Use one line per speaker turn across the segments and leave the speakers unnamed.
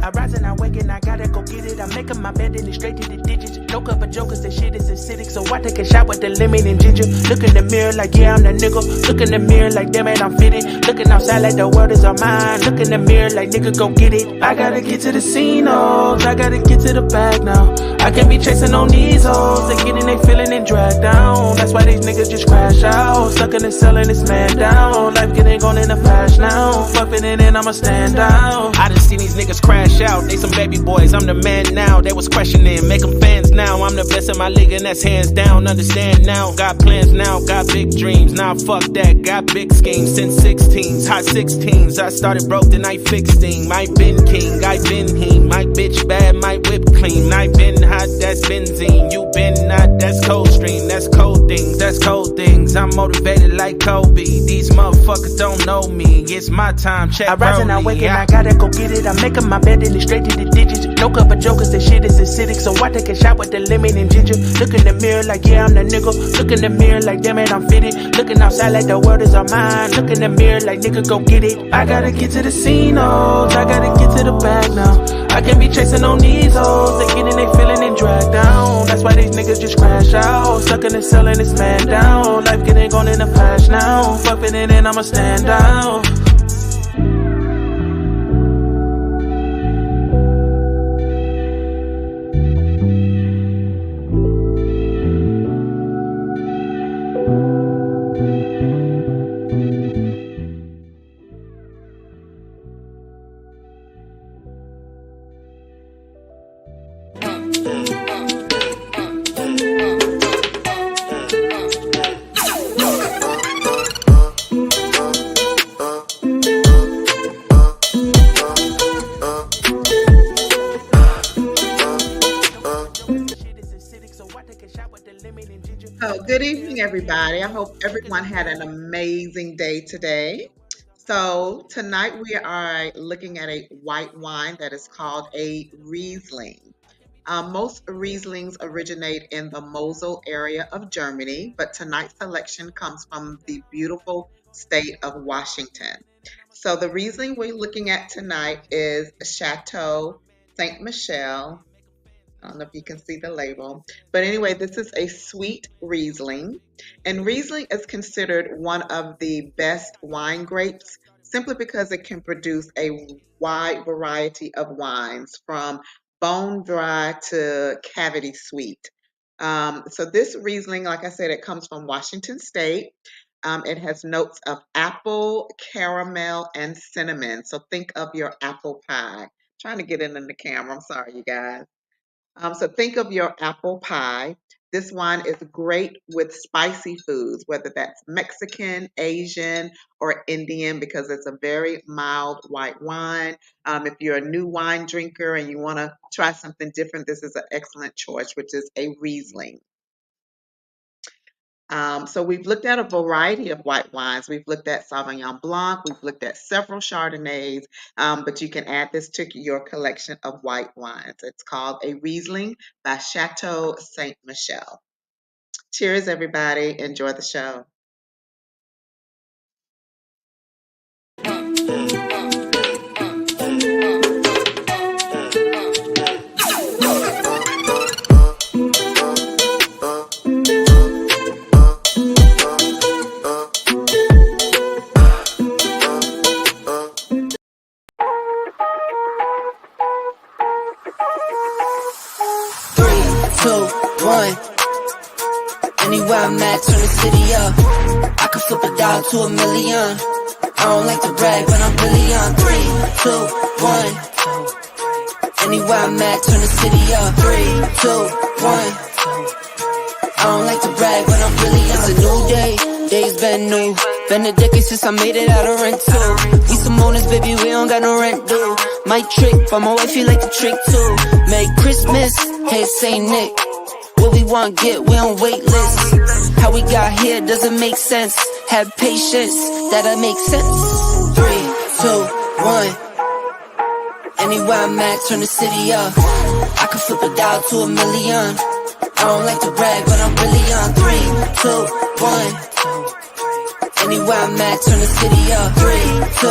I rise and I wake and I gotta go get it. I'm making my bed and it's straight to the digits. No cover jokers, the shit is acidic. So I take a shot with the lemon and ginger. Look in the mirror like, yeah, I'm the nigga. Look in the mirror like, damn it, I'm fitted. Looking outside like the world is all mine. Look in the mirror like, nigga, go get it. I gotta get to the scene, oh. I gotta get to the bag now. I can't be chasing on these hoes. They getting they feeling and dragged down. That's why these niggas just crash out. Stuck in the cell and it's man down. Life getting gone in a flash now. Fucking it in, I'ma stand down. I done seen these niggas crash out. They some baby boys, I'm the man now. They was questioning, make them fans now. I'm the best in my league and that's hands down. Understand now, got plans now, got big dreams. Now fuck that, got big schemes. Since 16s, hot 16s. I started broke, then I fixed things. I been king, I been him. My bitch bad, my whip clean. I been hot, that's benzene. You been not, that's cold stream. That's cold things, that's cold things. I'm motivated like Kobe. These motherfuckers don't know me. It's my time, check I rise and I wake and I gotta go get it. I'm making my bed and it's straight to the digits. No cover jokers, the shit is acidic. So I take a shot with the lemon and ginger. Look in the mirror like, yeah, I'm the nigga. Look in the mirror like, damn it, I'm fitted. Looking outside like the world is all mine. Look in the mirror like, nigga, go get it. I gotta get to the scene, oh. I gotta get to the bag now. I can't be chasing on these hoes. They getting they feeling and dragged down. That's why these niggas just crash out. Stuck in the cell and it's man down. Life getting gone in a flash now. Fucking it in, I'ma stand down.
Good evening, everybody. I hope everyone had an amazing day today. So tonight we are looking at a white wine that is called a Riesling. Most Rieslings originate in the Mosel area of Germany, but tonight's selection comes from the beautiful state of Washington. So the Riesling we're looking at tonight is Chateau Saint Michel. I don't know if you can see the label, but anyway, this is a sweet Riesling, and Riesling is considered one of the best wine grapes simply because it can produce a wide variety of wines from bone dry to cavity sweet. So this Riesling, like I said, it comes from Washington State. It has notes of apple, caramel, and cinnamon. So think of your apple pie. Trying to get it in the camera. I'm sorry, you guys. So think of your apple pie. This wine is great with spicy foods, whether that's Mexican, Asian, or Indian, because it's a very mild white wine. If you're a new wine drinker and you want to try something different, this is an excellent choice, which is a Riesling. So we've looked at a variety of white wines. We've looked at Sauvignon Blanc. We've looked at several Chardonnays, but you can add this to your collection of white wines. It's called a Riesling by Chateau Saint Michel. Cheers, everybody. Enjoy the show.
Anywhere I'm at, turn the city up. I can flip a dollar to $1 million. I don't like to brag, but I'm really on. 3, 2, 1. Anywhere I'm at, turn the city up. 3, 2, 1. I don't like to brag, but I'm really on. It's a new day, days been new. Been a decade since I made it out of rental. We some owners, baby, we don't got no rent due. My trick, but my wife, you like the trick too. Merry Christmas, hey Saint Nick. What we want get, we on wait list. How we got here doesn't make sense. Have patience, that'll make sense. 3, 2, 1. Anywhere I'm at, turn the city up. I can flip a dollar to $1 million. I don't like to brag, but I'm really on. 3, 2, 1. Anywhere I'm at, turn the city up. 3, 2,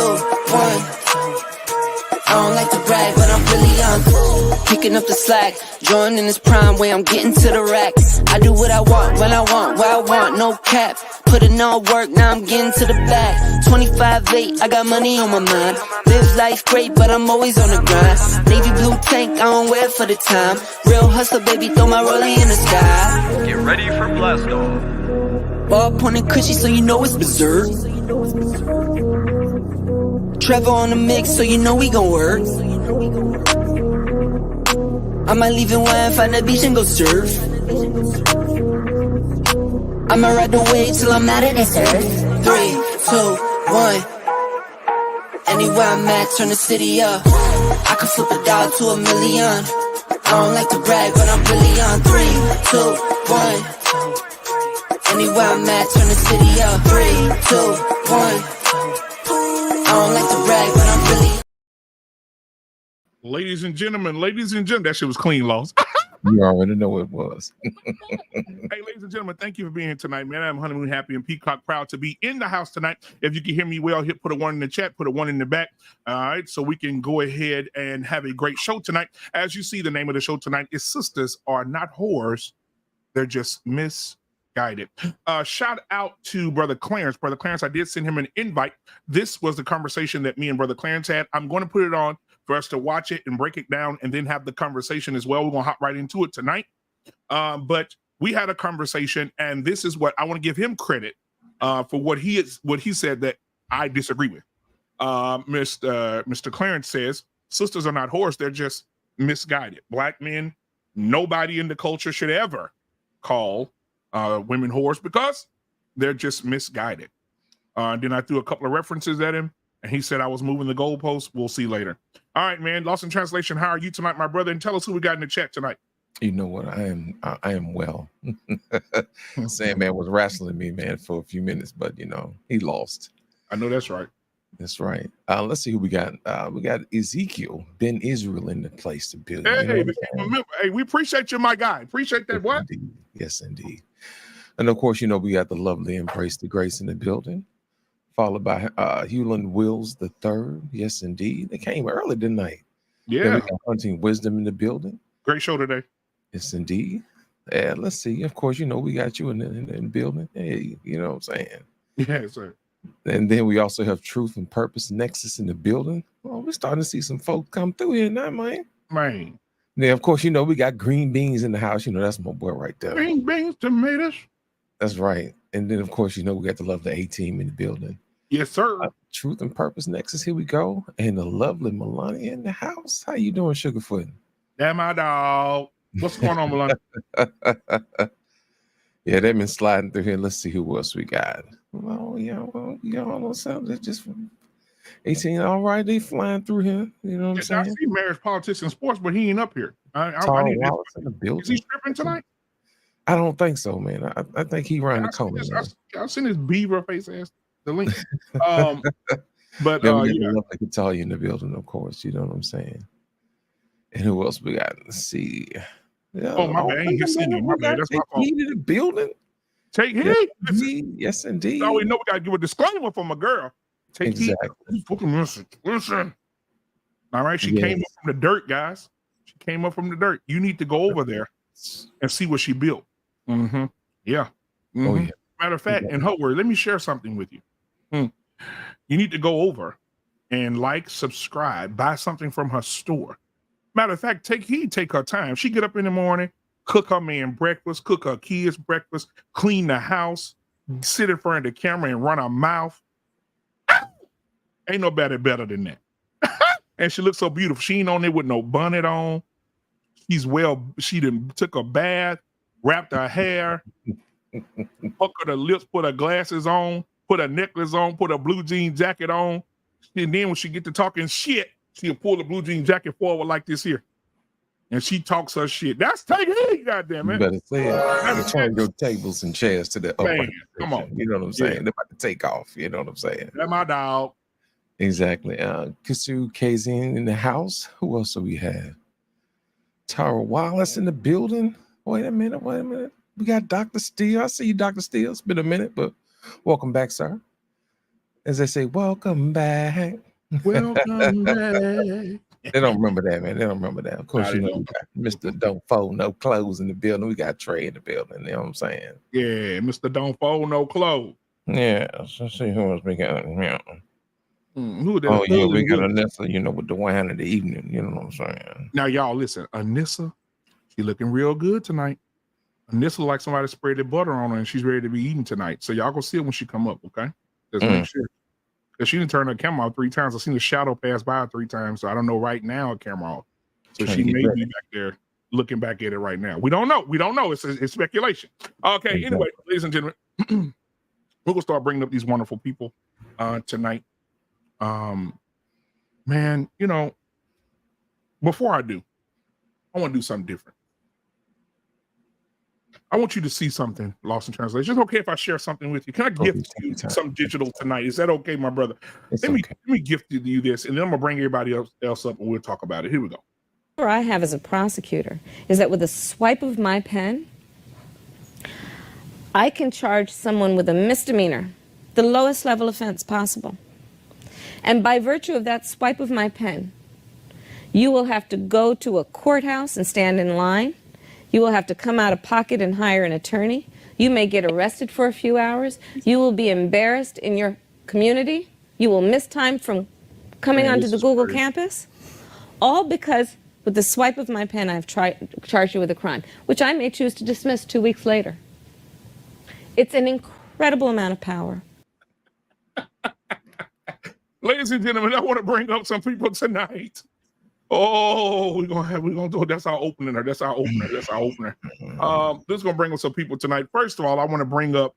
1. I I don't like to brag, but I'm really on. Picking up the slack, joining this prime way, I'm getting to the rack. I do what I want, when I want, where I want, no cap. Put in all work, now I'm getting to the back. 25-8, I got money on my mind. Live life great, but I'm always on the grind. Navy blue tank, I don't wear it for the time. Real hustler, baby, throw my rollie in the sky.
Get ready for blast off.
Ball pointing cushy, so you know it's berserk. Trevor on the mix, so you know we gon' work. I might leave in one, find the beach and go surf. I'ma ride the wave till I'm out of this earth. 3, 2, 1. Anywhere I'm at, turn the city up. I can flip a dollar to $1 million. I don't like to brag, but I'm really on. 3, 2, 1. Anywhere I'm at, turn the city up. 3, 2, 1. I don't like to brag, but I'm really.
Ladies and gentlemen, that shit was clean, Lost.
You already know it was.
Hey, ladies and gentlemen, thank you for being here tonight, man. I'm honeymoon happy and peacock proud to be in the house tonight. If you can hear me well, put a 1 in the chat, put a 1 in the back. All right, so we can go ahead and have a great show tonight. As you see, the name of the show tonight is Sisters Are Not Whores. They're just misguided. Shout out to Brother Clarence. Brother Clarence, I did send him an invite. This was the conversation that me and Brother Clarence had. I'm going to put it on for us to watch it and break it down and then have the conversation as well. We're going to hop right into it tonight. But we had a conversation, and this is what I want to give him credit for what he said that I disagree with. Mr. Clarence says, sisters are not whores, they're just misguided. Black men, nobody in the culture should ever call women whores because they're just misguided. Then I threw a couple of references at him, and he said I was moving the goalposts. We'll see later. All right, man. Lost in translation. How are you tonight, my brother? And tell us who we got in the chat tonight.
You know what? I am well. Sandman was wrestling me, man, for a few minutes, but he lost.
I know that's right.
That's right. Let's see who we got. We got Ezekiel Ben Israel in the place to build.
Hey, remember, hey, we appreciate you, my guy. Appreciate that.
Yes,
what?
Indeed. Yes, indeed. And of course, we got the lovely Embrace the Grace in the building, followed by Hewlin Wills the third. Yes, indeed. They came early tonight.
Yeah.
Then we got Hunting Wisdom in the building.
Great show today.
Yes, indeed. And let's see. Of course, we got you in the building. Hey, you know what I'm saying?
Yeah, sir.
And then we also have Truth and Purpose Nexus in the building. Oh, we're starting to see some folk come through here now, man.
Man.
Then, of course, we got Green Beans in the house. That's my boy right there.
Green beans, tomatoes.
That's right. And then, of course, we got to love the A-Team in the building.
Yes, sir.
Truth and Purpose Nexus, here we go. And the lovely Melania in the house. How you doing, Sugarfoot?
Yeah, my dog. What's going on, Melania?
Yeah, they've been sliding through here. Let's see who else we got. Well, all those sounds are just from 18. All right, they flying through here. You know what I'm saying?
I see marriage, politics, and sports, but he ain't up here. I need
Wallace in the building.
Is he stripping tonight?
I don't think so, man. I think he around the corner.
I've seen his beaver face ass. The link. But
then we got the guitar in the building, of course. You know what I'm saying? And who else we got? Let's see. Yeah,
my bad. I ain't just seen him. My bad. That's my fault.
In the building.
Take heed.
Yes, indeed.
So we know we gotta give a disclaimer for my girl. Take heed. Listen. All right, she came up from the dirt, guys. She came up from the dirt. You need to go over there and see what she built. Mm-hmm. Yeah. Mm-hmm.
Oh, yeah.
Matter of fact, in her word, let me share something with you. You need to go over and subscribe, buy something from her store. Matter of fact, take her time. She get up in the morning, cook her man breakfast, cook her kids breakfast, clean the house, sit in front of the camera and run her mouth. Ain't nobody better than that. And she looks so beautiful. She ain't on there with no bonnet on. She took a bath, wrapped her hair, puckered her lips, put her glasses on, put her necklace on, put her blue jean jacket on. And then when she get to talking shit, she'll pull the blue jean jacket forward like this here. And she talks her shit. That's taking it, goddamn it.
You better say it. Turn your tables and chairs to the
man, come on.
You know what I'm saying? They're about to take off. You know what I'm saying?
That's my dog.
Exactly. Kisu Kazin in the house. Who else do we have? Tara Wallace in the building. Wait a minute. We got Dr. Steele. I see you, Dr. Steele. It's been a minute, but welcome back, sir. As they say, welcome back.
Welcome back.
They don't remember that, man. They don't remember that. Of course,
Nah,
you
they
know,
don't.
we got Mr. Don't Fold No Clothes in the building. We got Trey in the building. You know what I'm saying?
Yeah, Mr. Don't Fold No Clothes.
Yeah. Let's see who else we got. Yeah.
Who the
Oh, yeah,
Thug
we
and
got
Willis.
Anessa, you know, with the wine in the evening. You know what I'm saying?
Now, y'all listen. Anissa, she looking real good tonight. Anissa like somebody sprayed the butter on her, and she's ready to be eaten tonight. So y'all gonna see it when she come up, okay? Just make sure. Because she didn't turn her camera off 3 times. I seen the shadow pass by 3 times, so I don't know right now her camera off. So
Trying
she
to get
may
ready.
be back there looking back at it right now. We don't know. We don't know. It's speculation. Okay.
Exactly.
Anyway, ladies and gentlemen, we're gonna start bringing up these wonderful people tonight. Man, you know, before I do, I want to do something different. I want you to see something lost in translation. It's okay if I share something with you. Can I gift you some digital tonight? Is that okay, my brother?
It's
Let me
okay.
gift you this, and then I'm gonna bring everybody else up, and we'll talk about it. Here we go.
What I have as a prosecutor is that with a swipe of my pen, I can charge someone with a misdemeanor, the lowest level offense possible. And by virtue of that swipe of my pen, you will have to go to a courthouse and stand in line. You will have to come out of pocket and hire an attorney. You may get arrested for a few hours. You will be embarrassed in your community. You will miss time from coming onto the Google campus. All because with the swipe of my pen, I've charged you with a crime, which I may choose to dismiss 2 weeks later. It's an incredible amount of power.
Ladies and gentlemen, I want to bring up some people tonight. Oh, we're gonna do it. That's our opener. This is gonna bring up some people tonight. First of all, I want to bring up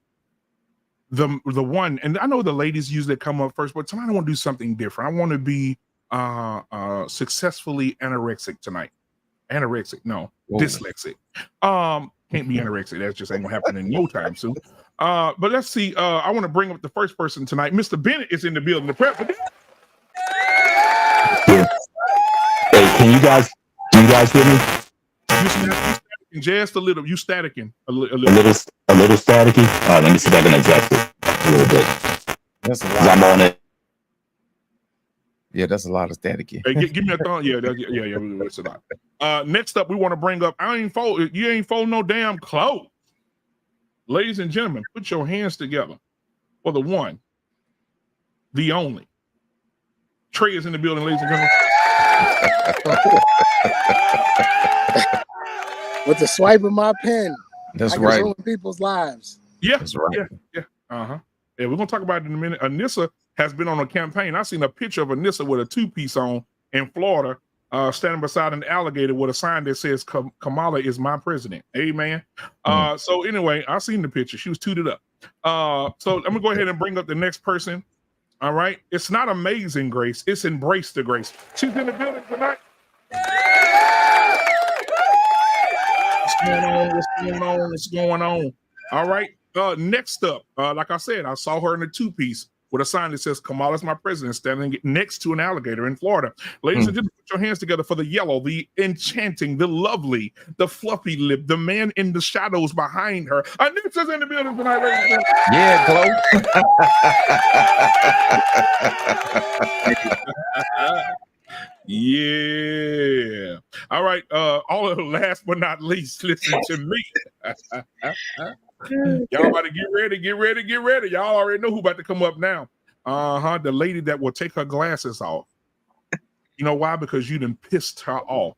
the one, and I know the ladies usually come up first, but tonight I want to do something different. I want to be successfully anorexic tonight. Dyslexic. Can't be anorexic. That just ain't gonna happen in no time soon. But let's see. I want to bring up the first person tonight. Mr. Bennett is in the building. The president.
Yeah. Hey, do you guys hear me?
You staticking just a little. You staticking a little.
A little staticky. Let me see if I can adjust it a little bit.
That's a lot.
I'm on it.
Yeah, that's a lot of staticky.
Hey, give me a thumb. Yeah, it's a lot. Next up, we want to bring up. You ain't fold no damn clothes. Ladies and gentlemen, put your hands together for the one, the only. Trey is in the building, ladies and gentlemen.
With the swipe of my pen,
That's
I can
right.
ruin people's lives.
Yeah,
That's right.
Yeah. Yeah, we're gonna talk about it in a minute. Anissa has been on a campaign. I seen a picture of Anissa with a 2-piece on in Florida, standing beside an alligator with a sign that says Kamala is my president. Amen. So anyway, I seen the picture. She was tooted up. So I'm gonna go ahead and bring up the next person. All right. It's not amazing grace, it's embrace the grace. She's in the building tonight. What's going on? All right. Next up, like I said, I saw her in a 2-piece with a sign that says Kamala's my president, standing next to an alligator in Florida. Ladies and gentlemen, put your hands together for the yellow, the enchanting, the lovely, the fluffy lip, the man in the shadows behind her. Anissa's in the building tonight, ladies and gentlemen.
Yeah,
Yeah. All right. Last but not least, listen to me. Y'all about to get ready. Y'all already know who about to come up now. The lady that will take her glasses off. You know why? Because you done pissed her off.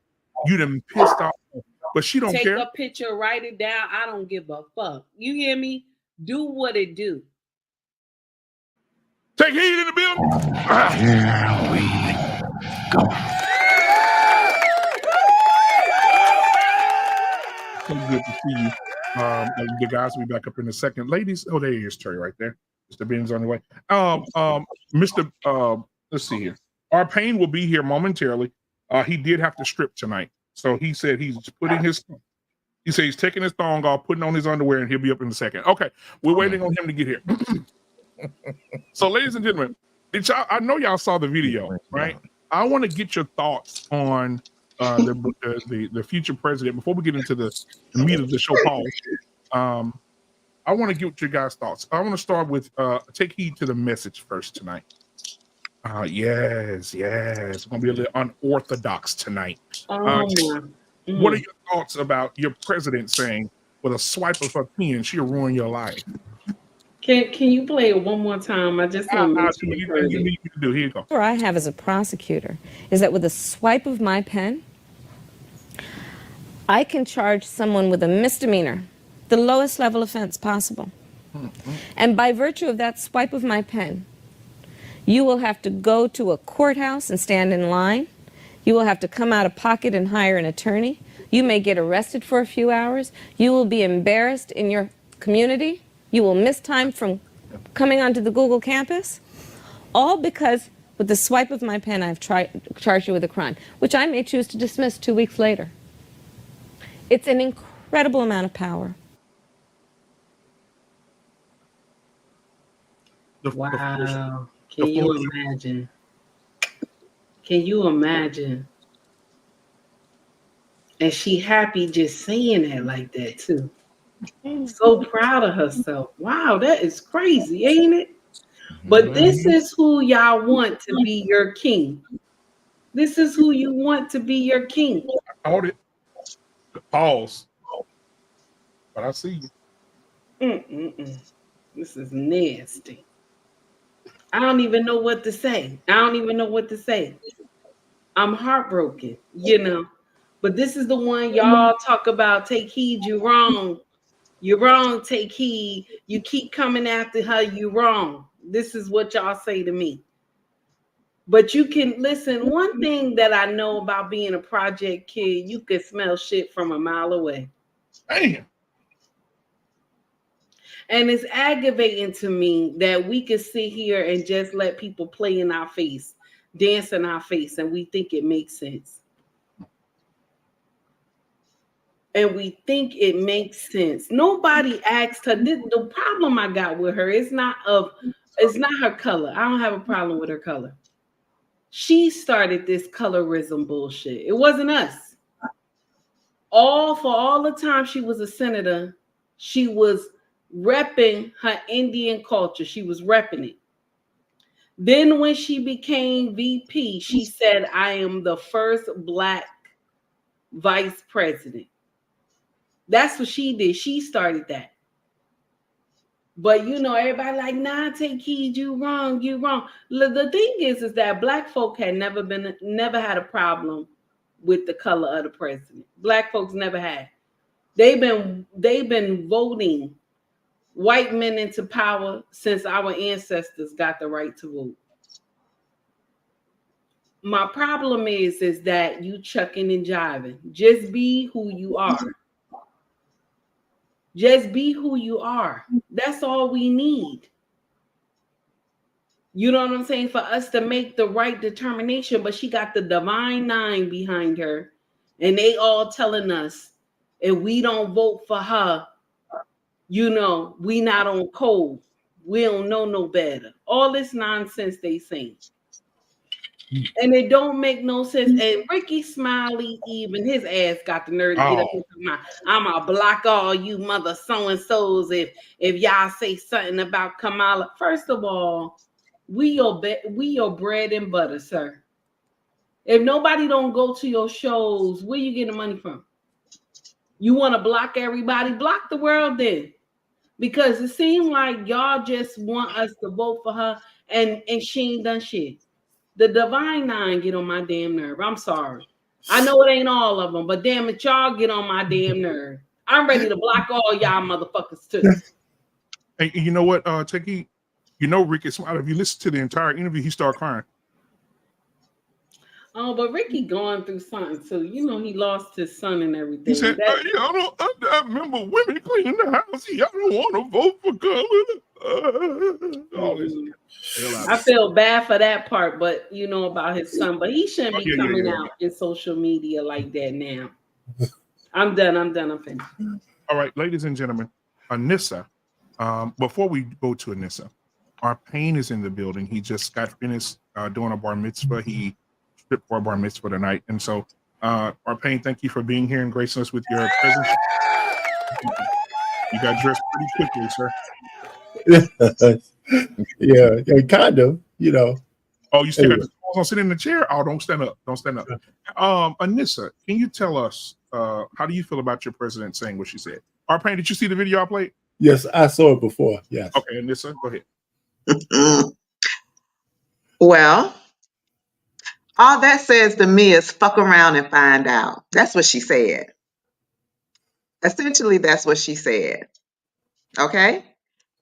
But she don't care.
Take a picture, write it down. I don't give a fuck. You hear me? Do what it do.
Take heed in the building.
Here we go.
So good to see you. The guys will be back up in a second. Ladies, oh, there he is, Trey, right there. Mr. Ben's on the way. Let's see here. Our Payne will be here momentarily. He did have to strip tonight. So he said he's taking his thong off, putting on his underwear, and he'll be up in a second. Okay, we're waiting on him to get here. So, ladies and gentlemen, I know y'all saw the video, right? I want to get your thoughts on the future president before we get into the meat of the show, Paul. I want to get your guys' thoughts. I want to start with take heed to the message first tonight. Yes. It's gonna be a little unorthodox tonight.
Oh my.
What are your thoughts about your president saying, with a swipe of her pen, she'll ruin your life?
Can you play it one more time? I just want to make sure you heard
You
it.
need me to do. Here you go.
What I have as a prosecutor is that with a swipe of my pen, I can charge someone with a misdemeanor, the lowest level offense possible. And by virtue of that swipe of my pen, you will have to go to a courthouse and stand in line. You will have to come out of pocket and hire an attorney. You may get arrested for a few hours. You will be embarrassed in your community. You will miss time from coming onto the Google campus. All because with the swipe of my pen, I've charged you with a crime, which I may choose to dismiss 2 weeks later. It's an incredible amount of power.
Wow. Can you imagine? Can you imagine? And she happy just saying that like that too. So proud of herself. Wow, that is crazy, ain't it? But this is who y'all want to be your king. This is who you want to be your king.
Hold it. Pause. But I see you.
This is nasty. I don't even know what to say. I'm heartbroken, But this is the one y'all talk about. Take heed, you're wrong. You're wrong, take heed. You keep coming after her, you wrong. This is what y'all say to me. But you can listen. One thing that I know about being a project kid, you can smell shit from a mile away.
Damn.
And it's aggravating to me that we could sit here and just let people play in our face, dance in our face, and we think it makes sense. Nobody asked her. The problem I got with her is not her color. I don't have a problem with her color. She started this colorism bullshit. It wasn't us. For all the time she was a senator, she was repping her Indian culture. She was repping it. Then when she became VP, she said, I am the first Black vice president. That's what she did. She started that. But everybody like, nah, take heed, you wrong. The thing is that Black folk had never had a problem with the color of the president. Black folks never had. They've been voting white men into power since our ancestors got the right to vote. My problem is that you chucking and jiving. Just be who you are. Just be who you are. That's all we need. You know what I'm saying? For us to make the right determination. But she got the divine 9 behind her. And they all telling us, if we don't vote for her, we not on code. We don't know no better. All this nonsense they saying. And it don't make no sense. And Ricky Smiley, even his ass got the nerve to get up and come, I'm gonna block all you mother so-and-sos if y'all say something about Kamala. First of all, we your bread and butter, sir. If nobody don't go to your shows, where you getting money from? You want to block everybody? Block the world then. Because it seems like y'all just want us to vote for her and she ain't done shit. The divine 9 get on my damn nerve. I'm sorry. I know it ain't all of them, but damn it, y'all get on my damn nerve. I'm ready to block all y'all motherfuckers too.
And you know what, Techie? Ricky Smiley, if you listen to the entire interview, he started crying.
Oh, but Ricky going through something too. He lost his son and everything.
He said, I remember women cleaning the house. Y'all don't want to vote for color. All this.
I feel bad for that part, but about his son. But he shouldn't be coming out in social media like that now. I'm done. I'm finished.
All right, ladies and gentlemen, Anissa. Before we go to Anissa, our Pain is in the building. He just got finished doing a bar mitzvah. He stripped for a bar mitzvah tonight. And so, our Pain, thank you for being here and gracing us with your presence. You got dressed pretty quickly, sir.
Yeah, kind of,
Oh, you still got the balls on sitting in the chair? Oh, don't stand up. Don't stand up. Anissa, can you tell us how do you feel about your president saying what she said? Arpain, did you see the video I played?
Yes, I saw it before. Yes.
Okay, Anissa, go ahead.
Well, all that says to me is fuck around and find out. That's what she said. Essentially, that's what she said. Okay?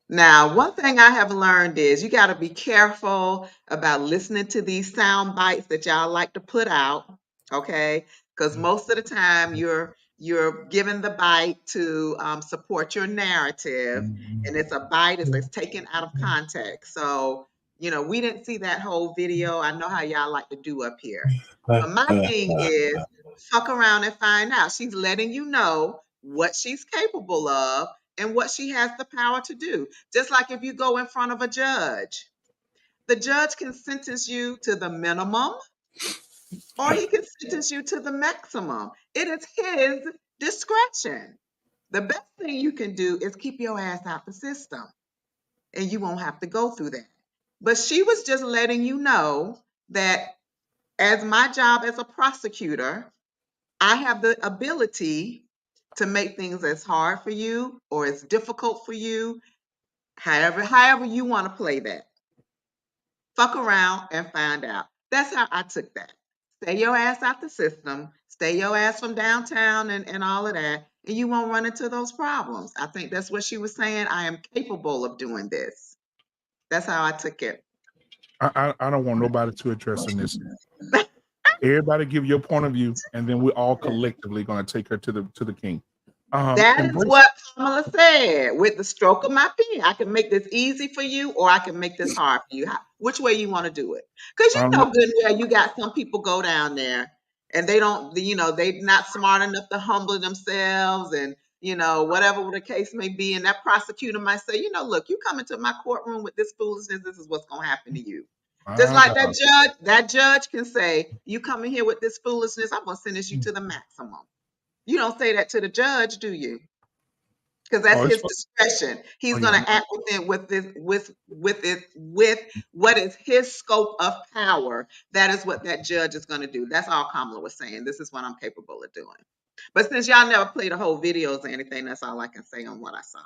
Now, one thing I have learned is you got to be careful about listening to these sound bites that y'all like to put out, okay? Because most of the time you're giving the bite to support your narrative, and it's a bite that's taken out of context. So, we didn't see that whole video. I know how y'all like to do up here. But my thing is fuck around and find out. She's letting you know what she's capable of and what she has the power to do. Just like if you go in front of a judge, the judge can sentence you to the minimum or he can sentence you to the maximum. It is his discretion. The best thing you can do is keep your ass out the system and you won't have to go through that. But she was just letting you know that as my job as a prosecutor, I have the ability to make things as hard for you or as difficult for you, however you want to play that. Fuck around and find out. That's how I took that. Stay your ass out the system, stay your ass from downtown and all of that, and you won't run into those problems. I think that's what she was saying. I am capable of doing this. That's how I took it.
I don't want nobody to address in this. Everybody give your point of view, and then we're all collectively going to take her to the king.
That is what Kamala said. With the stroke of my pen, I can make this easy for you, or I can make this hard for you. Which way you want to do it? Because you know good and well, you got some people go down there, and they don't, they're not smart enough to humble themselves, and whatever the case may be. And that prosecutor might say, look, you come into my courtroom with this foolishness, this is what's going to happen to you. Just like that judge can say, you come in here with this foolishness, I'm going to sentence you to the maximum. You don't say that to the judge, do you? Because that's his discretion. He's going to act with what is his scope of power. That is what that judge is going to do. That's all Kamala was saying. This is what I'm capable of doing. But since y'all never played the whole videos or anything, that's all I can say on what I saw.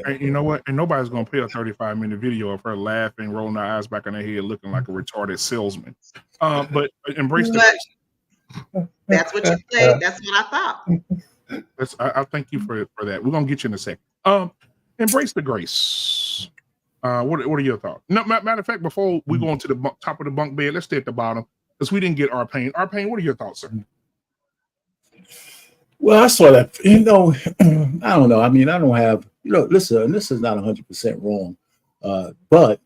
And you know what? And nobody's going to play a 35-minute video of her laughing, rolling her eyes back on her head, looking like a retarded salesman. But embrace the grace.
That's what you played. That's what I thought.
I thank you for that. We're gonna get you in a second. Embrace the grace. What are your thoughts? No, matter of fact, before we go into the top of the bunk bed, let's stay at the bottom because we didn't get Arpain. Arpain, what are your thoughts, sir?
Well, I saw that. I don't know. I mean, I don't have. Listen, this is not 100% wrong, but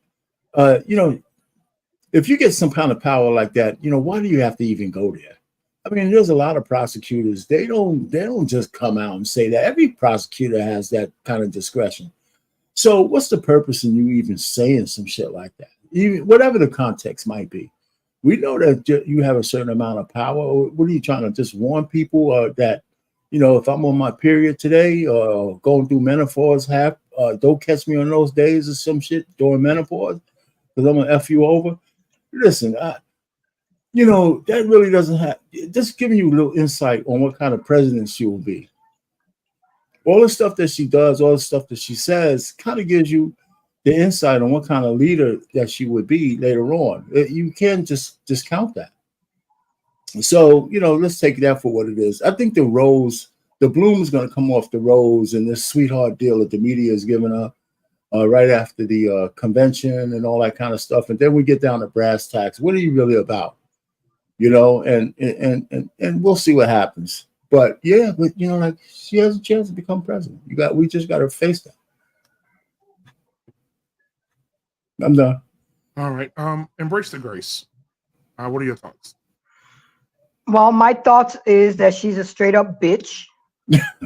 if you get some kind of power like that, why do you have to even go there? I mean, there's a lot of prosecutors. They don't just come out and say that. Every prosecutor has that kind of discretion. So what's the purpose in you even saying some shit like that? Even whatever the context might be. We know that you have a certain amount of power. What are you trying to just warn people that, if I'm on my period today or going through menopause, don't catch me on those days or some shit during menopause because I'm gonna F you over. Listen, that really doesn't have, just giving you a little insight on what kind of president she will be. All the stuff that she does, all the stuff that she says kind of gives you the insight on what kind of leader that she would be later on. You can't just discount that. So, let's take that for what it is. I think the bloom is going to come off the rose and this sweetheart deal that the media is giving her right after the convention and all that kind of stuff. And then we get down to brass tacks. What are you really about? And we'll see what happens. But yeah, like she has a chance to become president. We just got to face that. I'm done.
All right. Embrace the grace. What are your thoughts?
Well, my thoughts is that she's a straight up bitch,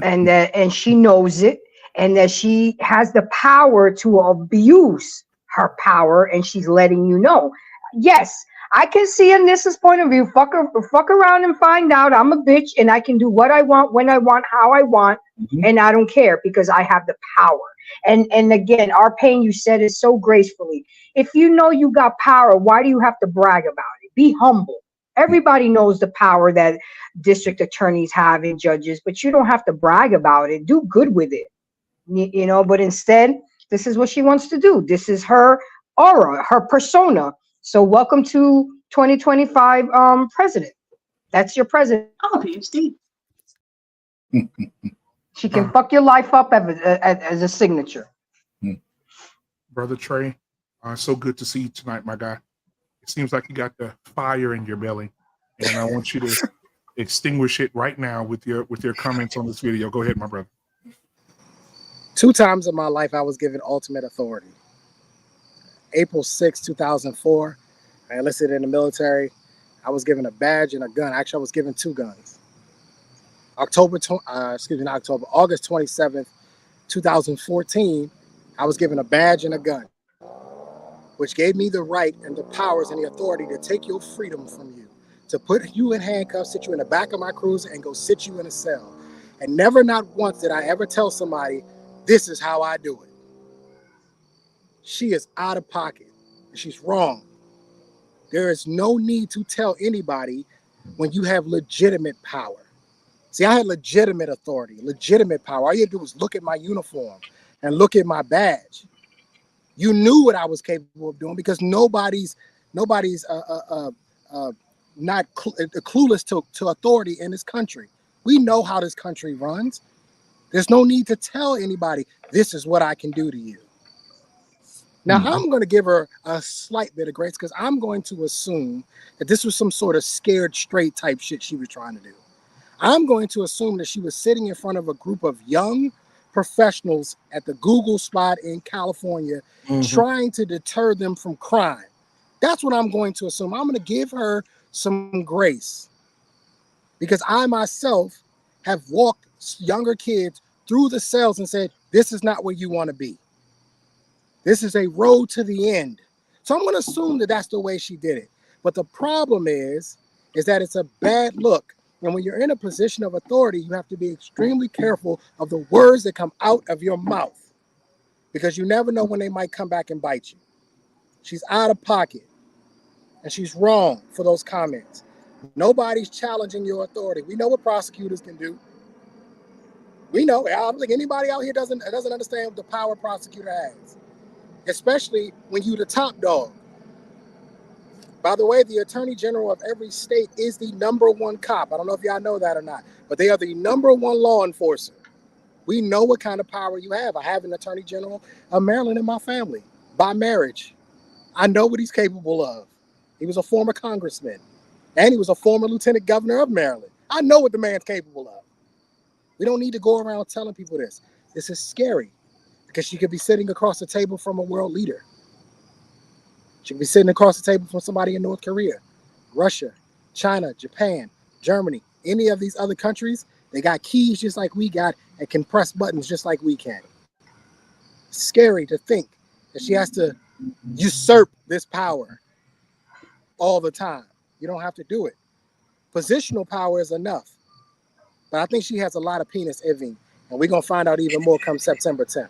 and she knows it, and that she has the power to abuse her power, and she's letting you know. Yes, I can see Anissa's point of view. Fuck around and find out. I'm a bitch, and I can do what I want, when I want, how I want, and I don't care because I have the power. And again, our pain, you said it so gracefully. If you know you got power, why do you have to brag about it? Be humble. Everybody knows the power that district attorneys have and judges, but you don't have to brag about it. Do good with it. You know, but instead, this is what she wants to do. This is her aura, her persona. So welcome to 2025 president. That's your president.
Oh, PhD.
She can fuck your life up as a signature.
Brother Trey, so good to see you tonight, my guy. It seems like you got the fire in your belly, and I want you to extinguish it right now with your comments on this video. Go ahead, my brother.
2 times in my life, I was given ultimate authority. April 6, 2004, I enlisted in the military. I was given a badge and a gun. Actually, I was given 2 guns. August 27th, 2014, I was given a badge and a gun, which gave me the right and the powers and the authority to take your freedom from you, to put you in handcuffs, sit you in the back of my cruiser, and go sit you in a cell. And never, not once, did I ever tell somebody, this is how I do it. She is out of pocket. She's wrong. There is no need to tell anybody when you have legitimate power. See, I had legitimate authority, legitimate power. All you had to do was look at my uniform and look at my badge. You knew what I was capable of doing because nobody's not clueless to authority in this country. We know how this country runs. There's no need to tell anybody, this is what I can do to you. Now, I'm going to give her a slight bit of grace because I'm going to assume that this was some sort of scared straight type shit she was trying to do. I'm going to assume that she was sitting in front of a group of young professionals at the Google spot in California, trying to deter them from crime. That's what I'm going to assume. I'm going to give her some grace because I myself have walked younger kids through the cells and said, this is not where you want to be. This is a road to the end. So I'm going to assume that that's the way she did it. But the problem is that it's a bad look. And when you're in a position of authority, you have to be extremely careful of the words that come out of your mouth because you never know when they might come back and bite you. She's out of pocket and she's wrong for those comments. Nobody's challenging your authority. We know what prosecutors can do. We know. I don't think anybody out here doesn't understand the power a prosecutor has, especially when you're the top dog. By the way, the attorney general of every state is the #1 cop. I don't know if y'all know that or not, but they are the #1 law enforcer. We know what kind of power you have. I have an attorney general of Maryland in my family by marriage. I know what he's capable of. He was a former congressman and he was a former lieutenant governor of Maryland. I know what the man's capable of. We don't need to go around telling people this. This is scary because she could be sitting across the table from a world leader. She could be sitting across the table from somebody in North Korea, Russia, China, Japan, Germany, any of these other countries. They got keys just like we got and can press buttons just like we can. It's scary to think that she has to usurp this power all the time. You don't have to do it. Positional power is enough. But I think she has a lot of penis envy, and we're going to find out even more come September 10th.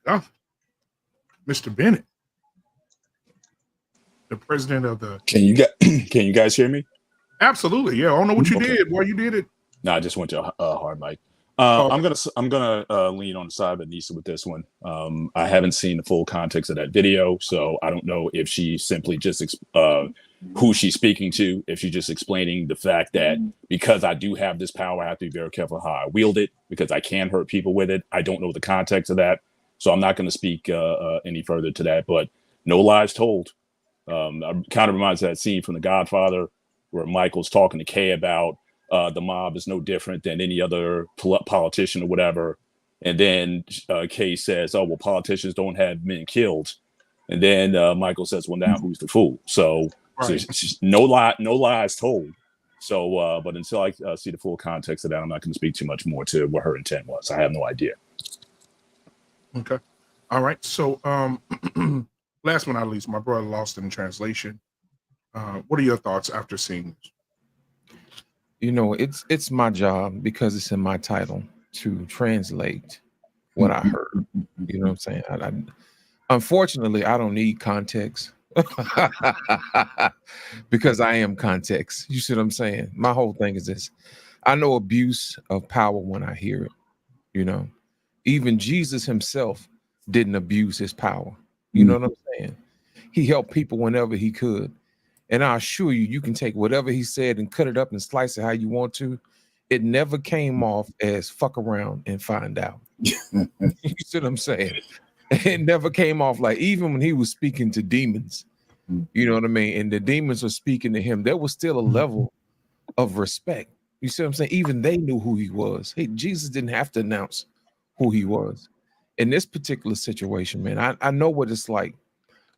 Oh, Mr. Bennett, the president of the...
Can you guys hear me?
Absolutely, yeah. I don't know what you did. Why you did it?
No, I just went to a hard mic. I'm gonna lean on the side of Anissa with this one. I haven't seen the full context of that video, so I don't know if she simply just who she's speaking to, if she's just explaining the fact that because I do have this power, I have to be very careful how I wield it because I can hurt people with it. I don't know the context of that, so I'm not going to speak any further to that. But no lies told. Kind of reminds that scene from The Godfather where Michael's talking to Kay about the mob is no different than any other politician or whatever. And then Kay says, oh, well, politicians don't have men killed. And then Michael says, well, now who's the fool? So, right. So no lies told. So, but until I see the full context of that, I'm not going to speak too much more to what her intent was. I have no idea.
Okay. All right. So, last but not least, my brother lost in translation. What are your thoughts after seeing this?
You know, it's my job because it's in my title to translate what I heard. You know what I'm saying? Unfortunately, I don't need context because I am context. You see what I'm saying? My whole thing is this. I know abuse of power when I hear it, you know. Even Jesus himself didn't abuse his power. You know what I'm saying? He helped people whenever he could. And I assure you, you can take whatever he said and cut it up and slice it how you want to. It never came off as fuck around and find out. You see what I'm saying? It never came off like, even when he was speaking to demons, you know what I mean? And the demons were speaking to him, there was still a level of respect. You see what I'm saying? Even they knew who he was. Jesus didn't have to announce who he was. In this particular situation, man, I know what it's like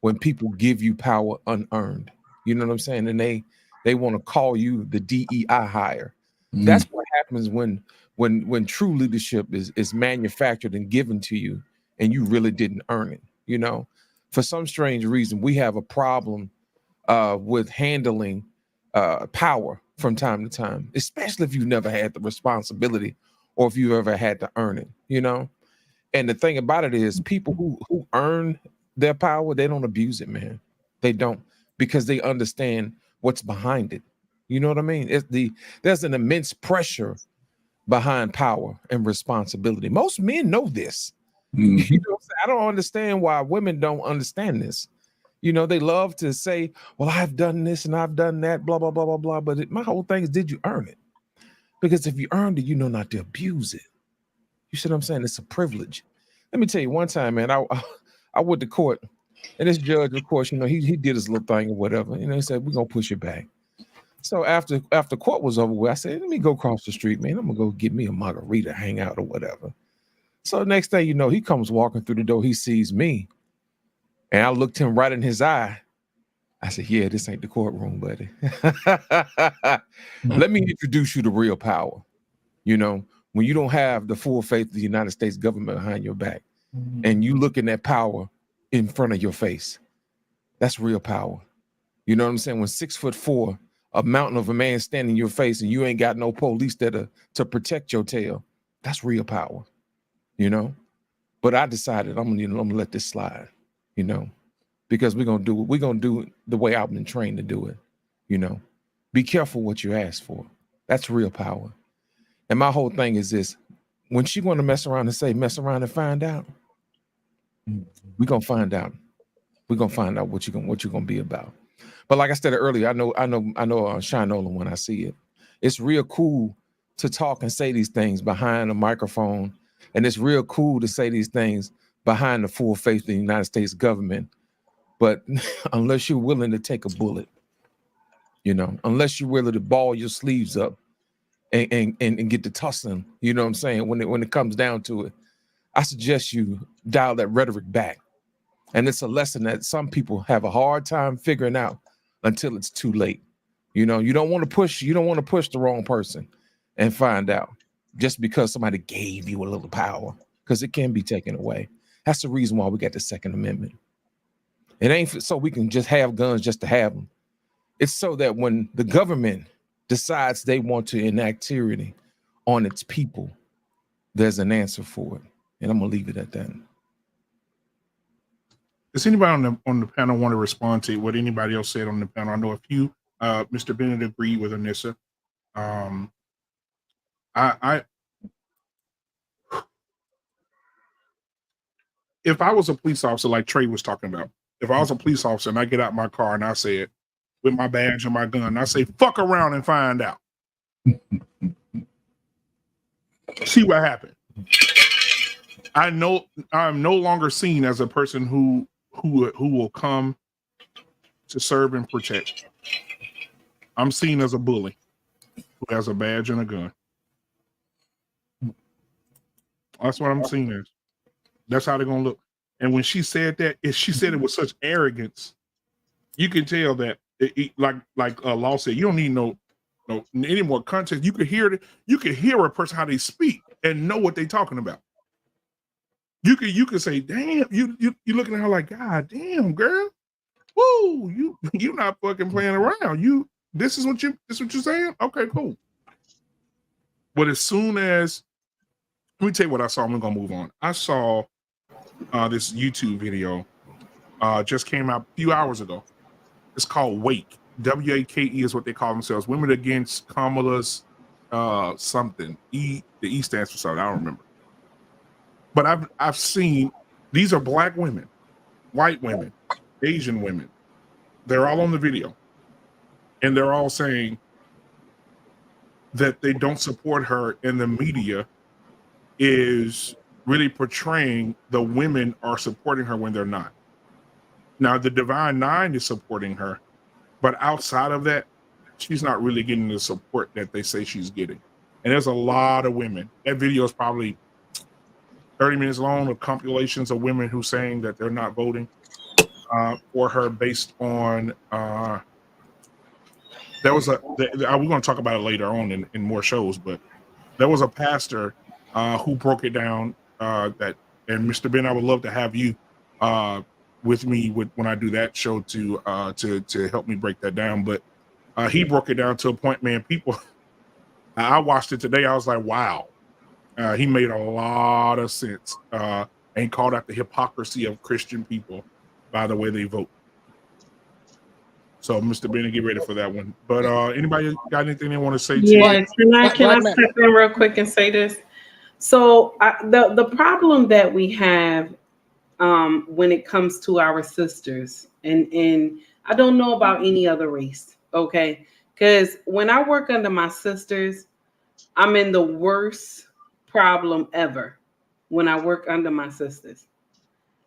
when people give you power unearned. You know what I'm saying? And they want to call you the DEI hire. That's what happens when true leadership is manufactured and given to you and you really didn't earn it. You know, for some strange reason, we have a problem with handling power from time to time, especially if you've never had the responsibility or if you've ever had to earn it, you know? And the thing about it is people who earn their power, they don't abuse it, man. They don't, because they understand what's behind it. You know what I mean? There's an immense pressure behind power and responsibility. Most men know this. You know what I'm saying? I don't understand why women don't understand this. You know, they love to say, well, I've done this and I've done that, blah, blah, blah, blah, blah. But my whole thing is, did you earn it? Because if you earned it, you know not to abuse it. You see what I'm saying? It's a privilege. Let me tell you, one time, man, I went to court, and this judge, of course, you know, he did his little thing or whatever. You know, he said, we're going to push it back. So after court was over with, I said, let me go across the street, man. I'm going to go get me a margarita, hang out or whatever. So next thing you know, he comes walking through the door. He sees me. And I looked him right in his eye. I said, yeah, this ain't the courtroom, buddy. Let me introduce you to real power. You know, when you don't have the full faith of the United States government behind your back and you looking at power in front of your face, that's real power. You know what I'm saying? When 6'4", a mountain of a man standing in your face and you ain't got no police there to protect your tail, that's real power, you know? But I decided I'm gonna let this slide, you know, because we're gonna do it the way I've been trained to do it, you know. Be careful what you ask for. That's real power. And my whole thing is this: when she want to mess around and find out, we're gonna find out. We're gonna find out what you're gonna be about. But like I said earlier, I know Sean Nolan when I see it. It's real cool to talk and say these things behind a microphone, and it's real cool to say these things behind the full faith of the United States government. But unless you're willing to take a bullet, you know, unless you're willing to ball your sleeves up and get the tussling, you know what I'm saying? When it comes down to it, I suggest you dial that rhetoric back. And it's a lesson that some people have a hard time figuring out until it's too late. You know, you don't want to push the wrong person and find out just because somebody gave you a little power, because it can be taken away. That's the reason why we got the Second Amendment. It ain't so we can just have guns just to have them. It's so that when the government decides they want to enact tyranny on its people, there's an answer for it. And I'm gonna leave it at that.
Does anybody on the panel want to respond to what anybody else said on the panel? I know a few. Mr. Bennett agreed with Anissa. If I was a police officer, like Trey was talking about, if I was a police officer and I get out my car and I said, with my badge and my gun, and I say, fuck around and find out. See what happened. I know I'm no longer seen as a person who will come to serve and protect. I'm seen as a bully who has a badge and a gun. That's what I'm seen as. That's how they're gonna look. And when she said that, she said it with such arrogance. You can tell that, like Law said, you don't need no any more context. You could hear it. You could hear a person how they speak and know what they're talking about. You could say, damn, you looking at her like, God damn, girl, woo, you not fucking playing around. This is what you're saying? Okay, cool. But as soon as Let me tell you what I saw. I'm gonna move on. I saw this YouTube video just came out a few hours ago. It's called Wake. WAKE is what they call themselves. Women Against Kamala's something. The E stands for something. I don't remember. But I've seen these are black women, white women, Asian women. They're all on the video, and they're all saying that they don't support her, and the media is really portraying the women are supporting her when they're not. Now, the Divine Nine is supporting her, but outside of that, she's not really getting the support that they say she's getting. And there's a lot of women. That video is probably 30 minutes long of compilations of women who saying that they're not voting for her based on we're going to talk about it later on in more shows, but there was a pastor who broke it down and Mr. Ben, I would love to have you with me when I do that show to help me break that down. But he broke it down to a point, man, people, I watched it today. I was like, wow, he made a lot of sense and called out the hypocrisy of Christian people by the way they vote. So, Mr. Benny, get ready for that one. But anybody got anything they want to say?
Yeah, can I step in real quick and say this? So, the problem that we have when it comes to our sisters, and I don't know about any other race, okay? Because when I work under my sisters, I'm in the worst problem ever when I work under my sisters.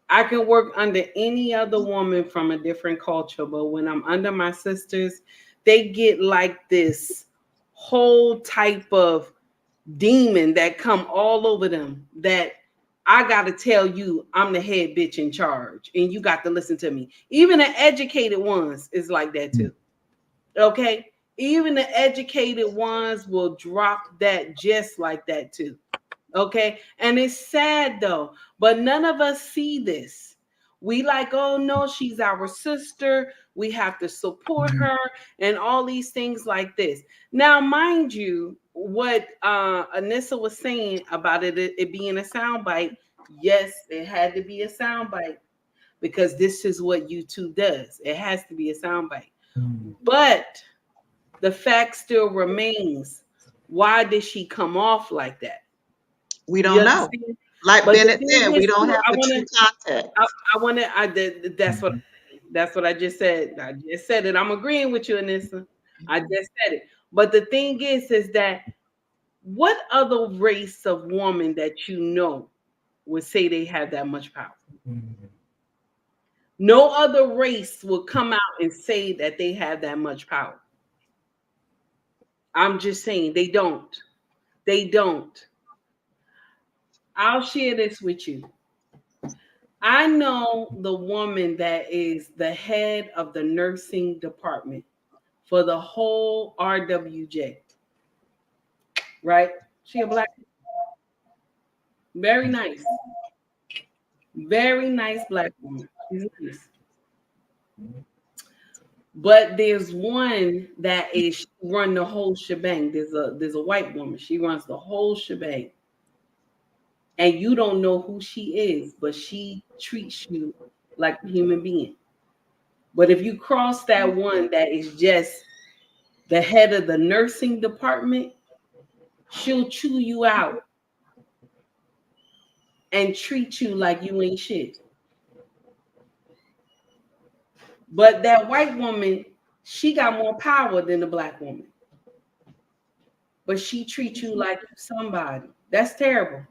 I can work under any other woman from a different culture, but when I'm under my sisters, they get like this whole type of demon that come all over them that I got to tell you, I'm the head bitch in charge and you got to listen to me. Even the educated ones is like that too. Okay? Even the educated ones will drop that just like that too. Okay? And it's sad though, but none of us see this. We like, oh no, she's our sister. We have to support her and all these things like this. Now, mind you, what Anissa was saying about it being a soundbite, yes, it had to be a soundbite because this is what YouTube does. It has to be a soundbite. But the fact still remains, why did she come off like that?
We don't know. Like Bennett said, we don't have the true context.
That's what I just said. I just said it. I'm agreeing with you, Anissa. I just said it. But the thing is that what other race of woman that you know would say they have that much power? No other race will come out and say that they have that much power. I'm just saying they don't. They don't. I'll share this with you. I know the woman that is the head of the nursing department for the whole RWJ. Right? She a black, very nice. Very nice black woman. She's nice. But there's one that is run the whole shebang. There's a white woman. She runs the whole shebang. And you don't know who she is, but she treats you like a human being. But if you cross that one that is just the head of the nursing department, she'll chew you out and treat you like you ain't shit. But that white woman, she got more power than the black woman. But she treats you like somebody. That's terrible.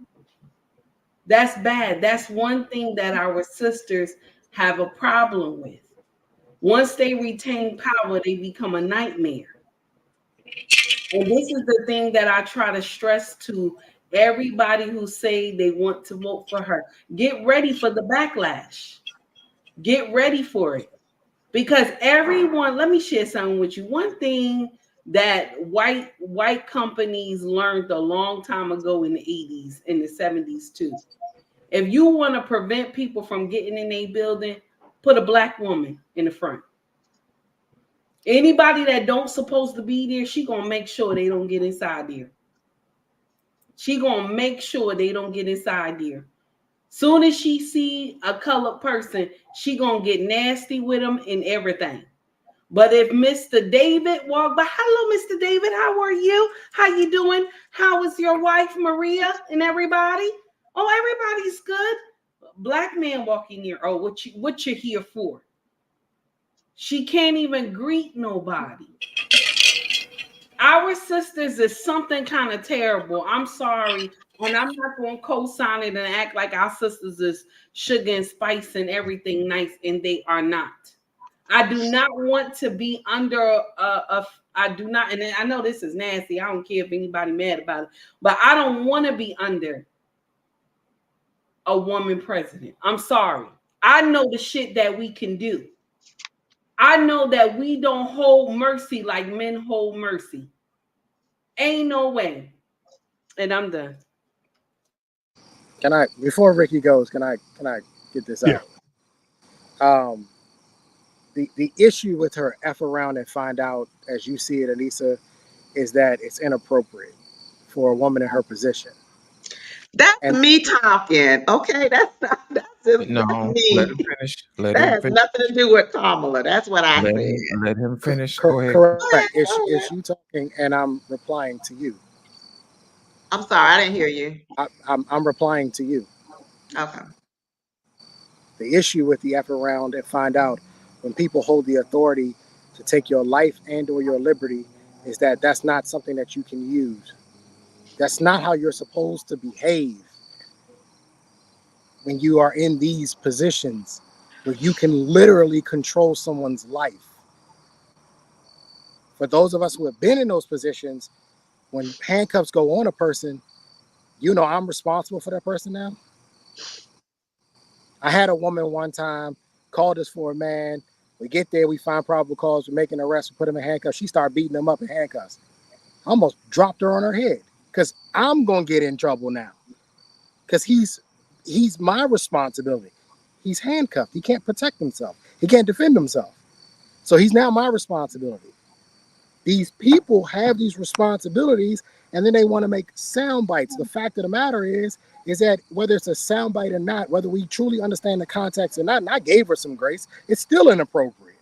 That's bad. That's one thing that our sisters have a problem with. Once they retain power, they become a nightmare. And this is the thing that I try to stress to everybody who say they want to vote for her. Get ready for the backlash. Get ready for it. Because everyone, let me share something with you. One thing that white companies learned a long time ago in the 80s, in the 70s too. If you want to prevent people from getting in a building, put a black woman in the front. Anybody that don't supposed to be there, she gonna make sure they don't get inside there. She gonna make sure they don't get inside there. Soon as she see a colored person, she gonna get nasty with them and everything. But if Mr. David walk by, hello, Mr. David, how are you? How you doing? How is your wife, Maria, and everybody? Oh, everybody's good. Black man walking here. Oh, what you here for? She can't even greet nobody. Our sisters is something kind of terrible. I'm sorry. And I'm not going to co-sign it and act like our sisters is sugar and spice and everything nice, and they are not. I do not want to be under I do not, and I know this is nasty. I don't care if anybody mad about it, but I don't want to be under a woman president. I'm sorry. I know the shit that we can do. I know that we don't hold mercy like men hold mercy. Ain't no way. And I'm done.
Can I, before Ricky goes, can I get this out? The issue with her F around and find out, as you see it, Anissa, is that it's inappropriate for a woman in her position.
That's me talking. Okay, that's just
No,
me.
let him finish.
That has nothing to do with Kamala. That's what I said.
Let him finish. Go ahead.
Correct. It's you talking, and I'm replying to you.
I'm sorry, I didn't hear you.
I'm replying to you.
Okay.
The issue with the F around and find out when people hold the authority to take your life and or your liberty is that that's not something that you can use. That's not how you're supposed to behave when you are in these positions where you can literally control someone's life. For those of us who have been in those positions, when handcuffs go on a person, you know I'm responsible for that person now. I had a woman one time called us for a man. We get there, we find probable cause, we make an arrest, we put him in handcuffs. She started beating him up in handcuffs. I almost dropped her on her head because I'm going to get in trouble now because he's my responsibility. He's handcuffed. He can't protect himself. He can't defend himself. So he's now my responsibility. These people have these responsibilities, and then they want to make sound bites. The fact of the matter is that whether it's a sound bite or not, whether we truly understand the context or not, and I gave her some grace, it's still inappropriate.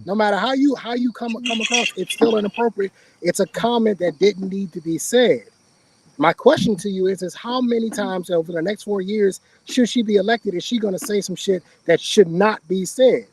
No matter how you come across, it's still inappropriate. It's a comment that didn't need to be said. My question to you is how many times over the next 4 years, should she be elected, is she going to say some shit that should not be said?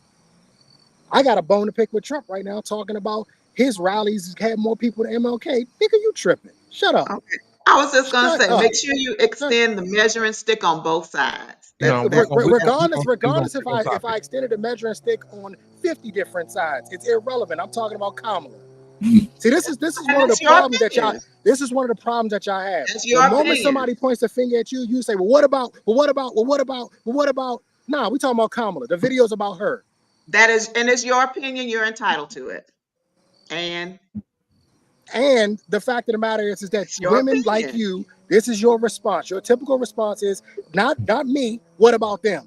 I got a bone to pick with Trump right now, talking about his rallies had more people than MLK. Nigga, you tripping. Shut up.
Okay. I was just going to say,
up.
make sure you extend the measuring stick on both sides.
Regardless if I extended the measuring stick on 50 different sides, it's irrelevant. I'm talking about Kamala. See, this is one of the problems that y'all. This is one of the problems that y'all have. The moment somebody points a finger at you, you say, "Well, what about? Well, what about? Well, what about? Well, what about?" Nah, we talking about Kamala. The video's about her.
That is, and it's your opinion. You're entitled to it. And
the fact of the matter is that women like you, this is your response. Your typical response is not me. What about them?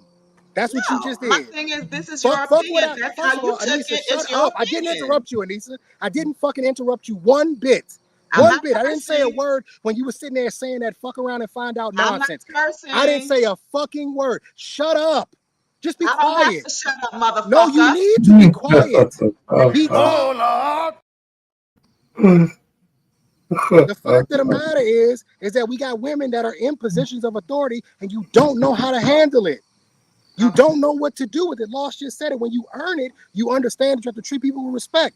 That's what you just did.
My thing is, this is your opinion. That's how you took it. It's your opinion.
I didn't interrupt you, Anissa. I didn't fucking interrupt you one bit. One bit. I didn't say a word when you were sitting there saying that fuck around and find out nonsense. I didn't say a fucking word. Shut up. Just be quiet.
I don't have to shut up, motherfucker.
No, you need to be quiet. Be quiet. The fact of the matter is that we got women that are in positions of authority and you don't know how to handle it. You don't know what to do with it. Lost just said it. When you earn it, you understand that you have to treat people with respect.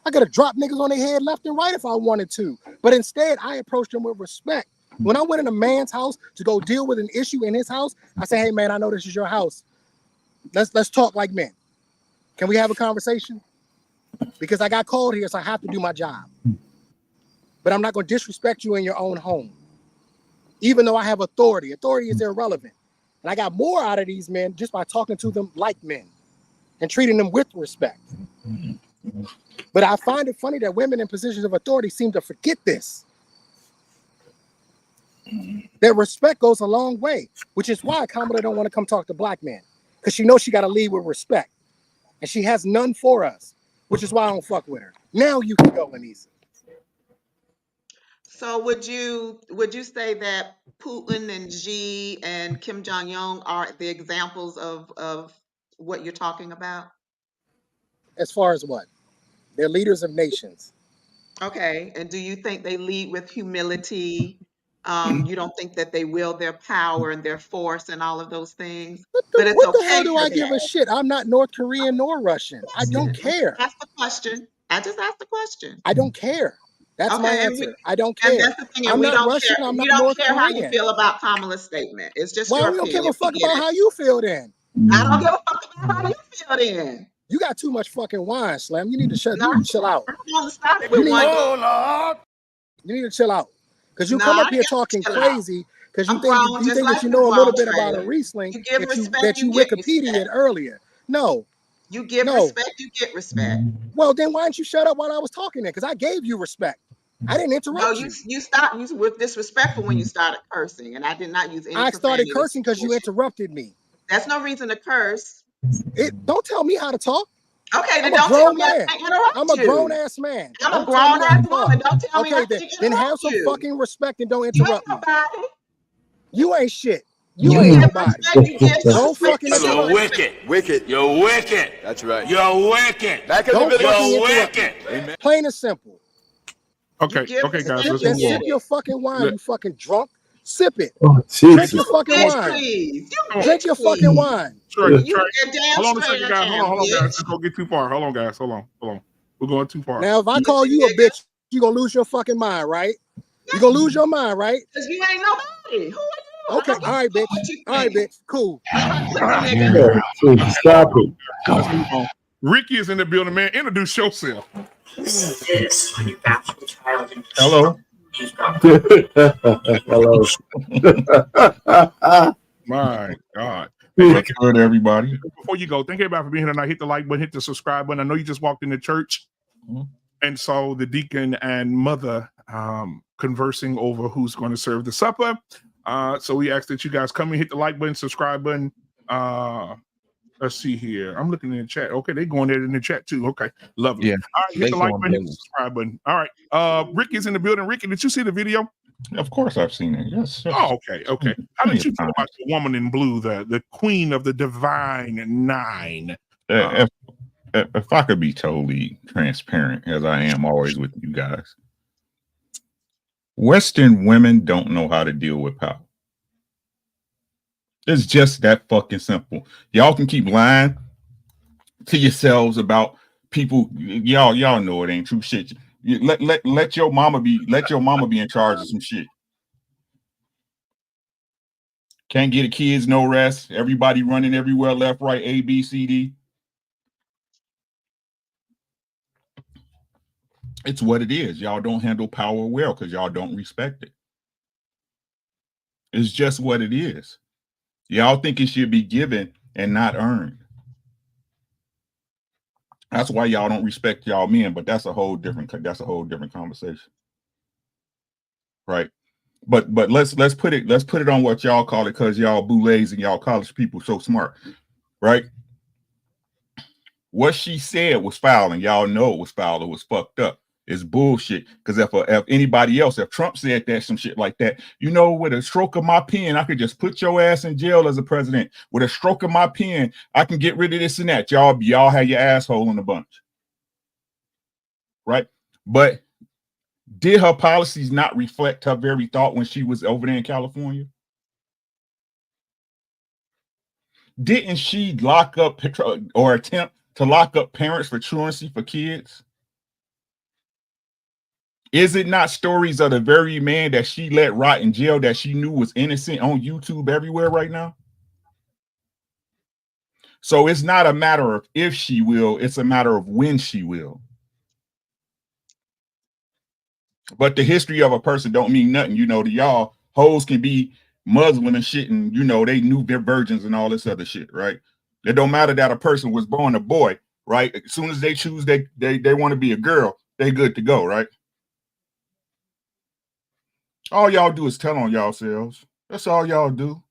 I could have dropped niggas on their head left and right if I wanted to. But instead, I approached them with respect. When I went in a man's house to go deal with an issue in his house, I said, hey, man, I know this is your house. Let's talk like men. Can we have a conversation? Because I got called here, so I have to do my job. But I'm not going to disrespect you in your own home. Even though I have authority. Authority is irrelevant. And I got more out of these men just by talking to them like men and treating them with respect. But I find it funny that women in positions of authority seem to forget this. That respect goes a long way, which is why Kamala don't want to come talk to black men. Because she knows she got to lead with respect. And she has none for us, which is why I don't fuck with her. Now you can go, Anissa.
So would you say that Putin and Xi and Kim Jong-un are the examples of what you're talking about?
As far as what? They're leaders of nations.
Okay. And do you think they lead with humility? You don't think that they wield their power and their force and all of those things? But it's
What the
okay
hell do
for
I give a
that.
shit? I'm not North Korean nor Russian. I don't care.
Ask the question. I just asked the question.
I don't care. That's my
Okay,
answer. I don't
and
care.
that's the thing, and
I'm
we
not
don't care.
Russian. I'm
We
not
don't
North
care how you
Korean.
feel about Kamala's statement. It's just
Well,
your
we don't give
opinion.
a
We
fuck
get
about
it.
how you feel then.
I don't give a fuck about how you feel then.
You got too much fucking wine, Slim. You need to
No,
you need to chill out.
I'm gonna stop it with one.
You need to chill out. Because you
No,
come
I
up here
ain't got to
talking
chill out.
crazy because you
I'm
think
grown,
you
just
think
like
that you
you
know a little
grown,
bit about a
Trey.
Riesling
You give respect,
that
you
you
get
Wikipedia'd
respect.
earlier. No,
You give
no.
respect, you get respect.
Well, then why didn't you shut up while I was talking then? Because I gave you respect. I didn't
No,
interrupt you.
you stopped. You were disrespectful when you started cursing, and I did not use any
I started
profanity.
cursing because you interrupted me.
That's no reason to curse.
Don't tell me how to talk.
Okay, then
I'm a
don't tell
grown
me I
man.
can't interrupt
I'm a
you.
grown ass man.
I'm a
Don't tell me
grown
how to
ass
talk.
woman. Don't tell me I
Okay,
can't
then have
interrupt
some
you.
fucking respect and don't
You ain't
interrupt me.
nobody.
You ain't shit.
You
You ain't
give
nobody.
respect, you give
Don't
respect.
fucking interrupt me.
Wicked. You're wicked. That's right. You're wicked. Back in
Don't
the
fucking
You're
interrupt me.
wicked. Amen.
Plain and simple.
Okay,
give
okay, guys,
respect,
let's
you
move
get
on.
Sip your fucking wine,
Let-
you fucking drunk. Sip it.
Oh,
Drink
Jesus.
your fucking
Bitch,
wine.
please. You
Drink
bitch,
your fucking
please.
wine.
Trey,
You damn
hold on a
straight
second, guys.
I
Hold
am,
on, guys.
bitch.
Let's go get too far. Hold on, guys. Hold on. We're going too far.
Now, if I call you a bitch, you gonna lose your fucking mind, right? You gonna lose your mind, right?
Because you ain't nobody. Who are you?
Okay, all right, bitch.
What you
All right,
think?
bitch. Cool.
Pussy nigga.
Yeah, stop it.
Let's move on. Ricky is in the building, man. Introduce yourself.
Hello. Hello.
My God.
What's good, everybody?
Before you go, thank everybody for being here tonight. Hit the like button, hit the subscribe button. I know you just walked into church and saw the deacon and mother conversing over who's going to serve the supper. So we ask that you guys come and hit the like button, subscribe button. Let's see here. I'm looking in the chat. Okay, they're going there in the chat too. Okay, lovely.
Yeah,
all right, hit the like button, hit the subscribe button. All right. Ricky's in the building. Ricky, did you see the video?
Of course I've seen it. Yes.
Oh, okay. How did you feel about the woman in blue, the queen of the divine nine?
If I could be totally transparent, as I am always with you guys, Western women don't know how to deal with power. It's just that fucking simple. Y'all can keep lying to yourselves about people. Y'all know it ain't true shit. Let your mama be in charge of some shit. Can't get the kids no rest. Everybody running everywhere, left, right, A, B, C, D. It's what it is. Y'all don't handle power well because y'all don't respect it. It's just what it is. Y'all think it should be given and not earned. That's why y'all don't respect y'all men, but that's a whole different conversation. Right? But let's put it on what y'all call it, because y'all boulets and y'all college people so smart, right? What she said was foul, and y'all know it was foul. It was fucked up. It's bullshit. Because if anybody else, if Trump said that, some shit like that, with a stroke of my pen, I could just put your ass in jail as a president. With a stroke of my pen, I can get rid of this and that. Y'all have your asshole in a bunch, right? But did her policies not reflect her very thought when she was over there in California? Didn't she lock up or attempt to lock up parents for truancy for kids? Is it not stories of the very man that she let rot in jail that she knew was innocent on YouTube everywhere right now? So it's not a matter of if she will, it's a matter of when she will. But the history of a person don't mean nothing. To y'all, hoes can be Muslim and shit, and they knew their virgins and all this other shit, right? It don't matter that a person was born a boy, right? As soon as they choose they want to be a girl, they good to go, right? All y'all do is tell on yourselves. That's all y'all do.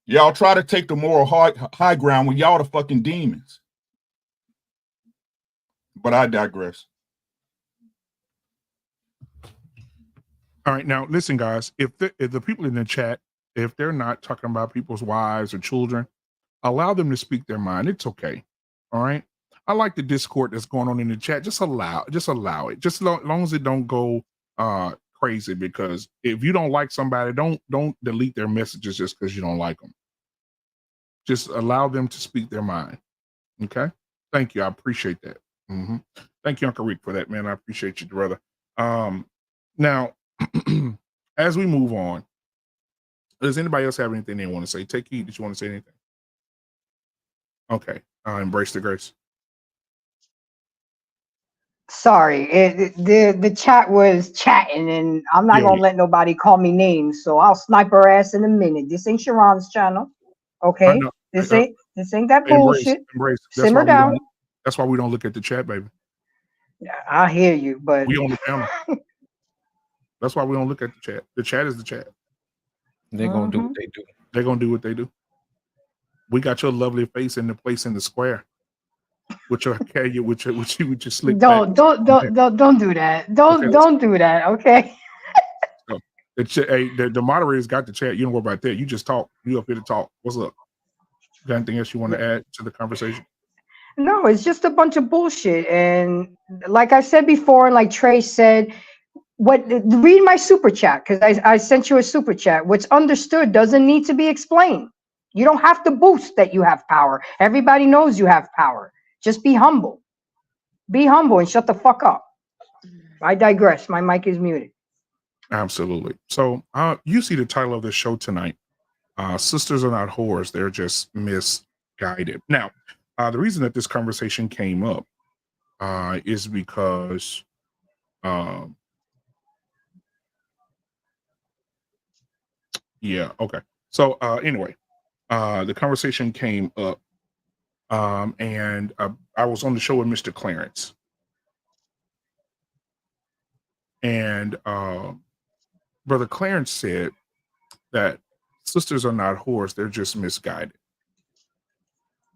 Y'all try to take the moral high ground when y'all the fucking demons. But I digress.
All right, now listen, guys. If the people in the chat, if they're not talking about people's wives or children, allow them to speak their mind. It's okay. All right. I like the discord that's going on in the chat. Just allow it. Just long as it don't go crazy. Because if you don't like somebody, don't delete their messages just because you don't like them. Just allow them to speak their mind. Okay. Thank you. I appreciate that. Thank you, Uncle Rick, for that, man. I appreciate you, brother. Now, as we move on, does anybody else have anything they want to say? Take heed. Did you want to say anything? Okay. Embrace the grace.
Sorry, the chat was chatting, and I'm not gonna let nobody call me names, so I'll snipe her ass in a minute. This ain't Sharon's channel, okay? This ain't that bullshit.
Embrace.
Simmer down.
That's why we don't look at the chat, baby.
I hear you, but
we on the panel. That's why we don't look at the chat. The chat is the chat.
They're gonna do what they do.
They're gonna do what they do. We got your lovely face in the place in the square. With your with your slick.
Don't do that. Don't do that. Okay.
So, the moderators got the chat. You don't worry about that. You just talk. You up here to talk. What's up? Got anything else you want to add to the conversation?
No, it's just a bunch of bullshit. And like I said before, and like Trey said, read my super chat, because I sent you a super chat. What's understood doesn't need to be explained. You don't have to boast that you have power. Everybody knows you have power. Just be humble. Be humble and shut the fuck up. I digress. My mic is muted.
Absolutely. So you see the title of the show tonight. Sisters are not whores. They're just misguided. Now, the reason that this conversation came up is because yeah, okay. So anyway, the conversation came up and I was on the show with Mr. Clarence. And Brother Clarence said that sisters are not whores, they're just misguided.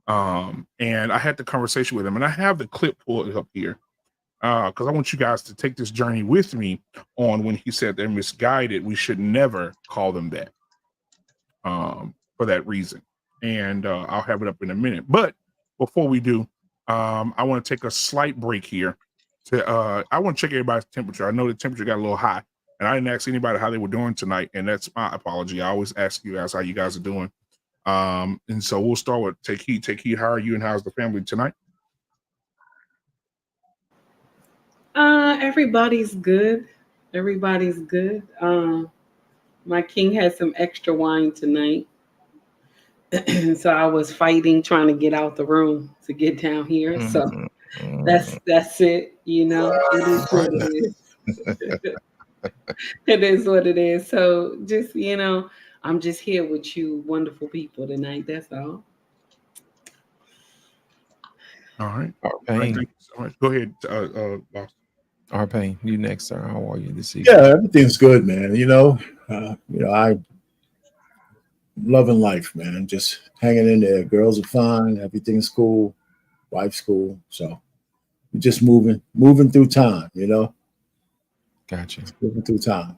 And I had the conversation with him, and I have the clip pulled up here because I want you guys to take this journey with me on when he said they're misguided. We should never call them that for that reason. And I'll have it up in a minute. But before we do, I want to take a slight break here. I want to check everybody's temperature. I know the temperature got a little high, and I didn't ask anybody how they were doing tonight, and that's my apology. I always ask you guys how you guys are doing. And so we'll start with Take Heed. Take Heed, how are you and how's the family tonight?
Everybody's good. Everybody's good. My king had some extra wine tonight. So I was fighting, trying to get out the room to get down here. So that's it, you know. It is what it is. It is what it is. So just, you know, I'm just here with you wonderful people tonight. That's all.
All right.
Thank
you so much. Go ahead, boss.
Arpain, you next, sir. How are you this evening?
Yeah, everything's good, man. I loving life, man. Just hanging in there. Girls are fine. Everything's cool. Wife's cool. So we're just moving through time, you know.
Gotcha.
Moving through time.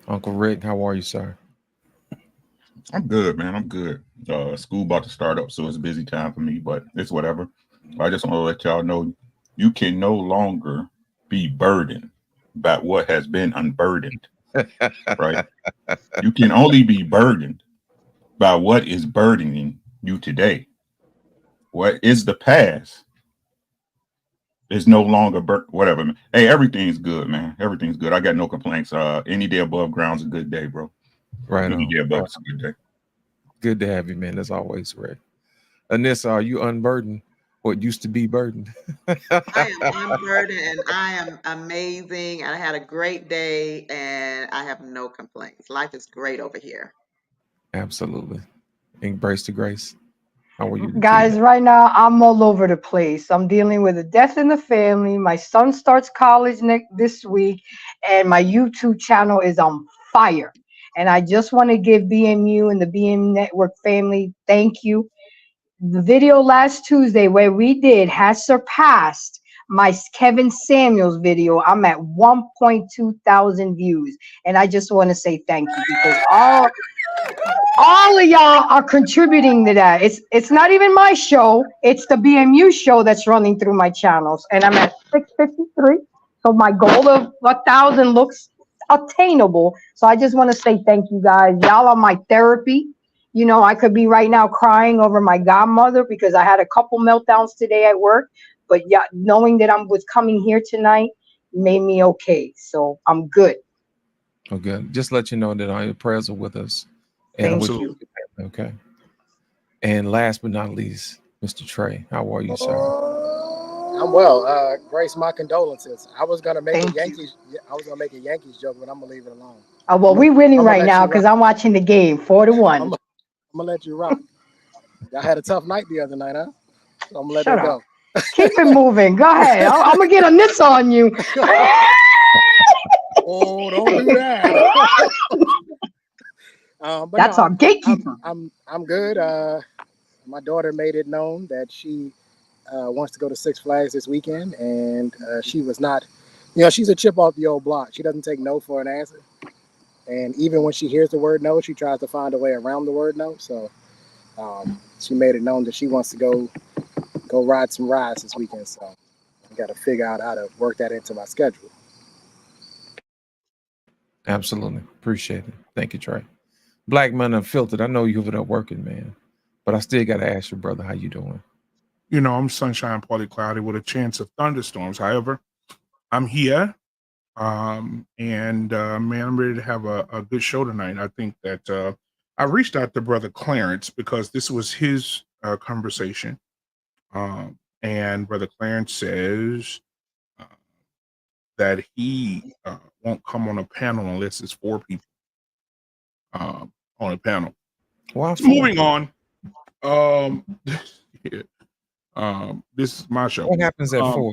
Uncle Rick, how are you, sir?
I'm good, man. I'm good. School about to start up, so it's a busy time for me, but it's whatever. I just want to let y'all know you can no longer be burdened by what has been unburdened, right? You can only be burdened by what is burdening you today. What is the past is no longer whatever, man. Hey, everything's good, man. Everything's good. I got no complaints. Any day above ground's a good day, bro.
Right
Any
on.
day above is a good day.
Good to have you, man. As always, Rick. Anissa, are you unburdened? What used to be burdened?
I am unburdened and I am amazing. I had a great day and I have no complaints. Life is great over here.
Absolutely. Embrace the grace. How are you?
Guys, right now I'm all over the place. I'm dealing with a death in the family. My son starts college this week, and my YouTube channel is on fire. And I just want to give BMU and the BM Network family thank you. The video last Tuesday where we did has surpassed my Kevin Samuels video, I'm at 1.2 thousand views. And I just want to say thank you because all of y'all are contributing to that. It's not even my show. It's the BMU show that's running through my channels. And I'm at 653. So my goal of 1,000 looks attainable. So I just want to say thank you guys. Y'all are my therapy. You know, I could be right now crying over my godmother because I had a couple meltdowns today at work. But yeah, knowing that I was coming here tonight made me okay. So I'm good.
Okay. Just let you know that all your prayers are with us. And
Thank
with
you.
Okay. And last but not least, Mr. Trey, how are you, sir?
I'm well. Grace, my condolences. I was gonna make
Thank
a Yankees. I was gonna make a Yankees joke, but I'm gonna leave it alone.
Well, we're winning right
let
now
you
because
rock.
I'm watching the game 4-1.
I'm gonna let you rock. Y'all had a tough night the other night, huh? So I'm gonna let
Shut
it
up.
go.
Keep it moving. Go ahead. I'm gonna get a nits on you.
Oh, don't do that. But
That's
no,
our gatekeeper.
I'm good. My daughter made it known that she wants to go to Six Flags this weekend, and she was not. You know, she's a chip off the old block. She doesn't take no for an answer, and even when she hears the word no, she tries to find a way around the word no. So she made it known that she wants to go ride some rides this weekend. So I got to figure out how to work that into my schedule.
Absolutely. Appreciate it. Thank you, Trey. Black Man Unfiltered. I know you over there working, man. But I still got to ask you, brother, how you doing?
You know, I'm sunshine, partly cloudy with a chance of thunderstorms. However, I'm here. Man, I'm ready to have a good show tonight. I think that I reached out to Brother Clarence because this was his conversation. And Brother Clarence says that he won't come on a panel unless it's 4 people on a panel.
Why
Moving on. This is my show.
What happens at 4?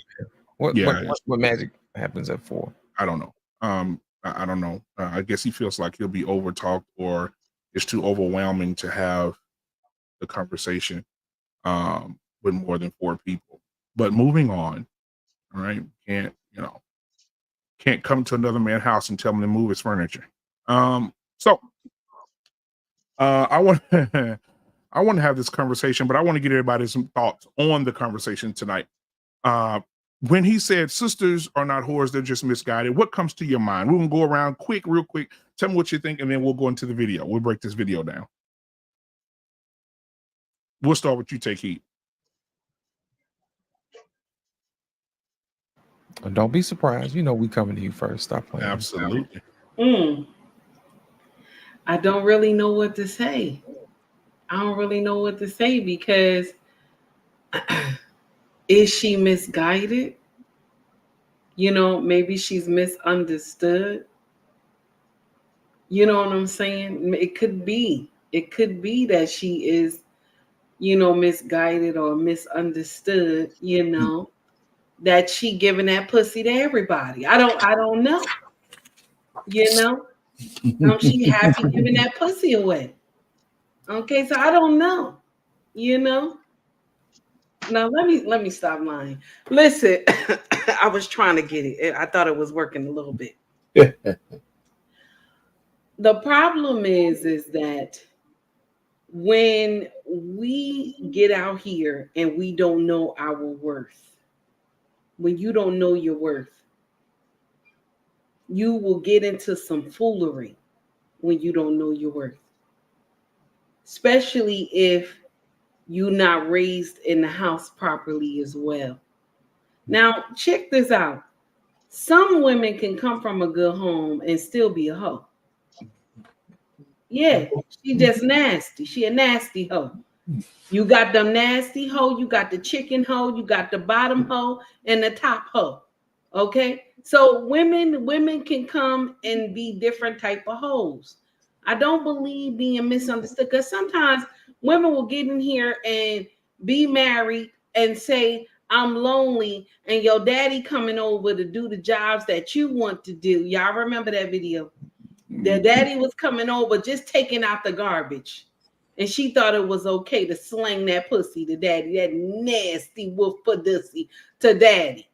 Yeah,
What magic happens at 4?
I don't know. I don't know. I guess he feels like he'll be over talked or it's too overwhelming to have the conversation with more than 4 people. But moving on, all right, can't come to another man's house and tell him to move his furniture. So I want I want to have this conversation, but I want to get everybody some thoughts on the conversation tonight. When he said sisters are not whores, they're just misguided, what comes to your mind? We're gonna go around real quick. Tell me what you think, and then we'll go into the video. We'll break this video down. We'll start with you, Take Heat.
Don't be surprised. You know we coming to you first. Stop playing.
Absolutely.
I don't really know what to say. I don't really know what to say because is she misguided? You know, maybe she's misunderstood. You know what I'm saying? It could be. It could be that she is, you know, misguided or misunderstood, you know, that she giving that pussy to everybody. I don't know. You know? She happy giving that pussy away. Okay, so I don't know. You know? Now let me stop lying. Listen, I was trying to get it. I thought it was working a little bit. The problem is that when we get out here and we don't know our worth, when you don't know your worth, you will get into some foolery when you don't know your worth. Especially if you're not raised in the house properly as well. Now, check this out. Some women can come from a good home and still be a hoe. Yeah, she just nasty. She a nasty hoe. You got the nasty hoe, you got the chicken hoe, you got the bottom hoe, and the top hoe. Okay? So women can come and be different type of hoes. I don't believe being misunderstood because sometimes women will get in here and be married and say, I'm lonely, and your daddy coming over to do the jobs that you want to do. Y'all remember that video? The daddy was coming over just taking out the garbage. And she thought it was okay to slang that pussy to daddy, that nasty wolf pussy to daddy.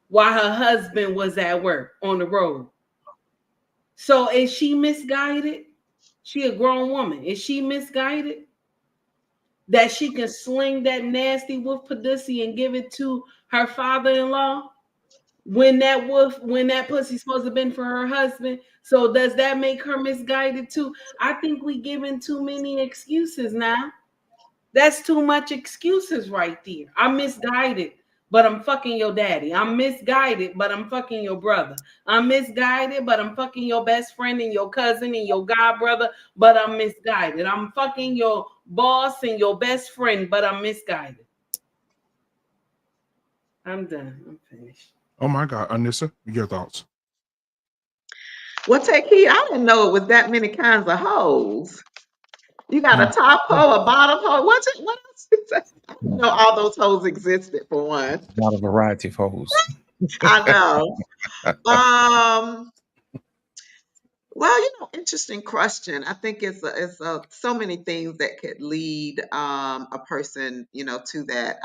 while her husband was at work on the road. So is she misguided? She a grown woman. Is she misguided? That she can sling that nasty wolf pussy and give it to her father-in-law when that pussy's supposed to have been for her husband? So does that make her misguided too? I think we giving too many excuses now. That's too much excuses right there. I'm misguided, but I'm fucking your daddy. I'm misguided, but I'm fucking your brother. I'm misguided, but I'm fucking your best friend and your cousin and your god brother, but I'm misguided. I'm fucking your boss and your best friend, but I'm misguided. I'm done. I'm finished.
Oh my God, Anissa, your thoughts?
Well, take heed. I didn't know it was that many kinds of hoes. You got a top hoe, a bottom hoe. What else? I didn't know all those hoes existed for one.
Not a variety of hoes.
I know. Well, interesting question. I think it's so many things that could lead a person, to that.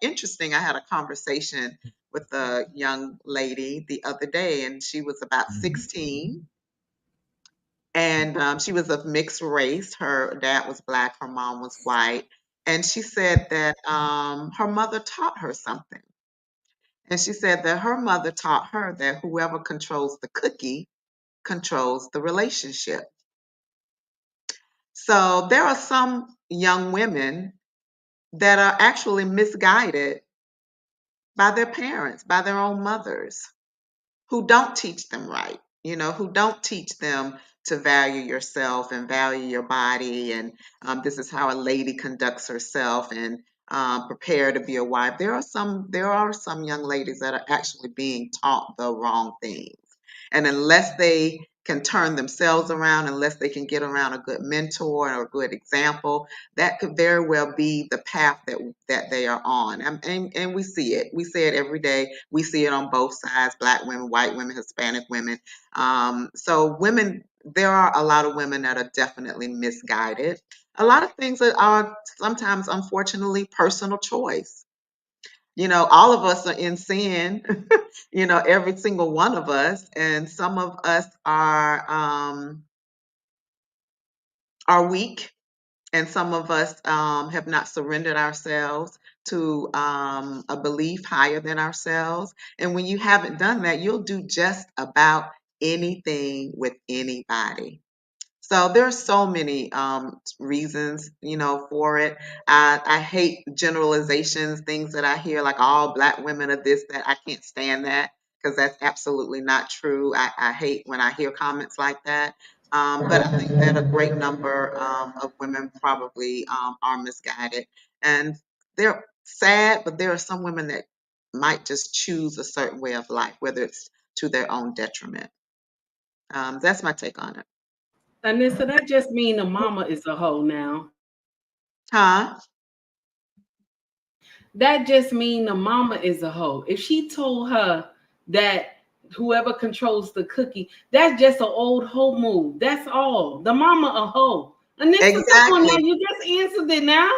Interesting. I had a conversation with a young lady the other day, and she was about 16, and she was of mixed race. Her dad was black, her mom was white, and she said that her mother taught her something. And she said that her mother taught her that whoever controls the cookie controls the relationship. So there are some young women that are actually misguided by their parents, by their own mothers, who don't teach them right, who don't teach them to value yourself and value your body. And this is how a lady conducts herself, and prepare to be a wife. There are some young ladies that are actually being taught the wrong things. And unless they can turn themselves around, unless they can get around a good mentor or a good example, that could very well be the path that they are on. And we see it. We see it every day. We see it on both sides: black women, white women, Hispanic women. So women, there are a lot of women that are definitely misguided. A lot of things that are sometimes, unfortunately, personal choice. All of us are in sin, every single one of us, and some of us are weak, and some of us have not surrendered ourselves to a belief higher than ourselves. And when you haven't done that, you'll do just about anything with anybody. So there are so many reasons, for it. I hate generalizations, things that I hear like all black women are this, that. I can't stand that, because that's absolutely not true. I hate when I hear comments like that. But I think that a great number of women probably are misguided. And they're sad, but there are some women that might just choose a certain way of life, whether it's to their own detriment. That's my take on it.
Anissa, that just mean the mama is a hoe now.
Huh?
That just mean the mama is a hoe. If she told her that whoever controls the cookie, that's just an old hoe move. That's all. The mama a hoe. Anissa, come on now,
Exactly.
you just answered it now.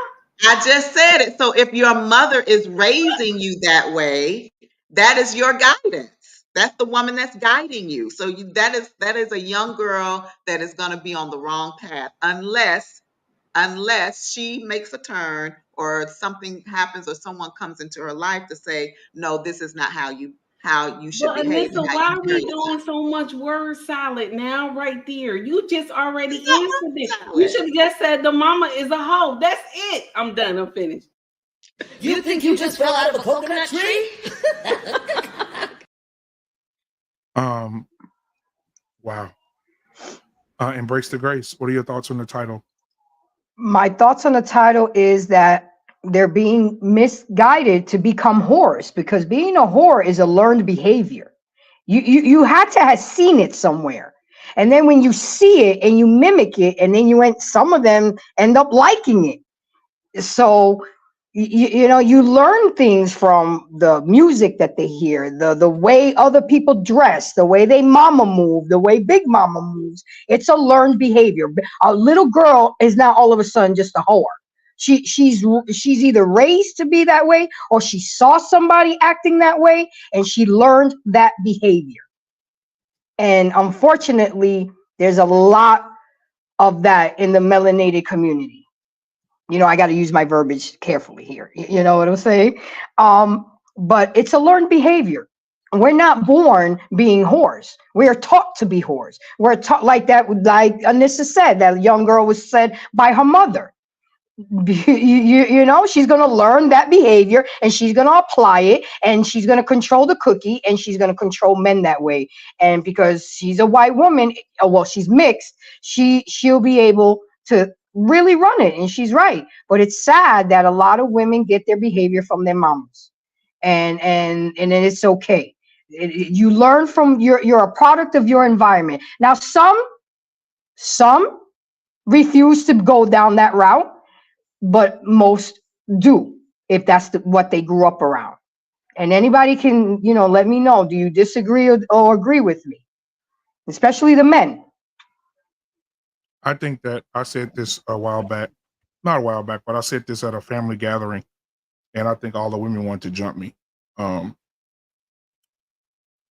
I just said it. So if your mother is raising you that way, that is your guidance. That's the woman that's guiding you. So that is a young girl that is going to be on the wrong path, unless she makes a turn, or something happens, or someone comes into her life to say, no, this is not how you should
But
behave and
Anissa,
how
why
you
are
carry
we
yourself.
doing so much word salad now, right there? You just already
It's not
answered it. You
salad.
should have just said the mama is a hoe. That's it. I'm done. I'm finished.
You think you just fell out of a coconut tree?
Wow. Embrace the Grace. What are your thoughts on the title?
My thoughts on the title is that they're being misguided to become whores, because being a whore is a learned behavior. You had to have seen it somewhere. And then when you see it and you mimic it, and then some of them end up liking it. So you learn things from the music that they hear, the way other people dress, the way they mama move, the way big mama moves. It's a learned behavior. A little girl is now all of a sudden just a whore. She's either raised to be that way, or she saw somebody acting that way and she learned that behavior. And unfortunately, there's a lot of that in the melanated community. You know, I got to use my verbiage carefully here. You know what I'm saying? But it's a learned behavior. We're not born being whores. We are taught to be whores. We're taught like that, like Anissa said, that young girl was said by her mother. You know, she's going to learn that behavior and she's going to apply it, and she's going to control the cookie, and she's going to control men that way. And because she's a white woman, well, she's mixed, she'll be able to really run it. And she's right. But it's sad that a lot of women get their behavior from their moms, and then it's okay. You learn from you're a product of your environment. Now, some refuse to go down that route, but most do, if that's what they grew up around. And anybody can, you know, let me know. Do you disagree or agree with me? Especially the men.
I think that I said this a while back, not a while back, but I said this at a family gathering, and I think all the women wanted to jump me.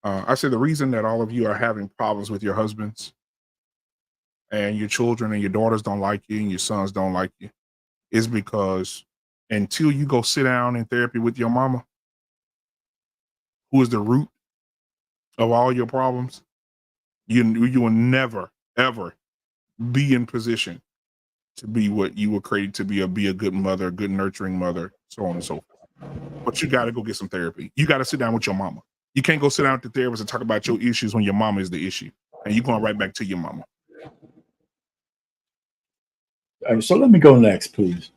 I said the reason that all of you are having problems with your husbands and your children and your daughters don't like you and your sons don't like you is because until you go sit down in therapy with your mama, who is the root of all your problems, you will never, ever be in position to be what you were created to be a good mother, a good nurturing mother, so on and so forth. But you got to go get some therapy. You got to sit down with your mama. You can't go sit down with the therapist and talk about your issues when your mama is the issue, and you're going right back to your mama.
All right, so let me go next, please.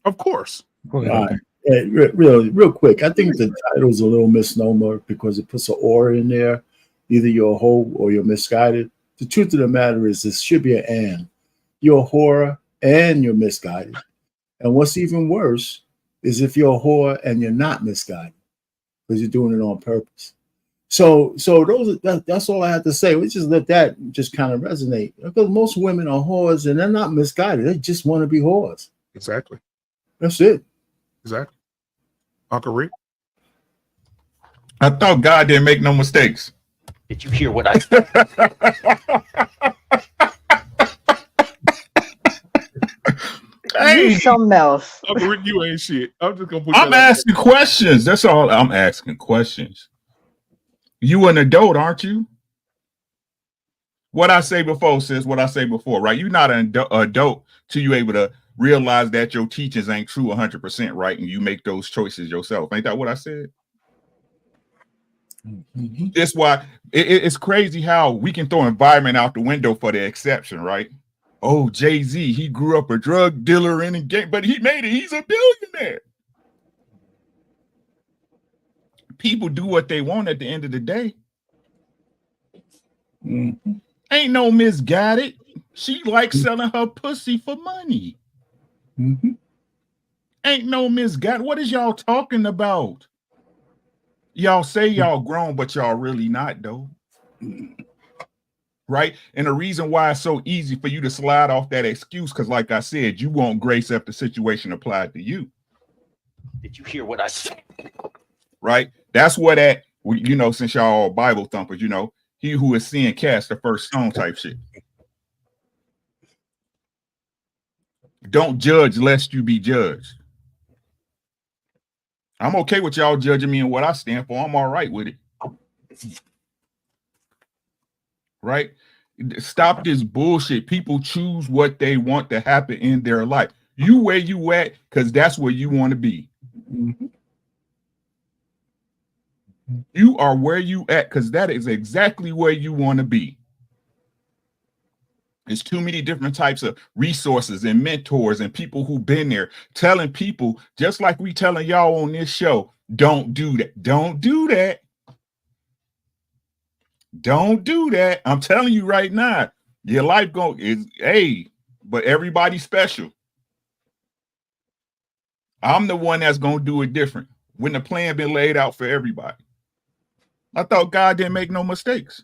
Of course.
All right. Real quick. I think the title's a little misnomer because it puts an or in there. Either you're a hoe or you're misguided. The truth of the matter is this should be an and. You're a whore and you're misguided. And what's even worse is if you're a whore and you're not misguided, because you're doing it on purpose. So that's all I have to say. We just let that just kind of resonate. Because most women are whores and they're not misguided. They just want to be whores.
Exactly.
That's it.
Exactly. Uncle Rick?
I thought God didn't make no mistakes.
Did you hear what I said?
Hey, something else.
Uncle Rick, you ain't shit. I'm just gonna put
I'm asking questions. That's all. I'm asking questions. You an adult, aren't you? What I say before, sis, what I say before, right? You're not an adult till you able to realize that your teachings ain't true 100%, right? And you make those choices yourself. Ain't that what I said? Mm-hmm. That's why it's crazy how we can throw environment out the window for the exception, right? Oh, Jay-Z, he grew up a drug dealer in a game, but he made it. He's a billionaire. People do what they want at the end of the day. Mm-hmm. Ain't no Misguided. She likes selling her pussy for money. Mm-hmm. Ain't no Misguided. What is y'all talking about? Y'all say y'all grown, but y'all really not, though. Right? And the reason why it's so easy for you to slide off that excuse, because like I said, you want grace if the situation applied to you.
Did you hear what I said?
Right? That's what that, you know, since y'all Bible thumpers, you know, he who is seeing cast the first stone type shit. Don't judge lest you be judged. I'm okay with y'all judging me and what I stand for. I'm all right with it. Right? Stop this bullshit. People choose what they want to happen in their life. You where you at, because that's where you want to be. Mm-hmm. You are where you at, because that is exactly where you want to be. There's too many different types of resources and mentors and people who've been there telling people, just like we telling y'all on this show, don't do that. Don't do that. Don't do that. I'm telling you right now, your life is, hey, but everybody's special. I'm the one that's going to do it different when the plan been laid out for everybody. I thought God didn't make no mistakes.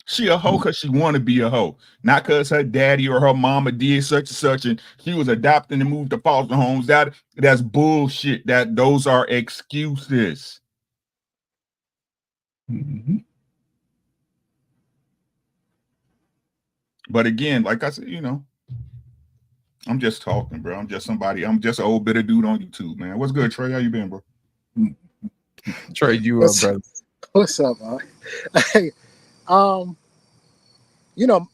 She a hoe because she want to be a hoe, not because her daddy or her mama did such and such, and she was adopted and moved to foster homes. That's bullshit. Those are excuses.
Mm-hmm.
But again, like I said, I'm just talking, bro. I'm just an old bitter dude on YouTube, man. What's good, Trey? How you been, bro?
Trey, you up, brother?
What's up, man? Hey,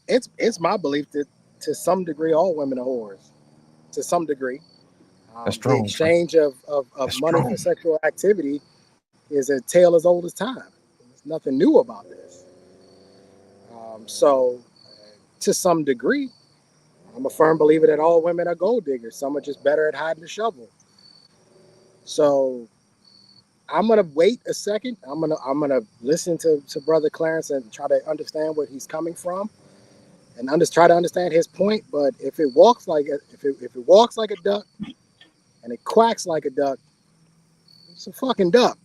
it's my belief that to some degree all women are whores. To some degree.
That's
The
strong.
exchange of money for sexual activity is a tale as old as time. There's nothing new about this. So to some degree, I'm a firm believer that all women are gold diggers. Some are just better at hiding the shovel. So I'm gonna wait a second. I'm gonna listen to Brother Clarence and try to understand where he's coming from, and try to understand his point. But if it walks like a duck, and it quacks like a duck, it's a fucking duck.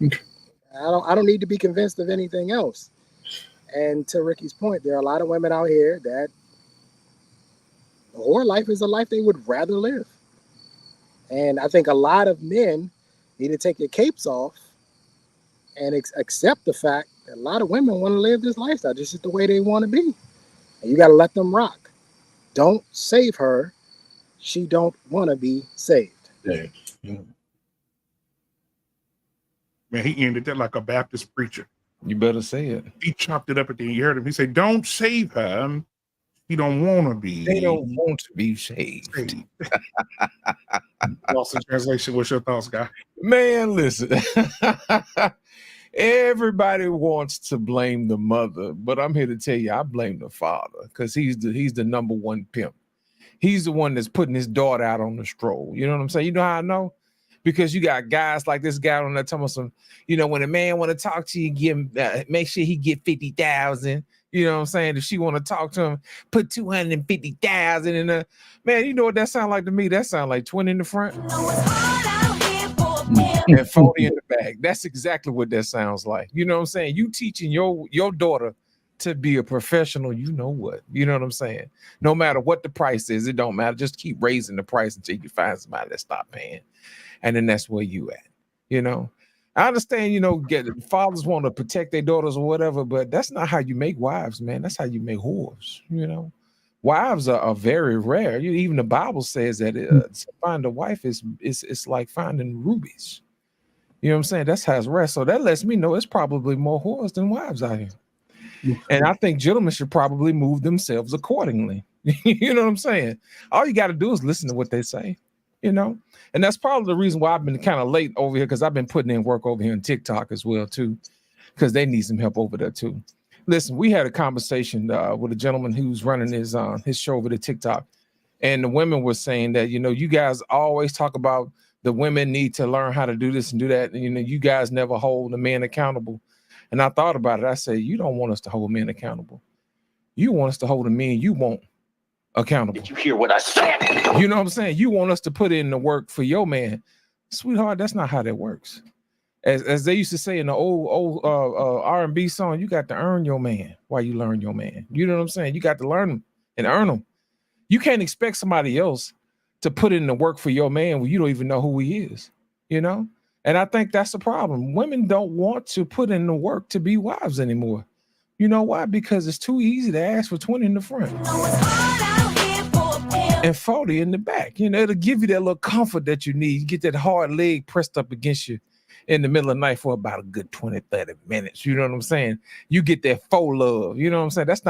I don't need to be convinced of anything else. And to Ricky's point, there are a lot of women out here that the whore life is a life they would rather live. And I think a lot of men need to take their capes off and accept the fact that a lot of women want to live this lifestyle. This is the way they want to be. And you got to let them rock. Don't save her. She don't want to be saved.
Yeah.
Man, he ended that like a Baptist preacher.
You better say it.
He chopped it up at the end. You heard him. He said, don't save her. He don't want to be.
They don't want to be saved.
Lost in translation. What's your thoughts, guy?
Man, listen. Everybody wants to blame the mother, but I'm here to tell you, I blame the father because he's the number one pimp. He's the one that's putting his daughter out on the stroll. You know what I'm saying? You know how I know? Because you got guys like this guy on there telling some, when a man want to talk to you, give him, make sure he get 50,000. You know what I'm saying? If she want to talk to him, put 250,000 in there. Man, you know what that sound like to me? That sound like 20 in the front and 40 in the back. That's exactly what that sounds like. You know what I'm saying? You teaching your daughter to be a professional, you know what? You know what I'm saying? No matter what the price is, it don't matter. Just keep raising the price until you find somebody that stop paying. And then that's where you at, I understand, fathers want to protect their daughters or whatever, but that's not how you make wives, man. That's how you make whores, Wives are very rare. Even the Bible says that to find a wife is like finding rubies. You know what I'm saying? That's how it's rare. So that lets me know it's probably more whores than wives out here. And I think gentlemen should probably move themselves accordingly. You know what I'm saying? All you got to do is listen to what they say, And that's probably the reason why I've been kind of late over here, because I've been putting in work over here on TikTok as well, too, because they need some help over there, too. Listen, we had a conversation with a gentleman who's running his show over to TikTok. And the women were saying that, you guys always talk about the women need to learn how to do this and do that. And, you guys never hold the man accountable. And I thought about it. I said, you don't want us to hold men accountable. You want us to hold the men you want accountable.
Did you hear what I said?
You know what I'm saying? You want us to put in the work for your man. Sweetheart, that's not how that works. As they used to say in the old R&B song, you got to earn your man while you learn your man. You know what I'm saying? You got to learn him and earn him. You can't expect somebody else to put in the work for your man when you don't even know who he is, And I think that's the problem. Women don't want to put in the work to be wives anymore. You know why? Because it's too easy to ask for 20 in the front and 40 in the back. It'll give you that little comfort that you need. You get that hard leg pressed up against you in the middle of the night for about a good 20, 30 minutes. You know what I'm saying? You get that faux love. You know what I'm saying? That's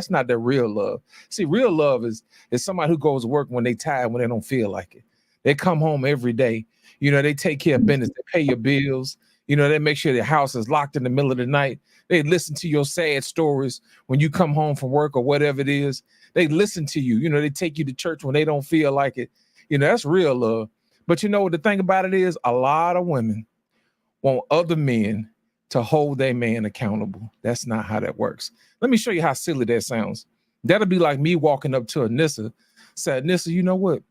not the real love. See, real love is somebody who goes to work when they tired, when they don't feel like it. They come home every day. They take care of business. They pay your bills. They make sure the house is locked in the middle of the night. They listen to your sad stories when you come home from work or whatever it is. They listen to you. They take you to church when they don't feel like it. That's real love. But what the thing about it is, a lot of women want other men to hold their man accountable. That's not how that works. Let me show you how silly that sounds. That'll be like me walking up to Anissa, say, Anissa, you know what?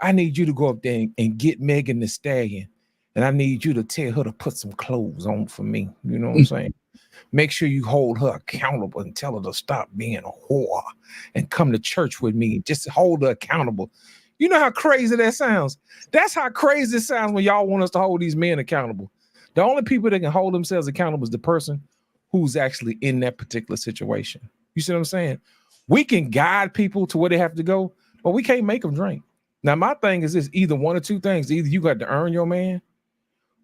I need you to go up there and get Megan Thee Stallion. And I need you to tell her to put some clothes on for me. You know what I'm saying? Make sure you hold her accountable and tell her to stop being a whore and come to church with me. Just hold her accountable. You know how crazy that sounds? That's how crazy it sounds when y'all want us to hold these men accountable. The only people that can hold themselves accountable is the person who's actually in that particular situation. You see what I'm saying? We can guide people to where they have to go, but we can't make them drink. Now, my thing is this, either one or two things. Either you got to earn your man,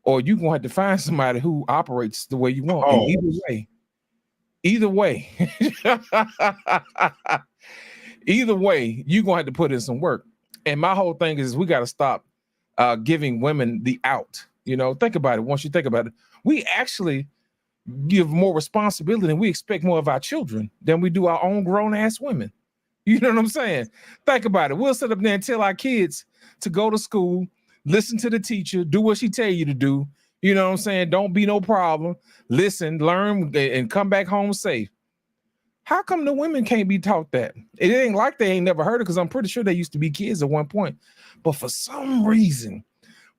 or you're going to have to find somebody who operates the way you want.
Oh.
And either way, either way, you're going to have to put in some work. And my whole thing is we got to stop giving women the out. You know, think about it. Once you think about it, we actually give more responsibility and we expect more of our children than we do our own grown ass women. You know what I'm saying? Think about it. We'll sit up there and tell our kids to go to school, listen to the teacher, do what she tell you to do. You know what I'm saying? Don't be no problem. Listen, learn, and come back home safe. How come the women can't be taught that? It ain't like they ain't never heard it, because I'm pretty sure they used to be kids at one point. But for some reason,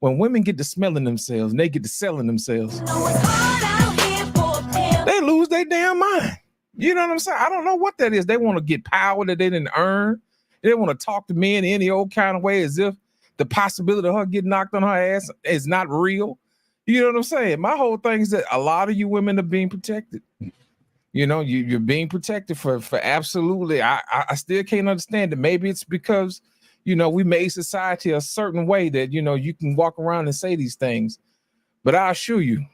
when women get to smelling themselves and they get to selling themselves, they lose their damn mind. You know what I'm saying? I don't know what that is. They want to get power that they didn't earn. They want to talk to men any old kind of way as if the possibility of her getting knocked on her ass is not real. You know what I'm saying? My whole thing is that a lot of you women are being protected. You know, you're being protected for absolutely. I still can't understand it. Maybe it's because, you know, we made society a certain way that, you know, you can walk around and say these things. But I assure you,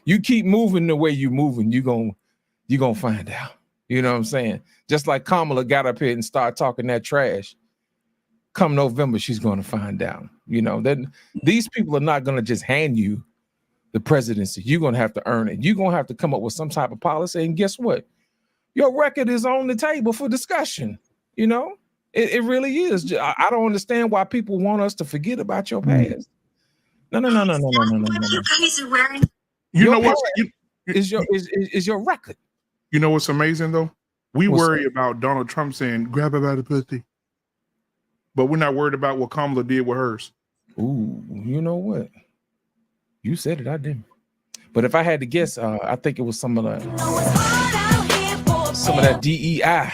you keep moving the way you're moving, you're gonna find out. You know what I'm saying? Just like Kamala got up here and started talking that trash. Come November, she's going to find out. You know, that these people are not going to just hand you the presidency. You're going to have to earn it. You're going to have to come up with some type of policy. And guess what? Your record is on the table for discussion. You know, it really is. I don't understand why people want us to forget about your past. No.
You know what?
Is your record.
You know what's amazing though? We
What's
worry about Donald Trump saying grab her by the pussy, but we're not worried about what Kamala did with hers.
Ooh, you know what? You said it, I didn't. But if I had to guess, I think it was some of that DEI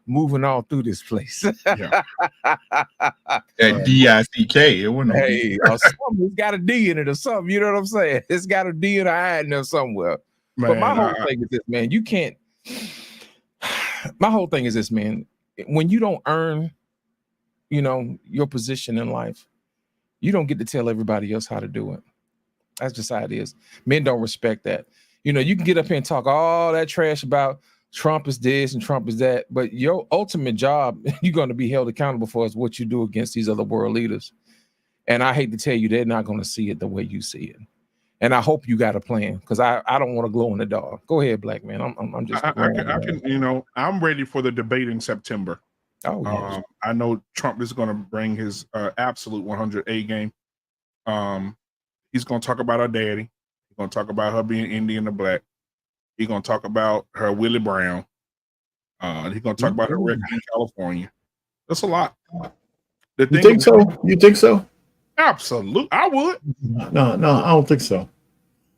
moving all through this place.
Yeah. That D-I-C-K. It wasn't.
Hey, it's got a D in it or something. You know what I'm saying? It's got a D and an I in there somewhere.
Man,
but my whole thing is this, man. You can't. My whole thing is this, man. When you don't earn, you know, your position in life, you don't get to tell everybody else how to do it. That's just how it is. Men don't respect that. You know, you can get up here and talk all that trash about Trump is this and Trump is that, but your ultimate job you're going to be held accountable for is what you do against these other world leaders. And I hate to tell you, they're not going to see it the way you see it. And I hope you got a plan, because I don't want to glow in the dark. Go ahead, Black man. I'm just.
I can. You know, I'm ready for the debate in September.
Oh, yes.
I know Trump is going to bring his absolute 100 game. He's going to talk about her daddy. He's going to talk about her being Indian or black. He's going to talk about her Willie Brown. He's going to talk about her record in California. That's a lot.
You think so? You think so?
Absolutely, I would.
No, I don't think so.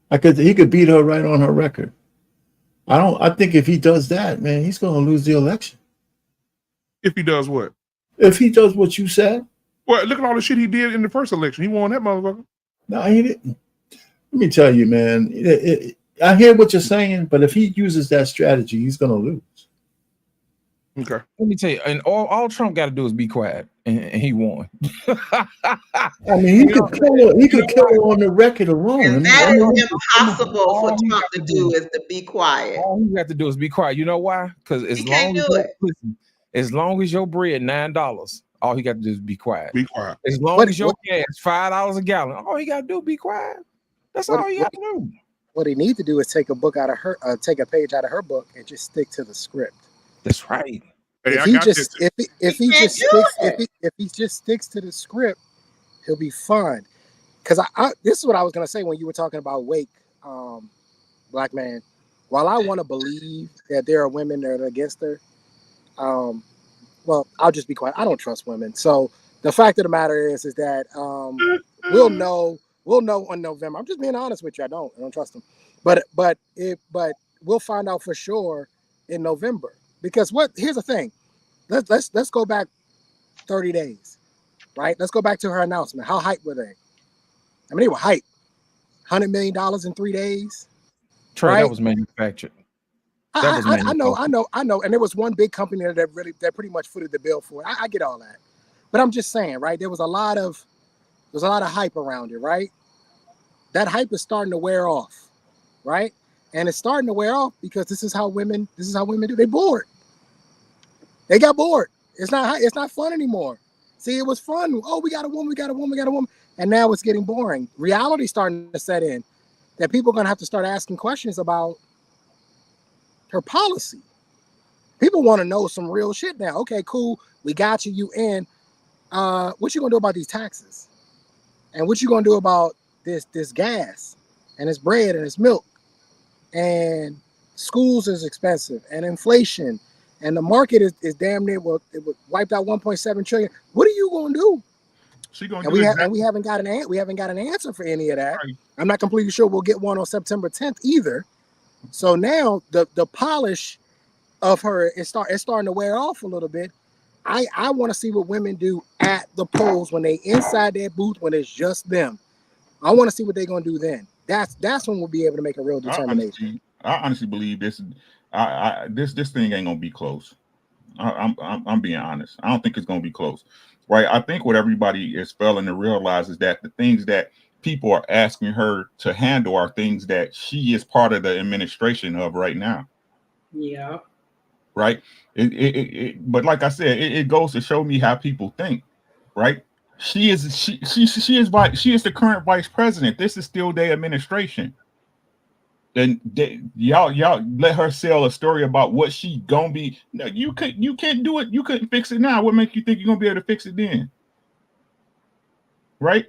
He could beat her right on her record. I think if he does that, man, he's going to lose the election.
If he does what?
If he does what you said.
Well, look at all the shit he did in the first election. He won that motherfucker.
No, he didn't. Let me tell you, man. I hear what you're saying, but if he uses that strategy, he's going to lose.
Okay.
Let me tell you, and all Trump got to do is be quiet, and he won.
I mean, he could kill her. He could kill her on the record alone.
And that is impossible for Trump to do, is to be quiet.
All you have to do is be quiet. You know why? Because as long as your bread $9, all he got to do is be quiet.
Be quiet.
As long as your gas $5 a gallon, all he got to do is be quiet. That's all he got to do.
What he needs to do is take a page out of her book and just stick to the script.
That's right.
Hey,
if he just sticks to the script, he'll be fine. Because this is what I was gonna say when you were talking about Wake, Black man. While I want to believe that there are women that are against her, well, I'll just be quiet. I don't trust women. So the fact of the matter is that we'll know We'll know in November. I'm just being honest with you. I don't trust them. But we'll find out for sure in November. Because here's the thing. Let's go back 30 days, right? Let's go back to her announcement. How hyped were they? I mean, they were hyped. $100 million in 3 days.
Trey,
right?
that was manufactured.
I know. And there was one big company that pretty much footed the bill for it. I get all that. But I'm just saying, right? There was a lot of hype around it, right? That hype is starting to wear off, right? And it's starting to wear off because this is how women do. They bored. They got bored. It's not fun anymore. See, it was fun. Oh, we got a woman. And now it's getting boring. Reality's starting to set in that people are going to have to start asking questions about her policy. People want to know some real shit now. Okay, cool. We got you. You in. What you going to do about these taxes? And what you going to do about this gas and this bread and this milk? And schools is expensive and inflation. And the market is damn near it wiped out 1.7 trillion. What are you going to do? We haven't got an answer for any of that. Right. I'm not completely sure we'll get one on September 10th either. So now the polish of her is starting to wear off a little bit. I want to see what women do at the polls when they inside their booth when it's just them. I want to see what they're going to do then. That's when we'll be able to make a real determination.
I honestly believe this thing ain't gonna be close. I'm being honest. I don't think it's gonna be close, right? I think what everybody is failing to realize is that the things that people are asking her to handle are things that she is part of the administration of right now.
Yeah.
Right. But like I said, it goes to show me how people think. Right. She is the current vice president. This is still their administration. And y'all let her sell a story about what she gonna be. No, you can't do it. You couldn't fix it now. What makes you think you're gonna be able to fix it then? Right?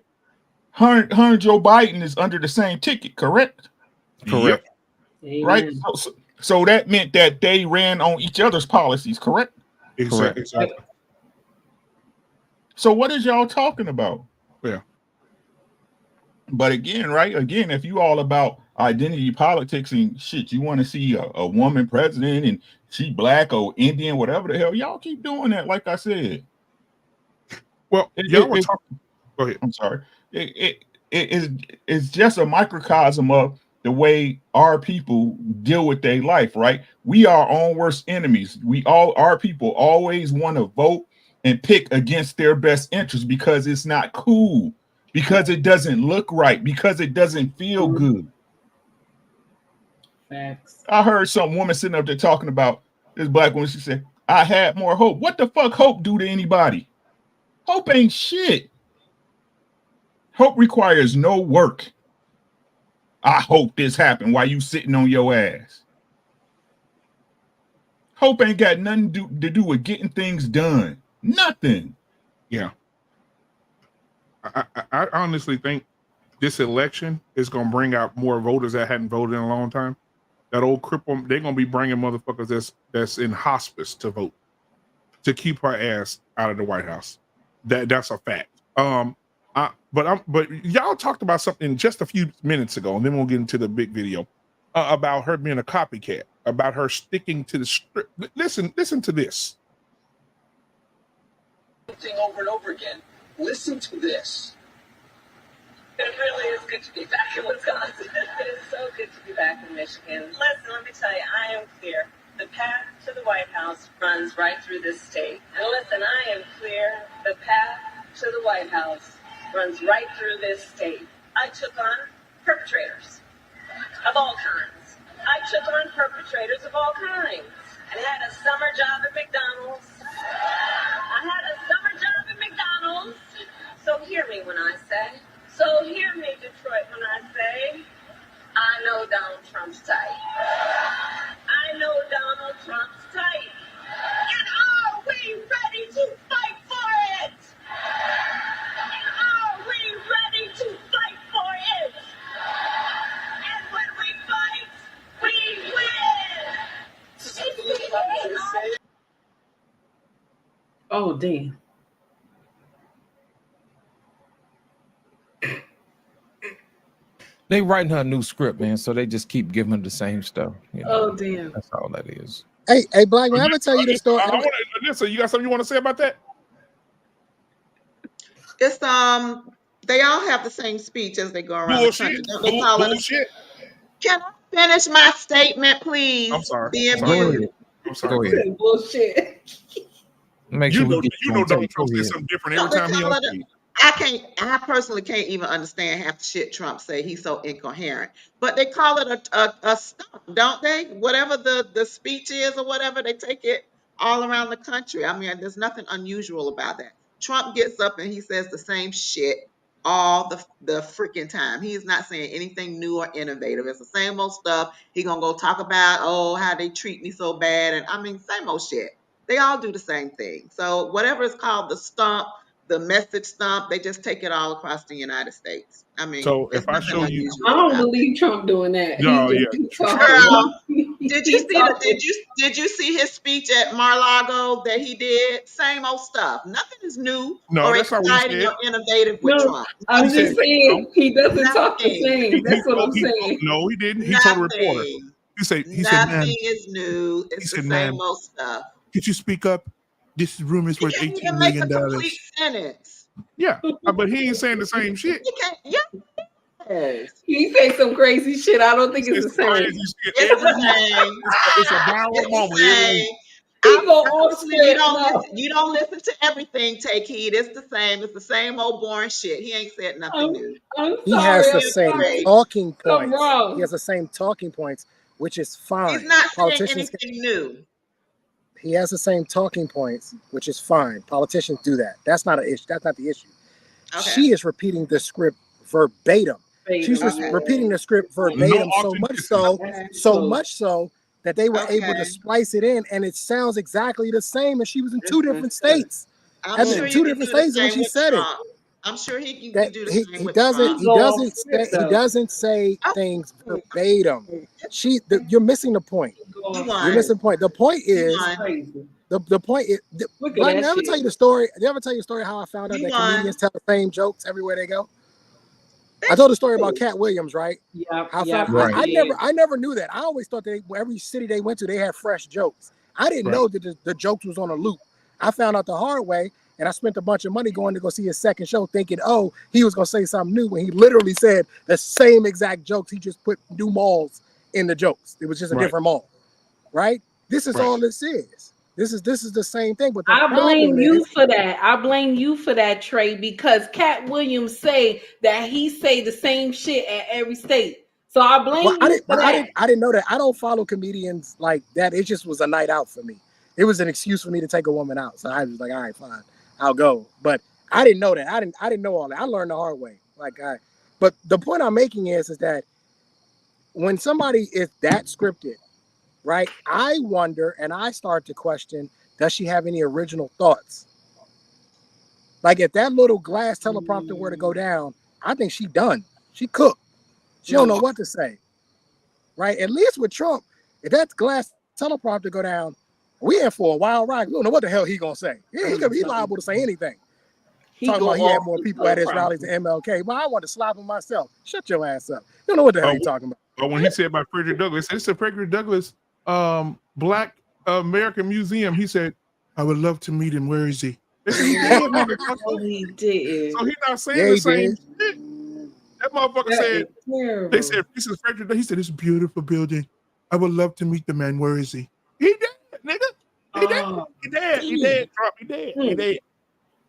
Her and Joe Biden is under the same ticket, correct?
Correct.
Yep.
Right. So that meant that they ran on each other's policies, correct?
Exactly.
So what is y'all talking about?
Yeah.
But again, if you all about identity politics and shit, you want to see a woman president and she black or Indian, whatever the hell, y'all keep doing that. Like I said.
Well, y'all were talking. Go ahead.
I'm sorry. It's just a microcosm of the way our people deal with their life, right? We are our own worst enemies. Our people always want to vote and pick against their best interest because it's not cool, because it doesn't look right, because it doesn't feel good.
Facts.
I heard some woman sitting up there talking about this black woman. She said, I had more hope. What the fuck hope do to anybody? Hope ain't shit. Hope requires no work. I hope this happened while you sitting on your ass. Hope ain't got nothing to do with getting things done. Nothing.
Yeah. I honestly think this election is going to bring out more voters that hadn't voted in a long time. That old cripple, they're going to be bringing motherfuckers that's in hospice to vote, to keep her ass out of the White House. That's a fact. But y'all talked about something just a few minutes ago, and then we'll get into the big video about her being a copycat, about her sticking to the script. Listen to this.
Over and over again. Listen to this.
It really is good to be back in Wisconsin. It is so good to be back in Michigan. Listen, let me tell you, I am clear. The path to the White House runs right through this state. And listen, I am clear. The path to the White House runs right through this state. I took on perpetrators of all kinds. I took on perpetrators of all kinds. And had a summer job at McDonald's. So hear me when I say. So hear me, Detroit, when I say, I know Donald Trump's tight. I know Donald Trump's tight. And are we ready to fight for it? And are we ready to fight for it? And when we fight, we win.
Oh, damn.
They writing her a new script, man. So they just keep giving her the same stuff. You know?
Oh damn.
That's all that is.
Hey, Black man, I'm gonna tell you the story.
Listen, you got something you want to say about that?
It's they all have the same speech as they go around the country.
Bullshit.
Don't they call it?
Bullshit.
Can I finish my statement, please?
I'm sorry.
Being
Go
mute.
ahead.
I'm sorry.
Go ahead.
Bullshit.
Make sure we get
You know Donald Trump
Go
says
ahead.
something different
Don't
every
they
time he
call
on
it?
stage.
I personally can't even understand half the shit Trump say. He's so incoherent. But they call it a stump, don't they? Whatever the speech is or whatever, they take it all around the country. I mean, there's nothing unusual about that. Trump gets up and he says the same shit all the freaking time. He is not saying anything new or innovative. It's the same old stuff. He gonna go talk about, oh, how they treat me so bad. And I mean, same old shit. They all do the same thing. So whatever is called the stump, the message stump, they just take it all across the United States. I mean,
So
it's
if I
nothing
show you,
unusual
I don't
about it.
believe Trump doing that.
No,
He
yeah.
just
Girl,
talking.
did you see did you see his speech at Mar-a-Lago that he did? Same old stuff. Nothing is new
No,
or
that's not what he
exciting
said.
or innovative with
No,
Trump.
I'm
He said,
just saying he doesn't talk the
Nothing.
same. That's what I'm
he
saying.
no, he didn't. He told a reporter.
Nothing.
He said, ma'am,
Nothing is new.
he
It's the
said,
same
ma'am,
old stuff.
could you speak up? This room is
He
worth
can't
$18
even make a
million.
complete sentence.
Yeah, but he ain't saying the same shit.
He can't. Yes.
He say some crazy shit. I don't think it's the same.
Crazy shit.
It's
Every
the
week.
same.
It's a viral
It's
moment
the
every
same.
week.
He go off
Obviously,
script.
you don't listen to everything. Take heed. It's the same. It's the same old boring shit. He ain't said nothing new.
I'm
He
sorry.
has the
I'm
same
sorry.
talking
I'm
points.
wrong.
He has the same talking points, which is fine.
He's not saying
Politicians
anything new.
He has the same talking points, which is fine. Politicians do that. That's not an issue. That's not the issue.
Okay.
She is repeating the script verbatim. She's just
Okay.
repeating the script
No
verbatim, so
authenticity.
much so that they were able to splice it in, and it sounds exactly the same. And she was in two different states.
I'm sure
Two
you can
different
do the
states when
same
she
with
said it.
Trump. I'm sure he
That
do the
he
same with Trump.
doesn't say things verbatim. You're missing the point.
You
You're missing the point. The point is
Crazy.
the point is.
Look at
Black,
that
did I ever
shit.
tell you the story? Did I ever tell you the story how I found out
You
that
won.
comedians tell the same jokes everywhere they go? I told the story about Cat Williams, right?
Yeah,
I never knew that. I always thought that every city they went to, they had fresh jokes. I didn't know that the jokes was on a loop. I found out the hard way, and I spent a bunch of money going to go see his second show, thinking, oh, he was gonna say something new, when he literally said the same exact jokes. He just put new malls in the jokes. It was just a different mall, right? This is all this is. This is the same thing. But the
I blame
problem
you
is,
for that. I blame you for that, Trey, because Cat Williams say that he say the same shit at every state. So I blame you for that.
I didn't know that. I don't follow comedians like that. It just was a night out for me. It was an excuse for me to take a woman out. So I was like, all right, fine, I'll go. But I didn't know that. I didn't know all that. I learned the hard way. But the point I'm making is that when somebody is that scripted, right? I wonder, and I start to question, does she have any original thoughts? Like if that little glass teleprompter were to go down, I think she done. She cooked. She don't know what to say, right? At least with Trump, if that glass teleprompter go down, we in for a wild ride. We don't know what the hell he gonna say. He's liable to say anything. Talking about he had more people at his rallies than MLK. But I want to slap him myself. Shut your ass up. You don't know what the hell you're talking about.
But when he said about Frederick Douglass, it's a Frederick Douglass Black American Museum. He said, I would love to meet him. Where is he? He
did.
So he's not saying the same shit. That motherfucker said, they said, this is Frederick Douglass. He said, it's a beautiful building. I would love to meet the man. Where is he? He dead, nigga. He dead. He dead. He dead, Trump. He dead. He dead.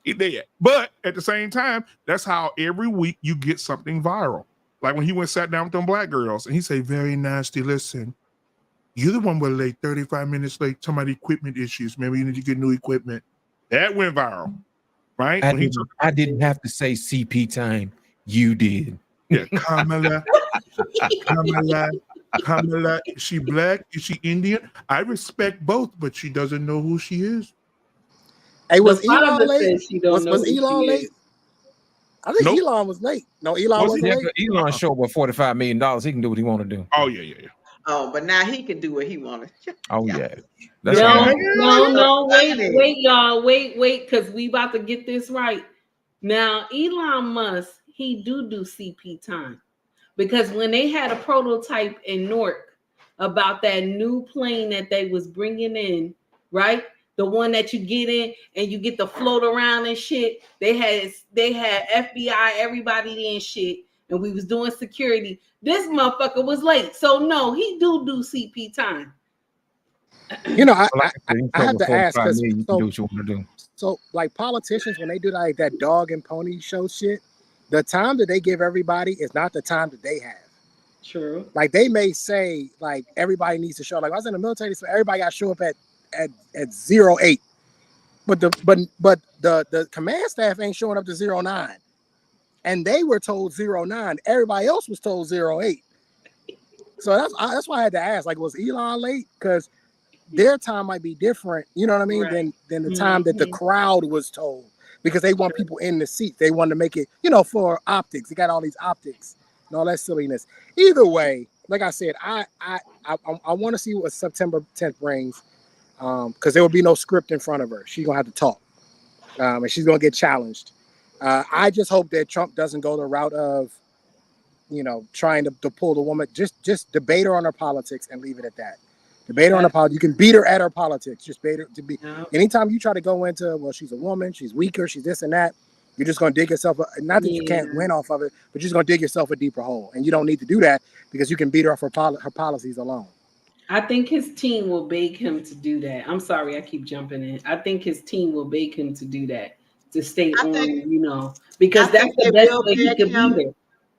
He dead. But at the same time, that's how every week you get something viral. Like when he went sat down with them black girls and he said, very nasty, listen, you're the one who late, 35 minutes late, talking about equipment issues. Maybe you need to get new equipment. That went viral, right?
I didn't have to say CP time. You did.
Yeah, Kamala, is she black? Is she Indian? I respect both, but she doesn't know who she is.
Hey, was Elon late? Was Elon late? I think Elon was late. No, Elon wasn't late.
Elon showed about $45 million. He can do what he want to do.
Oh, yeah.
Oh, but now he can do what he wanted.
Oh, yeah.
No, wait, y'all. Wait, because we about to get this right. Now, Elon Musk, he do CP time. because when they had a prototype in Newark about that new plane that they was bringing in, right? The one that you get in and you get to float around and shit. They had FBI, everybody and shit, and we was doing security. This motherfucker was late, so no, he do CP time.
You know,
Well, like I said, you
I
talk
have
with
to ask
45
because
million, you can do what you want to do.
so like politicians when they do like that dog and pony show shit, the time that they give everybody is not the time that they have.
True.
Like they may say like everybody needs to show. Like I was in the military, so everybody got to show up at 08. But the command staff ain't showing up to 09. And they were told 09. Everybody else was told 08. So that's why I had to ask. Like, was Elon late? Because their time might be different, you know what I mean,
Right.
than the time that the crowd was told. Because they want people in the seat. They want to make it, for optics. They got all these optics and all that silliness. Either way, like I said, I want to see what September 10th brings. Because there will be no script in front of her. She's gonna have to talk, and she's gonna get challenged. I just hope that Trump doesn't go the route of, trying to pull the woman. Just debate her on her politics and leave it at that. Debate her on her politics. You can beat her at her politics. Just beat her to be. Anytime you try to go into, well, she's a woman, she's weaker, she's this and that, you're just gonna dig yourself. Not that you can't win off of it, but you're just gonna dig yourself a deeper hole, and you don't need to do that because you can beat her off her policies alone.
I think his team will beg him to do that. I'm sorry, I keep jumping in. I think his team will beg him to do that, to stay on, because that's the best way he could beat her.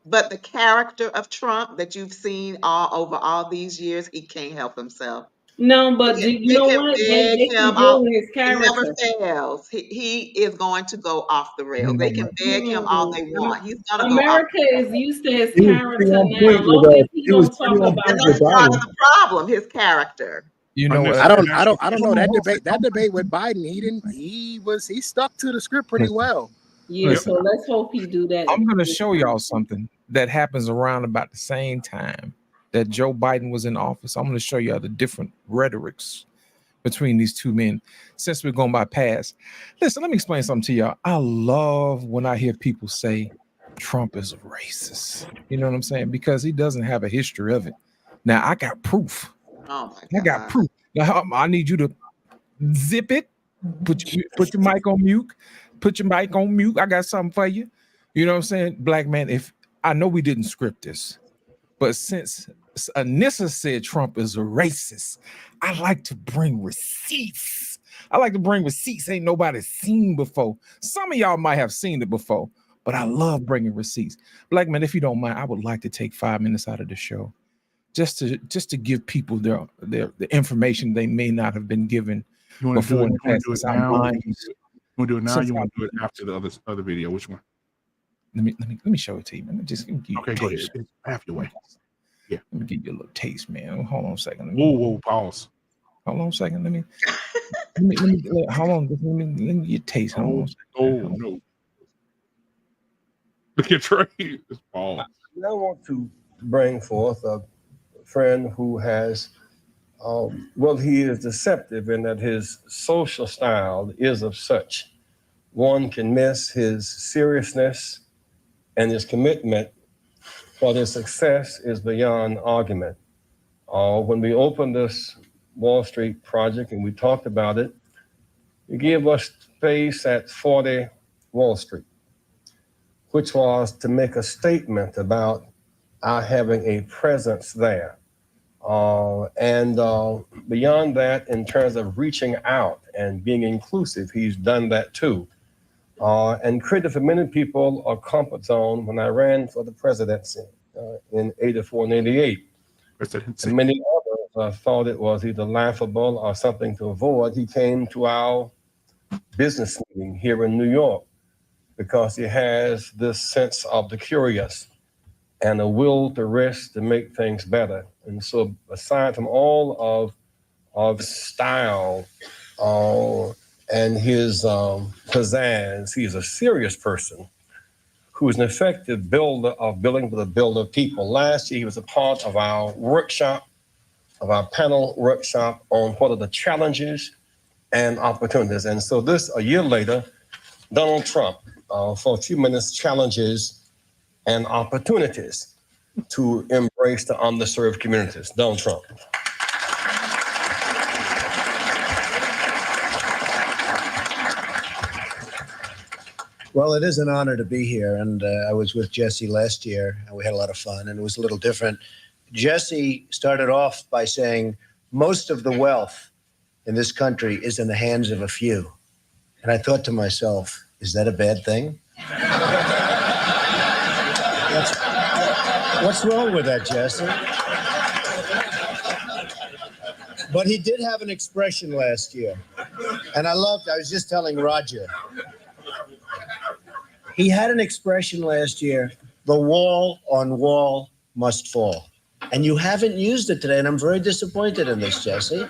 But the character of Trump that you've seen over all these years, he can't help himself.
No, but you know what? They can deal with his character.
He never fails. He is going to go off the rails. They can beg him all they want. He's going to go off.
America is used to his character now. Long as he don't talk about
that's part of the problem. His character.
I don't know that debate with Biden. He stuck to the script pretty well.
Yeah,
Listen,
so let's hope he do that.
I'm going to show y'all something that happens around about the same time that Joe Biden was in office. I'm going to show y'all the different rhetorics between these two men since we're going by past. Listen, let me explain something to y'all. I love when I hear people say Trump is a racist. You know what I'm saying? Because he doesn't have a history of it. Now, I got proof.
Oh my God.
I got proof. Now, I need you to zip it. Put your mic on mute. Put your mic on mute. I got something for you. You know what I'm saying? Black man, if I know we didn't script this, but since Anissa said Trump is a racist, I like to bring receipts. Ain't nobody seen before. Some of y'all might have seen it before, but I love bringing receipts. Black man, if you don't mind, I would like to take 5 minutes out of the show just to give people the information they may not have been given before.
You want to do it now? You want to do it now? You want to do it after the other video? Which one?
Let me show it to you, man.
Okay, go ahead. It's half your way. Yeah.
Let me give you a little taste, man. Hold on a second.
Whoa, pause.
Hold on a second. Let me hold on. Let me get taste. Hold on a second.
No. Look at Trey. It's pause.
I want to bring forth a friend who has he is deceptive in that his social style is of such. One can miss his seriousness and his commitment, while his success is beyond argument. When we opened this Wall Street project and we talked about it, he gave us space at 40 Wall Street, which was to make a statement about our having a presence there. And beyond that, in terms of reaching out and being inclusive, he's done that too. And created for many people a comfort zone when I ran for the presidency in 84 and 88. And many others thought it was either laughable or something to avoid. He came to our business meeting here in New York because he has this sense of the curious and a will to risk to make things better. And so aside from all of style and his pizzazz, he's a serious person who is an effective builder of building for the builder of people. Last year, he was a part of our workshop, of our panel workshop on what are the challenges and opportunities. And so a year later, Donald Trump, for a few minutes, challenges and opportunities. to embrace the underserved communities. Donald Trump.
Well, it is an honor to be here, and I was with Jesse last year, and we had a lot of fun, and it was a little different. Jesse started off by saying, most of the wealth in this country is in the hands of a few. And I thought to myself, is that a bad thing? What's wrong with that, Jesse? But he did have an expression last year, and I was just telling Roger, he had an expression last year, the wall on wall must fall. And you haven't used it today, and I'm very disappointed in this, Jesse,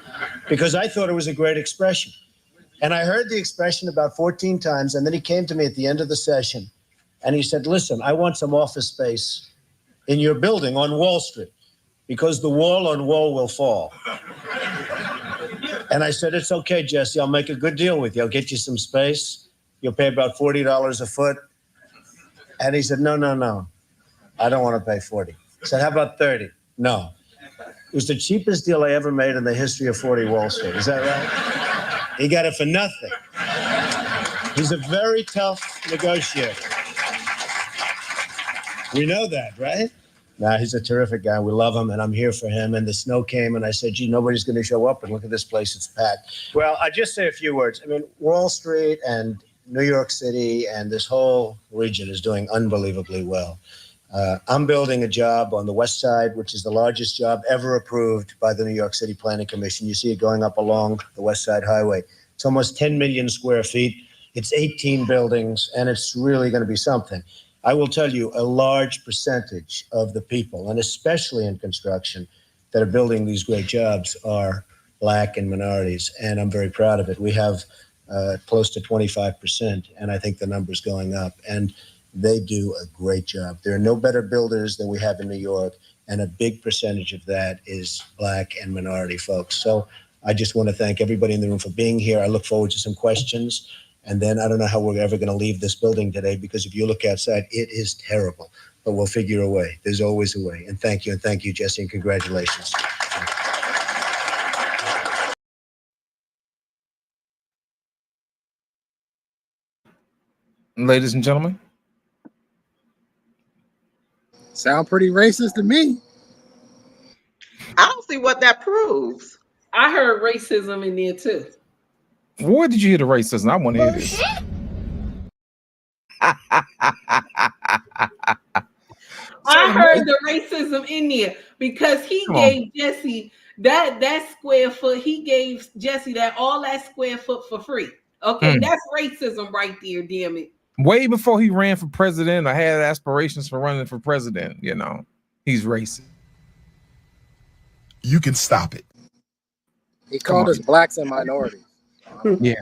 because I thought it was a great expression. And I heard the expression about 14 times, and then he came to me at the end of the session, and he said, listen, I want some office space in your building on Wall Street, because the wall on wall will fall. And I said, it's okay, Jesse, I'll make a good deal with you. I'll get you some space. You'll pay about $40 a foot. And he said, no, I don't want to pay 40. I said, how about 30? No. It was the cheapest deal I ever made in the history of 40 Wall Street. Is that right? He got it for nothing. He's a very tough negotiator. We know that, right? Nah, he's a terrific guy. We love him, and I'm here for him. And the snow came, and I said, gee, nobody's going to show up, and look at this place, it's packed. Well, I'll just say a few words. I mean, Wall Street and New York City and this whole region is doing unbelievably well. I'm building a job on the West Side, which is the largest job ever approved by the New York City Planning Commission. You see it going up along the West Side Highway. It's almost 10 million square feet. It's 18 buildings, and it's really going to be something. I will tell you, a large percentage of the people, and especially in construction, that are building these great jobs are Black and minorities, and I'm very proud of it. We have close to 25%, and I think the number's going up, and they do a great job. There are no better builders than we have in New York, and a big percentage of that is Black and minority folks. So I just want to thank everybody in the room for being here. I look forward to some questions, and then I don't know how we're ever going to leave this building today, because if you look outside, it is terrible, but we'll figure a way. There's always a way, and thank you, Jesse, and congratulations.
Ladies and gentlemen.
Sound pretty racist to me.
I don't see what that proves.
I heard racism in there too.
Where did you hear the racism? I want to hear this.
I heard the racism in there because he gave Jesse that square foot. He gave Jesse all that square foot for free. Okay, that's racism right there, damn it.
Way before he ran for president or had aspirations for running for president, he's racist.
You can stop it.
He called us blacks and minorities.
Yeah,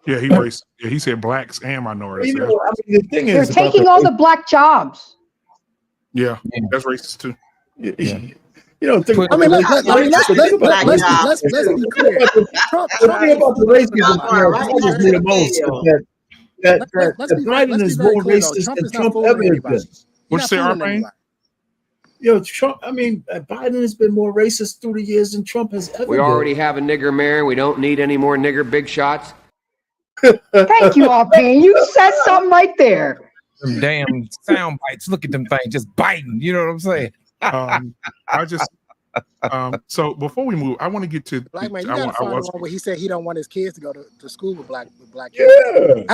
he racist. Yeah, he said blacks and minorities.
The thing
They're
is,
taking all the black jobs.
Yeah, that's racist too.
Yeah.
Let's be clear. Trump
about the racism the most. That Biden is more racist than Trump ever has been.
What'd you say, Arpane?
Trump, Biden has been more racist through the years than Trump has ever been.
We already have a nigger mayor. We don't need any more nigger big shots.
Thank you, Arpane. You said something right there.
Them damn sound bites. Look at them things just biting. You know what I'm saying?
So before we move, I want to get to
Black man. You gotta find one where he said he don't want his kids to go to school with black kids.
Yeah,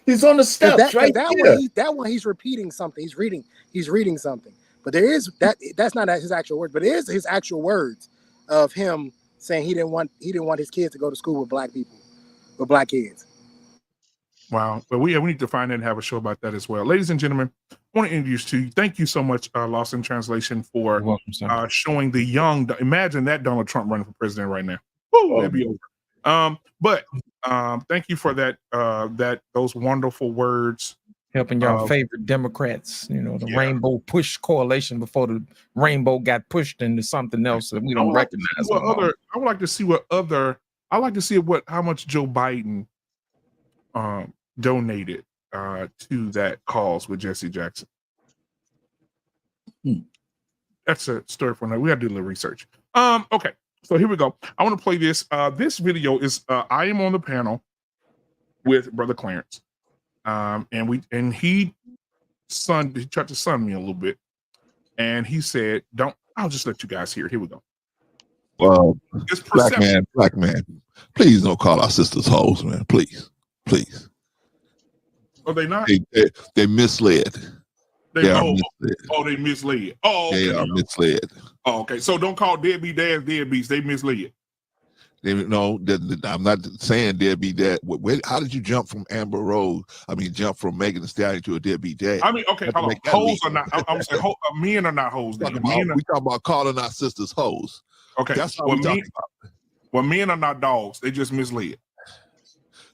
he's on the steps right there.
That one he's repeating something. He's reading something. But there is that's not his actual words, but it is his actual words of him saying he didn't want his kids to go to school with black people, with black kids.
Wow. But we need to find and have a show about that as well. Ladies and gentlemen, I want to introduce to you. Thank you so much, Lost in Translation, for showing the young. Imagine that Donald Trump running for president right now. Woo, that'd be over. But thank you for that those wonderful words.
Helping your favorite Democrats, the Rainbow Push Coalition before the rainbow got pushed into something else that we don't recognize.
I would like to see how much Joe Biden donated to that cause with Jesse Jackson. That's a story for now. We got to do a little research. Okay, so here we go. I want to play this. This video is I am on the panel with Brother Clarence, and he tried to sun me a little bit, and he said, "Don't." I'll just let you guys hear it. Here we go.
Well,
It's
black man, please don't call our sisters hoes, man. Please.
Are they not?
They misled. They are misled.
Oh, they misled. Oh, okay.
They are misled.
Oh, okay. So don't call deadbeat dads deadbeats. They misled.
I'm not saying deadbeat dad. How did you jump from Amber Rose? Jump from Megan Thee Stallion to a deadbeat dad?
Okay, hold on. Hoes are not. I'm saying men are not hoes.
We talking about calling our sisters hoes.
Okay,
that's what we're talking about.
Well, men are not dogs. They just misled.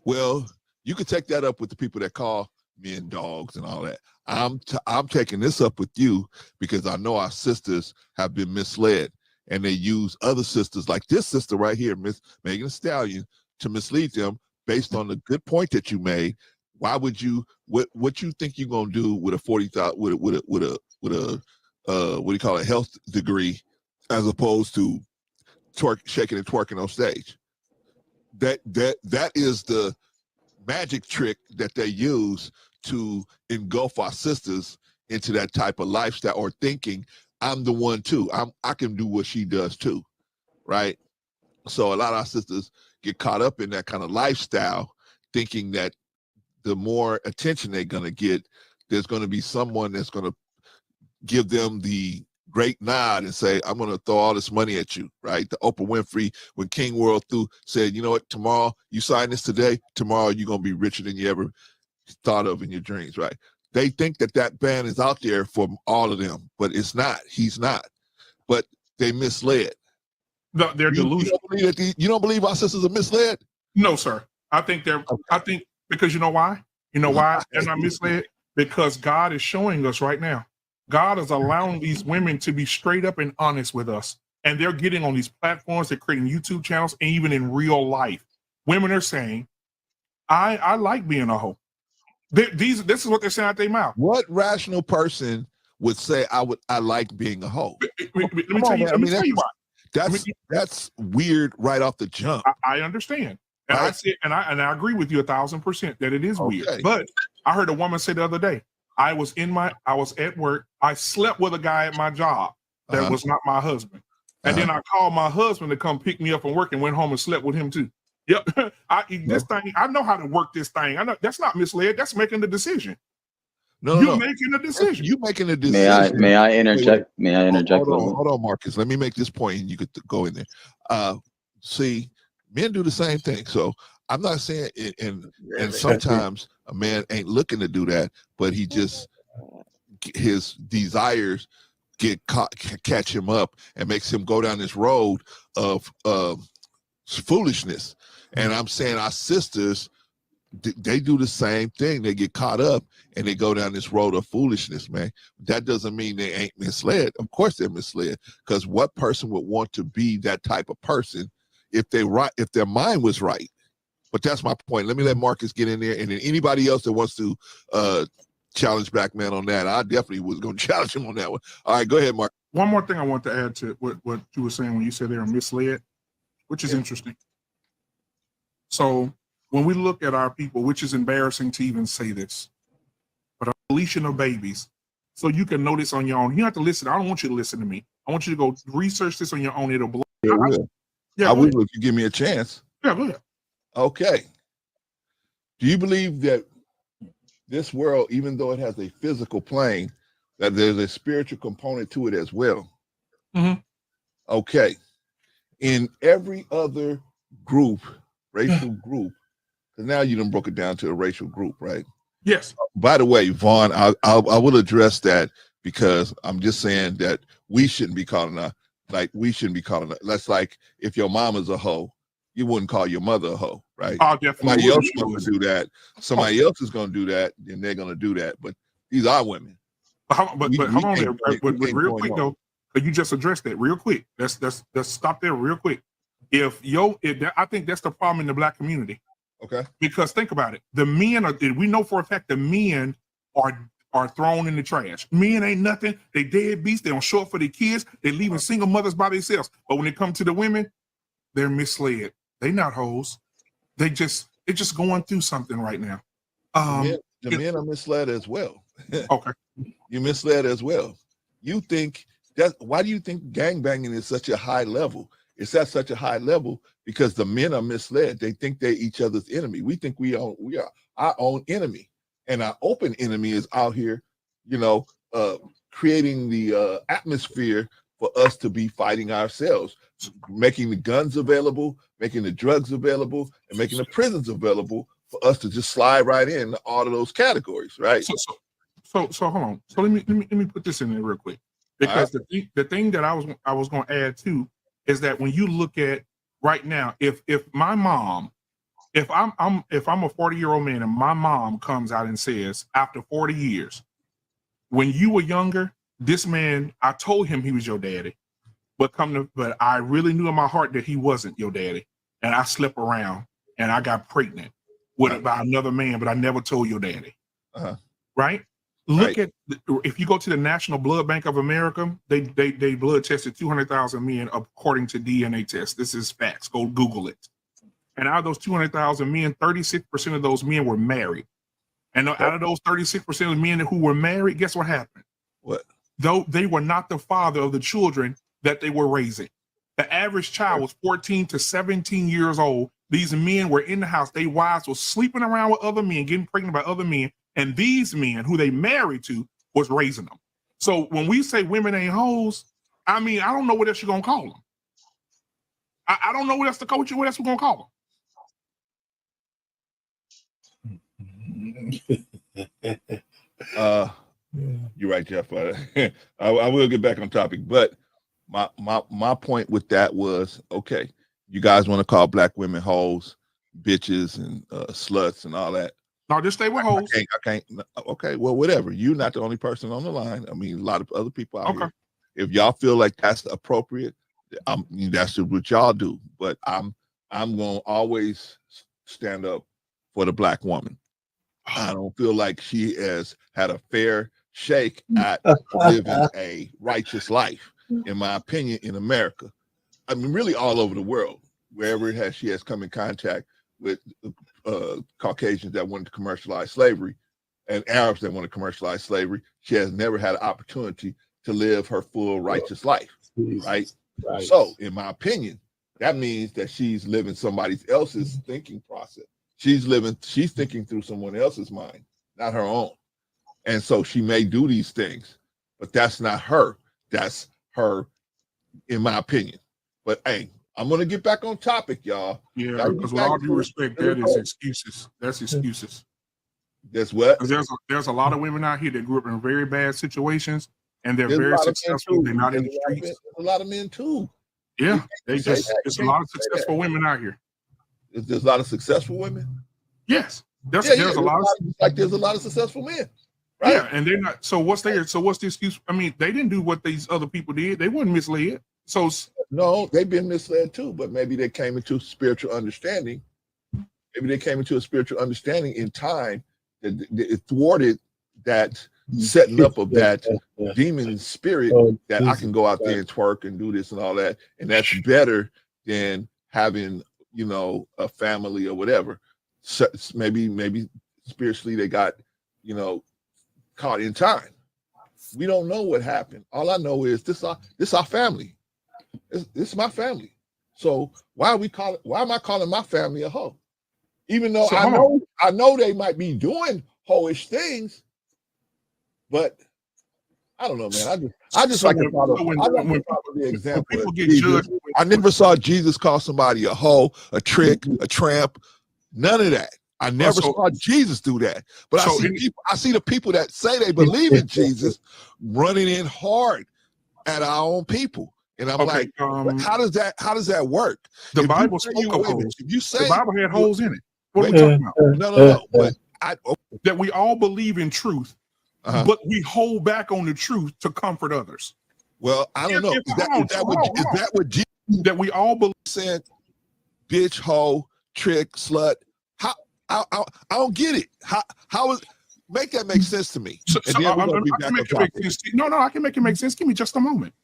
Well, you could take that up with the people that call men dogs and all that. I'm taking this up with you because I know our sisters have been misled, and they use other sisters like this sister right here, Miss Megan Thee Stallion, to mislead them based on the good point that you made. Why would you? What you think you're gonna do with a 40,000 with a what do you call it, health degree, as opposed to shaking and twerking on stage? That is the magic trick that they use to engulf our sisters into that type of lifestyle or thinking I'm the one too. I can do what she does too, right? So a lot of our sisters get caught up in that kind of lifestyle, thinking that the more attention they're gonna get, there's gonna be someone that's gonna give them the great nod and say, I'm going to throw all this money at you, right? The Oprah Winfrey, when King World said, you know what, tomorrow, you sign this today, tomorrow you're going to be richer than you ever thought of in your dreams, right? They think that band is out there for all of them, but it's not. He's not. But they misled.
No, they're delusional.
You don't believe our sisters are misled?
No, sir. I think because you know why? You know why they're not misled? Because God is showing us right now. God is allowing these women to be straight up and honest with us. And they're getting on these platforms, they're creating YouTube channels, and even in real life, women are saying, I like being a hoe. This is what they're saying out their mouth.
What rational person would say I like being a hoe?
Let me tell you why.
That's weird right off the jump.
I understand. And I said, and I agree with you 1,000% that it is weird. But I heard a woman say the other day, I was at work. I slept with a guy at my job that was not my husband. And then I called my husband to come pick me up from work and went home and slept with him too. Yep. I know how to work this thing. I know that's not misled. That's making the decision. You're making a decision.
You making a decision.
May I interject? May I interject?
Hold on, Marcus. Let me make this point and you could go in there. See, men do the same thing. So I'm not saying and sometimes a man ain't looking to do that, but he just his desires catch him up and makes him go down this road of foolishness. And I'm saying our sisters, they do the same thing. They get caught up and they go down this road of foolishness, man. That doesn't mean they ain't misled. Of course they're misled, because what person would want to be that type of person if their mind was right? But that's my point. Let me let Marcus get in there, and then anybody else that wants to challenge Black Man on that, I definitely was going to challenge him on that one. All right, go ahead, Mark.
One more thing I want to add to what you were saying when you said they are misled, which is interesting. So when we look at our people, which is embarrassing to even say this, but are unleashing of babies, so you can know this on your own. You don't have to listen. I don't want you to listen to me. I want you to go research this on your own. It'll blow.
I will. I will if you give me a chance.
Yeah, go ahead.
Okay. Do you believe that this world, even though it has a physical plane, that there's a spiritual component to it as well?
Mm-hmm.
Okay. In every other group, racial group, because now you done broke it down to a racial group, right?
Yes.
By the way, Vaughn, I will address that, because I'm just saying that we shouldn't be calling her, that's like if your mom is a hoe, you wouldn't call your mother a hoe, right? Somebody else is going to do that. Somebody else is going to do that, and they're going to do that. But these are women.
But hold on there. But real quick though, you just addressed that real quick. Let's stop there real quick. I think that's the problem in the Black community.
Okay.
Because think about it. The men we know for a fact the men are are thrown in the trash. Men ain't nothing. They deadbeats. They don't show up for their kids. They leaving single mothers by themselves. But when it comes to the women, they're misled. They not hoes. They're just going through something right now.
The men are misled as well.
Okay.
You're misled as well. You think that, why do you think gangbanging is such a high level? It's at such a high level because the men are misled. They think they're each other's enemy. We think we are our own enemy. And our open enemy is out here, creating the atmosphere for us to be fighting ourselves, making the guns available, making the drugs available, and making the prisons available for us to just slide right in all of those categories, right?
So hold on. So let me put this in there real quick, because the thing that I was going to add too is that when you look at right now, if my mom, if I'm a 40-year-old man and my mom comes out and says after 40 years, when you were younger, this man, I told him he was your daddy, but I really knew in my heart that he wasn't your daddy, and I slept around and I got pregnant by another man, but I never told your daddy. Right? Look at if you go to the National Blood Bank of America, they blood tested 200,000 men according to DNA tests. This is facts. Go Google it. And out of those 200,000 men, 36% of those men were married. And out of those 36% of men who were married, guess what happened?
What?
Though they were not the father of the children that they were raising. The average child was 14 to 17 years old. These men were in the house. Their wives were sleeping around with other men, getting pregnant by other men. And these men who they married to was raising them. So when we say women ain't hoes, I mean, I don't know what else you're going to call them. I don't know what else to coach you. What else we're going to call them?
You're right, Jeff. I will get back on topic, but my point with that was, okay, you guys want to call black women hoes, bitches, and sluts and all that.
No, just stay with hoes.
I can't. Okay, well, whatever. You're not the only person on the line. I mean, a lot of other people out here. If y'all feel like that's appropriate, that's what y'all do. But I'm gonna always stand up for the black woman. I don't feel like she has had a fair shake at living a righteous life, in my opinion, in America. I mean, really all over the world, wherever she has come in contact with Caucasians that wanted to commercialize slavery and Arabs that want to commercialize slavery, she has never had an opportunity to live her full righteous life, right? So, in my opinion, that means that she's living somebody else's thinking process. She's thinking through someone else's mind, not her own. And so she may do these things, but that's not her. That's her, in my opinion. But hey, I'm gonna get back on topic, y'all.
Yeah, because with all due respect, that is excuses. That's excuses.
That's what?
Because there's a lot of women out here that grew up in very bad situations, and they're very successful. They're not in the streets.
There's a lot of men too.
Yeah, there's a lot of successful women out here.
There's a lot of successful women.
Yes, there's a lot of
successful men. Right?
Yeah, and they're not. So what's the excuse? I mean, they didn't do what these other people did. They weren't misled. So
no, they've been misled too. But maybe they came into spiritual understanding. Maybe they came into a spiritual understanding in time that it thwarted that setting up of that demon spirit that I can go out there and twerk and do this and all that, and that's better than having a family or whatever. So maybe spiritually they got caught in time. We don't know what happened. All I know is this our family. This is my family. So why am I calling my family a hoe? Even though I know they might be doing hoish things, but I don't know, man. I just like to follow the example. People get judged. I never saw Jesus call somebody a hoe, a trick, a tramp. None of that. I never saw Jesus do that. But I see the people that say they believe in Jesus running in hard at our own people. And I'm like, how does that work?
The Bible spoke of holes.
If you say
the Bible had holes in it. What are we talking about?
No. But
that we all believe in truth, but we hold back on the truth to comfort others.
Well, I don't know. Is that what Jesus
that we all believe
said? Bitch, hoe, trick, slut. How I don't get it. How is make that make sense to me.
So,
And
so
then we're gonna be
I
back
can
on
make it make
topic.
sense. No, I can make it make sense. Give me just a moment.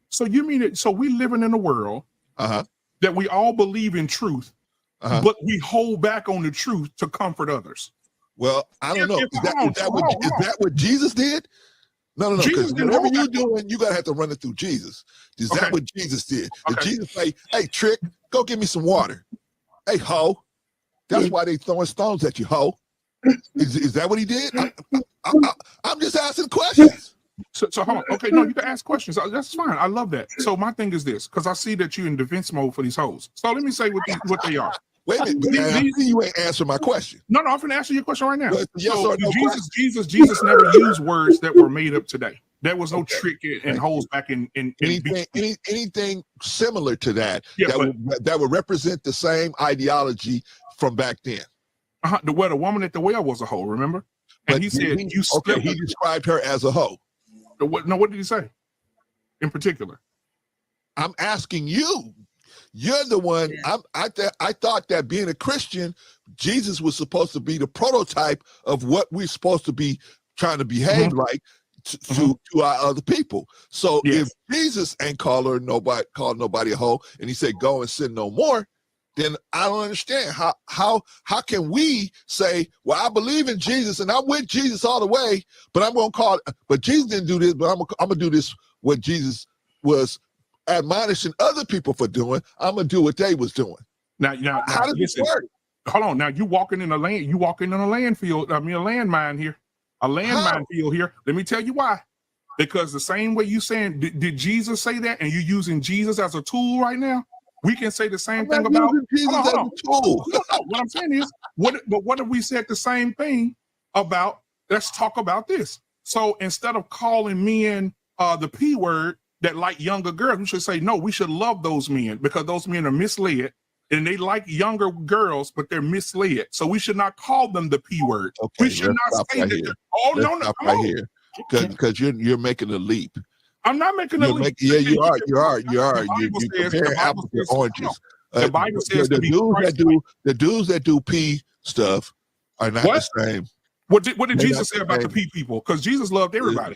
So you mean it? So we living in a world that we all believe in truth, but we hold back on the truth to comfort others.
Well, I don't know. Is that what Jesus did? No. Because whatever you're doing, you gotta have to run it through Jesus. Is that what Jesus did? Did Jesus say, "Hey, Trick, go get me some water"? Hey, ho. That's why they throwing stones at you, ho. Is that what he did? I'm just asking questions.
So hold on. Okay, no, you can ask questions. That's fine. I love that. So my thing is this, because I see that you're in defense mode for these hoes. So let me say what they are.
Wait a minute. You ain't answering my question.
No, I'm going to answer your question right now.
Yes
so
or no
Jesus never used words that were made up today. There was no trick and holes back in
anything similar to that that would represent the same ideology from back then.
The woman at the well was a hoe, remember? And
But
he said,
he described her as a hoe.
What did he say in particular?
I'm asking you. You're the one. I thought that being a Christian, Jesus was supposed to be the prototype of what we're supposed to be trying to behave like to our other people. So if Jesus ain't called nobody a hoe, and he said go and sin no more, then I don't understand how can we say, well, I believe in Jesus and I'm with Jesus all the way, but I'm gonna but Jesus didn't do this, but I'm gonna do this what Jesus was admonishing other people for doing. I'm gonna do what they was doing.
Now
how does this work?
Hold on. Now you walking in a land. You walking in a landfield. I mean, a landmine here. A landmine field here. Let me tell you why. Because the same way you saying, did Jesus say that, and you using Jesus as a tool right now? We can say the same thing about
Jesus as a tool.
No, what I'm saying is, what if we said the same thing about? Let's talk about this. So instead of calling men the P word that like younger girls, we should say no. We should love those men because those men are misled and they like younger girls, but they're misled. So we should not call them the P word.
Okay,
we should not say
right
that.
Here.
Oh
let's
no,
stop right here, because you're making a leap.
I'm not making a leap.
You are. You're comparing apples to oranges.
The Bible says
the dudes that do P stuff are not the same.
What did Jesus say about the P people? Because Jesus loved everybody.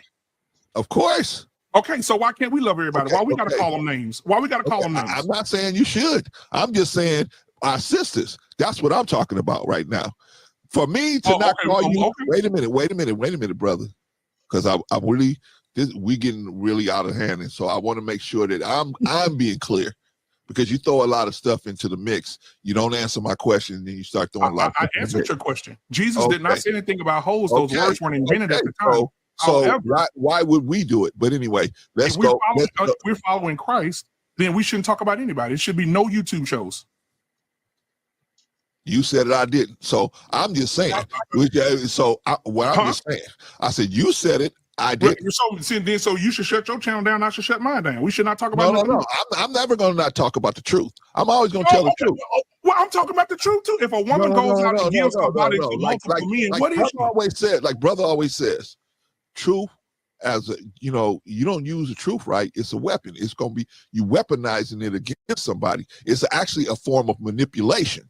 Of course.
Okay, so why can't we love everybody? Why we gotta call them names? Why we gotta call them names?
I'm not saying you should. I'm just saying our sisters. That's what I'm talking about right now. For me to not call you. Wait a minute, brother. Because I really. We getting really out of hand, and so I want to make sure that I'm being clear, because you throw a lot of stuff into the mix. You don't answer my question, and then you start throwing a lot.
I answered your question. Jesus did not say anything about hoes. Those words weren't invented at the time.
So why would we do it? But anyway, let's go.
If we're following Christ, then we shouldn't talk about anybody. It should be no YouTube shows.
You said it, I didn't. So I'm just saying. I'm just saying. I said you said it. I did.
So you should shut your channel down. I should shut mine down. We should not talk about
No. I'm never going to not talk about the truth. I'm always going to tell the truth.
Well, I'm talking about the truth too. If a woman goes out and gives her body to multiple men, what is she?
Like brother always says, truth as a, you don't use the truth right. It's a weapon. It's going to be you weaponizing it against somebody. It's actually a form of manipulation,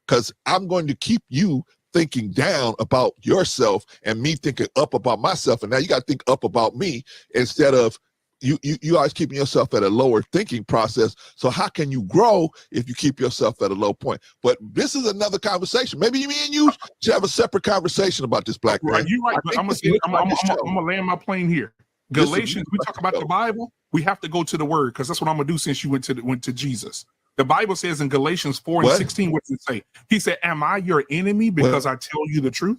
because I'm going to keep you thinking down about yourself and me thinking up about myself, and now you got to think up about me instead of you always keeping yourself at a lower thinking process. So how can you grow if you keep yourself at a low point? But this is another conversation. Maybe me and you should have a separate conversation about this, black man.
You're right, but I'm gonna land my plane here. Galatians, we talk about the Bible. We have to go to the Word, because that's what I'm gonna do since you went to Jesus. The Bible says in Galatians 4:16, what does it say? He said, am I your enemy because I tell you the truth?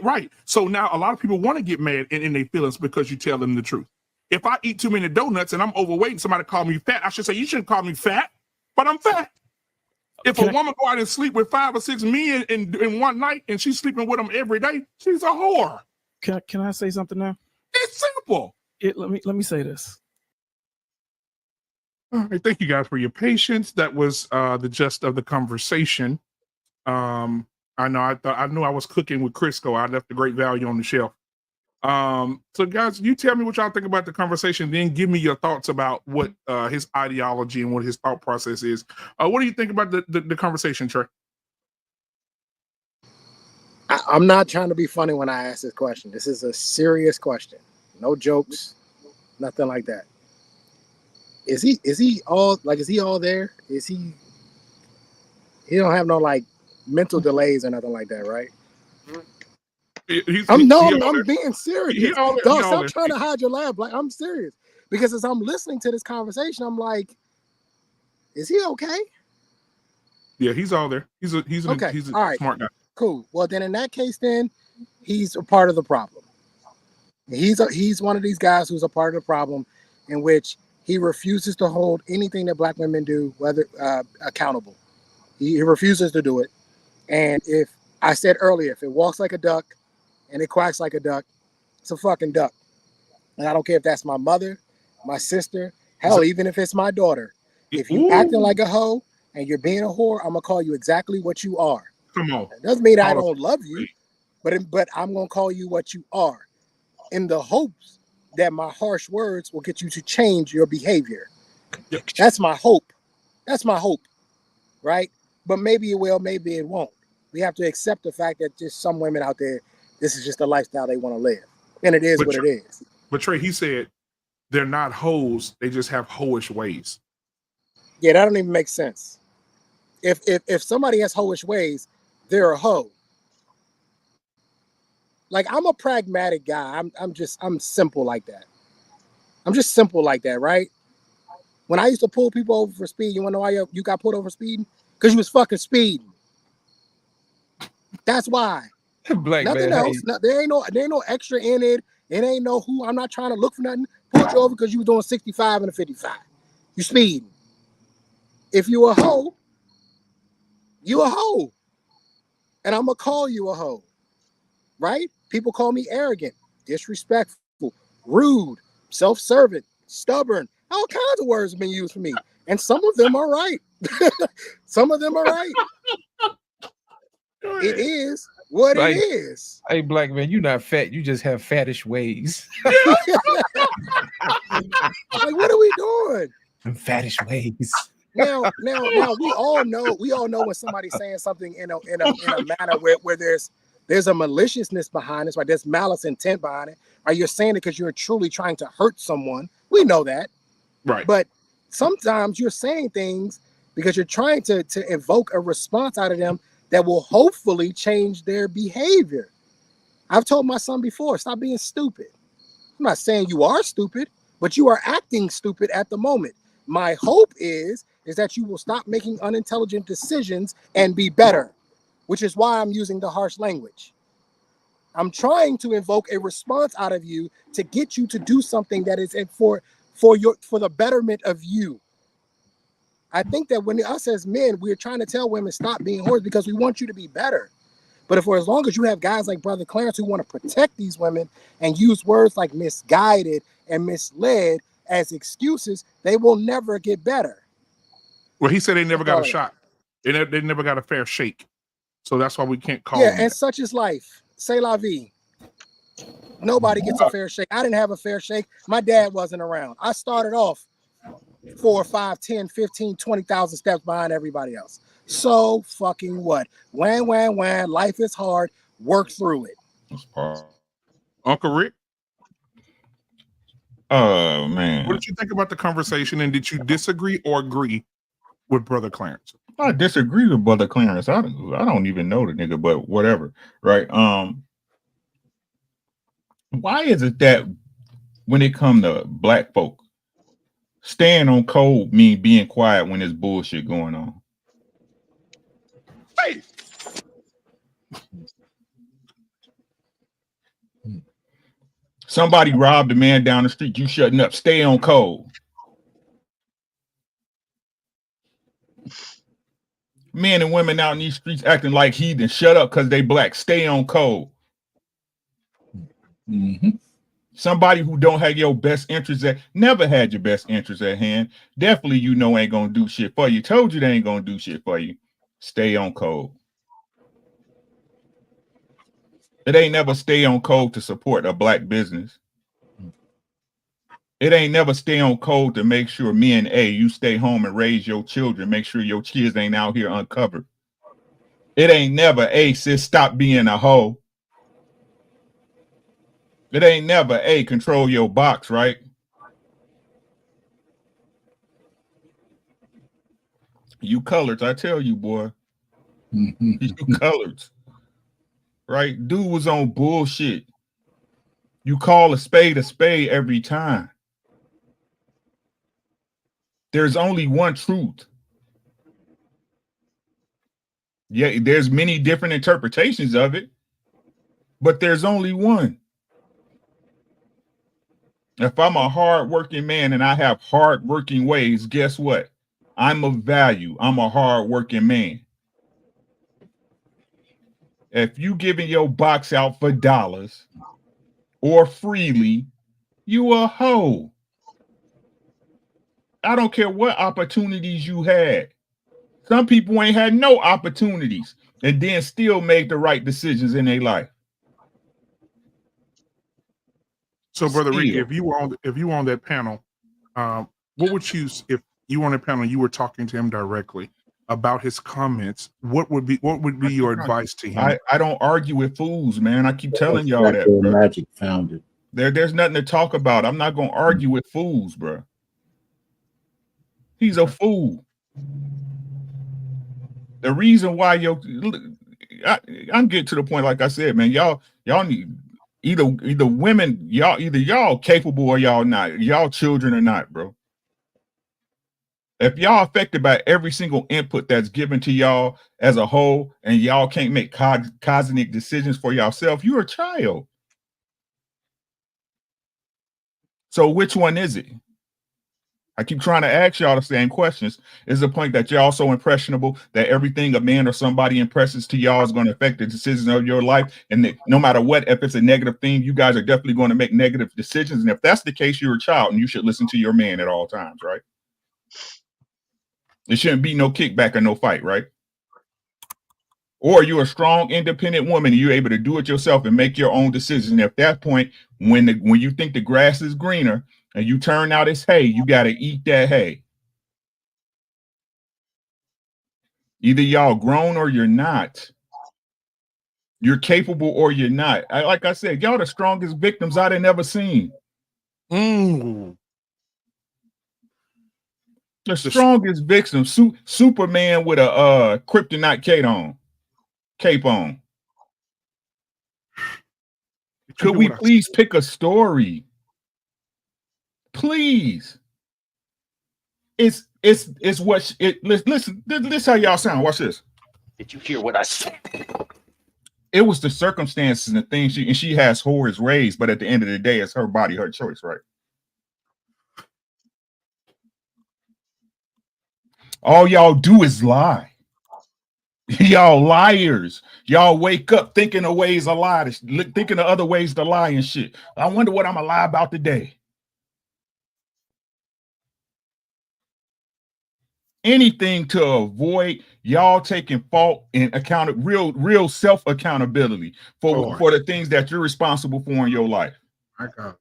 Right. So now a lot of people want to get mad and in their feelings because you tell them the truth. If I eat too many donuts and I'm overweight and somebody call me fat, I should say, you shouldn't call me fat, but I'm fat. If a woman go out and sleep with 5 or 6 men in one night and she's sleeping with them every day, she's a whore.
Can I say something now?
It's simple.
Let me say this.
All right, thank you guys for your patience. That was the gist of the conversation. I knew I was cooking with Crisco. I left the great value on the shelf. So guys, you tell me what y'all think about the conversation, then give me your thoughts about what his ideology and what his thought process is. What do you think about the conversation, Trey?
I'm not trying to be funny when I ask this question. This is a serious question. No jokes, nothing like that. Is he all there? He don't have no like mental delays or nothing like that, right? I'm being serious. Dog, stop trying to hide your laugh. Like, I'm serious. Because as I'm listening to this conversation, I'm like, is he okay?
Yeah, he's all there. He's a
all right.
Smart guy.
Cool. Well, then in that case, then he's a part of the problem. He's one of these guys who's a part of the problem, in which he refuses to hold anything that black women do, whether accountable. He refuses to do it. And if I said earlier, if it walks like a duck and it quacks like a duck, it's a fucking duck. And I don't care if that's my mother, my sister, hell, even if it's my daughter. If you acting like a hoe and you're being a whore, I'm gonna call you exactly what you are.
Come on.
It doesn't mean I don't love you, but I'm gonna call you what you are, in the hopes that my harsh words will get you to change your behavior. That's my hope. That's my hope, right? But maybe it will, maybe it won't. We have to accept the fact that just some women out there, this is just the lifestyle they want to live, and it is what it is.
But Trey, he said they're not hoes; they just have hoish ways.
Yeah, that don't even make sense. If somebody has hoish ways, they're a hoe. Like, I'm a pragmatic guy. I'm simple like that. I'm just simple like that, right? When I used to pull people over for speed, you wanna know why you got pulled over speeding? Because you was fucking speeding. That's why.
Black
Nothing
man,
else. There ain't no extra in it. It ain't no who. I'm not trying to look for nothing. Pulled you over because you was doing 65 and a 55. You speeding. If you a hoe, you a hoe. And I'm gonna call you a hoe. Right? People call me arrogant, disrespectful, rude, self-serving, stubborn. All kinds of words have been used for me. And some of them are right. Some of them are right. It is what it is.
Hey, black man, you not fat. You just have fattish ways.
Like, what are we doing?
Fattish ways.
Now we all know when somebody's saying something in a manner where there's a maliciousness behind it, right? There's malice intent behind it. Right? You're saying it because you're truly trying to hurt someone. We know that.
Right.
But sometimes you're saying things because you're trying to evoke a response out of them that will hopefully change their behavior. I've told my son before, stop being stupid. I'm not saying you are stupid, but you are acting stupid at the moment. My hope is that you will stop making unintelligent decisions and be better, which is why I'm using the harsh language. I'm trying to invoke a response out of you to get you to do something that is for the betterment of you. I think that when us as men, we're trying to tell women stop being whores because we want you to be better. But for as long as you have guys like Brother Clarence who want to protect these women and use words like misguided and misled as excuses, they will never get better.
Well, he said they never got a shot. They never got a fair shake. So that's why we can't call them
and
that.
such is life. C'est la vie. Nobody gets a fair shake. I didn't have a fair shake. My dad wasn't around. I started off 4, 5, 10, 15, 20,000 steps behind everybody else. So fucking what? Wham. Life is hard. Work through it.
Uncle Rick?
Oh, man.
What did you think about the conversation, and did you disagree or agree with Brother Clarence?
I disagree with Brother Clarence. I don't even know the nigga, but whatever, right? Why is it that when it comes to black folk, staying on code mean being quiet when there's bullshit going on?
Hey.
Somebody robbed a man down the street. You shutting up. Stay on code. Men and women out in these streets acting like heathens. Shut up because they black. Stay on code.
Mm-hmm.
Somebody who don't have your best interest never had your best interest at hand. Definitely ain't gonna do shit for you. Told you they ain't gonna do shit for you. Stay on code. It ain't never stay on code to support a black business. It ain't never stay on code to make sure you stay home and raise your children. Make sure your kids ain't out here uncovered. It ain't never, hey, sis, stop being a hoe. It ain't never, hey, control your box, right? You coloreds, I tell you, boy. You coloreds. Right? Dude was on bullshit. You call a spade every time. There's only one truth. Yeah, there's many different interpretations of it, but there's only one. If I'm a hardworking man and I have hardworking ways, guess what? I'm of value. I'm a hardworking man. If you giving your box out for dollars or freely, you a hoe. I don't care what opportunities you had. Some people ain't had no opportunities and then still made the right decisions in their life.
So, Brother Ricky, if you were on that panel, what would you, if you were on the panel, you were talking to him directly about his comments, what would be your advice to him?
I don't argue with fools, man. I keep telling y'all that, bro.
Magic found it.
There's nothing to talk about. I'm not gonna argue with fools, bro. He's a fool. The reason why I'm getting to the point, like I said, man, y'all need either women, y'all capable or y'all not. Y'all children or not, bro. If y'all affected by every single input that's given to y'all as a whole, and y'all can't make cosmic decisions for yourself, you're a child. So which one is it? I keep trying to ask y'all the same questions. Is the point that y'all so impressionable that everything a man or somebody impresses to y'all is going to affect the decisions of your life? And that no matter what, if it's a negative thing, you guys are definitely going to make negative decisions. And if that's the case, you're a child and you should listen to your man at all times, right? There shouldn't be no kickback or no fight, right? Or you're a strong, independent woman and you're able to do it yourself and make your own decisions. And at that point, when you think the grass is greener and you turn out it's hay, you got to eat that hay. Either y'all grown or you're not. You're capable or you're not. Like I said, y'all the strongest victims I'd never seen. The strongest victim, Superman with a kryptonite cape on. Could we please pick a story? Please. It's what listen, this how y'all sound. Watch this.
Did you hear what I said?
It was the circumstances and the things she has whores raised, but at the end of the day, it's her body, her choice, right? All y'all do is lie. Y'all liars. Y'all wake up thinking of ways to lie, thinking of other ways to lie and shit. I wonder what I'm gonna lie about today. Anything to avoid y'all taking fault and real self accountability for the things that you're responsible for in your life.
My God.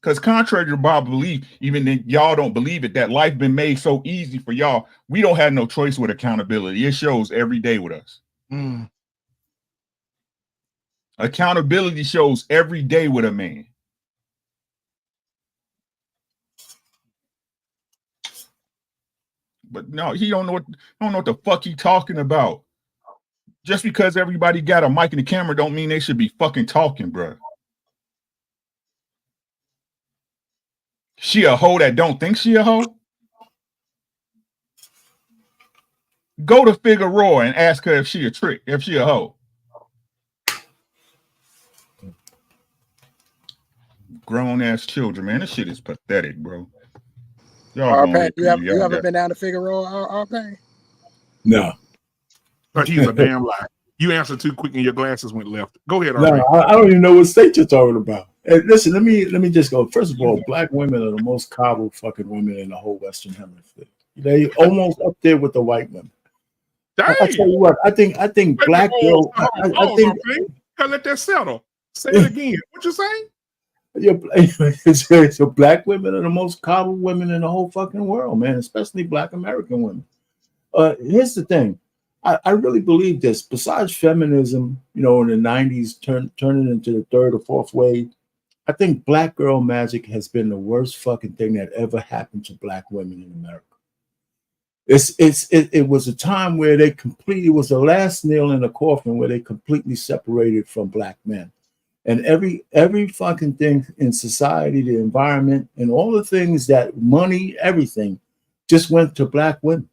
Because contrary to Bob belief, even if y'all don't believe it, that life been made so easy for y'all. We don't have no choice with accountability. It shows every day with us. Accountability shows every day with a man. But no, he don't know what the fuck he talking about. Just because everybody got a mic and a camera don't mean they should be fucking talking, bro. She a hoe that don't think she a hoe? Go to Figueroa and ask her if she a trick, if she a hoe. Grown ass children, man. This shit is pathetic, bro. Y'all
RP, you ever been down to Figueroa, RP?
No.
But he's a damn lie. You answered too quick and your glasses went left. Go ahead,
No, I don't even know what state you're talking about. Hey, listen, let me just go. First of all, black women are the most coddled fucking women in the whole Western Hemisphere. They almost up there with the white women. I tell you what, I think black girls. I think
gotta let that settle. Say it again. What you saying?
So black women are the most coddled women in the whole fucking world, man. Especially black American women. Here's the thing. I really believe this. Besides feminism, in the 90s, turning into the third or fourth wave, I think black girl magic has been the worst fucking thing that ever happened to black women in America. It was a time where it was the last nail in the coffin where they completely separated from black men. And every fucking thing in society, the environment, and all the things that money, everything, just went to black women.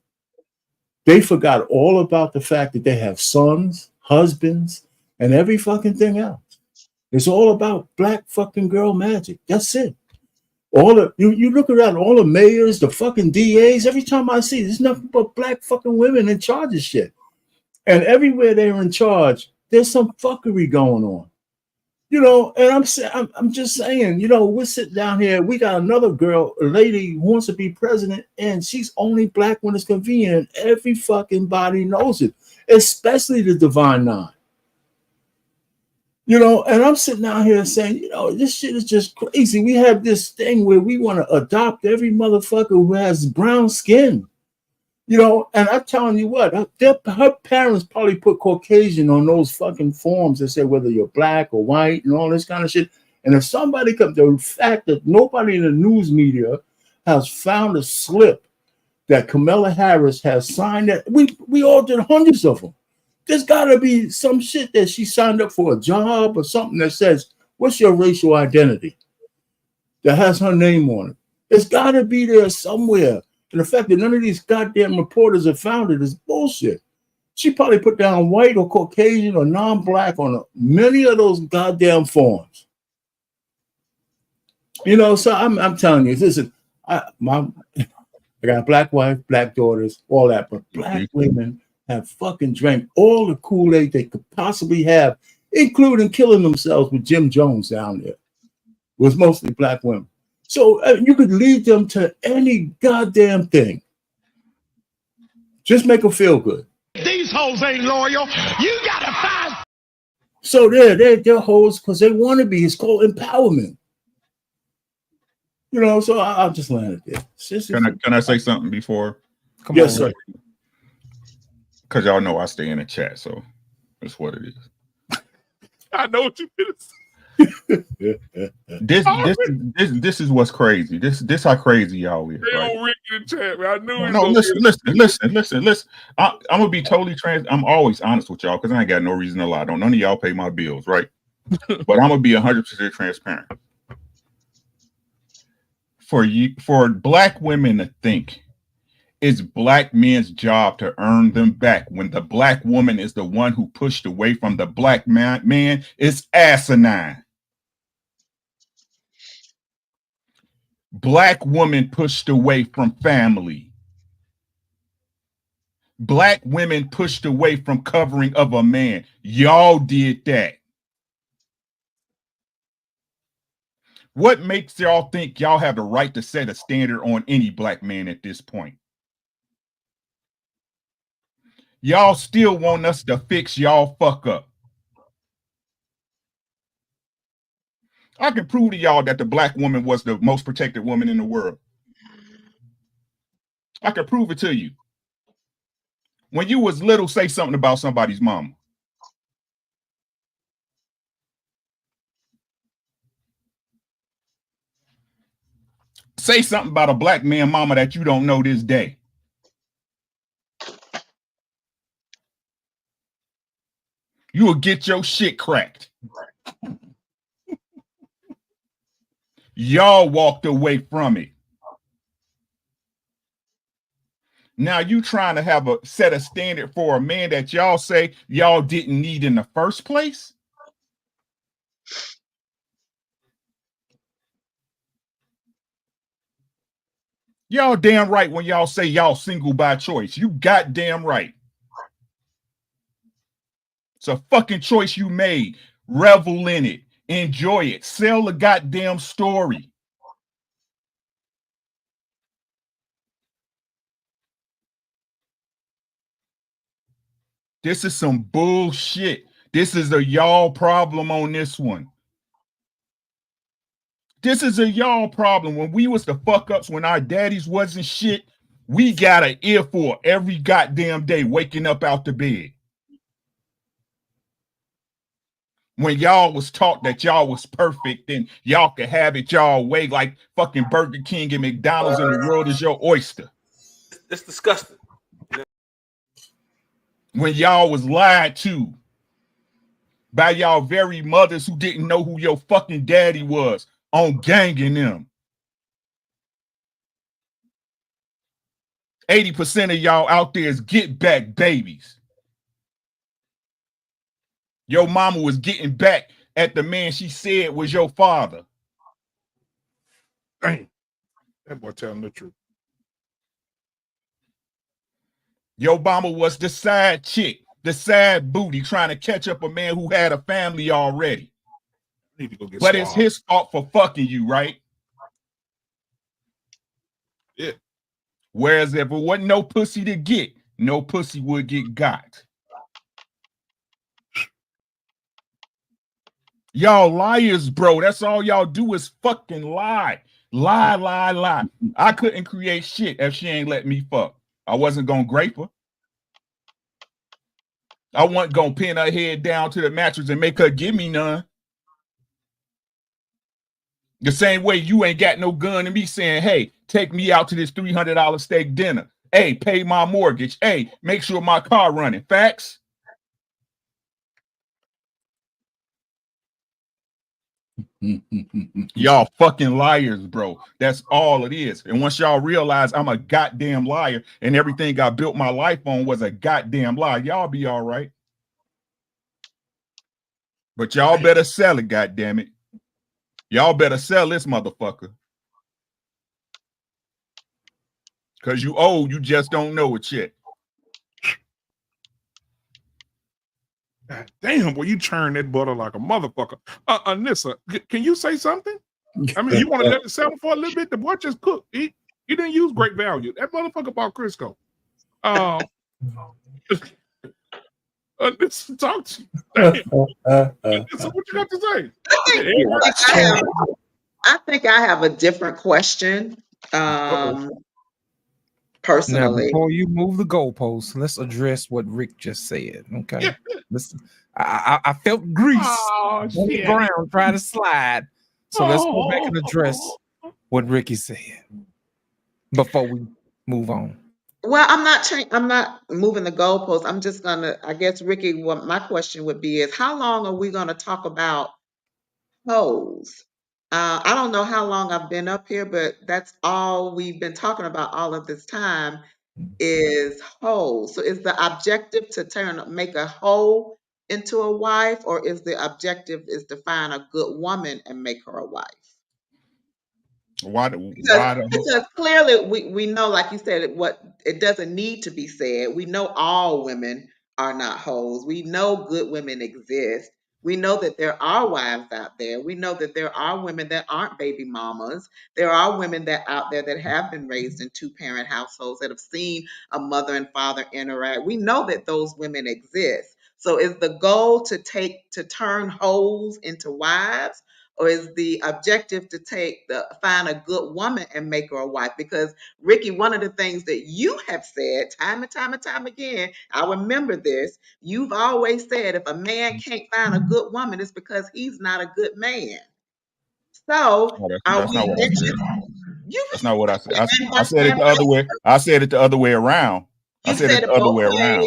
They forgot all about the fact that they have sons, husbands, and every fucking thing else. It's all about black fucking girl magic. That's it. You look around, all the mayors, the fucking DAs, every time I see, there's nothing but black fucking women in charge of shit. And everywhere they're in charge, there's some fuckery going on. And I'm just saying, we're sitting down here, we got another girl, a lady who wants to be president, and she's only black when it's convenient. Every fucking body knows it, especially the Divine Nine. And I'm sitting down here saying, this shit is just crazy. We have this thing where we want to adopt every motherfucker who has brown skin. And I'm telling you what, her parents probably put Caucasian on those fucking forms that say whether you're black or white and all this kind of shit. And if somebody comes, the fact that nobody in the news media has found a slip that Kamala Harris has signed, that we all did hundreds of them. There's got to be some shit that she signed up for a job or something that says, what's your racial identity? That has her name on it. It's got to be there somewhere. And the fact that none of these goddamn reporters have found it is bullshit. She probably put down white or Caucasian or non-black on many of those goddamn forms. So I'm telling you, listen, I got a black wife, black daughters, all that, but black women have fucking drank all the Kool-Aid they could possibly have, including killing themselves with Jim Jones down there. It was mostly black women. So you could lead them to any goddamn thing. Just make them feel good.
These hoes ain't loyal. You gotta find.
So they're hoes because they want to be. It's called empowerment. So I'll just land it there.
Can I say something before?
Yes, sir.
Because y'all know I stay in the chat, so that's what it is.
I know what you did.
This is what's crazy. This how crazy y'all is.
They
Right?
don't ring in the chat, man. I knew.
No, listen. I'm gonna be totally I'm always honest with y'all because I ain't got no reason to lie. Don't none of y'all pay my bills, right? But I'm gonna be 100% transparent. For black women to think it's black men's job to earn them back when the black woman is the one who pushed away from the black man is asinine. Black women pushed away from family. Black women pushed away from covering of a man. Y'all did that. What makes y'all think y'all have the right to set a standard on any black man at this point? Y'all still want us to fix y'all fuck up. I can prove to y'all that the black woman was the most protected woman in the world. I can prove it to you. When you was little, say something about somebody's mama. Say something about a black man mama that you don't know this day. You will get your shit cracked. Y'all walked away from it. Now you trying to set a standard for a man that y'all say y'all didn't need in the first place? Y'all damn right when y'all say y'all single by choice. You goddamn right. It's a fucking choice you made. Revel in it. Enjoy it. Sell the goddamn story. This is some bullshit. This is a y'all problem on this one. This is a y'all problem. When we was the fuck ups, when our daddies wasn't shit, We got an earful every goddamn day waking up out the bed. When y'all was taught that y'all was perfect and y'all could have it y'all way, like fucking Burger King and McDonald's, and the world is your oyster.
It's disgusting.
When y'all was lied to by y'all very mothers who didn't know who your fucking daddy was on ganging them. 80% of y'all out there is get back babies. Your mama was getting back at the man she said was your father.
Dang. That boy telling the truth.
Your mama was the side chick, the side booty, trying to catch up a man who had a family already.
Need to go get
But
swabbed.
it's his fault for fucking you, right?
Yeah.
Whereas if it wasn't no pussy to get, no pussy would get got. Y'all liars, bro. That's all y'all do is fucking lie. Lie, lie, lie. I couldn't create shit if she ain't let me fuck. I wasn't gonna grape her. I wasn't gonna pin her head down to the mattress and make her give me none. The same way you ain't got no gun to me saying, hey, take me out to this $300 steak dinner. Hey, pay my mortgage. Hey, make sure my car running. Facts? Y'all fucking liars, bro. That's all it is. And once y'all realize I'm a goddamn liar and everything I built my life on was a goddamn lie, y'all be all right. But y'all better sell it, goddammit. Y'all better sell this motherfucker. Because you old, you just don't know it yet.
God damn, boy, you churn that butter like a motherfucker. Anissa, can you say something? I mean, you want to let it settle for a little bit? The boy just cooked. He didn't use great value. That motherfucker bought Crisco. Anissa, talk to you. Damn. Anissa, what you got to say?
I think I have a different question.
Now,
Personally.
before you move the goalposts, let's address what Rick just said. Okay. Listen, I felt grease on the ground trying to slide. So let's go back and address what Ricky said before we move on.
Well, I'm not moving the goalposts. I'm just gonna, I guess, Ricky, what my question would be is, how long are we gonna talk about hoes? I don't know how long I've been up here, but that's all we've been talking about all of this time is hoes. So is the objective to make a hoe into a wife, or is the objective is to find a good woman and make her a wife? Because clearly we know, like you said, what it doesn't need to be said. We know all women are not hoes. We know good women exist. We know that there are wives out there. We know that there are women that aren't baby mamas. There are women that out there that have been raised in two-parent households that have seen a mother and father interact. We know that those women exist. So is the goal to turn hoes into wives? Or is the objective to find a good woman and make her a wife? Because Ricky, one of the things that you have said time and time and time again, I remember this, you've always said if a man can't find a good woman, it's because he's not a good man. So
That's not what I said. That's not what I said. I said it the other way. I said it the other way around. I said it the other way around.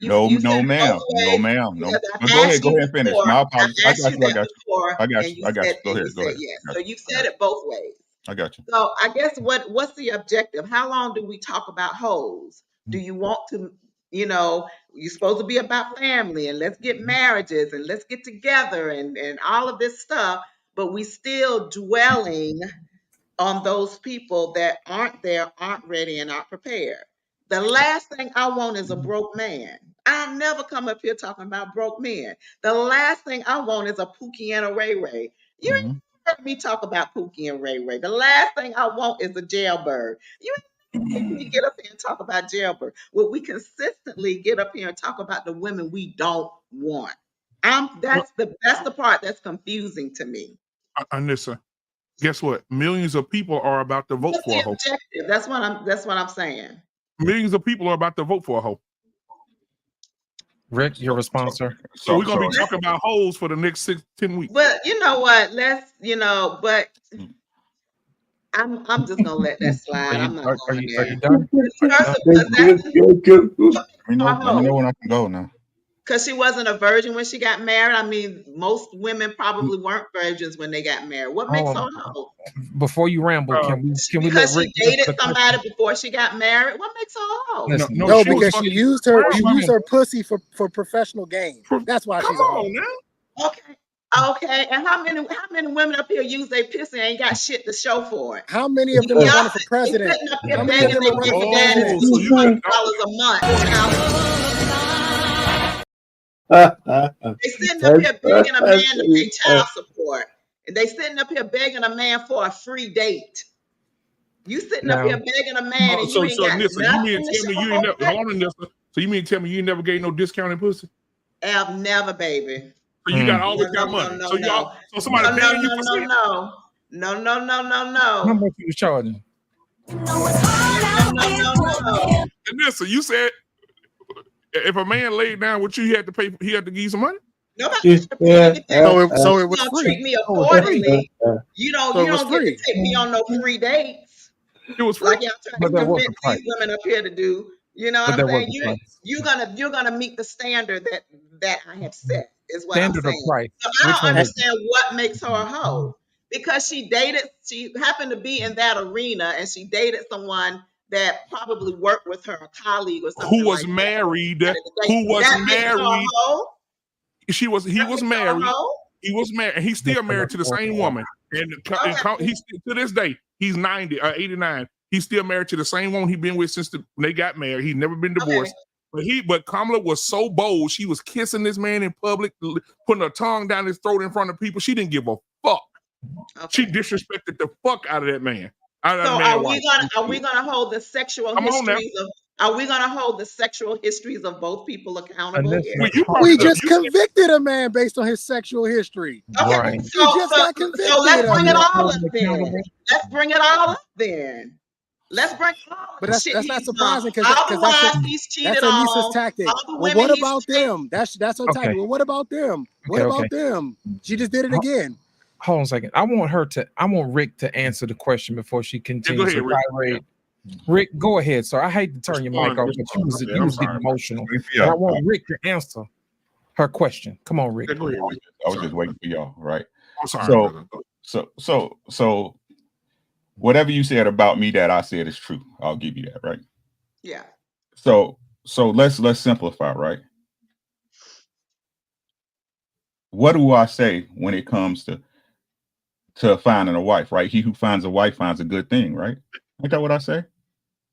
No, ma'am. No, ma'am. No. But go ahead and finish. My apologies. I got you. I got you. Go ahead.
Yes. So you've said it both ways.
I got you.
So I guess what's the objective? How long do we talk about hoes? Do you want to, you're supposed to be about family and let's get marriages and let's get together and all of this stuff, but we still dwelling on those people that aren't there, aren't ready, and aren't prepared. The last thing I want is a broke man. I never come up here talking about broke men. The last thing I want is a Pookie and a Ray Ray. You ain't heard me talk about Pookie and Ray Ray. The last thing I want is a jailbird. You ain't heard me get up here and talk about jailbird. Well, we consistently get up here and talk about the women we don't want. That's the part that's confusing to me.
Anissa, Guess what? Millions of people are about to vote
What's
for a
the
hoe.
objective? That's what I'm saying.
Millions of people are about to vote for a hoe.
Rick, your response, sir?
So we're gonna be talking about hoes for the next 6-10 weeks.
But you know what? But I'm just gonna let that slide. I'm not going
Are
there.
you done?
First, because that's
You know when I can go now.
because she wasn't a virgin when she got married. I mean, most women probably weren't virgins when they got married. What makes her a hoe?
Before you ramble, can we let
Because
Rick
she dated somebody before she got married. What makes her a hoe?
Listen,
No, because she used her pussy for professional gain. That's why she's a hoe.
Okay. And how many women up here use their pussy and ain't got shit to show for it?
How many of them are running for
They
president?
sitting up here
How many of
begging
them
their
are running
baby
for
daddies
president?
$200 a month. They sitting up here begging a man to pay child support. And they sitting up here begging a man for a free date. You sitting up here begging a man and you ain't got
Nissa, you mean
nothing to
tell me
show
you ain't
for
never
it?
hold on, Nissa. So you mean tell me you ain't never gave no discounted pussy?
I've never, baby.
So you got all this
No,
kind of money.
no,
So
no,
y'all,
no.
so somebody
No,
paying you for
no,
sex?
no, no, no, no, no,
How
no.
much you was charging?
No.
And Nissa, you said if a man laid down with you, he had to pay. He had to give you some money.
Nobody had to pay anything.
So it
You
was
don't
free.
treat me accordingly. You
So it was
don't get to
free.
take me on no free dates.
It was free.
Like y'all trying
But
to
there was
convince
a price.
these women up here to do. You know
But
what
there
I'm
was
saying?
a price.
You're gonna meet the standard that I have set, is what I'm
Standard or
saying.
price?
So I
Which
don't
one is it?
understand what makes her a hoe. Because she happened to be in that arena and she dated someone that probably worked with her, a colleague or something
Who was
like
married?
that.
Who was
That makes her a
married?
hoe?
He was
That makes her a
married.
hoe?
He was married, and he's still married to the same woman. And he's to this day, he's 90 or 89. He's still married to the same woman he's been with since when they got married. He's never been divorced. But Kamala was so bold. She was kissing this man in public, putting her tongue down his throat in front of people. She didn't give a fuck. She disrespected the fuck out of that man. Out of
So
that man wife.
are we gonna hold the sexual
Come on now.
histories of are we gonna hold the sexual histories of both people accountable here?
We just convicted a man based on his sexual history.
Right.
He just got convicted.
So let's bring it
of
all up then. Let's bring it all up then. Let's bring all
But
the
that's
shit
that's not
he's done.
surprising
All the
that's
wives he's cheated
Anissa's
on.
tactic.
All the
Well,
women
what
he's
about them? That's her
Okay.
tactic. Well, what about them? What
Okay,
about them? She just did it again.
Hold on a second. I want Rick to answer the question before she continues
ahead,
to
Rick.
tirade. Rick, go ahead, sir. I hate to turn your mic off, but you was getting emotional. And I want Rick to answer her question. Come on, Rick.
I was just waiting for y'all, right?
I'm sorry.
So whatever you said about me that I said is true. I'll give you that, right?
Yeah.
So let's simplify, right? What do I say when it comes to finding a wife, right? He who finds a wife finds a good thing, right? Ain't that what I say?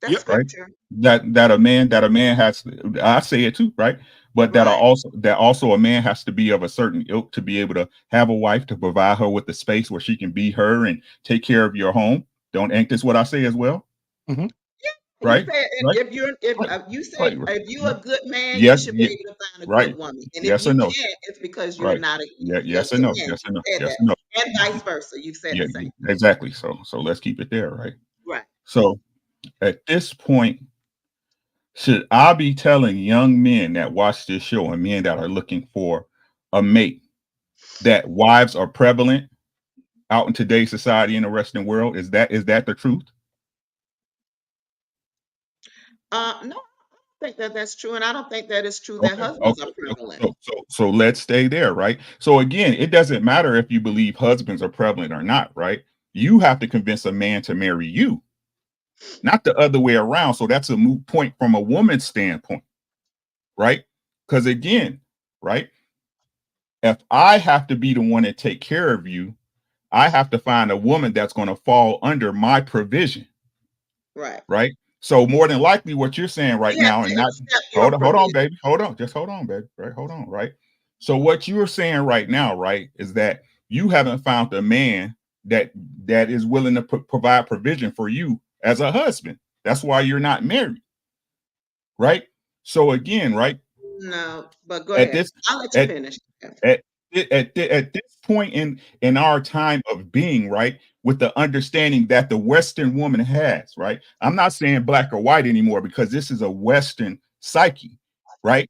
That's
right.
scripture.
That a man has, I say it too, right? But that also a man has to be of a certain ilk to be able to have a wife, to provide her with the space where she can be her and take care of your home. Ain't this what I say as well?
Yeah.
Right?
He said if you're a good man, you should be able to find a good woman. And if you can't, it's because you're not a
yes or
good
no.
man.
Yes or no.
You said
Yes
that.
or no.
And vice versa. You've said the same.
Exactly. So let's keep it there, right?
Right.
So at this point, should I be telling young men that watch this show and men that are looking for a mate that wives are prevalent out in today's society in the Western world? Is that the truth?
No, I don't think that's true, and I don't think that it's true that husbands are prevalent.
So let's stay there, right? So again, it doesn't matter if you believe husbands are prevalent or not, right? You have to convince a man to marry you, not the other way around. So that's a moot point from a woman's standpoint, right? Because again, right, if I have to be the one to take care of you, I have to find a woman that's going to fall under my provision.
Right.
Right. So more than likely what you're saying right now, and not hold on, baby. Hold on. Just hold on, baby. Right. Hold on. Right. So what you're saying right now, right, is that you haven't found a man that is willing to provide provision for you as a husband. That's why you're not married. Right. So again, right.
No, but go ahead. I'll let you finish.
at this point in our time of being, right, with the understanding that the Western woman has, right? I'm not saying black or white anymore because this is a Western psyche, right?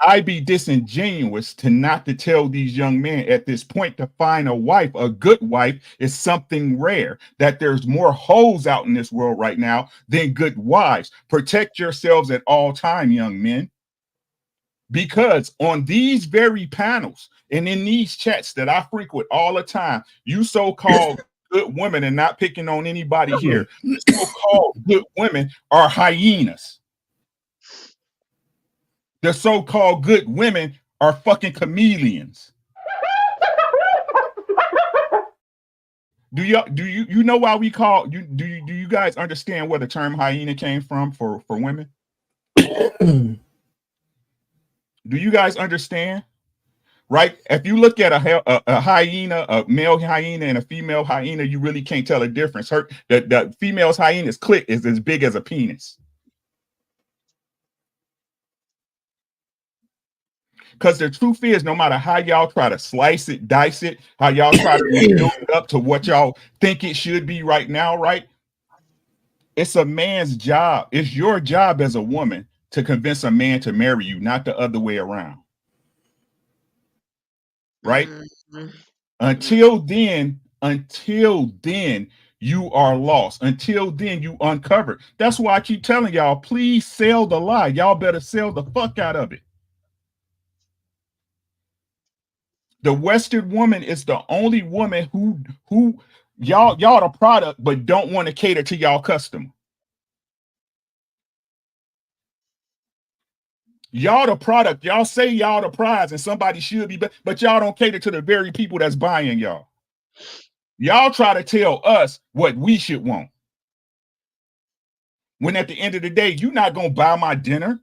I'd be disingenuous to not to tell these young men at this point to find a wife, a good wife, is something rare. That there's more hoes out in this world right now than good wives. Protect yourselves at all time, young men. Because on these very panels and in these chats that I frequent all the time, you so-called good women, and not picking on anybody here, so-called good women are hyenas. The so-called good women are fucking chameleons. Do you know why we call you? Do you guys understand where the term hyena came from for women? Do you guys understand? Right? If you look at a hyena, a male hyena and a female hyena, you really can't tell a difference. The female's hyena's clit is as big as a penis. Because the truth is, no matter how y'all try to slice it, dice it, how y'all try to build it up to what y'all think it should be right now, right? It's a man's job. It's your job as a woman to convince a man to marry you, not the other way around. Right?
Mm-hmm.
Until then, you are lost. Until then, you uncovered. That's why I keep telling y'all, please sell the lie. Y'all better sell the fuck out of it. The Western woman is the only woman who y'all the product, but don't want to cater to y'all customer. Y'all the product. Y'all say y'all the prize, and somebody should be, but y'all don't cater to the very people that's buying y'all. Y'all try to tell us what we should want. When at the end of the day, you're not gonna buy my dinner.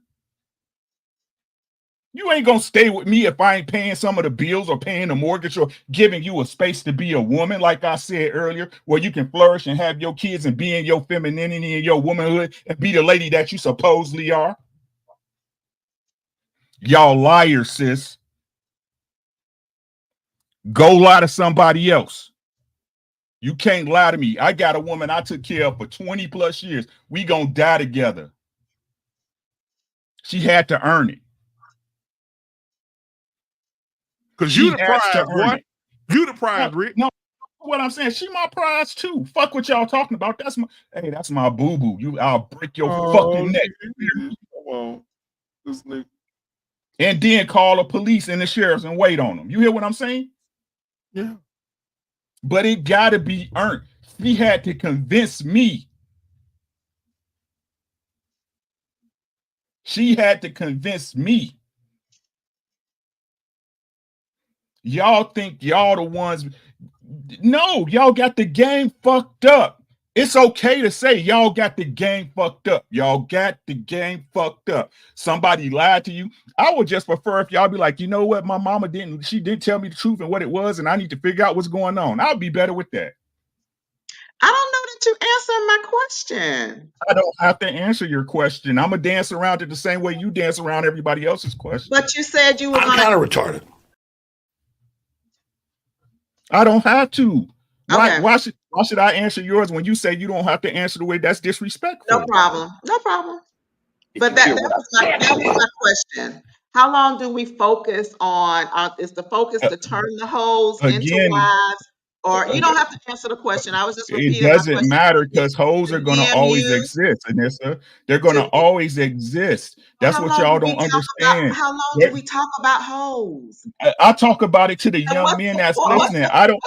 You ain't gonna stay with me if I ain't paying some of the bills or paying the mortgage or giving you a space to be a woman, like I said earlier, where you can flourish and have your kids and be in your femininity and your womanhood and be the lady that you supposedly are. Y'all liars, sis. Go lie to somebody else. You can't lie to me. I got a woman I took care of for 20 plus years. We gonna die together. She had to earn it.
Because you the prize, boy. You the prize, Rick.
No, what I'm saying, she my prize too. Fuck what y'all talking about. That's my boo-boo. I'll break your fucking neck.
Come on. This nigga.
And then call the police and the sheriffs and wait on them. You hear what I'm saying?
Yeah.
But it gotta be earned. She had to convince me. She had to convince me. Y'all think y'all the ones. No, y'all got the game fucked up. It's okay to say y'all got the game fucked up. Y'all got the game fucked up. Somebody lied to you. I would just prefer if y'all be like, you know what, my mama she did tell me the truth and what it was, and I need to figure out what's going on. I'll be better with that.
I don't know that you answered my question.
I don't have to answer your question. I'm gonna dance around it the same way you dance around everybody else's question.
But you said you were
kind of retarded.
I don't have to.
Okay.
Why should I answer yours when you say you don't have to answer the way? That's disrespectful.
No problem. No problem. But that was my question. How long do we focus on? Is the focus to turn the hoes into wives? Or you don't have to answer the question. I was just repeating
It
my
doesn't
question.
matter because hoes are gonna always exist, Anissa. They're gonna always exist. That's what y'all don't understand.
How long do we talk about hoes?
I talk about it to the young men that's listening. I don't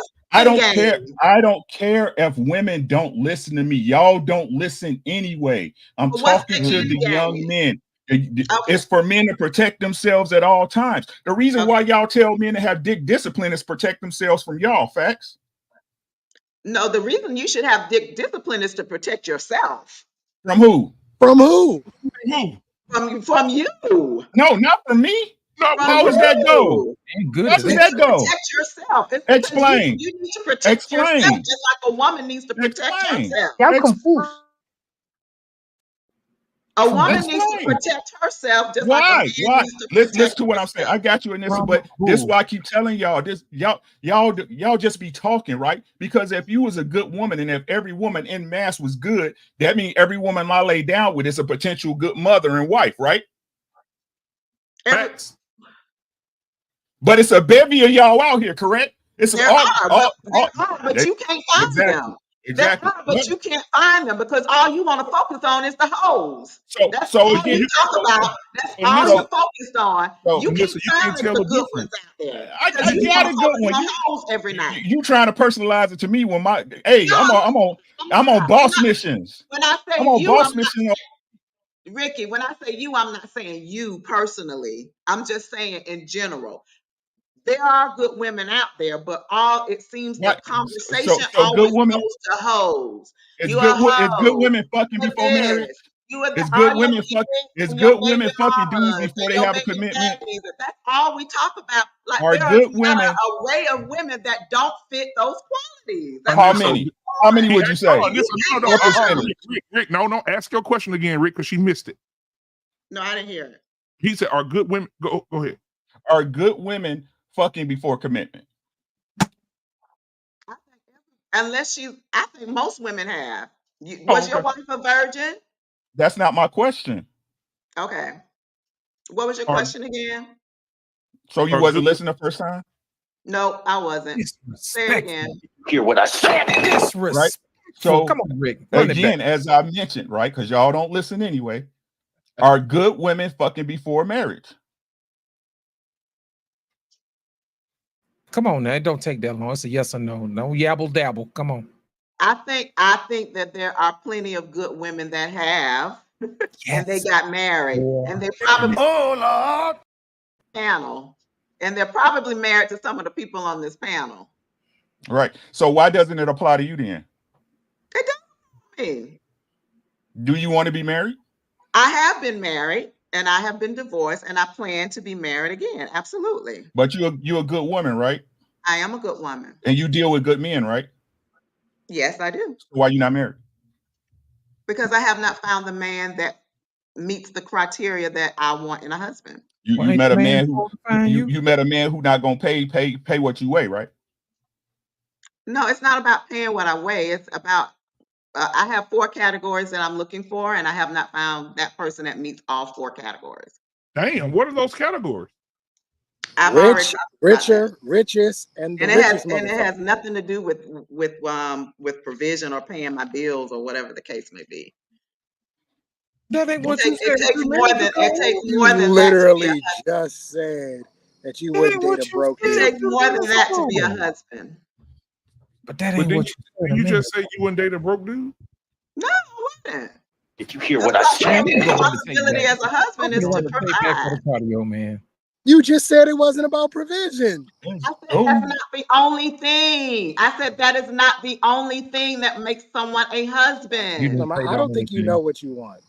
care. I don't care if women don't listen to me. Y'all don't listen anyway. I'm talking to the young men. It's for men to protect themselves at all times. The reason why y'all tell men to have dick discipline is protect themselves from y'all. Facts.
No, the reason you should have dick discipline is to protect yourself.
From who?
From who?
From you.
No, not from me. How does that go? How does that go?
Protect yourself.
Explain.
You need to protect yourself just like a woman needs to protect herself.
I'm confused.
A
From
woman
this
needs to
point.
protect herself just like a
Why?
man
Why?
needs to
Listen
protect
to what I'm saying. I
himself.
got you, Anissa,
From
but this is
who?
why I keep telling y'all this. Y'all just be talking, right? Because if you was a good woman and if every woman in mass was good, that means every woman I lay down with is a potential good mother and wife, right?
Facts.
But it's a bevy of y'all out here, correct? It's
There
all,
are,
all, all
but you can't find them.
exactly.
But you can't find them because all you want to focus on is the hoes. That's
So
all
again,
you talk about. That's
so
all
listen,
you're focused on.
so
You can't
listen, you
find
can't
us
tell
the
the
good
difference.
ones out there
I
because you
got
want
a
to
good
focus
one.
on hoes every night.
You trying to personalize it to me when my hey,
No,
I'm on boss missions.
when I
I'm
say
on
you,
boss missions.
Ricky, when I say you, I'm not saying you personally. I'm just saying in general. There are good women out there, but all it seems the
Right.
conversation
So good
always
women.
goes to hoes.
It's
You a
good. It's good
hoe.
women fucking
You
before marriage.
this. You are
It's
all
good
your
women fuck.
babies
It's
and your
good
baby
women fucking dudes
mamas
before
and
they
your
have a
baby
commitment.
daddies. That's all we talk about. Like
Are
there is
good
not
women.
an array of women that don't fit those qualities. That's
How
Anissa,
many? How many would you say?
Anissa, no,
What percentage?
Rick, no, ask your question again, Rick, because she missed it.
No, I didn't hear it.
He said, "Are good women?" Go ahead.
Are good women fucking before commitment?
Unless I think most women have.
Oh,
Was your
okay.
wife a virgin?
That's not my question.
Okay. What was your
Are
question again?
So you
are
wasn't
good?
listening the first time,
No, I wasn't. Say it again.
Hear what I said.
right?
So come
So
on, Rick. Run it back.
again, as I mentioned, right? Because y'all don't listen anyway. Are good women fucking before marriage?
Come on now. It don't take that long. It's a yes or no. No yabble dabble. Come on.
I think that there are plenty of good women that have and they got married and they probably panel and they're probably married to some of the people on this panel.
Right. So why doesn't it apply to you then?
It doesn't mean.
Do you want to be married?
I have been married and I have been divorced and I plan to be married again. Absolutely.
But you're a good woman, right?
I am a good woman.
And you deal with good men, right?
Yes, I do.
So why you not married?
Because I have not found the man that meets the criteria that I want in a husband.
You met a man who you met a man who not gonna pay what you weigh, right?
No, it's not about paying what I weigh. It's about I have 4 categories that I'm looking for, and I have not found that person that meets all 4 categories.
Damn, what are those categories?
I've already
Rich,
talked about that.
richer, richest, and the
And
richest
it
motherfucker.
has nothing to do with provision or paying my bills or whatever the case may be.
That ain't what you said.
It takes more than
You
that to be a
literally
husband.
just said that you
That
wouldn't
ain't
date
what
a
you
broke
said.
It
dude.
takes more than that to be a
Come on.
husband.
But that
But
ain't
then
what you said.
you just say you wouldn't date a broke dude?
No, I wouldn't.
Did you hear
That's
what I
what I
said?
said. The
I'm gonna run the tape
responsibility
back.
as a husband
I'm
is
gonna
to
run the tape back for
provide.
the cardio, man.
You just said it wasn't about provision.
I said that's not the only thing. I said that is not the only thing that makes someone a
You
husband.
didn't say
I
the
don't
only
think you
thing.
know what you want.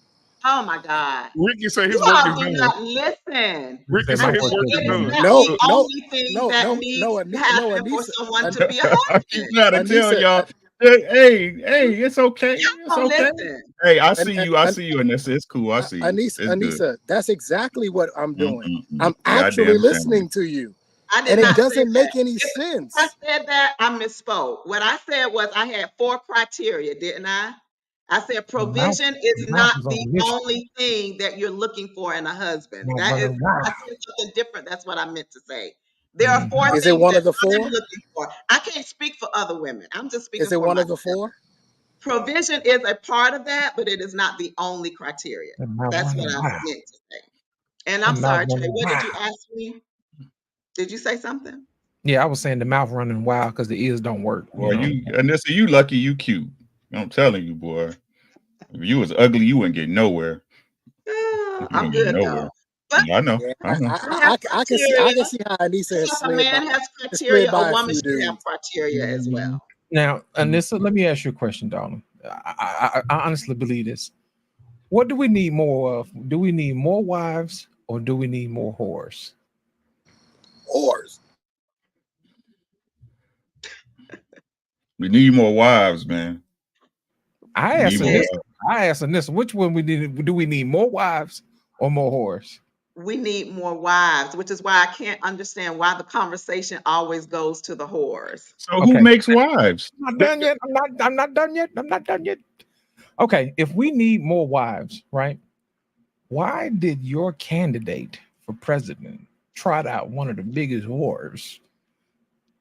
Oh my God.
Ricky say
You
his work
all
is
do
done.
not listen.
Ricky
Say
say
my
I
his
work
said
work
is
is
it is
done.
done.
not the
No,
only thing that needs to
no,
happen for
Anissa,
someone to be a
I keep
husband.
trying to tell
Anissa,
y'all, hey, it's okay. It's
Y'all don't
okay.
listen.
Hey, I
An-
see
an-
you,
an-
Anissa. It's cool. I see you. It's good.
Anissa, that's exactly what I'm doing. I'm actually
Goddamn shame.
listening to you,
I did
and it
not say
doesn't
that.
make any
If I
sense.
said that, I misspoke. What I said was I had 4 criteria, didn't I? I said provision is
The mouth
not
is on
the
a mission.
only thing that you're looking for in a husband.
Mouth
That is,
running wild.
I said something different. That's what I meant to say. There are 4
Is it
things
one
that
of the
I'm
4?
looking for. I can't speak for other women. I'm just speaking
Is it
for
one of
myself.
the 4?
Provision is a part of that, but it is not the only criteria.
The mouth
That's what
running
I
wild.
meant to say. And
The
I'm
mouth
sorry, Trey.
running
What did you
wild.
ask me? Did you say something?
Yeah, I was saying the mouth running wild because the ears don't work.
Boy, Anissa, you lucky you cute. I'm telling you, boy. If you was ugly, you wouldn't get nowhere. You
I'm
wouldn't get
good
nowhere.
though. But
I know.
Yeah,
I know.
I can see how Anissa has
if a man has
slid
criteria, a
by a
woman
few
should have
dudes.
criteria as well.
Now, Anissa, let me ask you a question, darling. I honestly believe this. What do we need more of? Do we need more wives or do we need more whores?
Whores.
We need more wives, man.
I
We
asked
need more
Anissa.
wives.
I asked Anissa, which one do we need more wives or more whores?
We need more wives, which is why I can't understand why the conversation always goes to the whores.
So who makes wives?
I'm not done yet. I'm not done yet. I'm not done yet. Okay, if we need more wives, right? Why did your candidate for president trot out one of the biggest whores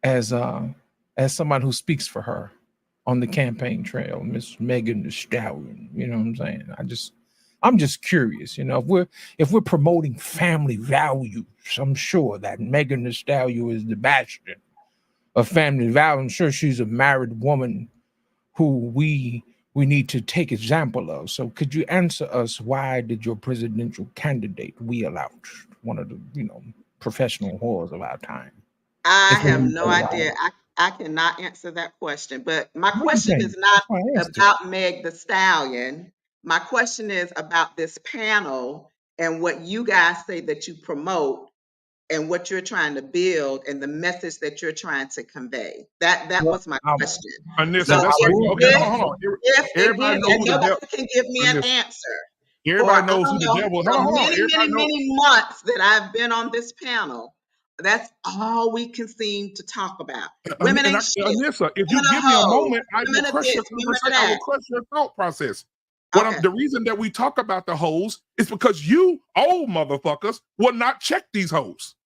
as someone who speaks for her on the campaign trail, Miss Megan Thee Stallion? You know what I'm saying? I'm just curious, you know, if we're promoting family values, I'm sure that Megan Thee Stallion is the bastion of family values. I'm sure she's a married woman who we need to take example of. So could you answer us, why did your presidential candidate wheel out one of the, you know, professional whores of our time?
I have no idea. I cannot answer that question. But my question is not about Meg the Stallion. My question is about this panel and what you guys say that you promote and what you're trying to build and the message that you're trying to convey. That was my question.
Anissa,
So
that's okay. Hold on. Everybody knows who the devil.
Nobody can give me an answer.
Everybody knows who the devil. Hold on.
Many months that I've been on this panel, that's all we can seem to talk about. Women ain't shit.
Anissa, if you give me a moment, I will crush your conversation. I will crush your thought process. The reason that we talk about the hoes is because you old motherfuckers will not check these hoes.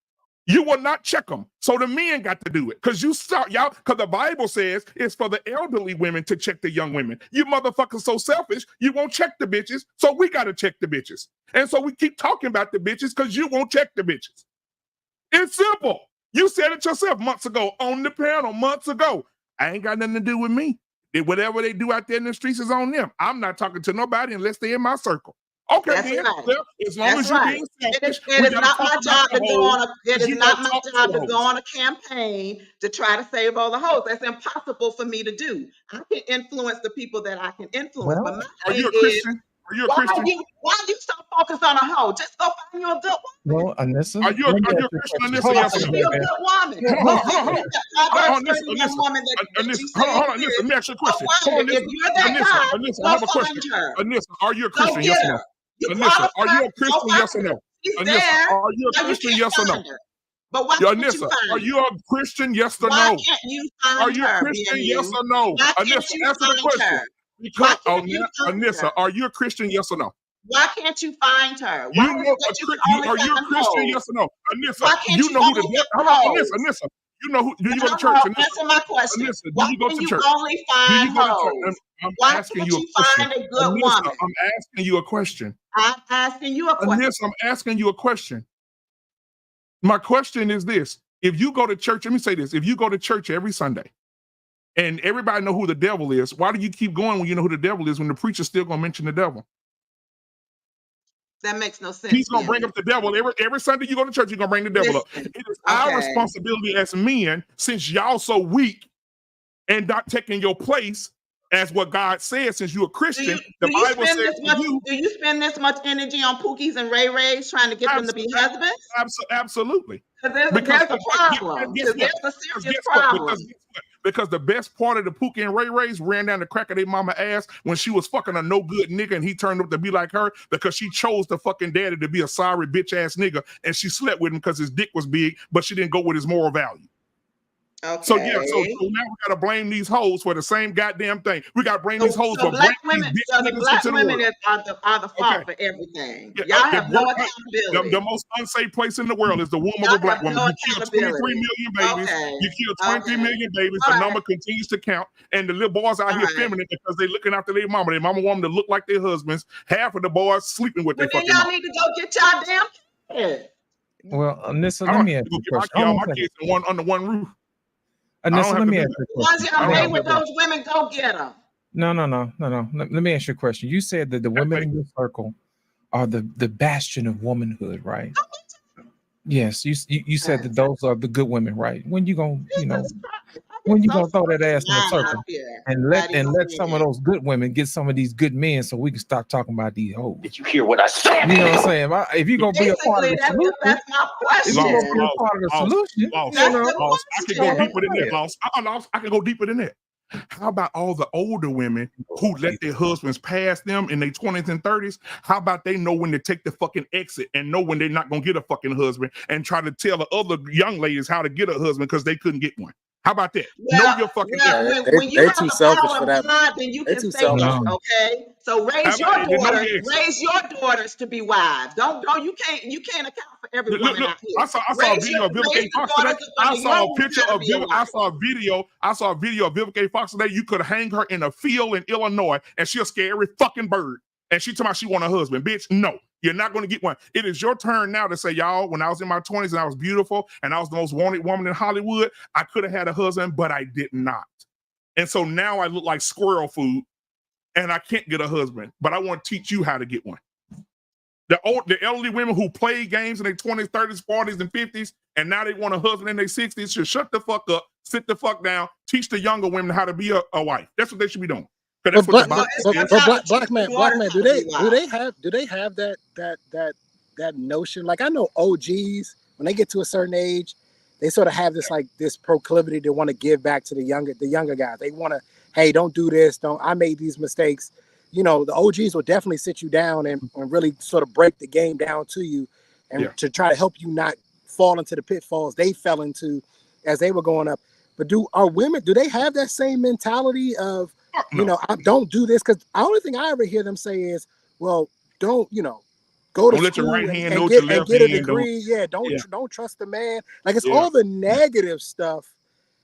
You will not check them. So the men got to do it. Because the Bible says it's for the elderly women to check the young women. You motherfuckers so selfish, you won't check the bitches. So we got to check the bitches. And so we keep talking about the bitches because you won't check the bitches. It's simple. You said it yourself months ago on the panel, months ago. I ain't got nothing to do with me. Whatever they do out there in the streets is on them. I'm not talking to nobody unless they're in my circle. Okay,
that's
then.
Right.
Well, as long as you're being selfish,
it is not my job to go on a campaign to try to save all the hoes. That's impossible for me to do. I can influence the people that I can influence. But my
are you a Christian? Are you a Christian?
Why are you so focused on a hoe? Just go find you a good woman.
Well, Anissa,
are you a Christian, Anissa? Yes or no?
You're a good woman.
Hold on, Anissa. Let me ask you a question.
If you're that guy,
Anissa, I have a question. Anissa, are you a Christian? Yes or no? Anissa, are you a Christian? Yes or no? Anissa, are you a Christian? Yes or no?
But why can't you
Anissa,
find
are you a Christian? Yes or no?
Why can't you find
Are you a Christian? Yes or no? Anissa, answer the question. Because Anissa, are you a Christian? Yes or no?
Why can't you find her?
Are you a Christian? Yes or no? Anissa, you know who the devil. Hold on, Anissa. You know who? Do you go to church?
Answer my question.
Anissa, do you go to church?
Only find hoes?
I'm
Why
asking
can't
you a question.
Find a good
Anissa,
woman?
I'm asking you a question.
I'm asking you a question.
Anissa, I'm asking you a question. My question is this: if you go to church, let me say this: if you go to church every Sunday, and everybody know who the devil is, why do you keep going when you know who the devil is when the preacher's still gonna mention the devil?
That makes no sense.
He's gonna bring up the devil every Sunday you go to church. You're gonna bring the devil up. It is our responsibility as men, since y'all so weak and not taking your place as what God says. Since you're a Christian, the Bible says
do you spend this much energy on Pookies and Ray Rays trying to get them to be husbands?
Absolutely.
There's a problem. There's a serious problem.
Because the best part of the Pookie and Ray Rays ran down the crack of their mama ass when she was fucking a no good nigga and he turned up to be like her because she chose the fucking daddy to be a sorry bitch ass nigga and she slept with him because his dick was big, but she didn't go with his moral value.
Okay.
So now we gotta blame these hoes for the same goddamn thing. We gotta blame these hoes for
black
bringing
women.
these
So
bitch
the black
into
women
the world.
are the fault for everything.
Yeah,
Y'all have no accountability.
The most unsafe place in the world is the womb of a black woman. You killed 23 million babies. You killed 23 million babies. The number continues to count. And the little boys out here feminine because they're looking after their mama. Their mama want them to look like their husbands. Half of the boys sleeping with their fucking
mama.
Y'all
need to go get y'all damn kids.
Well, Anissa, let me ask you a question.
All my kids under one roof.
Anissa, let me ask you a question.
Once y'all play with those women, go get them.
No. Let me ask you a question. You said that the women in your circle are the bastion of womanhood, right? Yes, you said that those are the good women, right? When you gonna, when you gonna throw that ass in the circle and let some of those good women get some of these good men so we can stop talking about these hoes?
Did you hear what I said?
You know what I'm saying? If you're gonna be a part of the solution,
that's my question.
If you're gonna be a part of the solution,
I can go deeper than that, Lost. I can go deeper than that. How about all the older women who let their husbands pass them in their 20s and 30s? How about they know when to take the fucking exit and know when they're not gonna get a fucking husband and try to tell the other young ladies how to get a husband because they couldn't get one? How about that? Know your fucking
when you have the power of God, then you can say that, okay? So raise your daughters to be wives. Don't you can't account for every woman out here.
I saw a video of Vivica A. Fox today. I saw a picture of I saw a video of Vivica A. Fox today. You could hang her in a field in Illinois and she'll scare every fucking bird. And she told me she want a husband. Bitch, no. You're not going to get one. It is your turn now to say, y'all, when I was in my 20s and I was beautiful and I was the most wanted woman in Hollywood, I could have had a husband, but I did not. And so now I look like squirrel food and I can't get a husband, but I want to teach you how to get one. The elderly women who play games in their 20s, 30s, 40s, and 50s, and now they want a husband in their 60s should shut the fuck up, sit the fuck down, teach the younger women how to be a wife. That's what they should be doing.
But black man, do they have that notion? Like I know OGs, when they get to a certain age, they sort of have this proclivity to want to give back to the younger guys. They want to, hey, don't do this, I made these mistakes. You know, the OGs will definitely sit you down and really sort of break the game down to you and to try to help you not fall into the pitfalls they fell into as they were going up. But do they have that same mentality of, you know, I don't do this? Because the only thing I ever hear them say is, well, go to
let
school
your right hand
and get a degree. Don't trust the man. Like it's all the negative stuff.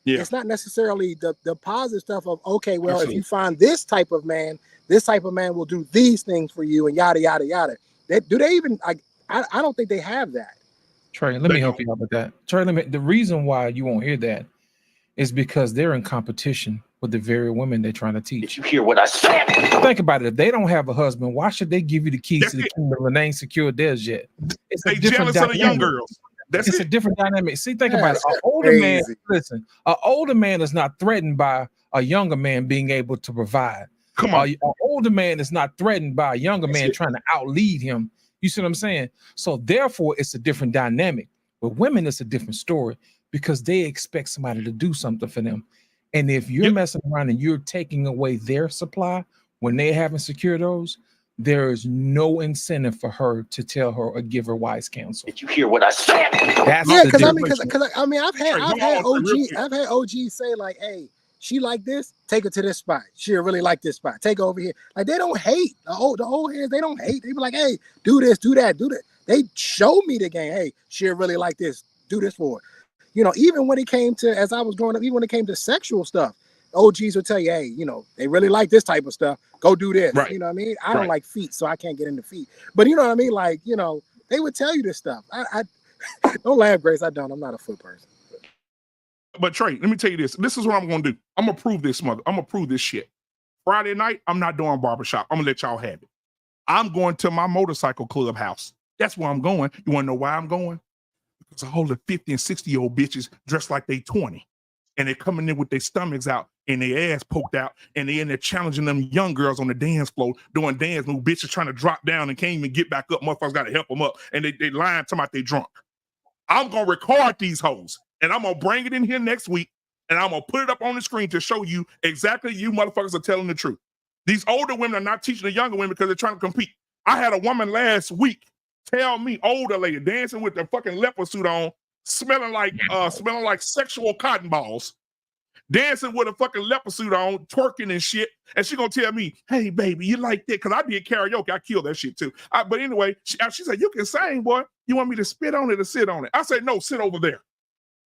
Yeah.
It's not necessarily the positive stuff of, okay, well, if you find this type of man will do these things for you and yada, yada, yada. Do they even, I don't think they have that.
Trey, let me help you out with that. Trey, the reason why you won't hear that is because they're in competition with the very women they're trying to teach.
Did you hear what I said?
Think about it. If they don't have a husband, why should they give you the keys to the kingdom and they ain't secured theirs yet? It's a different dynamic. Of the young girls. It's a different dynamic. See, think about it. An older man is not threatened by a younger man being able to provide.
Come on.
An older man is not threatened by a younger man trying to outlead him. You see what I'm saying? So therefore, it's a different dynamic. With women, it's a different story because they expect somebody to do something for them. And if you're messing around and you're taking away their supply when they haven't secured those, there is no incentive for her to tell her or give her wise counsel.
Did you hear what I said?
Because I've had OGs say like, hey, she like this, take her to this spot. She'll really like this spot. Take her over here. Like they don't hate. The old heads, they don't hate. They be like, hey, do this, do that, do that. They show me the game. Hey, she'll really like this. Do this for her. You know, even when it came to, as I was growing up, even when it came to sexual stuff, OGs would tell you, hey, you know, they really like this type of stuff. Go do this.
Right.
You know what I mean? I don't like feet, so I can't get into feet. But you know what I mean? Like, you know, they would tell you this stuff. I don't laugh, Grace. I'm not a foot person.
But Trey, let me tell you this. This is what I'm gonna do. I'm gonna prove this, mother. I'm gonna prove this shit. Friday night, I'm not doing barbershop. I'm gonna let y'all have it. I'm going to my motorcycle clubhouse. That's where I'm going. You wanna know why I'm going? Because all the 50 and 60-year-old bitches dressed like they 20. And they're coming in with their stomachs out and their ass poked out, and they in there challenging them young girls on the dance floor, doing dance moves. Bitches trying to drop down and can't even get back up. Motherfuckers got to help them up. And they lying, talking about they drunk. I'm going to record these hoes, and I'm going to bring it in here next week, and I'm going to put it up on the screen to show you exactly you motherfuckers are telling the truth. These older women are not teaching the younger women because they're trying to compete. I had a woman last week tell me, older lady, dancing with the fucking leopard suit on, smelling like sexual cotton balls, dancing with a fucking leopard suit on, twerking and shit. And she gonna tell me, hey, baby, you like that? Because I did karaoke. I killed that shit too. But anyway, she said, you can sing, boy. You want me to spit on it or sit on it? I said, no, sit over there.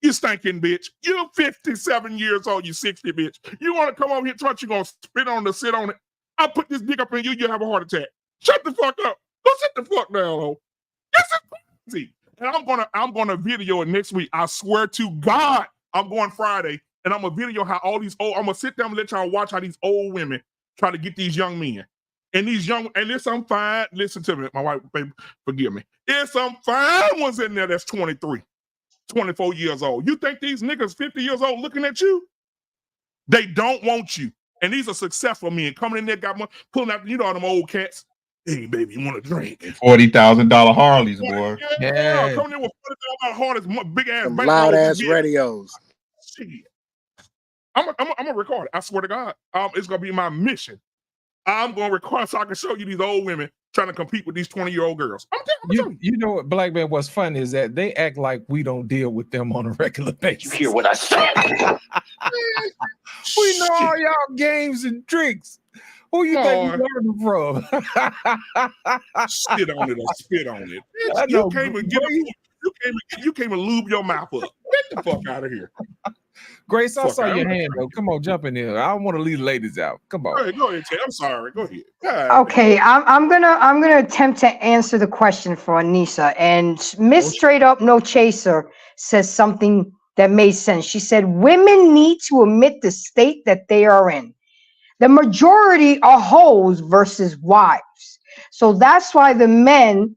You stinking bitch. You're 57 years old, you 60 bitch. You want to come over here and try you gonna spit on it or sit on it? I put this dick up in you, you'll have a heart attack. Shut the fuck up. Go sit the fuck down, ho. This is crazy. And I'm gonna video it next week. I swear to God, I'm going Friday, and I'm gonna video how all these old. I'm gonna sit down and let y'all watch how these old women try to get these young men. And there's some fine. Listen to me, my wife, baby, forgive me. There's some fine ones in there that's 23, 24 years old. You think these niggas 50 years old looking at you? They don't want you. And these are successful men coming in there, got money, pulling out. You know them old cats. Hey, baby, you want a drink?
$40,000 Harleys, boy.
Yeah, coming in with $40,000 Harleys, big ass,
loud ass radios.
Shit. I'm gonna record it. I swear to God. It's gonna be my mission. I'm gonna record so I can show you these old women trying to compete with these 20-year-old girls.
You know what, Black Man, what's funny is that they act like we don't deal with them on a regular basis.
You hear what I said?
We know all y'all games and tricks. Who you think we learning from?
Spit on it or spit on it.
I
Bitch,
know,
you can't even lube your mouth up. Get the fuck out of here.
Grace, I
Fuck,
saw your
I'm
hand though. Come on, jump in here. I don't want to leave the ladies out. Come on.
Go ahead, Tay. I'm sorry. Go ahead. God,
Okay, I'm gonna attempt to answer the question for Anissa. And Miss Straight Up No Chaser says something that made sense. She said women need to admit the state that they are in. The majority are hoes versus wives. So that's why the men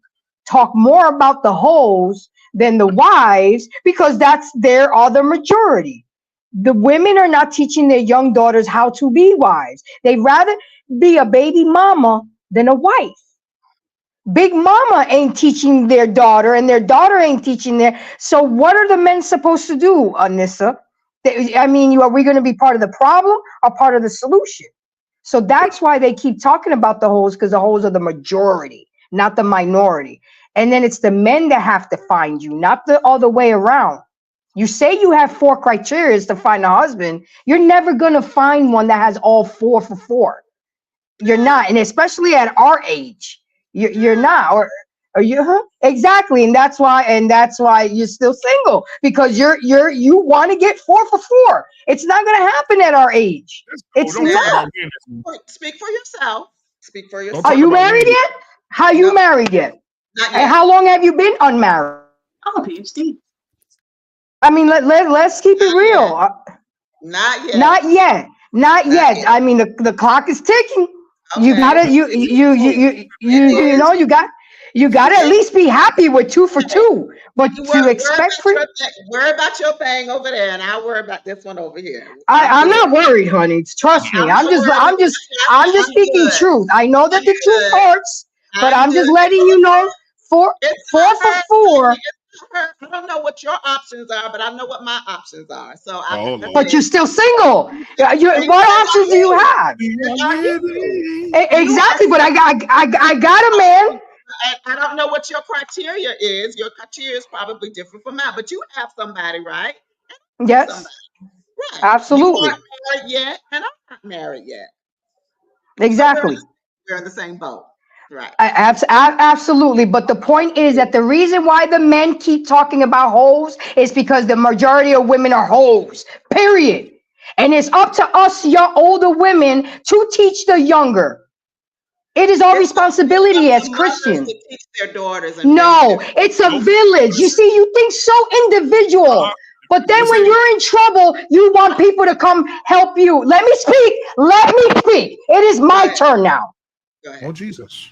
talk more about the hoes than the wives, because there are the majority. The women are not teaching their young daughters how to be wives. They'd rather be a baby mama than a wife. Big mama ain't teaching their daughter, and their daughter ain't teaching their. So what are the men supposed to do, Anissa? I mean, are we going to be part of the problem or part of the solution? So that's why they keep talking about the hoes, because the hoes are the majority, not the minority. And then it's the men that have to find you, not the other way around. You say you have 4 criteria to find a husband. You're never going to find one that has all 4 for 4. You're not. And especially at our age, you're not. Or you, huh? Exactly. And that's why you're still single, because you want to get 4 for 4. It's not going to happen at our age. It's not.
Speak for yourself. Speak for yourself.
Are you married yet? How you married yet?
Not yet.
And how long have you been unmarried?
I'm a PhD.
I mean, let's keep it real.
Not yet.
Not yet. Not yet. I mean, the clock is ticking. Okay. You gotta you gotta at least be happy with 2 for 2. But to expect
worry about your thing over there, and I'll worry about this one over here.
I'm not worried, honey. Trust me. I'm just speaking truth. I know that the truth hurts, but I'm just letting you know 4 for 4.
I don't know what your options are, but I know what my options are. So,
but you're still single. What options do you have? Exactly, but I got a man.
I don't know what your criteria is. Your criteria is probably different from mine, but you have somebody, right?
Yes,
right.
Absolutely.
You aren't married yet, and I'm not married yet.
Exactly.
So we're in the same boat. Right.
Absolutely. But the point is that the reason why the men keep talking about hoes is because the majority of women are hoes, period. And it's up to us, your older women, to teach the younger. It is our responsibility as Christians.
To teach their daughters.
No, it's a village. You see, you think so individual. But then when you're in trouble, you want people to come help you. Let me speak. It is my turn now.
Oh, Jesus.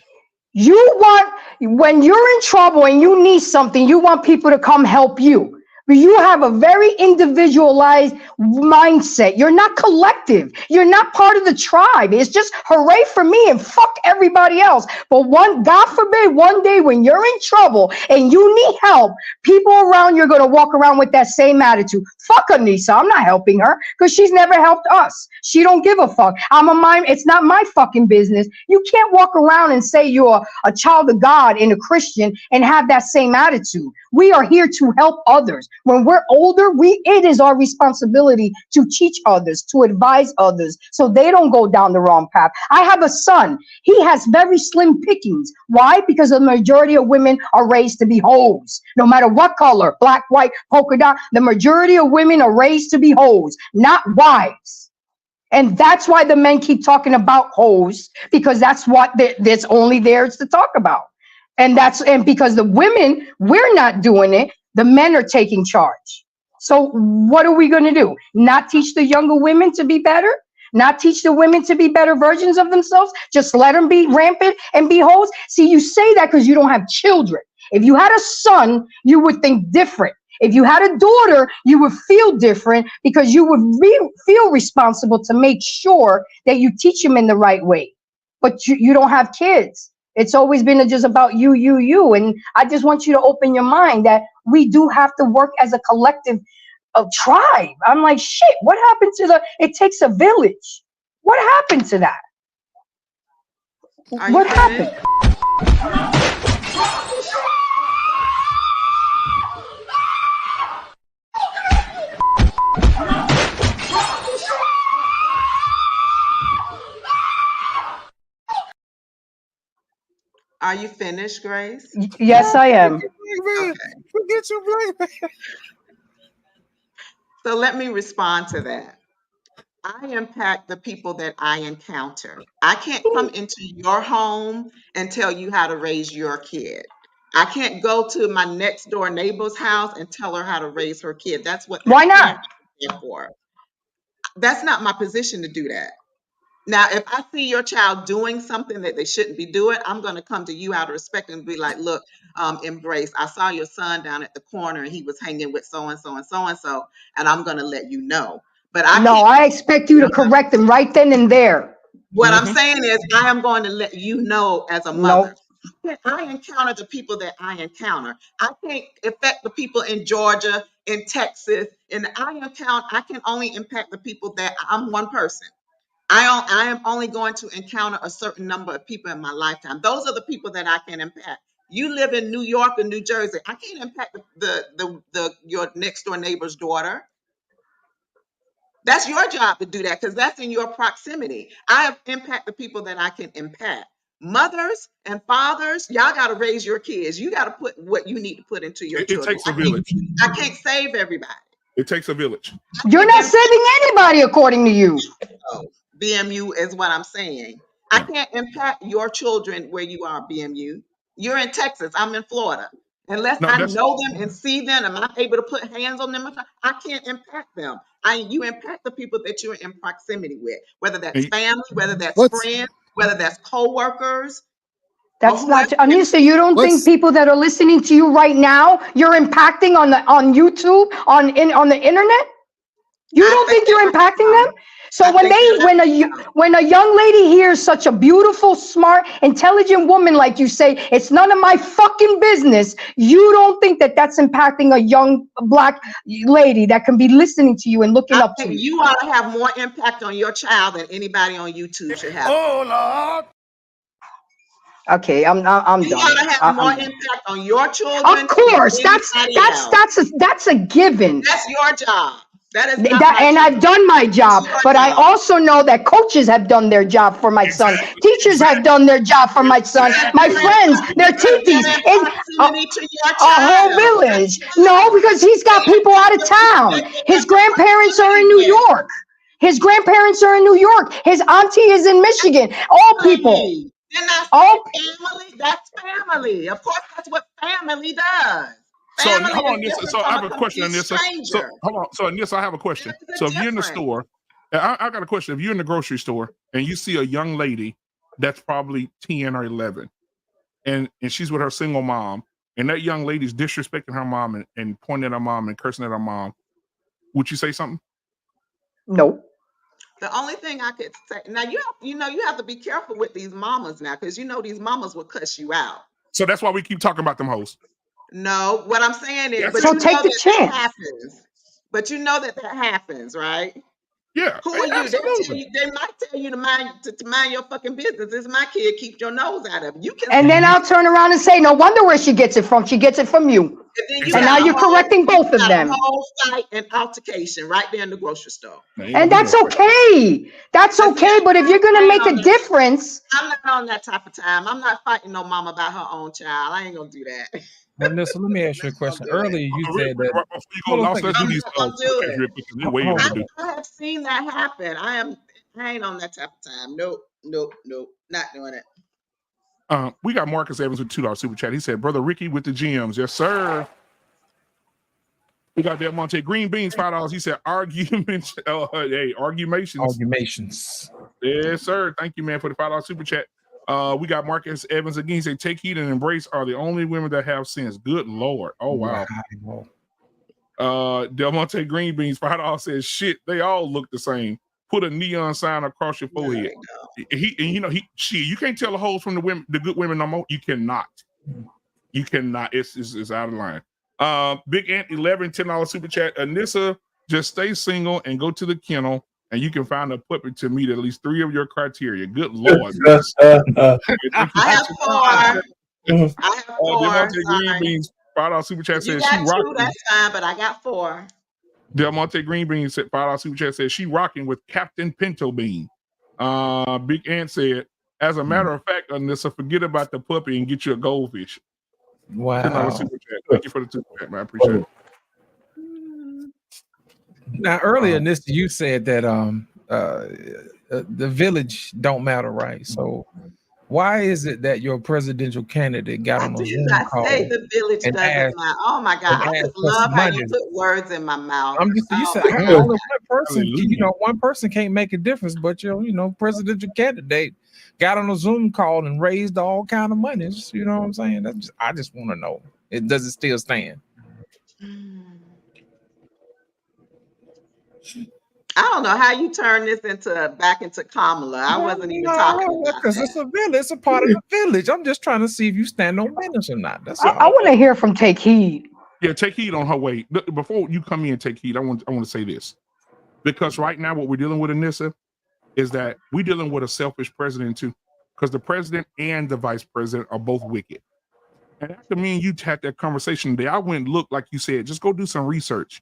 You want, when you're in trouble and you need something, you want people to come help you. But you have a very individualized mindset. You're not collective. You're not part of the tribe. It's just hooray for me and fuck everybody else. But God forbid, one day when you're in trouble and you need help, people around you are going to walk around with that same attitude. Fuck Anissa. I'm not helping her because she's never helped us. She don't give a fuck. It's not my fucking business. You can't walk around and say you're a child of God and a Christian and have that same attitude. We are here to help others. When we're older, it is our responsibility to teach others, to advise others, so they don't go down the wrong path. I have a son. He has very slim pickings. Why? Because the majority of women are raised to be hoes. No matter what color, black, white, polka dot, the majority of women are raised to be hoes, not wives. And that's why the men keep talking about hoes, because that's what there's only theirs to talk about. And because the women, we're not doing it. The men are taking charge. So what are we going to do? Not teach the younger women to be better? Not teach the women to be better versions of themselves? Just let them be rampant and be hoes? See, you say that because you don't have children. If you had a son, you would think different. If you had a daughter, you would feel different, because you would feel responsible to make sure that you teach them in the right way. But you don't have kids. It's always been just about you. And I just want you to open your mind that we do have to work as a collective a tribe. I'm like, shit, what happened to it takes a village? What happened to that?
Are you
What
finished?
happened?
Are you finished, Grace?
Yes, I am.
Okay.
Forget your black man.
So let me respond to that. I impact the people that I encounter. I can't come into your home and tell you how to raise your kid. I can't go to my next door neighbor's house and tell her how to raise her kid. That's what
Why
that
not?
parent is there for. That's not my position to do that. Now, if I see your child doing something that they shouldn't be doing, I'm going to come to you out of respect and be like, look, Embrace, I saw your son down at the corner and he was hanging with so and so and so and so, and I'm going to let you know. But I
No,
can't.
I expect you to correct them right then and there.
What I'm saying is, I am going to let you know as a mother.
Nope.
I encounter the people that I encounter. I can't affect the people in Georgia, in Texas, and I can only impact the people that I'm one person. I am only going to encounter a certain number of people in my lifetime. Those are the people that I can impact. You live in New York or New Jersey. I can't impact your next door neighbor's daughter. That's your job to do that because that's in your proximity. I have impact the people that I can impact. Mothers and fathers, y'all got to raise your kids. You got to put what you need to put into your
It
children.
takes a village.
I can't save everybody.
It takes a village.
You're not saving anybody, according to you.
BMU is what I'm saying. I can't impact your children where you are, BMU. You're in Texas. I'm in Florida. Unless
No,
I
that's
know them and see them, am I able to put hands on them? I can't impact them. You impact the people that you're in proximity with, whether that's family, whether that's friends, whether that's co-workers, or
That's not,
whoever.
Anissa, you don't think people that are listening to you right now, you're impacting on YouTube, on the internet? You don't think you're impacting them? So when a young lady hears such a beautiful, smart, intelligent woman like you say, it's none of my fucking business. You don't think that that's impacting a young black lady that can be listening to you and looking up to you?
You ought to have more impact on your child than anybody on YouTube should have.
Oh, Lord.
Okay, I'm done.
You ought to have more impact on your children.
Of course,
than anybody else.
that's a given.
That's your job. That is not my
And
job.
I've done my job, but I also know that coaches have done their job for my son. Teachers have done their job for my son. My friends, their titis, a whole village. No, because he's got people out of town. His grandparents are in New York. His grandparents are in New York. His auntie is in Michigan. All people.
All family. That's family. Of course, that's what family does.
So
Family
hold on,
is
Nissa.
different
So I
from
have
a
a question on
complete
this. So
stranger.
hold on. So Nissa, I have a question. So if you're in the store, I got a question. If you're in the grocery store and you see a young lady that's probably 10 or 11, and she's with her single mom, and that young lady's disrespecting her mom and pointing at her mom and cursing at her mom, would you say something?
No.
The only thing I could say now, you have to be careful with these mamas now, because these mamas will cuss you out.
So that's why we keep talking about them hoes.
No, what I'm saying is,
So take the chance.
happens. But you know that happens, right?
Yeah.
Who are you?
Absolutely.
They might tell you to mind your fucking business. It's my kid. Keep your nose out of it. You can.
And then I'll turn around and say, no wonder where she gets it from. She gets it from you. And now you're correcting both of them.
A whole fight and altercation right there in the grocery store.
And that's okay. That's okay. But if you're going to make a difference.
I'm not on that type of time. I'm not fighting no mama about her own child. I ain't going to do that.
Vanessa, let me ask you a question. Earlier, you said that.
I have seen that happen. I ain't on that type of time. Nope, not doing it.
We got Marcus Evans with $2 super chat. He said, "Brother Ricky with the gems." Yes, sir. We got Del Monte Green Beans $5. He said, "Arguments." Argumentations. Yes, sir. Thank you, man, for the $5 super chat. We got Marcus Evans again. He said, "Take heed and embrace are the only women that have sense." Good Lord. Oh, wow. Del Monte Green Beans $5 says, "Shit, they all look the same. Put a neon sign across your forehead." You can't tell the hoes from the good women no more. You cannot. It's out of line. Big Ant 11 $10 super chat. Anissa, just stay single and go to the kennel, and you can find a puppy to meet at least 3 of your criteria. Good Lord.
I have 4. I have 4.
Demonte Green
Sorry.
Beans $5 super chat
If you
says she
got 2,
rocking.
that's fine, but I got 4.
Demonte Green Beans said $5 super chat says she rocking with Captain Pinto Bean. Big Ant said, as a matter of fact, Anissa, forget about the puppy and get you a goldfish.
Wow.
$10 super chat. Thank you for the super chat, man. I appreciate it.
Now earlier in this, you said that the village don't matter, right? So why is it that your presidential candidate got on a Zoom call
Say the village
and
doesn't
asked,
matter. Oh my God. I just
for some
love how you
money?
put words in my mouth.
I'm just you
Oh
said
my
only
God.
one person, one person can't make a difference, but your presidential candidate got on a Zoom call and raised all kind of monies. You know what I'm saying? I just want to know. Does it still stand?
I don't know how you turn this back into Kamala. I wasn't even talking about
because
that.
it's a village. It's a part of the village. I'm just trying to see if you stand on business or not. That's all.
I want to hear from Take Heed.
Yeah, take heed on her way. Before you come in and take heed, I want to say this. Because right now what we're dealing with, Anissa, is that we're dealing with a selfish president too. Because the president and the vice president are both wicked. And after me and you had that conversation today, I went and looked, like you said, just go do some research.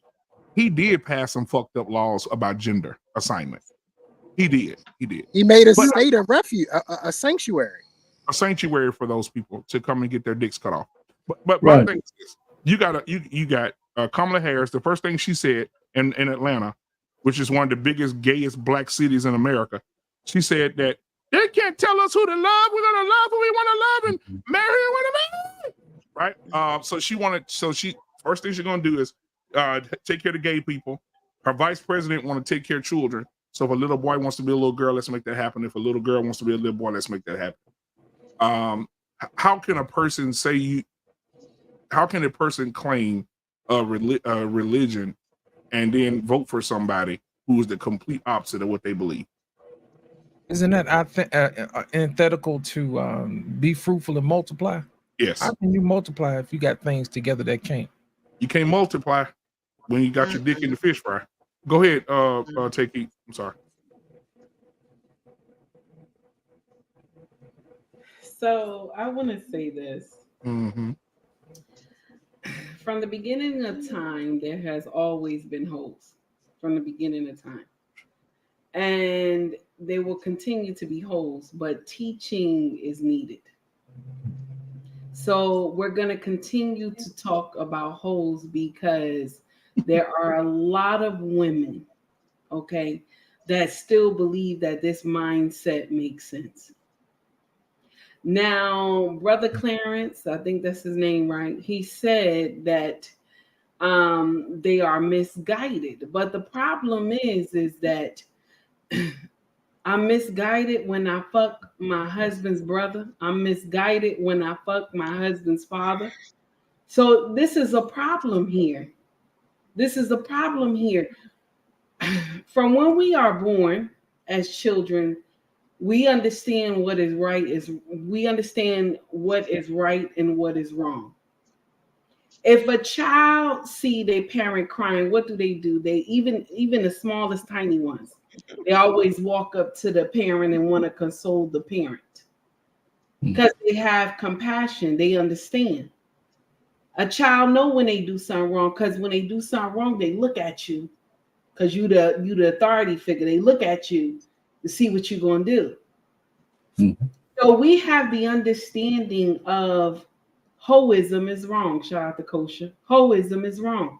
He did pass some fucked up laws about gender assignment. He did.
He made a state of refuge, a sanctuary.
A sanctuary for those people to come and get their dicks cut off. But
Right.
my thing is this. You got Kamala Harris. The first thing she said in Atlanta, which is one of the biggest, gayest black cities in America, she said that they can't tell us who to love. We're gonna love who we want to love and marry who we want to marry. Right? So first thing she's gonna do is take care of the gay people. Her vice president want to take care of children. So if a little boy wants to be a little girl, let's make that happen. If a little girl wants to be a little boy, let's make that happen. How can a person claim a religion and then vote for somebody who is the complete opposite of what they believe?
Isn't that antithetical to be fruitful and multiply?
Yes.
How can you multiply if you got things together that can't?
You can't multiply when you got your dick in the fish fry. Go ahead, take heat. I'm sorry.
So I want to say this.
Mm-hmm.
From the beginning of time, there has always been hoes. From the beginning of time. And there will continue to be hoes, but teaching is needed. So we're going to continue to talk about hoes because there are a lot of women, okay, that still believe that this mindset makes sense. Now, Brother Clarence, I think that's his name, right? He said that they are misguided. But the problem is that I'm misguided when I fuck my husband's brother. I'm misguided when I fuck my husband's father. So this is a problem here. From when we are born as children, we understand what is right we understand what is right and what is wrong. If a child see their parent crying, what do? They even the smallest tiny ones, they always walk up to the parent and want to console the parent because they have compassion. They understand. A child know when they do something wrong, because when they do something wrong, they look at you because you the authority figure. They look at you to see what you're gonna do. So we have the understanding of hoism is wrong. Shout out to Kosha. Hoism is wrong.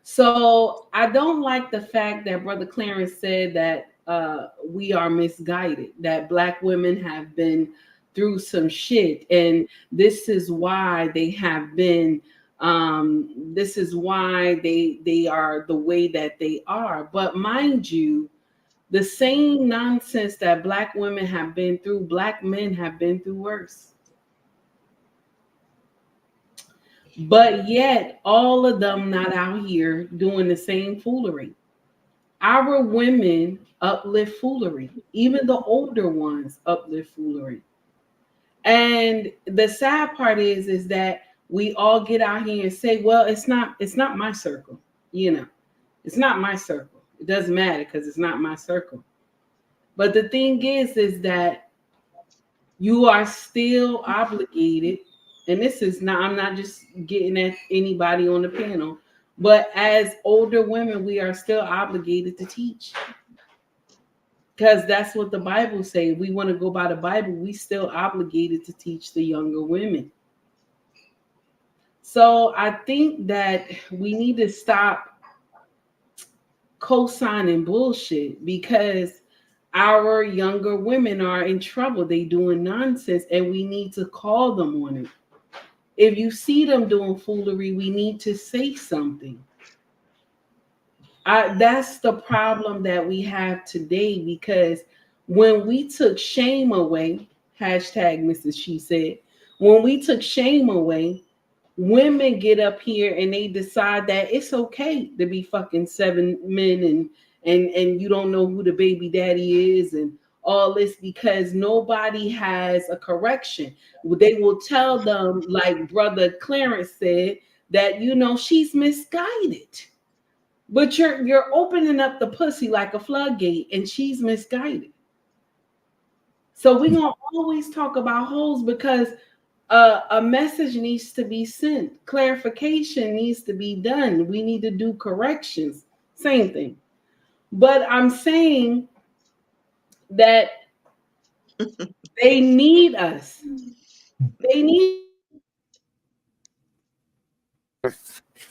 So I don't like the fact that Brother Clarence said that we are misguided, that Black women have been through some shit, and this is why they have been. This is why they are the way that they are. But mind you, the same nonsense that Black women have been through, Black men have been through worse. But yet, all of them not out here doing the same foolery. Our women uplift foolery. Even the older ones uplift foolery. And the sad part is that we all get out here and say, well, it's not my circle. It's not my circle. It doesn't matter because it's not my circle. But the thing is that you are still obligated, and this is not, I'm not just getting at anybody on the panel, but as older women, we are still obligated to teach. Because that's what the Bible says. We want to go by the Bible. We still obligated to teach the younger women. So I think that we need to stop co-signing bullshit, because our younger women are in trouble. They doing nonsense, and we need to call them on it. If you see them doing foolery, we need to say something. That's the problem that we have today, because when we took shame away, hashtag Mrs. She Said, when we took shame away, women get up here and they decide that it's okay to be fucking 7 men and you don't know who the baby daddy is and all this, because nobody has a correction. They will tell them, like Brother Clarence said, that she's misguided. But you're opening up the pussy like a floodgate, and she's misguided. So we're gonna always talk about hoes, because a message needs to be sent. Clarification needs to be done. We need to do corrections. Same thing. But I'm saying that they need us. They need.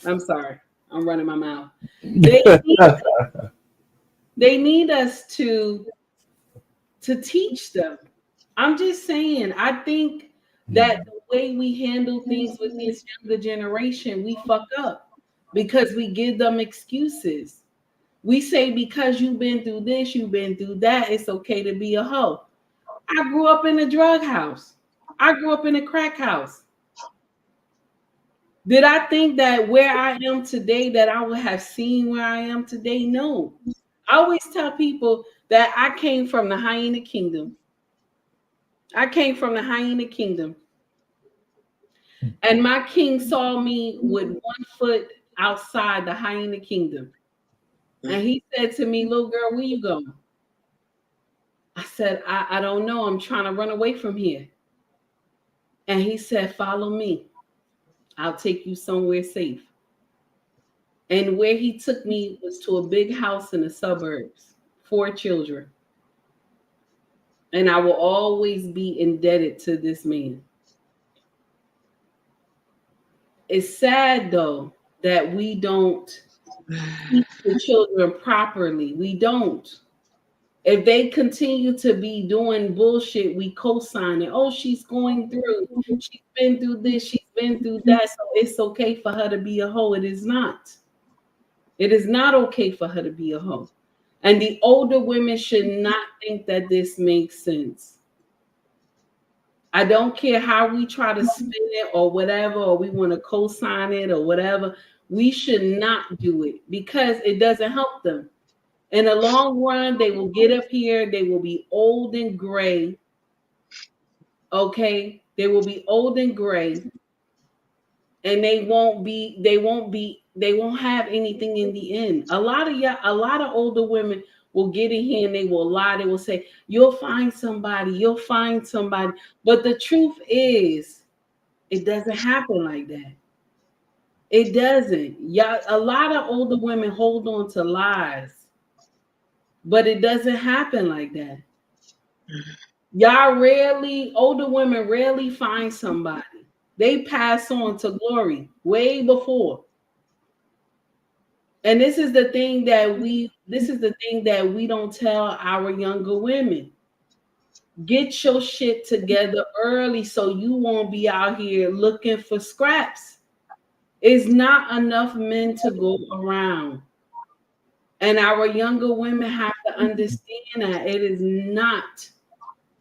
I'm sorry. I'm running my mouth. They need us to teach them. I'm just saying, I think that the way we handle things with this younger generation, we fuck up because we give them excuses. We say, because you've been through this, you've been through that, it's okay to be a hoe. I grew up in a drug house. I grew up in a crack house. Did I think that where I am today, that I would have seen where I am today? No. I always tell people that I came from the hyena kingdom. I came from the hyena kingdom. And my king saw me with 1 foot outside the hyena kingdom. And he said to me, little girl, where you going? I said, I don't know. I'm trying to run away from here. And he said, follow me. I'll take you somewhere safe. And where he took me was to a big house in the suburbs, 4 children. And I will always be indebted to this man. It's sad, though, that we don't teach the children properly. We don't. If they continue to be doing bullshit, we co-sign it. Oh, she's going through. She's been through this. She's been through that. So it's okay for her to be a hoe. It is not. It is not okay for her to be a hoe. And the older women should not think that this makes sense. I don't care how we try to spin it or whatever, or we want to co-sign it or whatever. We should not do it because it doesn't help them. In the long run, they will get up here. They will be old and gray. Okay, they will be old and gray, and they won't have anything in the end. A lot of older women will get in here and they will lie. They will say, "You'll find somebody. You'll find somebody." But the truth is, it doesn't happen like that. It doesn't. Yeah, a lot of older women hold on to lies. But it doesn't happen like that. Older women rarely find somebody. They pass on to glory way before. And this is the thing that we don't tell our younger women. Get your shit together early so you won't be out here looking for scraps. It's not enough men to go around. And our younger women have to understand that it is not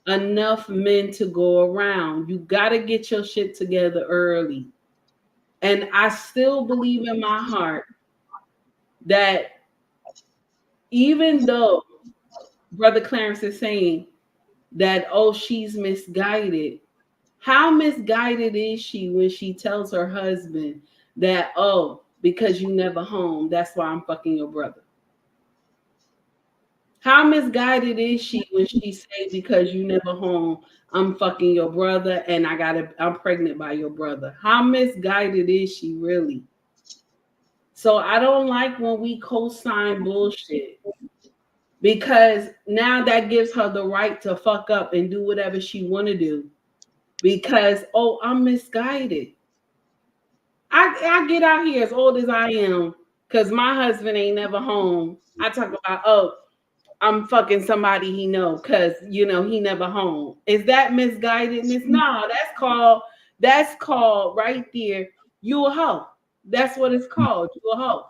enough men to go around. You got to get your shit together early. And I still believe in my heart that even though Brother Clarence is saying that, oh, she's misguided, How misguided is she when she tells her husband that, oh, because you never home, that's why I'm fucking your brother? How misguided is she when she say, because you never home, I'm fucking your brother and I'm pregnant by your brother? How misguided is she really? So I don't like when we co-sign bullshit, because now that gives her the right to fuck up and do whatever she want to do, because, oh, I'm misguided. I get out here as old as I am because my husband ain't never home. I talk about, oh, I'm fucking somebody he know because, you know, he never home. Is that misguidedness? No, that's called right there, you a hoe. That's what it's called, you a hoe.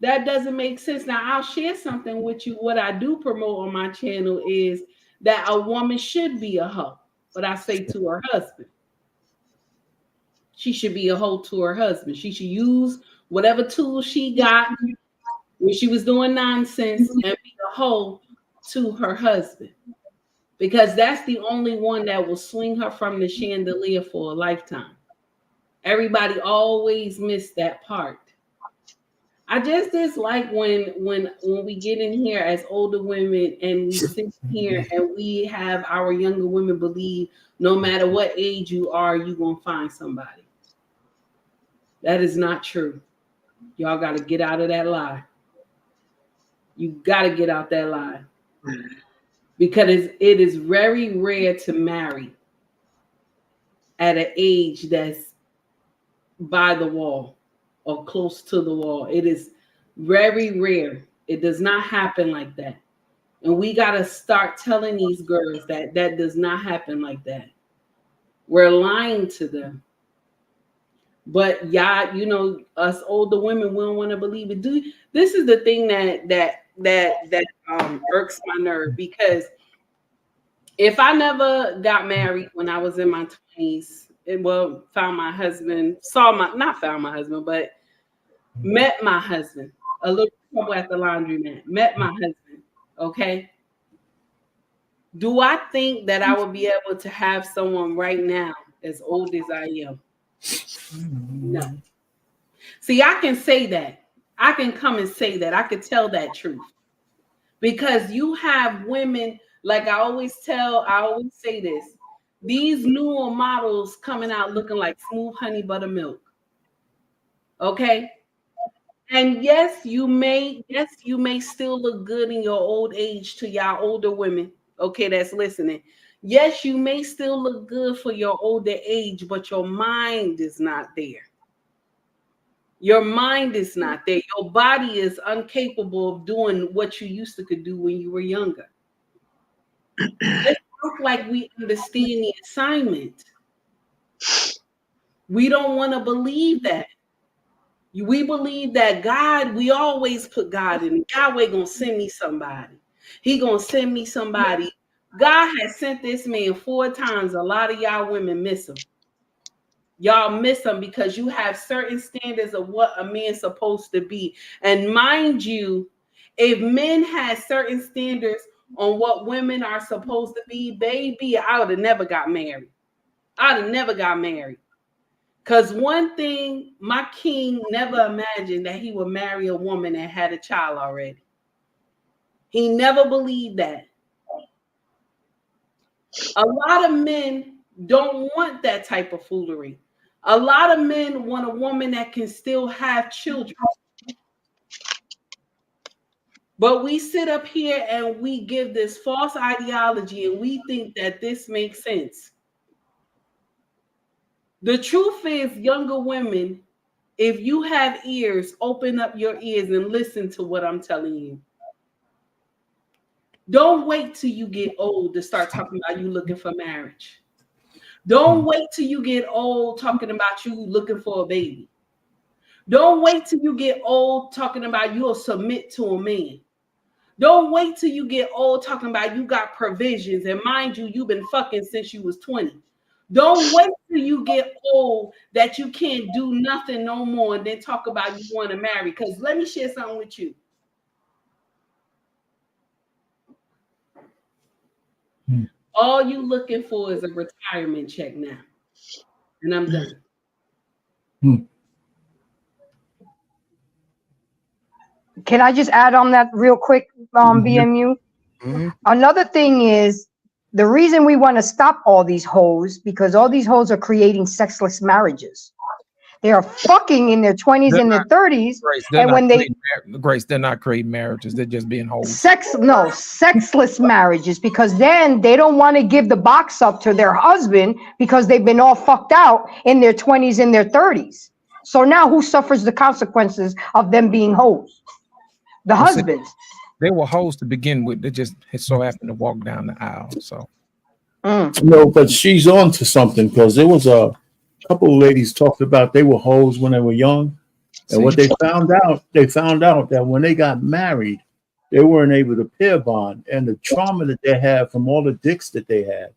That doesn't make sense. Now, I'll share something with you. What I do promote on my channel is that a woman should be a hoe. But I say to her husband, she should be a hoe to her husband. She should use whatever tools she got when she was doing nonsense and be a hoe to her husband. Because that's the only one that will swing her from the chandelier for a lifetime. Everybody always miss that part. I just dislike when we get in here as older women and we sit here and we have our younger women believe no matter what age you are, you're going to find somebody. That is not true. Y'all got to get out of that lie. You got to get out that lie. Because it is very rare to marry at an age that's by the wall or close to the wall. It is very rare. It does not happen like that. And we got to start telling these girls that that does not happen like that. We're lying to them. But y'all, you know, us older women, we don't want to believe it. This is the thing that irks my nerve, because if I never got married when I was in my 20s, found my husband, but met my husband, a little trouble at the laundromat, met my husband, okay? Do I think that I would be able to have someone right now as old as I am? No. See, I can say that. I can come and say that. I could tell that truth. Because you have women, like I always say this, these newer models coming out looking like smooth honey buttermilk. Okay? And yes, you may still look good in your old age to y'all older women, okay, that's listening. Yes, you may still look good for your older age, but your mind is not there. Your mind is not there. Your body is incapable of doing what you used to could do when you were younger. Let's look like we understand the assignment. We don't want to believe that. We believe that God, we always put God in. Yahweh gonna send me somebody. He gonna send me somebody. God has sent this man 4 times. A lot of y'all women miss him. Y'all miss them because you have certain standards of what a man's supposed to be. And mind you, if men had certain standards on what women are supposed to be, baby, I would have never got married. I'd have never got married. Because one thing, my king never imagined that he would marry a woman that had a child already. He never believed that. A lot of men don't want that type of foolery. A lot of men want a woman that can still have children. But we sit up here and we give this false ideology and we think that this makes sense. The truth is, younger women, if you have ears, open up your ears and listen to what I'm telling you. Don't wait till you get old to start talking about you looking for marriage. Don't wait till you get old talking about you looking for a baby. Don't wait till you get old talking about you'll submit to a man. Don't wait till you get old talking about you got provisions. And mind you, you've been fucking since you was 20. Don't wait till you get old that you can't do nothing no more and then talk about you want to marry. Because let me share something with you. All you looking for is a retirement check now. And I'm done.
Can I just add on that real quick, BMU? Another thing is the reason we want to stop all these hoes, because all these hoes are creating sexless marriages. They are fucking in their 20s and their 30s, and when they
Grace, they're not creating marriages. They're just being hoes.
sexless marriages, because then they don't want to give the box up to their husband because they've been all fucked out in their 20s and their 30s. So now who suffers the consequences of them being hoes? The husbands.
They were hoes to begin with. They just so happened to walk down the aisle. So
No, but she's on to something, because there was a couple of ladies talked about they were hoes when they were young. And what they found out that when they got married, they weren't able to pair bond. And the trauma that they had from all the dicks that they had,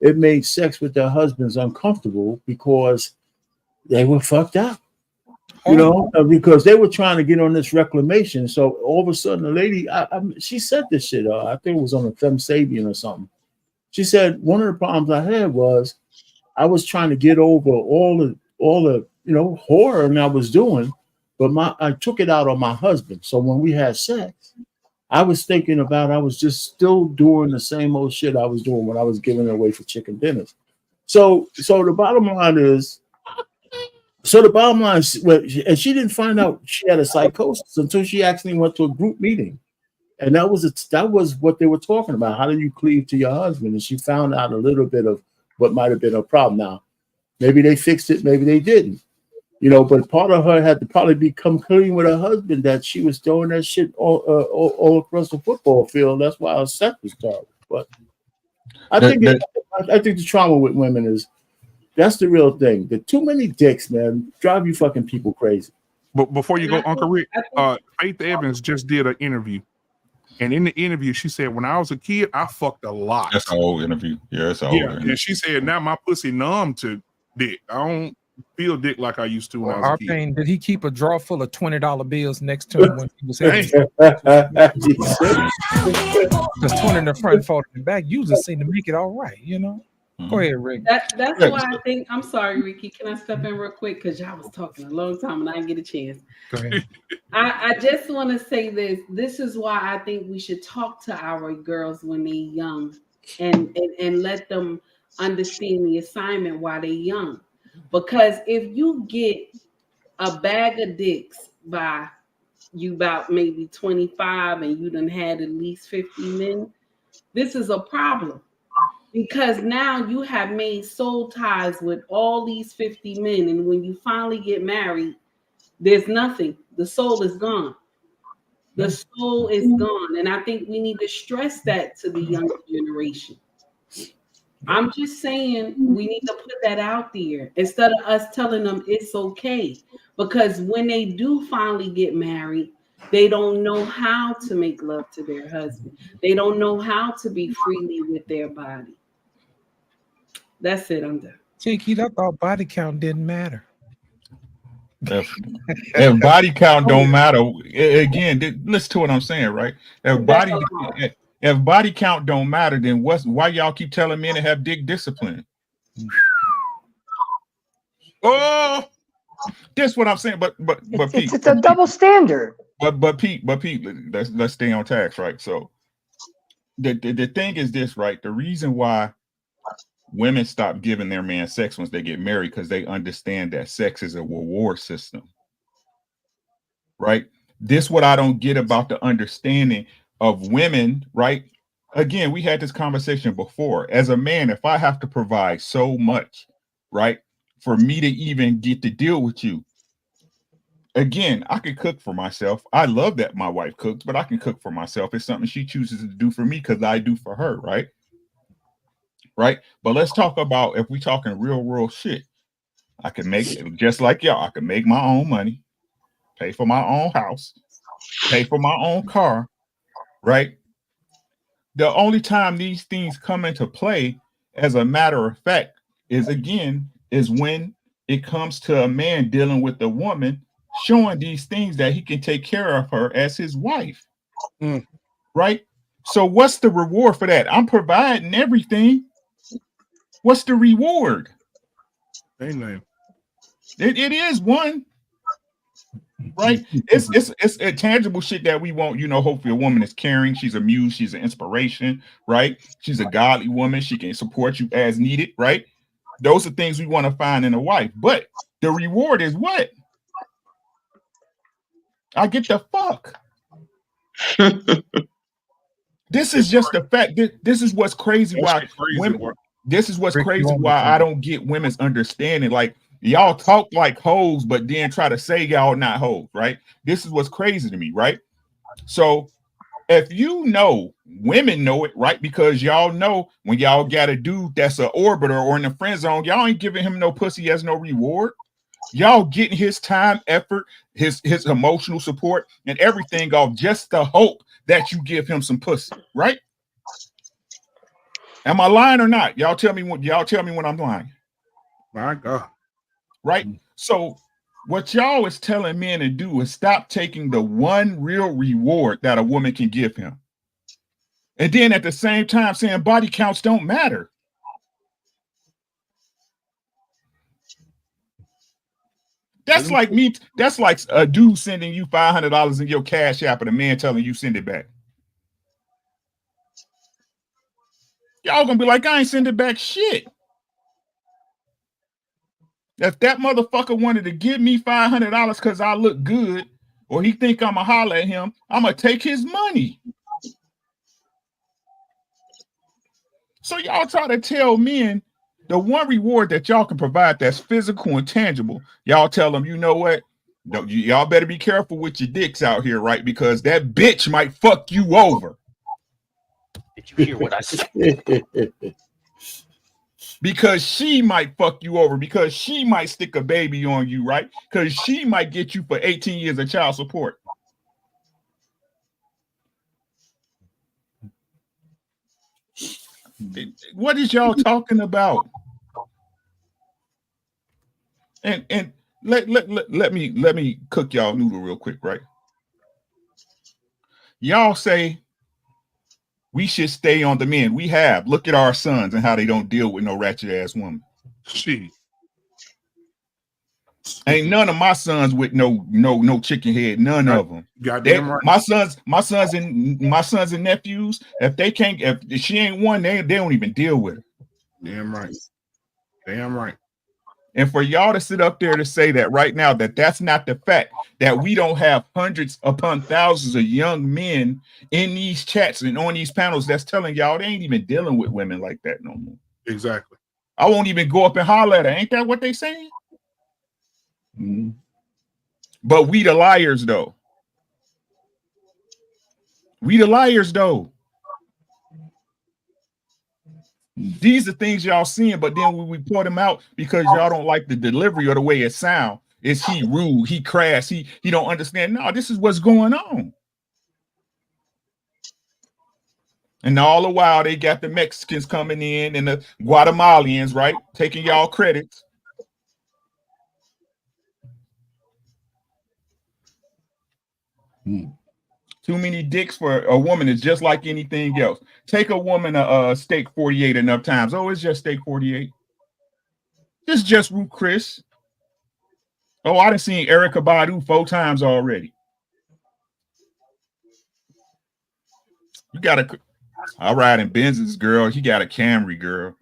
it made sex with their husbands uncomfortable because they were fucked up. You know, because they were trying to get on this reclamation. So all of a sudden, the lady, she said this shit. I think it was on a Femme Sabian or something. She said one of the problems I had was I was trying to get over all the horror I was doing, but I took it out on my husband. So when we had sex, I was thinking about I was just still doing the same old shit I was doing when I was giving it away for chicken dinners. So the bottom line is. And she didn't find out she had a psychosis until she actually went to a group meeting. And that was what they were talking about. How do you cleave to your husband? And she found out a little bit of what might have been a problem. Now, maybe they fixed it, maybe they didn't. But part of her had to probably become clean with her husband, that she was throwing that shit all across the football field. That's why her sex was terrible. But I think the trauma with women is, that's the real thing. The too many dicks, man, drive you fucking people crazy.
But before you go, Uncle Rick, Faith Evans just did an interview. And in the interview, she said, when I was a kid, I fucked a lot.
That's an old interview. Yeah, it's an old interview.
And she said, now my pussy numb to dick. I don't feel dick like I used to when I was a kid.
Arcane, did he keep a drawer full of $20 bills next to him when he was having? Because 20 in the front, 40 in the back usually seem to make it all right, Go ahead, Rick.
That's why I think, I'm sorry, Ricky. Can I step in real quick? Because y'all was talking a long time and I didn't get a chance.
Go ahead.
I just want to say this. This is why I think we should talk to our girls when they're young and let them understand the assignment while they're young. Because if you get a bag of dicks by you about maybe 25 and you done had at least 50 men, this is a problem. Because now you have made soul ties with all these 50 men. And when you finally get married, there's nothing. The soul is gone. The soul is gone. And I think we need to stress that to the younger generation. I'm just saying we need to put that out there instead of us telling them it's okay. Because when they do finally get married, they don't know how to make love to their husband. They don't know how to be freely with their body. That's it. I'm done.
Tiki, I thought body count didn't matter.
If body count don't matter, again, listen to what I'm saying, right? If body count don't matter, then why y'all keep telling men to have dick discipline? Oh, that's what I'm saying. But Pete,
it's a double standard.
But Pete, let's stay on tax, right? So the thing is this, right? The reason why women stop giving their man sex once they get married, because they understand that sex is a reward system, right? This what I don't get about the understanding of women, right? Again, we had this conversation before. As a man, if I have to provide so much, right, for me to even get to deal with you, again, I can cook for myself. I love that my wife cooks, but I can cook for myself. It's something she chooses to do for me because I do for her, right? Right. But let's talk about, if we talking real shit, I can make it just like y'all. I can make my own money, pay for my own house, pay for my own car. Right. The only time these things come into play, as a matter of fact, is when it comes to a man dealing with a woman, showing these things that he can take care of her as his wife. Right. So what's the reward for that? I'm providing everything. What's the reward?
Amen.
It is one, right? It's a tangible shit that we want. You know, hopefully a woman is caring. She's a muse. She's an inspiration, right? She's a godly woman. She can support you as needed, right? Those are things we want to find in a wife. But the reward is what? I get the fuck. This is just the fact. This is what's crazy. Why women? This is what's crazy. Why I don't get women's understanding. Like y'all talk like hoes, but then try to say y'all not hoes, right? This is what's crazy to me, right? So if you know, women know it, right? Because y'all know when y'all got a dude that's an orbiter or in the friend zone, y'all ain't giving him no pussy as no reward. Y'all getting his time, effort, his emotional support, and everything off just the hope that you give him some pussy, right? Am I lying or not? Y'all tell me when I'm lying.
My God.
Right? So what y'all is telling men to do is stop taking the one real reward that a woman can give him. And then at the same time saying body counts don't matter. That's like me. That's like a dude sending you $500 in your cash app and a man telling you send it back. Y'all gonna be like, I ain't send it back shit. If that motherfucker wanted to give me $500 because I look good, or he think I'ma holler at him, I'ma take his money. So y'all try to tell men the one reward that y'all can provide that's physical and tangible. Y'all tell them, you know what? Y'all better be careful with your dicks out here, right? Because that bitch might fuck you over.
Did you hear what I said?
Because she might fuck you over, because she might stick a baby on you, right? Because she might get you for 18 years of child support. What is y'all talking about? And let me cook y'all noodle real quick, right? Y'all say we should stay on the men. We have. Look at our sons and how they don't deal with no ratchet ass woman.
She
ain't none of my sons with no chicken head. None of them.
Goddamn right.
My sons and nephews. If she ain't one, they don't even deal with her.
Damn right. Damn right.
And for y'all to sit up there to say that right now, that's not the fact, that we don't have hundreds upon thousands of young men in these chats and on these panels that's telling y'all they ain't even dealing with women like that no more.
Exactly.
I won't even go up and holler at her. Ain't that what they saying? Mm-hmm. But we the liars though. We the liars though. These are things y'all seeing, but then when we pour them out because y'all don't like the delivery or the way it sounds, is he rude, he crass, he don't understand. No, this is what's going on. And all the while they got the Mexicans coming in and the Guatemalans, right, taking y'all credits. Too many dicks for a woman is just like anything else. Take a woman a steak 48 enough times. Oh, it's just steak 48. It's just Ruth Chris. Oh, I done seen Erykah Badu 4 times already. You got a, I ride in Benz's, girl. He got a Camry, girl.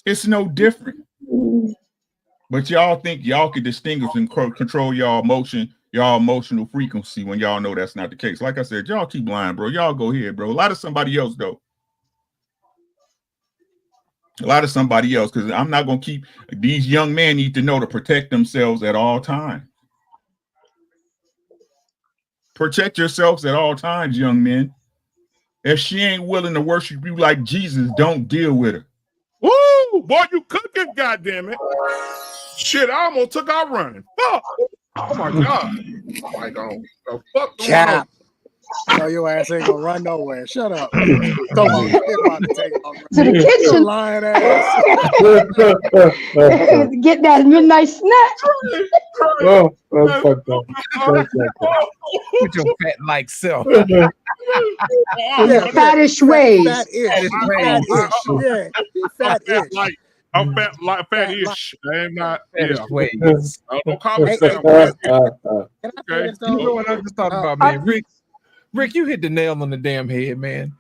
It's no different. But y'all think y'all can distinguish and control y'all emotional frequency when y'all know that's not the case. Like I said, y'all keep lying, bro. Y'all go ahead, bro. A lot of somebody else, though. A lot of somebody else, because I'm not going to keep, these young men need to know to protect themselves at all times. Protect yourselves at all times, young men. If she ain't willing to worship you like Jesus, don't deal with her.
Woo! Boy, you cooking, goddamn it. Shit, I almost took our run. Fuck. Oh my God. Like, oh, the fuck going on?
So your ass ain't gonna run nowhere. Shut up. Talking about shit about to take off.
To the
You
kitchen.
lying ass.
Get that midnight snack.
Oh, that's fucked up. That's fucked up.
With your fat like self.
Your fattish ways.
Fat-ish. Fat-ish. Yeah. Fat-ish.
I'm fat-ish. I am not. Yeah.
Ways.
Don't call me
Hey,
Sam.
can I say
Okay.
this, though?
You know what I just thought about, man? Rick, you hit the nail on the damn head, man.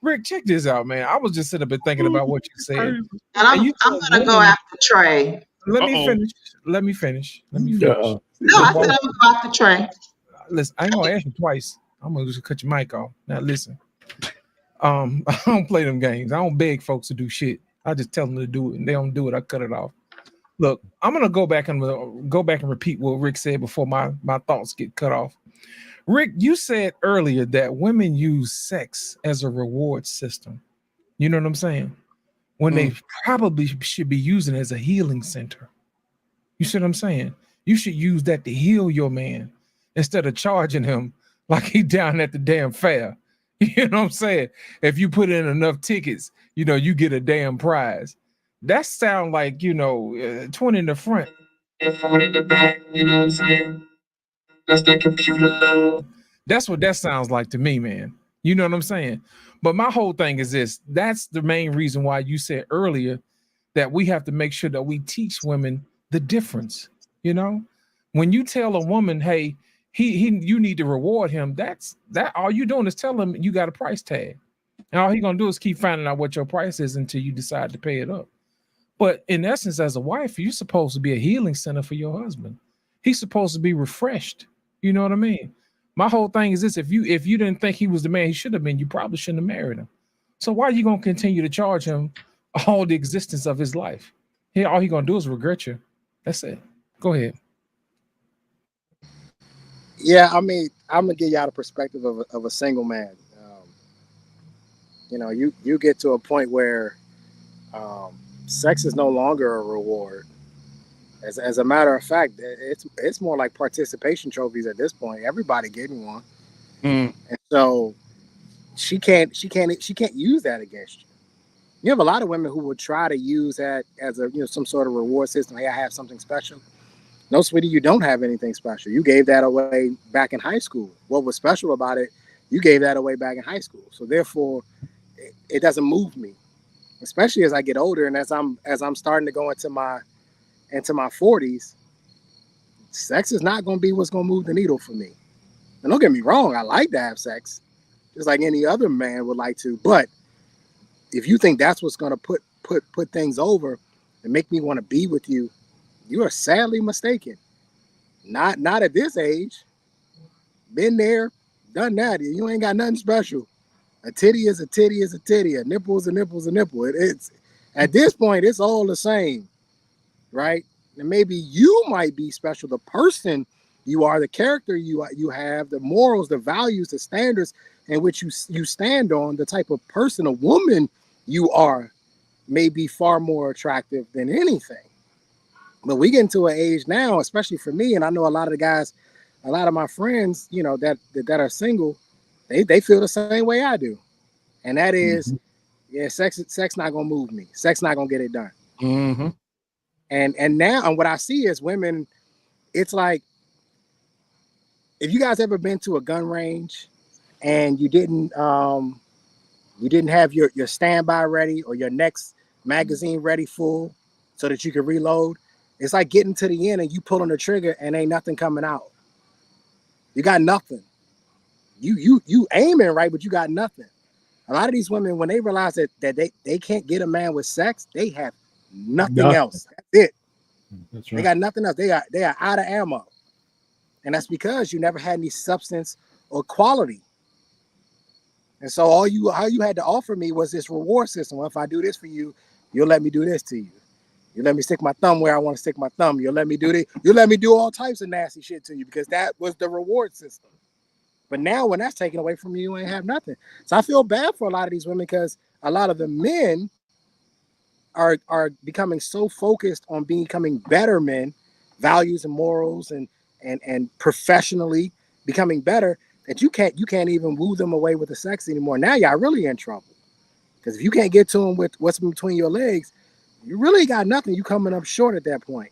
Rick, check this out, man. I was just sitting up and thinking about what you said.
And I'm gonna go after Trey.
Let me finish. Let me finish.
No, I said I'm gonna go after Trey.
Listen, I ain't gonna ask you twice. I'm gonna just cut your mic off. Now listen. I don't play them games. I don't beg folks to do shit. I just tell them to do it, and they don't do it. I cut it off. Look, I'm gonna go back and repeat what Rick said before my thoughts get cut off. Rick, you said earlier that women use sex as a reward system. You know what I'm saying? When they probably should be using it as a healing center. You see what I'm saying? You should use that to heal your man instead of charging him like he down at the damn fair. You know what I'm saying? If you put in enough tickets, you know, you get a damn prize. That sound like, 20 in the front. 40 in the back, you know what I'm saying? That's the computer load. That's what that sounds like to me, man. You know what I'm saying? But my whole thing is this. That's the main reason why you said earlier that we have to make sure that we teach women the difference. You know, when you tell a woman, hey, you need to reward him, that all you doing is tell him you got a price tag. And all he gonna do is keep finding out what your price is until you decide to pay it up. But in essence, as a wife, you're supposed to be a healing center for your husband. He's supposed to be refreshed. You know what I mean? My whole thing is this: if you didn't think he was the man he should have been, you probably shouldn't have married him. So why are you gonna continue to charge him all the existence of his life? All he gonna do is regret you. That's it. Go ahead.
Yeah, I mean, I'm gonna give y'all the perspective of a single man. You get to a point where sex is no longer a reward. As a matter of fact, it's more like participation trophies at this point. Everybody getting one, and so she can't use that against you. You have a lot of women who would try to use that as some sort of reward system. Hey, I have something special. No, sweetie, you don't have anything special. You gave that away back in high school. What was special about it? You gave that away back in high school. So therefore, it doesn't move me, especially as I get older and as I'm starting to go into my 40s. Sex is not going to be what's going to move the needle for me. And don't get me wrong, I like to have sex, just like any other man would like to. But if you think that's what's going to put things over and make me want to be with you, you are sadly mistaken. Not at this age. Been there, done that. You ain't got nothing special. A titty is a titty is a titty. A nipple is a nipple is a nipple. It's at this point, it's all the same, right? And maybe you might be special. The person you are, the character you have, the morals, the values, the standards in which you stand on, the type of person, a woman you are, may be far more attractive than anything. But we get into an age now, especially for me, and I know a lot of the guys, a lot of my friends, that are single, they feel the same way I do. And that is, yeah, sex not gonna move me. Sex not gonna get it done.
Mm-hmm.
And now, and what I see is women, it's like, if you guys ever been to a gun range and you didn't have your standby ready or your next magazine ready full so that you can reload, it's like getting to the end and you pulling the trigger and ain't nothing coming out. You got nothing. You aiming right, but you got nothing. A lot of these women, when they realize that they can't get a man with sex, they have nothing else. That's it. That's right. They got nothing else. They are out of ammo. And that's because you never had any substance or quality. And so all you had to offer me was this reward system. Well, if I do this for you, you'll let me do this to you. You let me stick my thumb where I want to stick my thumb. You'll let me do this. You'll let me do all types of nasty shit to you because that was the reward system. But now when that's taken away from you, you ain't have nothing. So I feel bad for a lot of these women because a lot of the men are becoming so focused on becoming better men, values and morals and professionally becoming better, that you can't even woo them away with the sex anymore. Now y'all really in trouble. Because if you can't get to them with what's between your legs, you really got nothing. You coming up short at that point.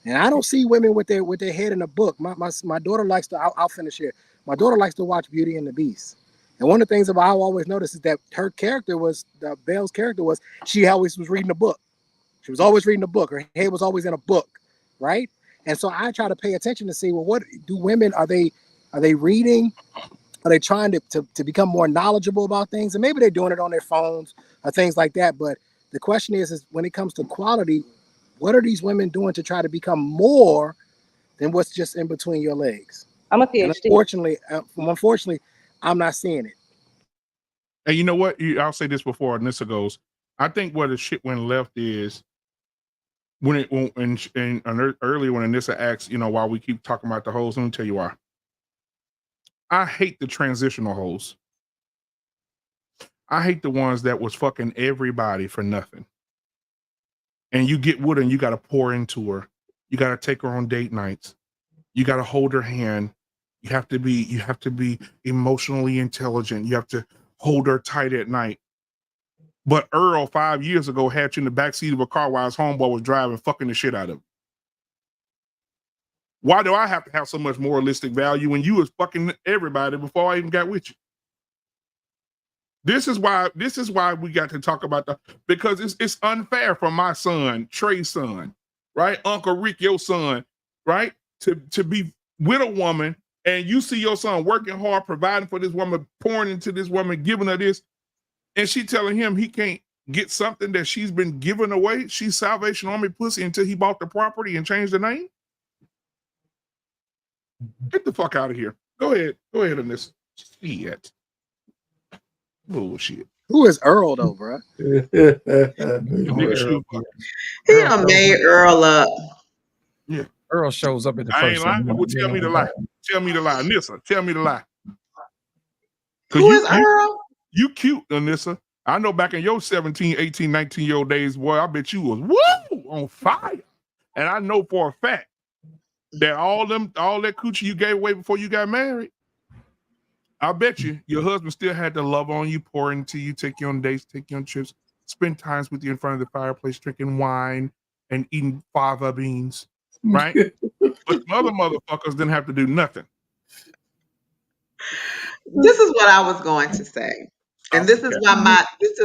And I don't see women with their head in a book. My daughter likes to. I'll finish here. My daughter likes to watch Beauty and the Beast. And one of the things about I always noticed is that her character was Belle's character was she always was reading a book. She was always reading a book. Her head was always in a book, right? And so I try to pay attention to see, well, what do women are they reading? Are they trying to become more knowledgeable about things? And maybe they're doing it on their phones or things like that. But the question is when it comes to quality, what are these women doing to try to become more than what's just in between your legs?
I'm a
And
PhD.
unfortunately, I'm not seeing it.
And you know what? I'll say this before Nissa goes. I think where the shit went left is earlier when Anissa asked, why we keep talking about the hoes. Let me tell you why. I hate the transitional hoes. I hate the ones that was fucking everybody for nothing. And you get with her and you got to pour into her. You got to take her on date nights. You got to hold her hand. You have to be emotionally intelligent. You have to hold her tight at night. But Earl 5 years ago had you in the backseat of a car while his homeboy was driving, fucking the shit out of him. Why do I have to have so much moralistic value when you was fucking everybody before I even got with you? This is why we got to talk about because it's unfair for my son, Trey's son, right? Uncle Rick, your son, right? To be with a woman and you see your son working hard, providing for this woman, pouring into this woman, giving her this, and she telling him he can't get something that she's been giving away. She's Salvation Army pussy until he bought the property and changed the name. Get the fuck out of here. Go ahead on this. Shit. Bullshit.
Who is Earl though, bro?
Nigga,
He done made Earl up.
Yeah.
Earl shows up at the
I ain't
first
lying.
one.
Well, tell me the lie. Tell me the lie. Nissa, tell me the lie.
Who is Earl?
You cute, Anissa. I know back in your 17, 18, 19-year-old days, boy, I bet you was woo on fire. And I know for a fact that all that coochie you gave away before you got married, I bet you your husband still had to love on you, pour into you, take you on dates, take you on trips, spend times with you in front of the fireplace, drinking wine and eating fava beans, right? But the other motherfuckers didn't have to do nothing.
This is what I was going to say. And this is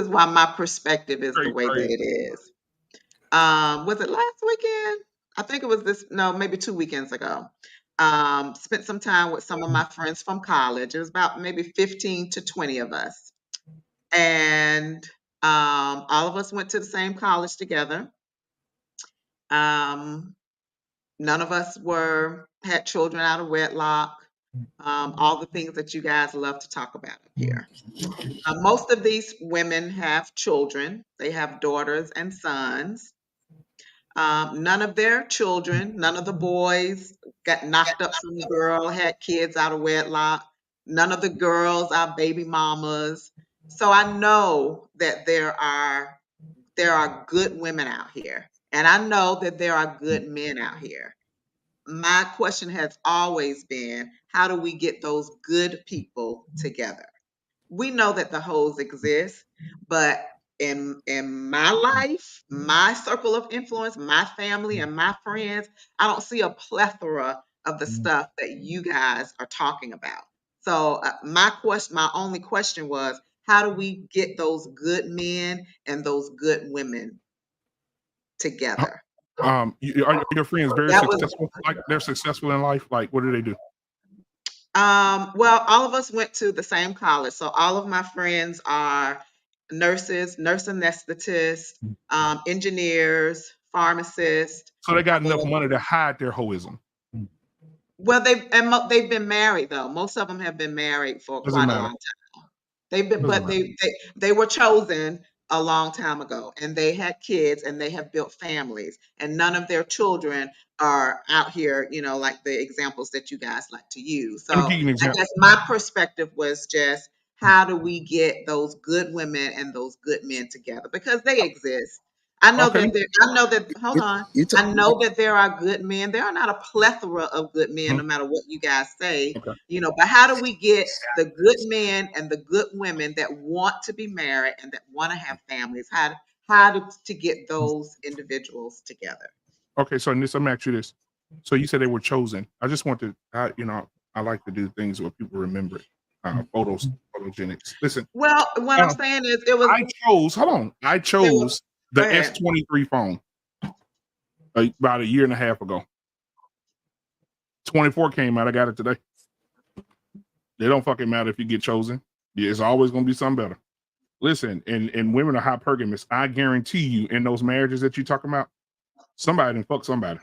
why my perspective is the way that it is. Was it last weekend? I think it was maybe 2 weekends ago. Spent some time with some of my friends from college. It was about maybe 15 to 20 of us. And all of us went to the same college together. None of us had children out of wedlock. All the things that you guys love to talk about up here. Most of these women have children. They have daughters and sons. None of their children, none of the boys got knocked up from the girl, had kids out of wedlock. None of the girls are baby mamas. So I know that there are good women out here. And I know that there are good men out here. My question has always been, how do we get those good people together? We know that the hoes exist, but in my life, my circle of influence, my family and my friends, I don't see a plethora of the stuff that you guys are talking about. So my only question was, how do we get those good men and those good women together?
Are your friends very successful? Like they're successful in life? Like what do they do?
Well, all of us went to the same college. So all of my friends are nurses, nurse anesthetists, engineers, pharmacists.
So they got enough money to hide their hoism.
Well, they've been married though. Most of them have been married for quite a long time. They were chosen a long time ago, and they had kids, and they have built families, and none of their children are out here, like the examples that you guys like to use. So I guess my perspective was just, how do we get those good women and those good men together? Because they exist. I know
Okay.
that I know that. Hold on. I know that there are good men. There are not a plethora of good men, no matter what you guys say.
Okay.
You know, but how do we get the good men and the good women that want to be married and that want to have families? How to get those individuals together?
Okay. So, Nissa, I'm ask you this. So, you said they were chosen. I just want to, I like to do things where people remember it. Photogenics. Listen.
Well, what I'm saying is, it was.
I chose the
Go ahead.
S23 phone about a year and a half ago. 24 came out. I got it today. They don't fucking matter if you get chosen. It's always going to be something better. Listen, and women are hypergamous. I guarantee you, in those marriages that you're talking about, somebody done fuck somebody.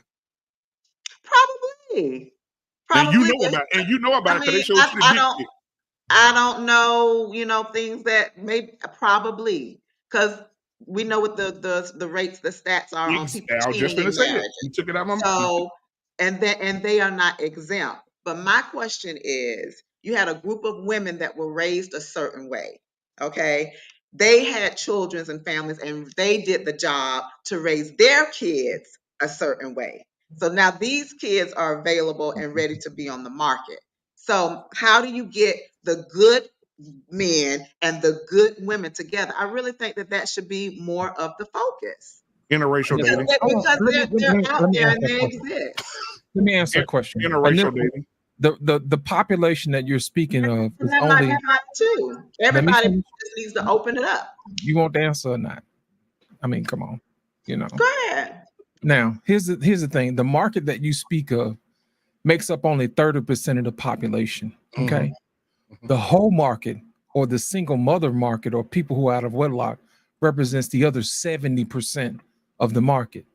Probably.
And you know about it. And you know about it because they showed you the dick pic.
I don't know, things that maybe probably because we know what the rates, the stats are on people
I was just
cheating
gonna
in
say that.
marriages.
You took it out of my mouth.
So, and they are not exempt. But my question is, you had a group of women that were raised a certain way, okay? They had children and families, and they did the job to raise their kids a certain way. So now these kids are available and ready to be on the market. So how do you get the good men and the good women together? I really think that should be more of the focus.
Interracial dating.
Because they're out there and they
question.
exist.
Let me answer that question.
Interracial dating.
The population that you're speaking of is
And that
only.
might be fine too.
Let me
Everybody
finish.
just needs to open it up.
You want the answer or not? I mean, come on.
Go ahead.
Now, here's the thing. The market that you speak of makes up only 30% of the population. Okay. The whole market, or the single mother market, or people who are out of wedlock, represents the other 70% of the market.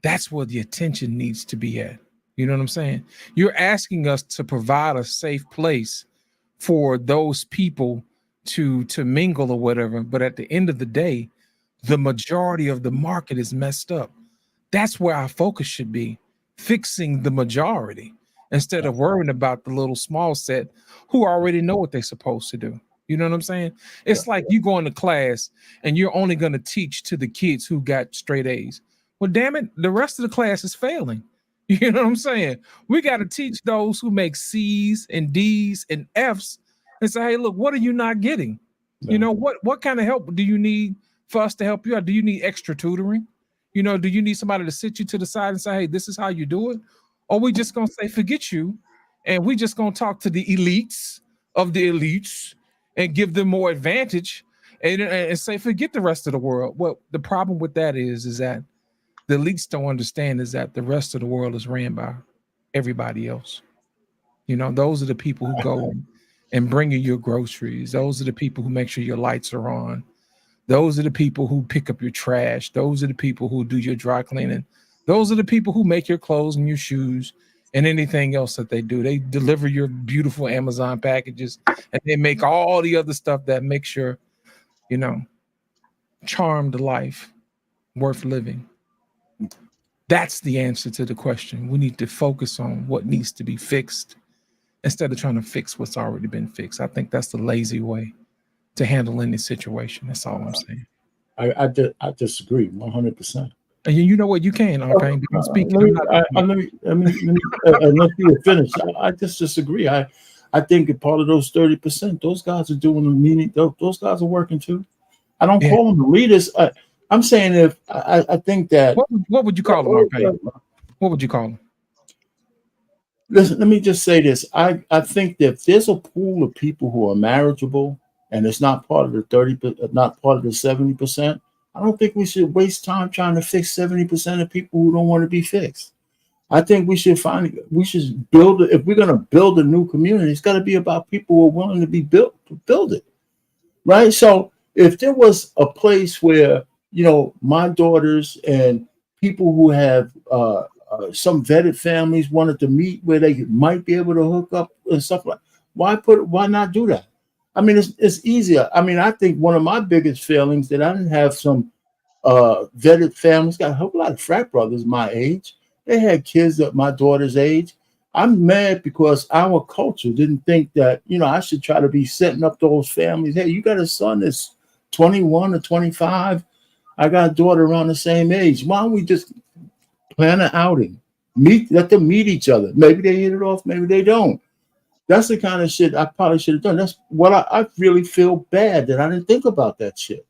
That's where the attention needs to be at. You know what I'm saying? You're asking us to provide a safe place for those people to mingle or whatever, but at the end of the day, the majority of the market is messed up. That's where our focus should be, fixing the majority instead of worrying about the little small set who already know what they're supposed to do. You know what I'm saying? It's like you go into class and you're only going to teach to the kids who got straight A's. Well, damn it, the rest of the class is failing. You know what I'm saying? We got to teach those who make C's and D's and F's and say, hey, look, what are you not getting?
Yeah.
You know, what kind of help do you need for us to help you out? Do you need extra tutoring? You know, do you need somebody to sit you to the side and say, hey, this is how you do it? Or we just going to say, forget you. And we just going to talk to the elites of the elites and give them more advantage and say, forget the rest of the world. Well, the problem with that is that the elites don't understand is that the rest of the world is ran by everybody else. You know, those are the people who go and bring you your groceries. Those are the people who make sure your lights are on. Those are the people who pick up your trash. Those are the people who do your dry cleaning. Those are the people who make your clothes and your shoes and anything else that they do. They deliver your beautiful Amazon packages, and they make all the other stuff that makes your, charmed life worth living. That's the answer to the question. We need to focus on what needs to be fixed instead of trying to fix what's already been fixed. I think that's the lazy way to handle any situation. That's all I'm saying.
I disagree 100%.
And you know what? You can, okay?
Let me unless you were finished. I just disagree. I think that part of those 30%, those guys are doing the meaning. Those guys are working too. I don't call them the leaders. I'm saying if I think that.
What would you call them, okay? What would you call them?
Listen, let me just say this. I think that if there's a pool of people who are marriageable and it's not part of the 30%, not part of the 70%, I don't think we should waste time trying to fix 70% of people who don't want to be fixed. I think we should build it. If we're going to build a new community, it's got to be about people who are willing to be built to build it. Right. So if there was a place where, my daughters and people who have some vetted families wanted to meet where they might be able to hook up and stuff like, why not do that? I mean, it's easier. I mean, I think one of my biggest failings that I didn't have some vetted families. Got a whole lot of frat brothers my age. They had kids at my daughter's age. I'm mad because our culture didn't think that, I should try to be setting up those families. Hey, you got a son that's 21 or 25. I got a daughter around the same age. Why don't we just plan an outing? Let them meet each other. Maybe they hit it off, maybe they don't. That's the kind of shit I probably should have done. That's what I really feel bad that I didn't think about that shit.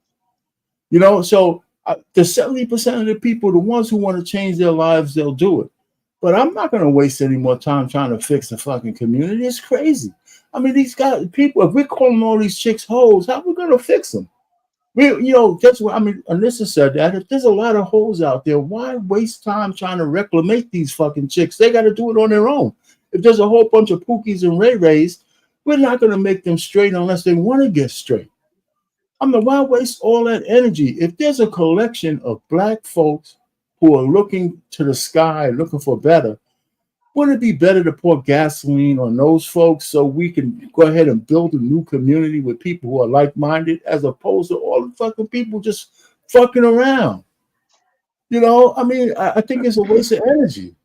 You know, so the 70% of the people, the ones who want to change their lives, they'll do it. But I'm not going to waste any more time trying to fix the fucking community. It's crazy. I mean, these guys, people, if we're calling all these chicks hoes, how are we going to fix them? That's what I mean. Alyssa said that if there's a lot of hoes out there, why waste time trying to reclamate these fucking chicks? They got to do it on their own. If there's a whole bunch of Pookies and Ray Rays, we're not going to make them straight unless they want to get straight. I mean, why waste all that energy? If there's a collection of black folks who are looking to the sky, looking for better, wouldn't it be better to pour gasoline on those folks so we can go ahead and build a new community with people who are like-minded, as opposed to all the fucking people just fucking around? You know, I mean, I think it's a waste of energy.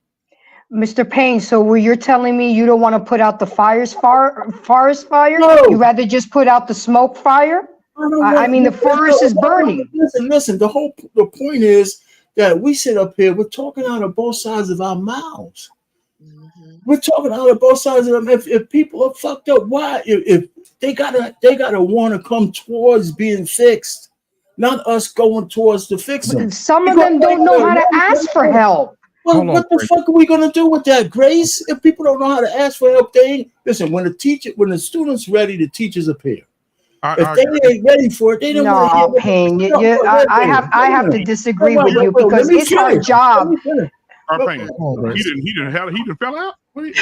Mr. Payne, so where you're telling me you don't want to put out the forest fire?
No.
You rather just put out the smoke fire? I mean, the forest is burning.
Listen, the point is that we sit up here, we're talking out of both sides of our mouths. We're talking out of both sides of them. If people are fucked up, why? If they gotta want to come towards being fixed, not us going towards to fix them.
Some of them don't know how to ask for help.
Well, what the fuck are we gonna do with that, Grace? If people don't know how to ask for help, they ain't. Listen, when the student's ready, the teachers appear. If they ain't ready for it, they don't want to
No, Payne, I have to disagree with you because it's our job.
Payne, he didn't fell out.
You okay,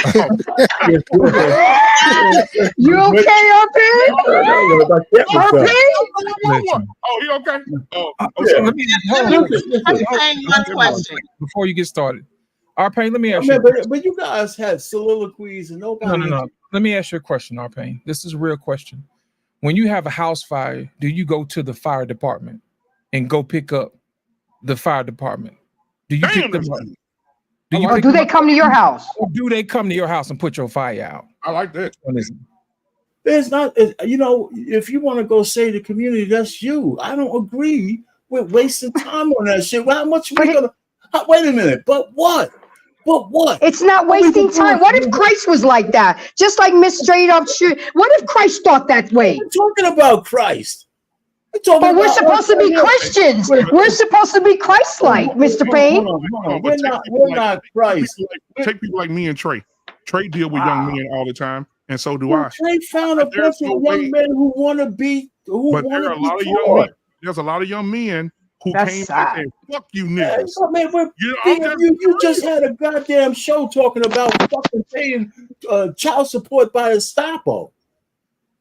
RP?
Oh, he okay?
Let me before you get started. Arpain, let me ask you.
But you guys had soliloquies and nobody.
No. Let me ask you a question, Arpain. This is a real question. When you have a house fire, do you go to the fire department and go pick up the fire department? Do you pick them up?
Do they come to your house?
Or do they come to your house and put your fire out?
I like that.
There's not, if you want to go save the community, that's you. I don't agree with wasting time on that shit. Well, how much we gonna? Wait a minute. But what?
It's not wasting time. What if Christ was like that? Just like Miss Straight Up Shit. What if Christ thought that way?
We're talking about Christ.
But we're supposed to be Christians. We're supposed to be Christ-like, Mr. Payne.
We're not Christ.
Take people like me and Trey. Trey deal with young men all the time, and so do I.
Trey found a bunch of young men who want to be. But
there's a lot of young men who came and said, "Fuck you, niggas."
You just had a goddamn show talking about fucking paying child support by the Gestapo.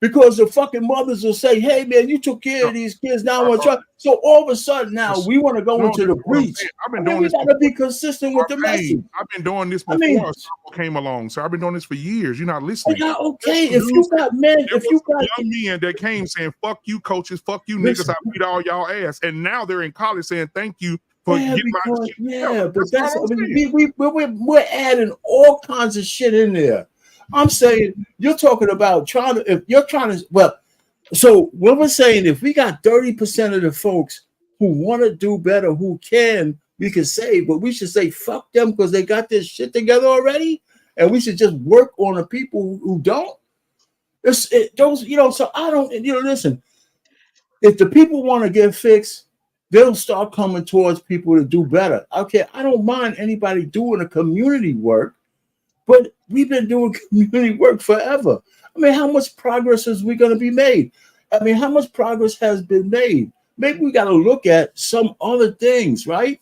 Because the fucking mothers will say, "Hey man, you took care of these kids. Now I want to try." So all of a sudden now we want to go into the breach. We got to be consistent with the message.
I've been doing this before Gestapo came along, so I've been doing this for years. You're not listening.
Okay, if you got men, if you got
young men that came saying, "Fuck you, coaches. Fuck you, niggas. I beat all y'all ass," and now they're in college saying, "Thank you for getting my shit."
Yeah, but that's we're adding all kinds of shit in there. I'm saying you're talking about so what we're saying, if we got 30% of the folks who want to do better, who can, we can say, but we should say fuck them because they got this shit together already, and we should just work on the people who don't. So I don't, listen, if the people want to get fixed, they'll start coming towards people to do better. Okay, I don't mind anybody doing a community work. But we've been doing community work forever. I mean, how much progress is we going to be made? I mean, how much progress has been made? Maybe we got to look at some other things, right?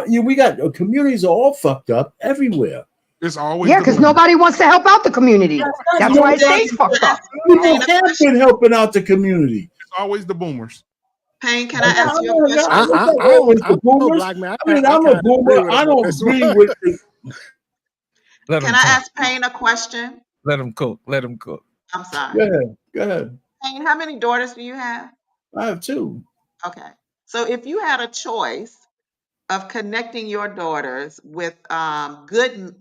We got communities are all fucked up everywhere.
It's always
because nobody wants to help out the community. That's why it stays fucked up.
People have been helping out the community.
It's always the boomers.
Payne, can I ask you a question?
I'm a boomer. I don't agree with it.
Can I ask Payne a question?
Let him cook.
I'm sorry.
Go ahead.
Payne, how many daughters do you have?
I have 2.
Okay. So if you had a choice of connecting your daughters with good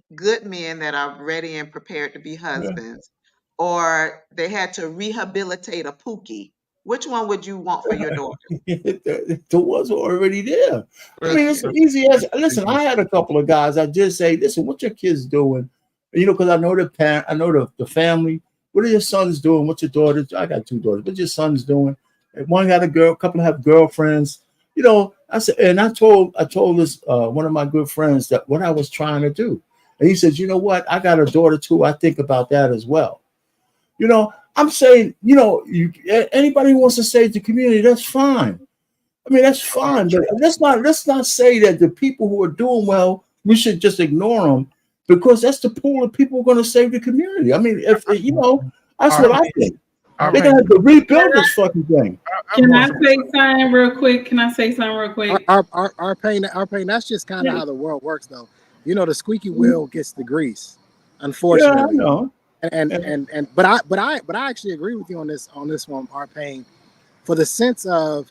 men that are ready and prepared to be husbands, or they had to rehabilitate a Pookie, Which one would you want for your daughter?
The ones who are already there. I mean, it's easy as listen. I had a couple of guys. I just say, listen, what your kids doing? You know, because I know the parent, I know the family. What are your sons doing? What's your daughters? I got 2 daughters. What's your sons doing? And one got a girl. A couple have girlfriends. You know, I said, and I told this one of my good friends that what I was trying to do, and he says, you know what? I got a daughter too. I think about that as well. You know, I'm saying, you know, anybody who wants to save the community, that's fine. I mean, that's fine, but let's not say that the people who are doing well, we should just ignore them because that's the pool of people who are going to save the community. I mean, if you know, that's what I think. They're gonna have to rebuild this fucking thing.
Can I say something real quick?
Our pain. That's just kind of how the world works, though. You know, the squeaky wheel gets the grease, unfortunately.
Yeah, I know.
But I actually agree with you on this one, our pain, for the sense of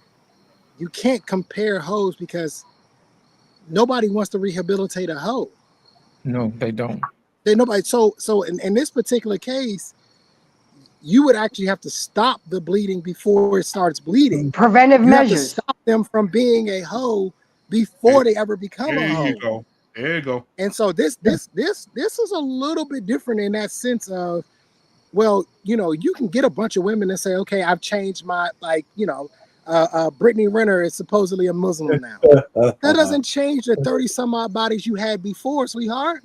you can't compare hoes because nobody wants to rehabilitate a hoe.
No, they don't.
Nobody. So in this particular case, you would actually have to stop the bleeding before it starts bleeding.
Preventive
you
measures.
Have to stop them from being a hoe before they ever become a hoe.
There you go. There you go.
And so this is a little bit different in that sense of, well, you know, you can get a bunch of women and say, okay, I've changed my, like, you know, Brittany Renner is supposedly a Muslim now. That doesn't change the 30 some odd bodies you had before, sweetheart.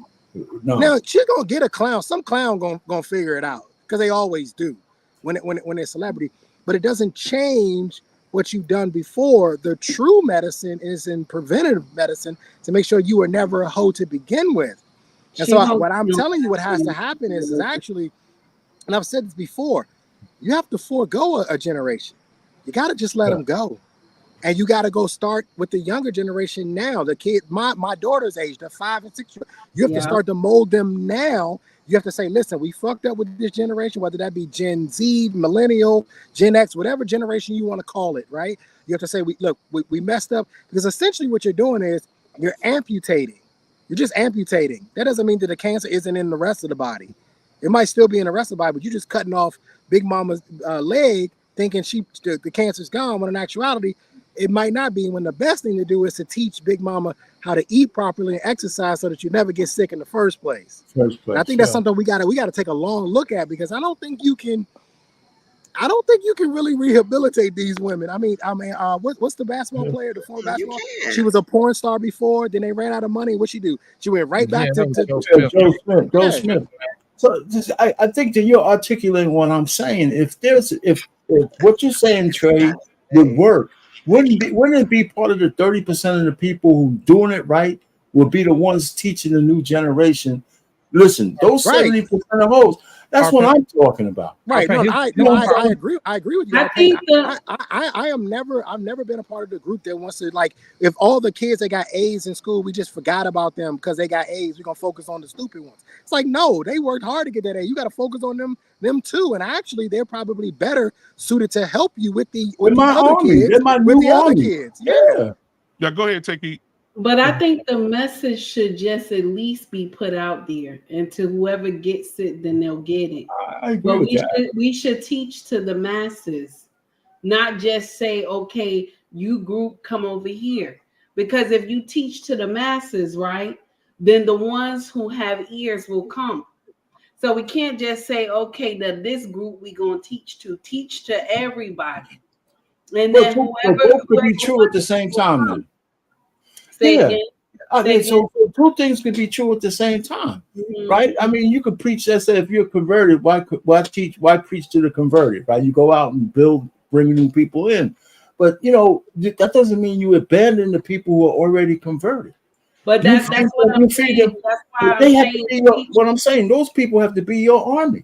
No.
Now she's gonna get a clown. Some clown gonna figure it out because they always do when they're a celebrity. But it doesn't change what you've done before. The true medicine is in preventative medicine to make sure you were never a hoe to begin with. And so what I'm telling you, what has to happen is actually, and I've said this before, you have to forego a generation. You got to just let them go. And you got to go start with the younger generation now. The kid, my daughter's age, they're 5 and 6 years. You have to start to mold them now. You have to say, listen, we fucked up with this generation, whether that be Gen Z, Millennial, Gen X, whatever generation you want to call it, right? You have to say, we messed up, because essentially what you're doing is you're amputating. You're just amputating. That doesn't mean that the cancer isn't in the rest of the body. It might still be in the rest of the body, but you're just cutting off Big Mama's leg, thinking the cancer's gone, when in actuality, it might not be. When the best thing to do is to teach Big Mama how to eat properly and exercise so that you never get sick in the first place. And I think that's something we gotta take a long look at, because I don't think you can really rehabilitate these women. I mean, what's the basketball player, the former basketball? She was a porn star before, then they ran out of money. What'd she do? She went right back to
Joe Smith. So I think that you're articulating what I'm saying. If what you're saying, Trey, would work, wouldn't it be part of the 30% of the people who doing it right would be the ones teaching the new generation? Listen, those 70% of hoes, that's what I'm talking about.
Right.
Okay.
I agree. I agree with you.
I think
I've never been a part of the group that wants to, like, if all the kids that got A's in school, we just forgot about them because they got A's, we're gonna focus on the stupid ones. It's like, no, they worked hard to get that A. You got to focus on them too. And actually, they're probably better suited to help you with the other kids.
They're my new army.
Kids.
Yeah, go ahead, take it.
But I think the message should just at least be put out there, and to whoever gets it, then they'll get it.
I agree with that.
We should teach to the masses, not just say, okay, you group, come over here. Because if you teach to the masses, right, then the ones who have ears will come. So we can't just say, okay, this group we gonna teach to everybody. And then
both could be true at the same time. Then. So two things could be true at the same time, right? I mean, you could preach that. Say, if you're converted, why preach to the converted, right? You go out and bring new people in, but you know that doesn't mean you abandon the people who are already converted.
But that's what I'm saying.
What I'm saying, those people have to be your army,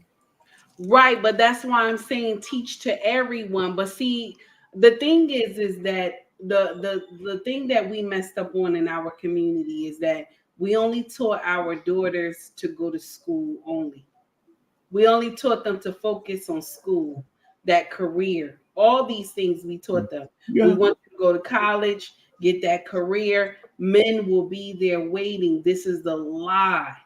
right? But that's why I'm saying teach to everyone. But see, the thing is that the thing that we messed up on in our community is that we only taught our daughters to go to school only. We only taught them to focus on school, that career, all these things we taught them.
Yeah.
We want them to go to college, get that career. Men will be there waiting. This is the lie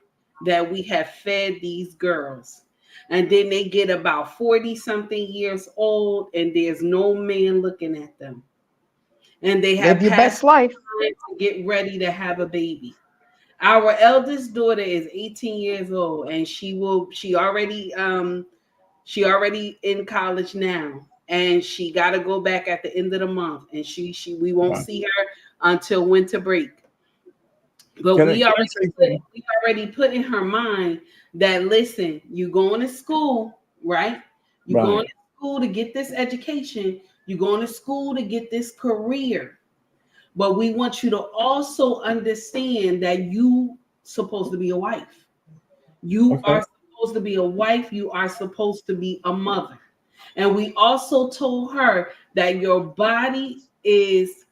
that we have fed these girls. and then they get about 40 something years old and there's no man looking at them. And they have
Live your best life
to get ready to have a baby. Our eldest daughter is 18 years old and she already in college now, and she got to go back at the end of the month, and we won't see her until winter break. But we already put in her mind that, listen, you going to school, right? You going to school to get this education. You going to school to get this career. But we want you to also understand that you supposed to be a wife. You are supposed to be a wife. You are supposed to be a mother. And we also told her that your body is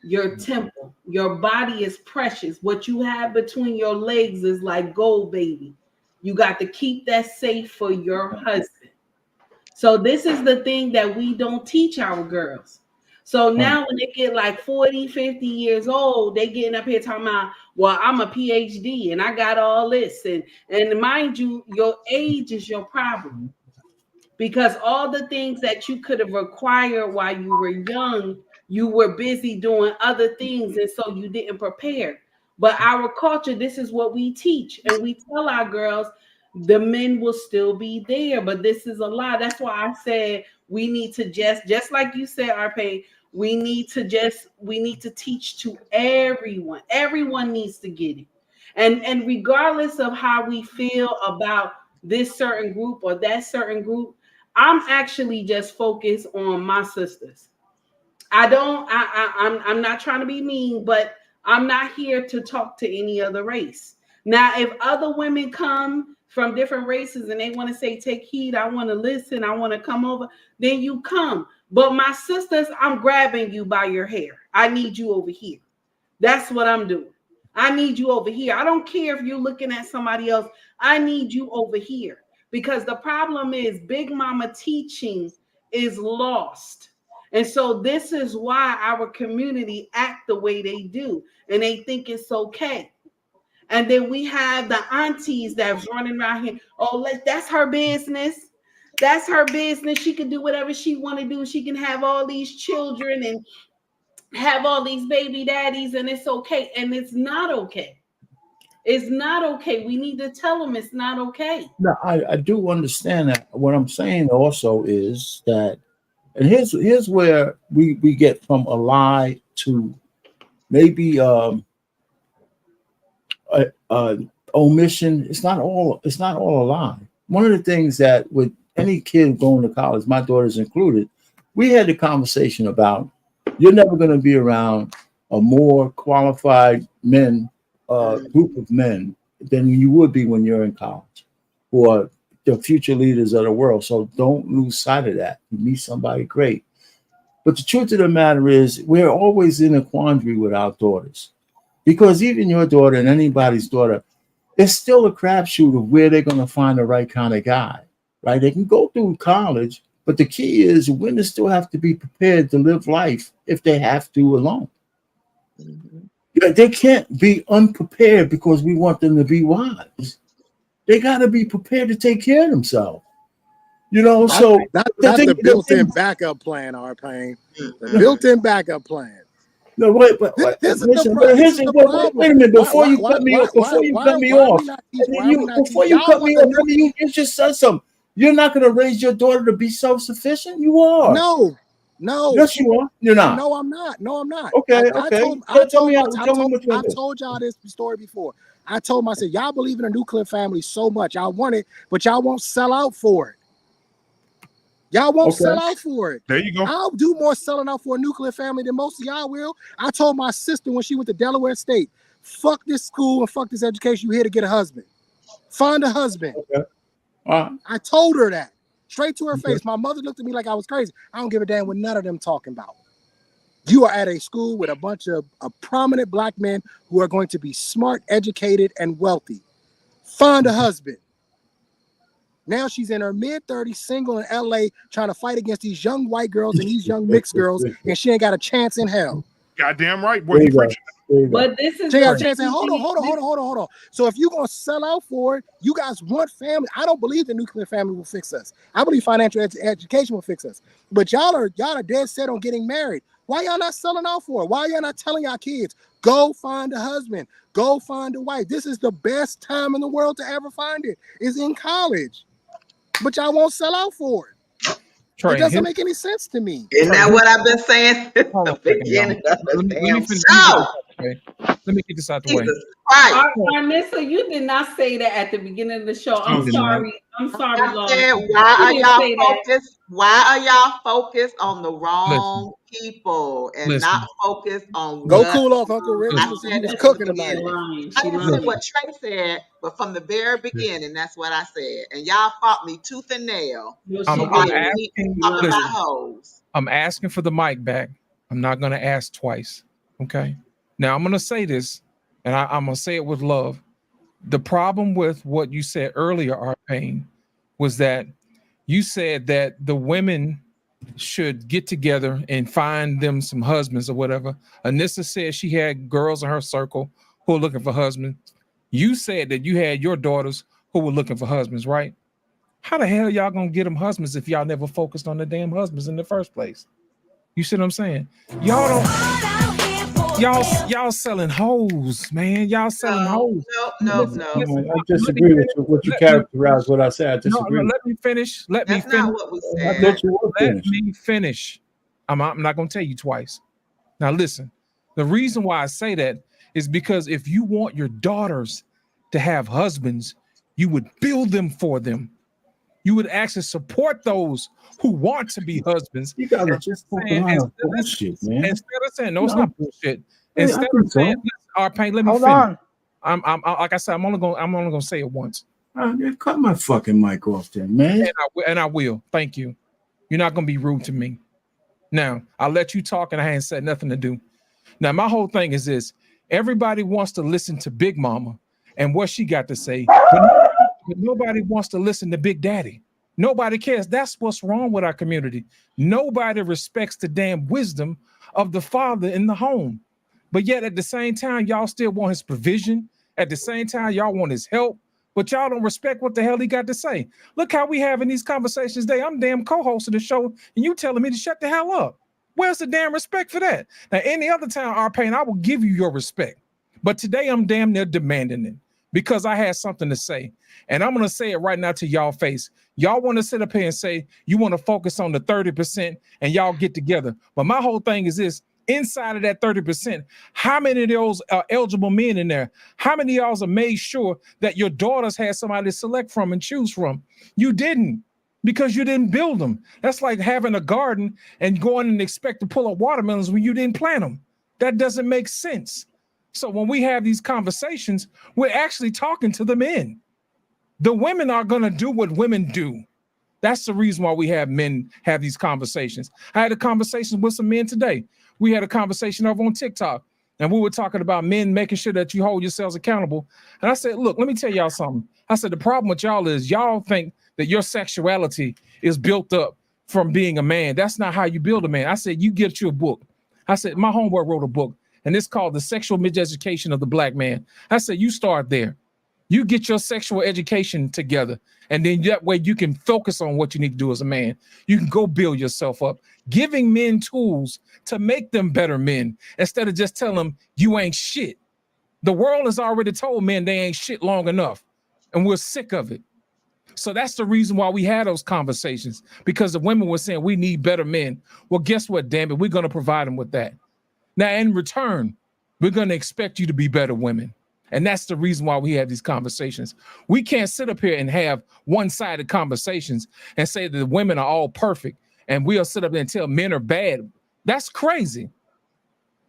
your temple. Your body is precious. What you have between your legs is like gold, baby. You got to keep that safe for your husband. So this is the thing that we don't teach our girls. So now when they get like 40, 50 years old, they getting up here talking about, well, I'm a PhD and I got all this. And mind you, your age is your problem. Because all the things that you could have acquired while you were young, you were busy doing other things, and so you didn't prepare. But our culture, this is what we teach, and we tell our girls the men will still be there, but this is a lie. That's why I said we need to just like you said, Arpe, we need to teach to everyone. Everyone needs to get it. And regardless of how we feel about this certain group or that certain group, I'm actually just focused on my sisters. I'm not trying to be mean, but I'm not here to talk to any other race. Now, if other women come from different races and they want to say, take heed, I want to listen, I want to come over, then you come. But my sisters, I'm grabbing you by your hair. I need you over here. That's what I'm doing. I need you over here. I don't care if you're looking at somebody else. I need you over here. Because the problem is Big Mama teaching is lost. And so this is why our community act the way they do. And they think it's okay. And then we have the aunties that's running around here. Oh, that's her business. That's her business. She can do whatever she want to do. She can have all these children and have all these baby daddies, and it's okay. And it's not okay. It's not okay. We need to tell them it's not okay.
No, I do understand that. What I'm saying also is that, and here's where we get from a lie to maybe omission. It's not all a lie. One of the things that with any kid going to college, my daughters included, we had the conversation about you're never going to be around a more qualified group of men than you would be when you're in college, who are the future leaders of the world. So don't lose sight of that. You meet somebody great. But the truth of the matter is we're always in a quandary with our daughters, because even your daughter and anybody's daughter, it's still a crapshoot of where they're going to find the right kind of guy, right? They can go through college, but the key is women still have to be prepared to live life if they have to alone. They can't be unprepared because we want them to be wives. They got to be prepared to take care of themselves. You know, so
that's the built-in backup plan, Arpain. The built-in backup plan.
No, wait, but here's the problem. Wait a minute, before you cut me off, you just said something. You're not going to raise your daughter to be self-sufficient? You are.
No.
Yes, you are. You're not.
No, I'm not.
Okay.
I told y'all this story before. I told them, I said, y'all believe in a nuclear family so much. Y'all want it, but y'all won't sell out for it. Y'all won't sell out for it.
There you go.
I'll do more selling out for a nuclear family than most of y'all will. I told my sister when she went to Delaware State, fuck this school and fuck this education. You here to get a husband. Find a husband.
Okay.
I told her that. Straight to her face. My mother looked at me like I was crazy. I don't give a damn what none of them talking about. You are at a school with a bunch of prominent black men who are going to be smart, educated, and wealthy. Find a husband. Now she's in her mid-30s, single in LA, trying to fight against these young white girls and these young mixed girls, and she ain't got a chance in hell.
Goddamn right, boy. You preaching.
But this is
She got a
the
chance.
thing.
Hold on. So if you're gonna sell out for it, you guys want family. I don't believe the nuclear family will fix us. I believe financial education will fix us. But y'all are dead set on getting married. Why y'all not selling out for it? Why y'all not telling y'all kids, go find a husband, go find a wife? This is the best time in the world to ever find it. Is in college. But y'all won't sell out for it. It doesn't make any sense to me.
Isn't that what I've been saying since the beginning of the damn show?
Let me get this out the way.
Jesus Christ.
Arnissa, you did not say that at the beginning of the show. I'm
did
sorry. I'm sorry,
I
Lord.
said,
You
why are
didn't
y'all
say that.
focused? Why are y'all focused on the wrong people and
Listen.
not focused on
Go
what?
cool off, Uncle Rich.
I
He
said
was
that from
cooking
the
tonight.
beginning.
Lying.
I
She
didn't say
lying.
what Trey said, but from the very beginning, that's what I said. And y'all fought me tooth and nail.
I'm
While you keep talking
listen,
about hoes.
I'm asking for the mic back. I'm not going to ask twice. Okay. Now I'm going to say this, and I'm going to say it with love. The problem with what you said earlier, Arpain, was that you said that the women should get together and find them some husbands or whatever. Anissa said she had girls in her circle who were looking for husbands. You said that you had your daughters who were looking for husbands, right? How the hell y'all gonna get them husbands if y'all never focused on the damn husbands in the first place? You see what I'm saying? Y'all don't. Y'all selling hoes, man. Y'all selling hoes.
No.
I disagree with you. What you characterize what I said. I disagree.
Let me finish. Let me
That's
finish.
not what we
I
said.
thought you were
Let
finished.
me finish. I'm not gonna tell you twice. Now listen. The reason why I say that is because if you want your daughters to have husbands, you would build them for them. You would actually support those who want to be husbands.
You guys are just talking a lot of bullshit, man.
Instead of saying, no, it's not bullshit.
Hey, I
Instead
think
of saying,
so.
Paint, let me
Hold
finish.
on.
I'm like I said, I'm only gonna say it once.
Cut my fucking mic off then, man.
And I will. Thank you. You're not gonna be rude to me. Now, I'll let you talk and I ain't said nothing to do. Now, my whole thing is this. Everybody wants to listen to Big Mama and what she got to say, but nobody wants to listen to Big Daddy. Nobody cares. That's what's wrong with our community. Nobody respects the damn wisdom of the father in the home. But yet at the same time, y'all still want his provision. At the same time, y'all want his help, but y'all don't respect what the hell he got to say. Look how we having these conversations today. I'm damn co-host of the show, and you telling me to shut the hell up. Where's the damn respect for that? Now, any other time, Arpain, I will give you your respect. But today I'm damn near demanding it because I had something to say. And I'm going to say it right now to y'all face. Y'all want to sit up here and say you want to focus on the 30% and y'all get together. But my whole thing is this. Inside of that 30%, how many of those are eligible men in there? How many of y'all have made sure that your daughters had somebody to select from and choose from? You didn't, because you didn't build them. That's like having a garden and going and expect to pull up watermelons when you didn't plant them. That doesn't make sense. So when we have these conversations, we're actually talking to the men. The women are going to do what women do. That's the reason why we have men have these conversations. I had a conversation with some men today. We had a conversation over on TikTok, and we were talking about men making sure that you hold yourselves accountable. And I said, look, let me tell y'all something. I said, the problem with y'all is y'all think that your sexuality is built up from being a man. That's not how you build a man. I said, you get you a book. I said, my homeboy wrote a book, and it's called The Sexual Miseducation of the Black Man. I said, you start there. You get your sexual education together, and then that way you can focus on what you need to do as a man. You can go build yourself up, giving men tools to make them better men instead of just telling them you ain't shit. The world has already told men they ain't shit long enough, and we're sick of it. So that's the reason why we had those conversations, because the women were saying we need better men. Well, guess what, damn it? We're going to provide them with that. Now, in return, we're going to expect you to be better women. And that's the reason why we have these conversations. We can't sit up here and have one-sided conversations and say that the women are all perfect and we'll sit up there and tell men are bad. That's crazy.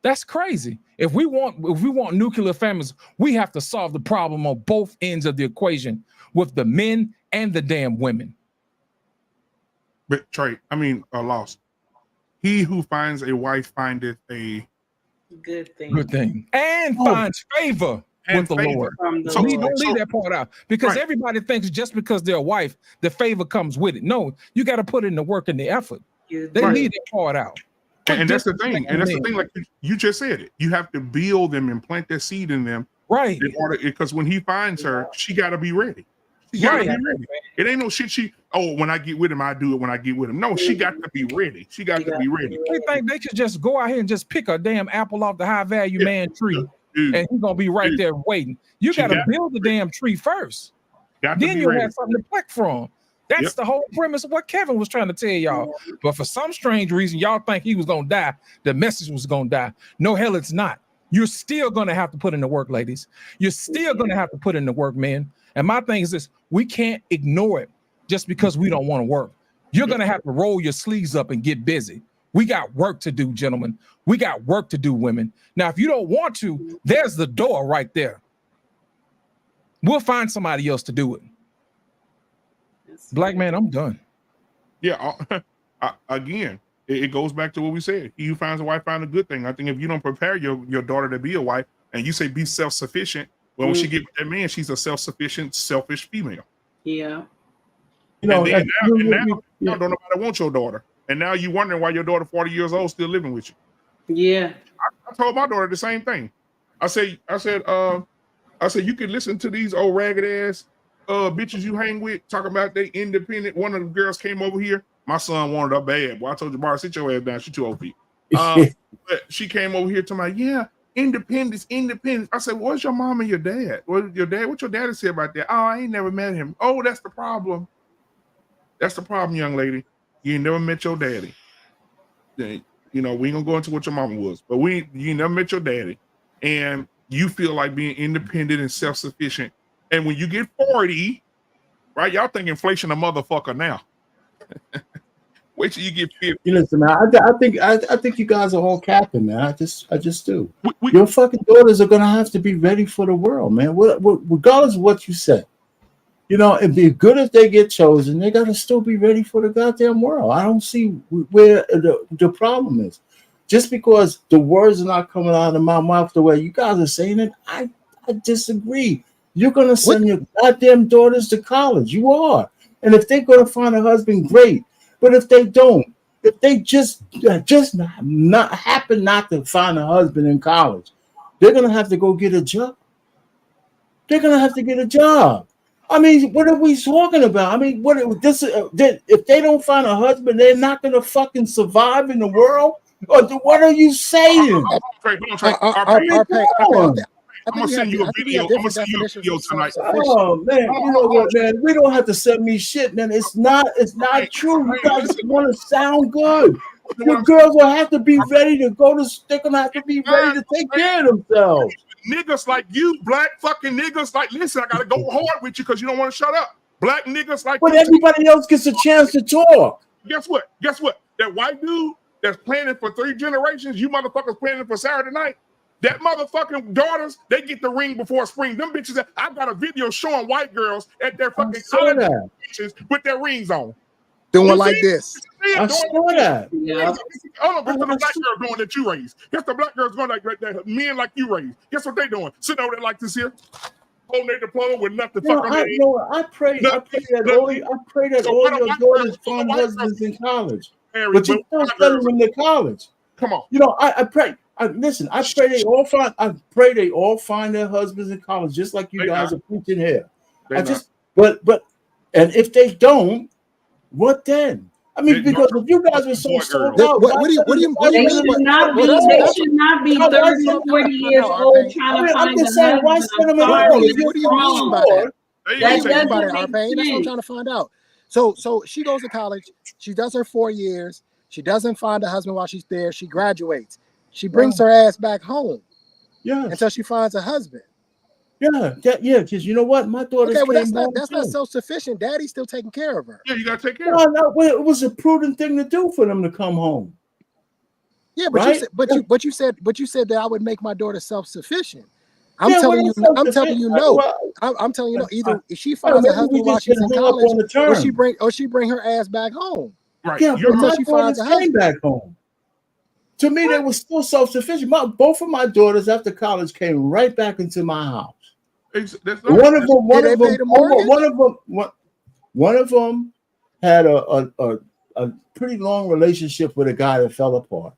That's crazy. If we want nuclear families, we have to solve the problem on both ends of the equation with the men and the damn women.
But Trey, Lost. He who finds a wife findeth a
good thing.
Good thing. And finds favor with the Lord. So don't leave that part out, because everybody thinks just because they're a wife, the favor comes with it. No, you got to put in the work and the effort. They leave that part out.
And that's the thing. And that's the thing. Like you just said it. You have to build them and plant that seed in them.
Right.
In order, because when he finds her, she got to be ready. She got to be ready. It ain't no shit. When I get with him, I do it when I get with him. No, she got to be ready. She got to be ready.
They think they could just go out here and just pick a damn apple off the high value man tree, and he's gonna be right there waiting. You got to build the damn tree first. Then you'll have something to pluck from. That's the whole premise of what Kevin was trying to tell y'all. But for some strange reason, y'all think he was gonna die. The message was gonna die. No, hell, it's not. You're still gonna have to put in the work, ladies. You're still gonna have to put in the work, men. And my thing is this: we can't ignore it just because we don't want to work. You're gonna have to roll your sleeves up and get busy. We got work to do, gentlemen. We got work to do, women. Now, if you don't want to, there's the door right there. We'll find somebody else to do it. Black man, I'm done.
Yeah. Again, it goes back to what we said. He who finds a wife finds a good thing. I think if you don't prepare your daughter to be a wife, and you say be self-sufficient, well, when she get with that man, she's a self-sufficient, selfish female.
Yeah.
You know, and now don't nobody want your daughter. And now you wondering why your daughter 40 years old still living with you.
Yeah.
I told my daughter the same thing. I said, you can listen to these old ragged ass bitches you hang with talking about they independent. One of the girls came over here. My son wanted her bad. Boy, I told you, Bar, sit your ass down. She too old for you. But she came over here to my, independence. I said, what's your mom and your dad? What your daddy say about that? Oh, I ain't never met him. Oh, that's the problem. That's the problem, young lady. You ain't never met your daddy. You know, we ain't gonna go into what your mama was, but you never met your daddy. And you feel like being independent and self-sufficient. And when you get 40, right, y'all think inflation a motherfucker now. Wait till you get 50.
You listen, man. I think you guys are all capping, man. I just do. Your fucking daughters are gonna have to be ready for the world, man. Regardless of what you say, you know, it'd be good if they get chosen. They gotta still be ready for the goddamn world. I don't see where the problem is. Just because the words are not coming out of my mouth the way you guys are saying it, I disagree. You're gonna send your goddamn daughters to college. You are, and if they're gonna find a husband, great. But if they don't, if they just not happen not to find a husband in college, they're gonna have to go get a job. They're gonna have to get a job. I mean, what are we talking about? I mean, if they don't find a husband, they're not gonna fucking survive in the world. Or what are you saying?
I'm gonna send you a video. I'm gonna send you a video tonight.
Oh man, you know what, man? We don't have to send me shit, man. It's not true. You guys want to sound good. Your girls will have to be ready to go to. They're gonna have to be ready to take care of themselves.
Niggas like you, black fucking niggas, like, listen, I gotta go hard with you because you don't want to shut up. Black niggas like.
But everybody else gets a chance to talk.
Guess what? That white dude that's planning for 3 generations, you motherfuckers planning for Saturday night. That motherfucking daughters, they get the ring before spring. Them bitches, I got a video showing white girls at their fucking college with their rings on.
Doing like this.
I saw that.
Yeah. Oh, no, the black girl doing that you raised. Guess the black girls going like that. Men like you raised. Guess what they doing? Sitting over there like this here, holding their diploma with nothing fucking.
I pray that all your daughters find husbands in college. But you still sending them to college.
Come on.
You know, I pray. Listen, I pray they all find. I pray they all find their husbands in college, just like you guys are preaching here. But if they don't, what then? I mean, because if you guys were so sold out,
what do you mean? They should not be 30 or 40 years old trying to find a husband.
Why send them at all?
What do you mean by that? That's what I'm trying to find out. So she goes to college. She does her 4 years. She doesn't find a husband while she's there. She graduates. She brings her ass back home.
Yeah.
Until she finds a husband.
Yeah, because you know what? My daughter's
that's not self-sufficient. Daddy's still taking care of her.
Yeah, you gotta take care of her.
No, it was a prudent thing to do for them to come home.
Yeah, but you said that I would make my daughter self-sufficient. I'm telling you no. I'm telling you no. Either if she finds a husband while she's in college, or she bring her ass back home.
Right.
Yeah, but my daughters came back home. To me, they were still self-sufficient. Both of my daughters after college came right back into my house. One of them had a pretty long relationship with a guy that fell apart.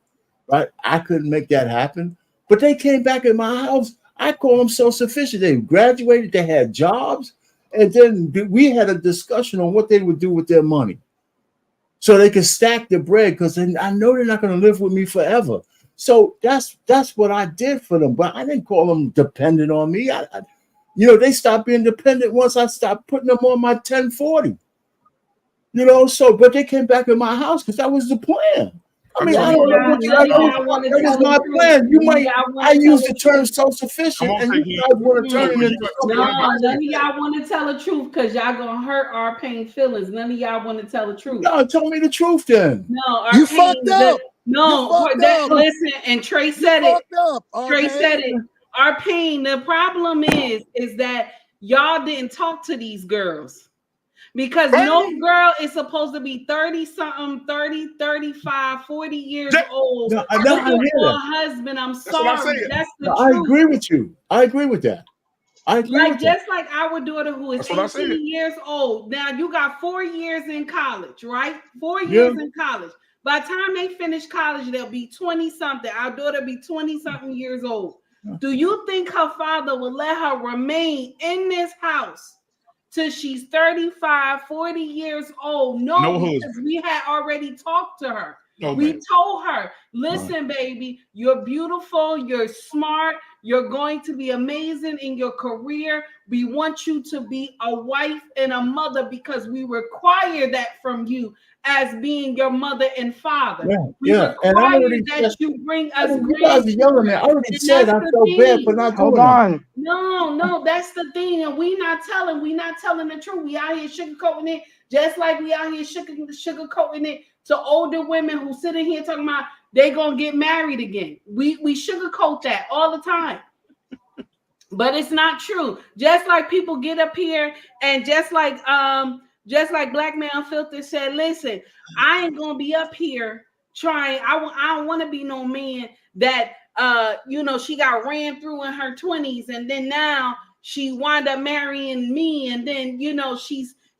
right? I couldn't make that happen. But they came back in my house. I call them self-sufficient. They graduated, they had jobs, and then we had a discussion on what they would do with their money. So they could stack the bread, because I know they're not going to live with me forever. So that's what I did for them. But I didn't call them dependent on me. They stopped being dependent once I stopped putting them on my 1040. But they came back in my house because that was the plan. I mean, I don't know what you do. That was my plan. I use the term self-sufficient, and you guys want to turn it into something.
No, none of y'all want to tell the truth because y'all gonna hurt our pain feelings. None of y'all want to tell the truth.
No, tell me the truth then.
No,
You fucked up.
Listen, and Trey said it. Trey said it. Our pain. The problem is that y'all didn't talk to these girls. Because no girl is supposed to be 30-something, 30, 35, 40 years old.
No, I hear that.
Husband, I'm sorry. That's the truth.
I agree with you. I agree with that.
Just like our daughter who is 18 years old. Now you got 4 years in college, right? 4 years in college. By the time they finish college, they'll be 20-something. Our daughter be 20-something years old. Do you think her father will let her remain in this house till she's 35, 40 years old? No, because we had already talked to her. We told her, listen, baby, you're beautiful, you're smart, you're going to be amazing in your career. We want you to be a wife and a mother because we require that from you as being your mother and father. We require that you bring us grandchildren.
I already said I felt bad for not doing that.
No, that's the thing. And we not telling the truth. We out here sugarcoating it, just like we out here sugarcoating it to older women who sitting here talking about they gonna get married again. We sugarcoat that all the time. But it's not true. Just like people get up here and just like Black Man Unfiltered said, listen, I ain't gonna be up here trying. I don't want to be no man that she got ran through in her 20s and then now she wound up marrying me and then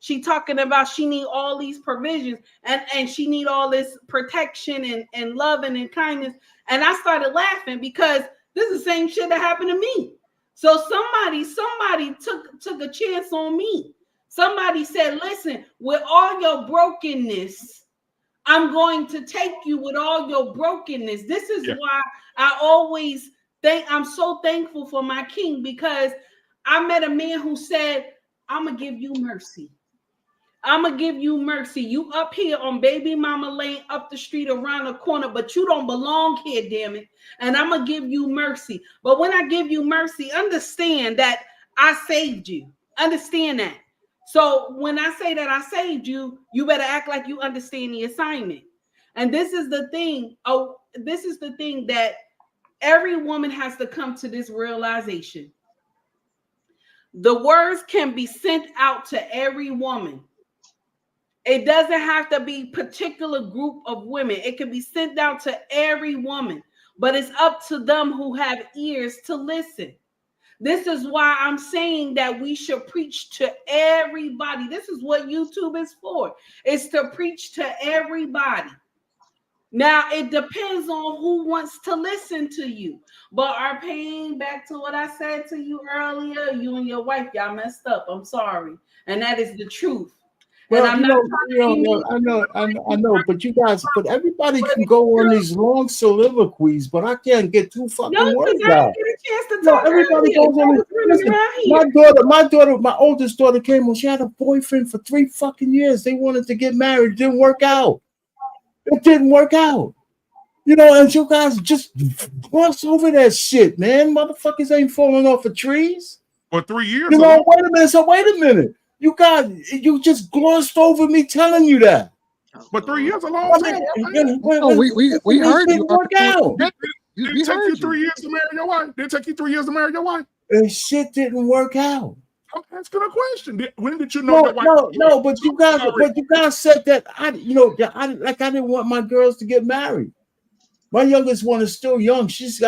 she talking about she need all these provisions and she need all this protection and loving and kindness. And I started laughing because this is the same shit that happened to me. So somebody took a chance on me. Somebody said, listen, with all your brokenness, I'm going to take you with all your brokenness. This is why I always I'm so thankful for my king, because I met a man who said, I'm going to give you mercy. I'm going to give you mercy. You up here on Baby Mama Lane, up the street, around the corner, but you don't belong here, damn it. And I'm going to give you mercy. But when I give you mercy, understand that I saved you. Understand that. So when I say that I saved you, you better act like you understand the assignment. And this is the thing. This is the thing that every woman has to come to this realization. The words can be sent out to every woman. It doesn't have to be a particular group of women. It can be sent out to every woman, but it's up to them who have ears to listen. This is why I'm saying that we should preach to everybody. This is what YouTube is for. It's to preach to everybody. Now, it depends on who wants to listen to you. But our pain, back to what I said to you earlier, you and your wife, y'all messed up. I'm sorry. And that is the truth.
Well, I know, but everybody can go on these long soliloquies, but I can't get two fucking words out. Everybody goes on. Listen, my oldest daughter came on. She had a boyfriend for 3 fucking years. They wanted to get married. It didn't work out. And you guys just gloss over that shit, man. Motherfuckers ain't falling off of trees.
For 3 years.
Wait a minute. You just glossed over me telling you that.
But 3 years a long time.
We heard you.
Work out. Did it take you 3 years to marry your wife? Did it take you 3 years to marry your wife?
And shit didn't work out.
I'm asking a question. When did you know that wife?
No, but you guys said that I didn't want my girls to get married. My youngest one is still young. She is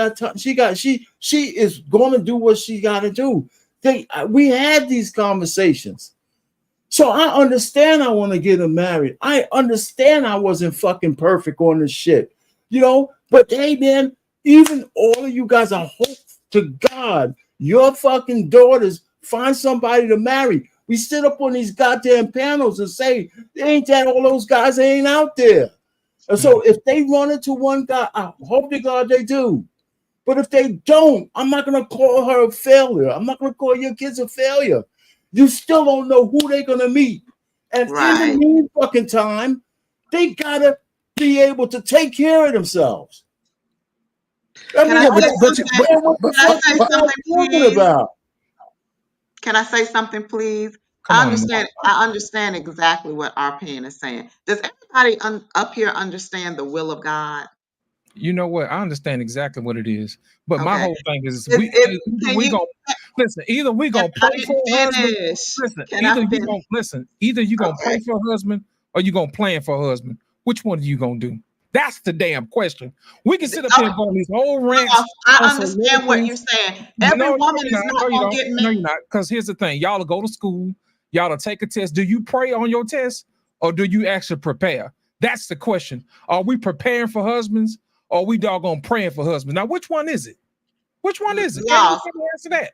going to do what she got to do. We had these conversations. So I understand I want to get her married. I understand I wasn't fucking perfect on this shit. you know. But hey, man, even all of you guys, I hope to God your fucking daughters find somebody to marry. We sit up on these goddamn panels and say, ain't that all those guys ain't out there? And so if they run into one guy, I hope to God they do. But if they don't, I'm not going to call her a failure. I'm not going to call your kids a failure. You still don't know who they're going to meet. And in the meantime time, they got to be able to take care of themselves. I mean,
Can I say something, please?
Come on,
I understand exactly what our pen is saying. Does everybody up here understand the will of God?
You know what? I understand exactly what it is, but my
Okay.
whole thing is
Can
we
you-
gonna listen. Either we gonna
I
pray
didn't
for a husband.
finish.
Listen,
Can I
either you
finish?
gonna listen. Either you gonna pray for a husband or you gonna plan for a husband. Which one are you gonna do? That's the damn question. We can sit up here and go on these whole rants.
I understand what you're saying. Every woman is not going to get
No,
married.
you're not. Because here's the thing: y'all will go to school, y'all will take a test. Do you pray on your test, or do you actually prepare? That's the question. Are we preparing for husbands, or are we doggone praying for husbands? Now, which one is it? Which one is it? Can you answer that?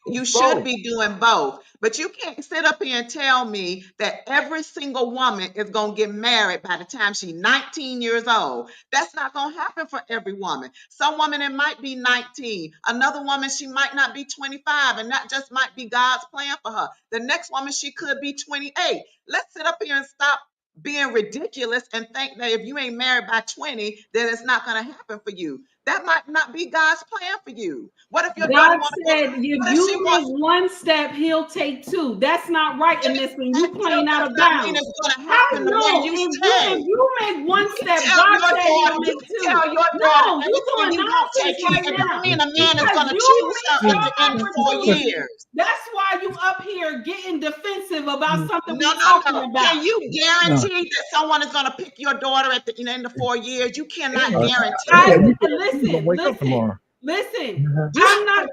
You should be doing both, but you can't sit up here and tell me that every single woman is going to get married by the time she's 19 years old. That's not going to happen for every woman. Some woman, it might be 19. Another woman, she might not be 25, and that just might be God's plan for her. The next woman, she could be 28. Let's sit up here and stop being ridiculous and think that if you ain't married by 20, then it's not going to happen for you. That might not be God's plan for you. What if your daughter
God
wants
said, if you make one step, he'll take two. That's not right in this thing. You playing out of bounds. How no? If you make one step, God said he'll make two. No, you doing nonsense right now. Because you made your opportunity. That's why you up here getting defensive about something we're talking about.
Can you guarantee that someone is going to pick your daughter at the end of 4 years? You cannot guarantee.
Listen. I'm not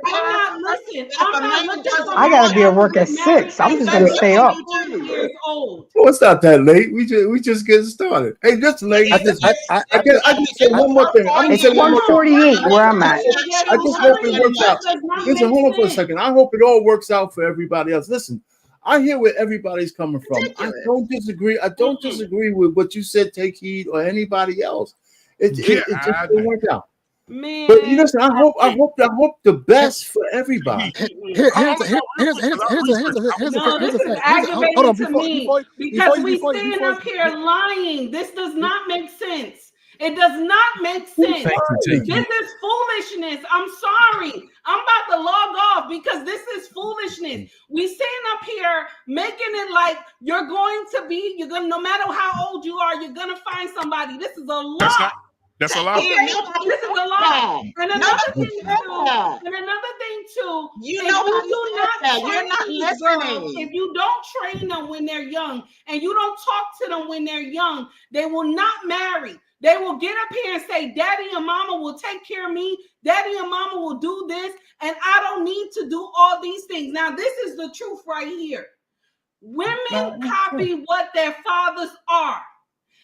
looking for
I gotta be at work at 6. I'm just gonna stay up.
years old.
Well, it's not that late. We just getting started. Hey, just late. I just say one more thing. I'm gonna
It's
say one more thing.
1:48 where I'm at.
I just hope it works out. Listen, hold on for a second. I hope it all works out for everybody else. Listen, I hear where everybody's coming from. I don't disagree. I don't disagree with what you said. Take heed or anybody else. It just didn't work out.
Man.
But you listen, I hope the best for everybody.
Here's the
aggravating
hold on,
to me because we stand up here lying. This does not make sense. It does not make sense. This is foolishness. I'm sorry. I'm about to log off because this is foolishness. We stand up here making it like you're gonna, no matter how old you are, you're gonna find somebody. This is a lie.
That's a lie.
Okay, this is a lie. And another thing too,
you you're not listening.
If you don't train them when they're young and you don't talk to them when they're young, they will not marry. They will get up here and say, Daddy and Mama will take care of me. Daddy and Mama will do this. And I don't need to do all these things. Now, this is the truth right here. Women copy what their fathers are.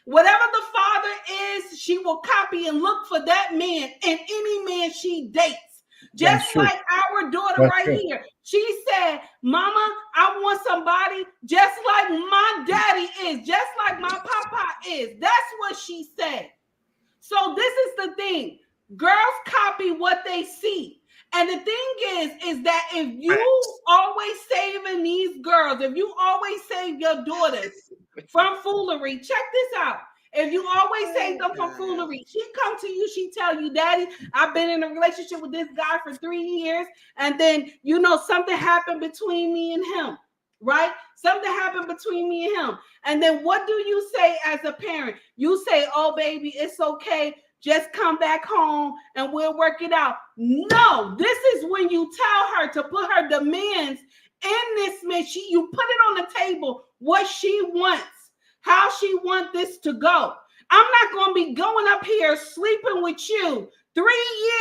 Whatever the father is, she will copy and look for that man and any man she dates. Just like our daughter here. She said, Mama, I want somebody just like my daddy is, just like my papa is. That's what she said. So this is the thing. Girls copy what they see. And the thing is that if you always saving these girls, if you always save your daughters from foolery, check this out. If you always save them from foolery, she come to you, she tell you, Daddy, I've been in a relationship with this guy for 3 years. And then, something happened between me and him, right? Something happened between me and him. And then what do you say as a parent? You say, oh, baby, it's okay. Just come back home and we'll work it out. No, this is when you tell her to put her demands in this man. You put it on the table, what she wants, how she wants this to go. I'm not going to be going up here sleeping with you 3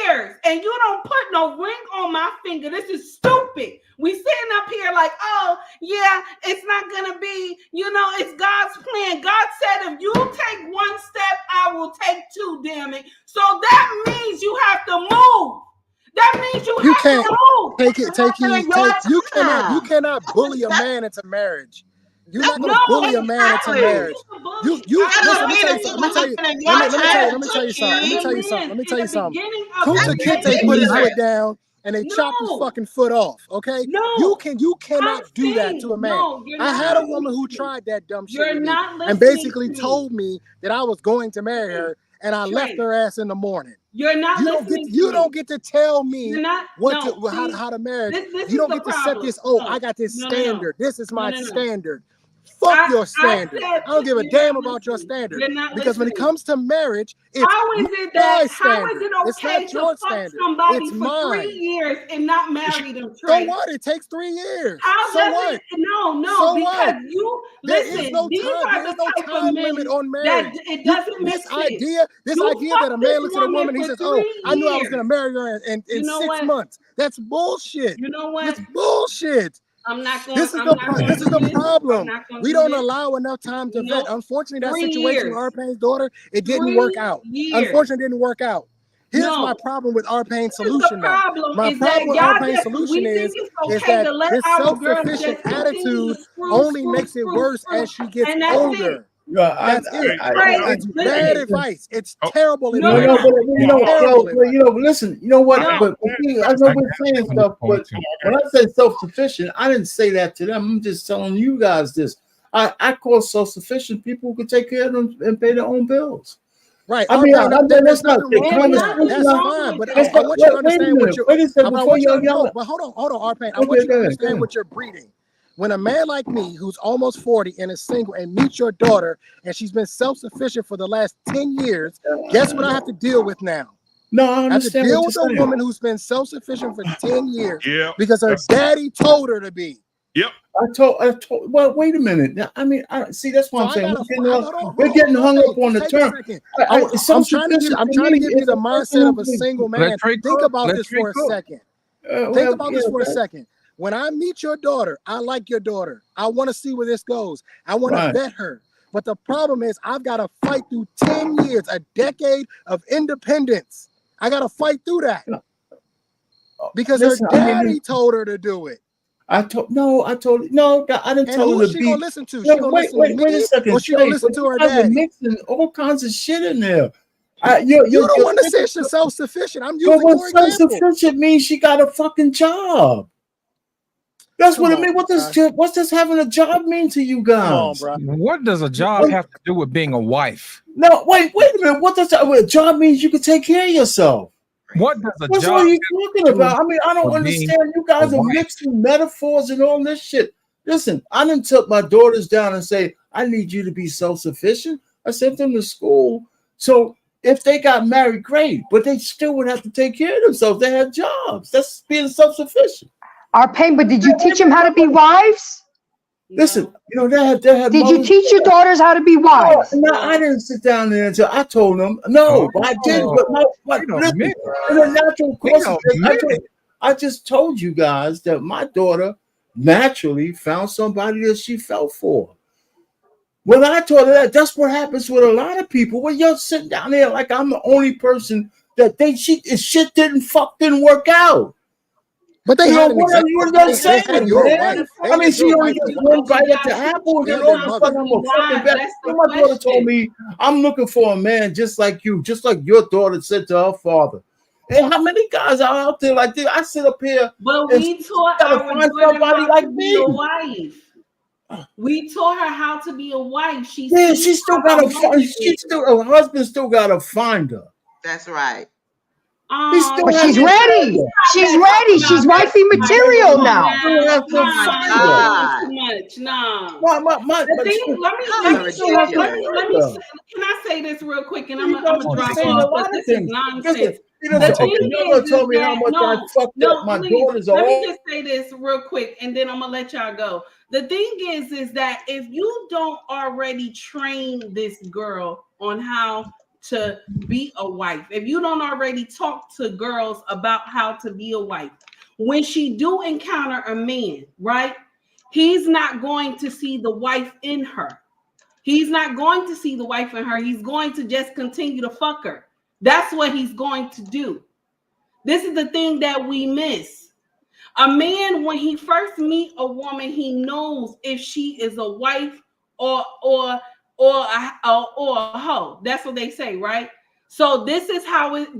years, and you don't put no ring on my finger. This is stupid. We sitting up here like, oh, yeah, it's not going to be, it's God's plan. God said, if you take one step, I will take two, damn it. So that means you have to move. That means you have
can't
to move.
You cannot bully a man into marriage. You're not gonna bully a man into marriage. Listen, let me tell you something. Let me tell you something. Kunta Kinte put his foot down and they chopped his fucking foot off. Okay? You cannot do that to a man. I had a woman who tried that dumb shit with me and basically told me that I was going to marry her, and I left her ass in the morning.
You're not
you don't get to tell me how to marry. You don't get to set this. I got this standard. This is my standard. Fuck your standard. I don't give a damn about your standard. Because when it comes to marriage, it's my standard. It's not your standard. It's mine.
3 years and not marry them.
So what? It takes 3 years.
So what? No, because you listen.
There is no time limit on marriage.
It doesn't make
this idea that a man looks at a woman and he says, "Oh, I knew I was going to marry her in 6 months." That's bullshit.
You know what?
It's bullshit.
I'm not going.
This is the problem. We don't allow enough time to vet. Unfortunately, that situation with Arpane's daughter, it didn't work out. Unfortunately, it didn't work out. Here's my problem with Arpane's solution. My problem with Arpane's solution is that this self-sufficient attitude only makes it worse as she gets older. That's it. It's bad advice. It's terrible advice.
Listen, you know what? But I know we're saying stuff, but when I say self-sufficient, I didn't say that to them. I'm just telling you guys this. I call self-sufficient people who can take care of them and pay their own bills.
Right.
I mean, that's not
that's fine. But I want you to understand what you're. But hold on, Arpane. I want you to understand what you're breeding. When a man like me, who's almost 40 and is single, and meets your daughter, and she's been self-sufficient for the last 10 years, guess what I have to deal with now?
No, I understand.
I have to deal with a woman who's been self-sufficient for 10 years because her daddy told her to be.
Yep.
I told. Well, wait a minute. Now, I mean, see, that's what I'm saying. We're getting hung up on the term.
I'm trying to give you the mindset of a single man. Think about this for a second. Think about this for a second. When I meet your daughter, I like your daughter. I want to see where this goes. I want to vet her. But the problem is I've got to fight through 10 years, a decade of independence. I got to fight through that. Because her daddy told her to do it.
I didn't tell her to be.
Who's she gonna listen to? She gonna listen to me,
a second.
or she gonna listen to her daddy?
Mixing all kinds of shit in there.
You don't want to say she's self-sufficient. I'm using your example.
Self-sufficient means she got a fucking job. That's what it means. What's this having a job mean to you guys?
Come on, bro. What does a job have to do with being a wife?
No, wait a minute. What does a job means? You can take care of yourself.
What does a
job? What are you talking about? I mean, I don't understand. You guys are mixing metaphors and all this shit. Listen, I didn't took my daughters down and say, I need you to be self-sufficient. I sent them to school. So if they got married, great, but they still would have to take care of themselves. They have jobs. That's being self-sufficient.
Arpane, but did you teach them how to be wives?
Listen, they have.
Did you teach your daughters how to be wives?
No, I didn't sit down there until I told them. No, but I did. But listen, in a natural course, I just told you guys that my daughter naturally found somebody that she fell for. When I told her that, that's what happens with a lot of people. When you're sitting down there like I'm the only person that shit didn't work out.
But they had
what are you saying, man? I mean, she only gets one bite at the apple, and then all of a sudden I'm a fucking bad. My daughter told me, I'm looking for a man just like you, just like your daughter said to her father. And how many guys are out there like this? I sit up here.
But we taught our daughter somebody like me. A wife. We taught her how to be a wife. She
still got to find. Her husband still got to find her.
That's right.
But she's ready. She's ready. She's wifey material now.
Too much. No. Can I say this real quick? And I'm gonna drop off. This is nonsense. Let me just say this real quick, and then I'm gonna let y'all go. The thing is that if you don't already train this girl on how to be a wife, if you don't already talk to girls about how to be a wife, when she do encounter a man, right, he's not going to see the wife in her. He's not going to see the wife in her. He's going to just continue to fuck her. That's what he's going to do. This is the thing that we miss. A man, when he first meet a woman, he knows if she is a wife or a hoe. That's what they say, right? So this is how it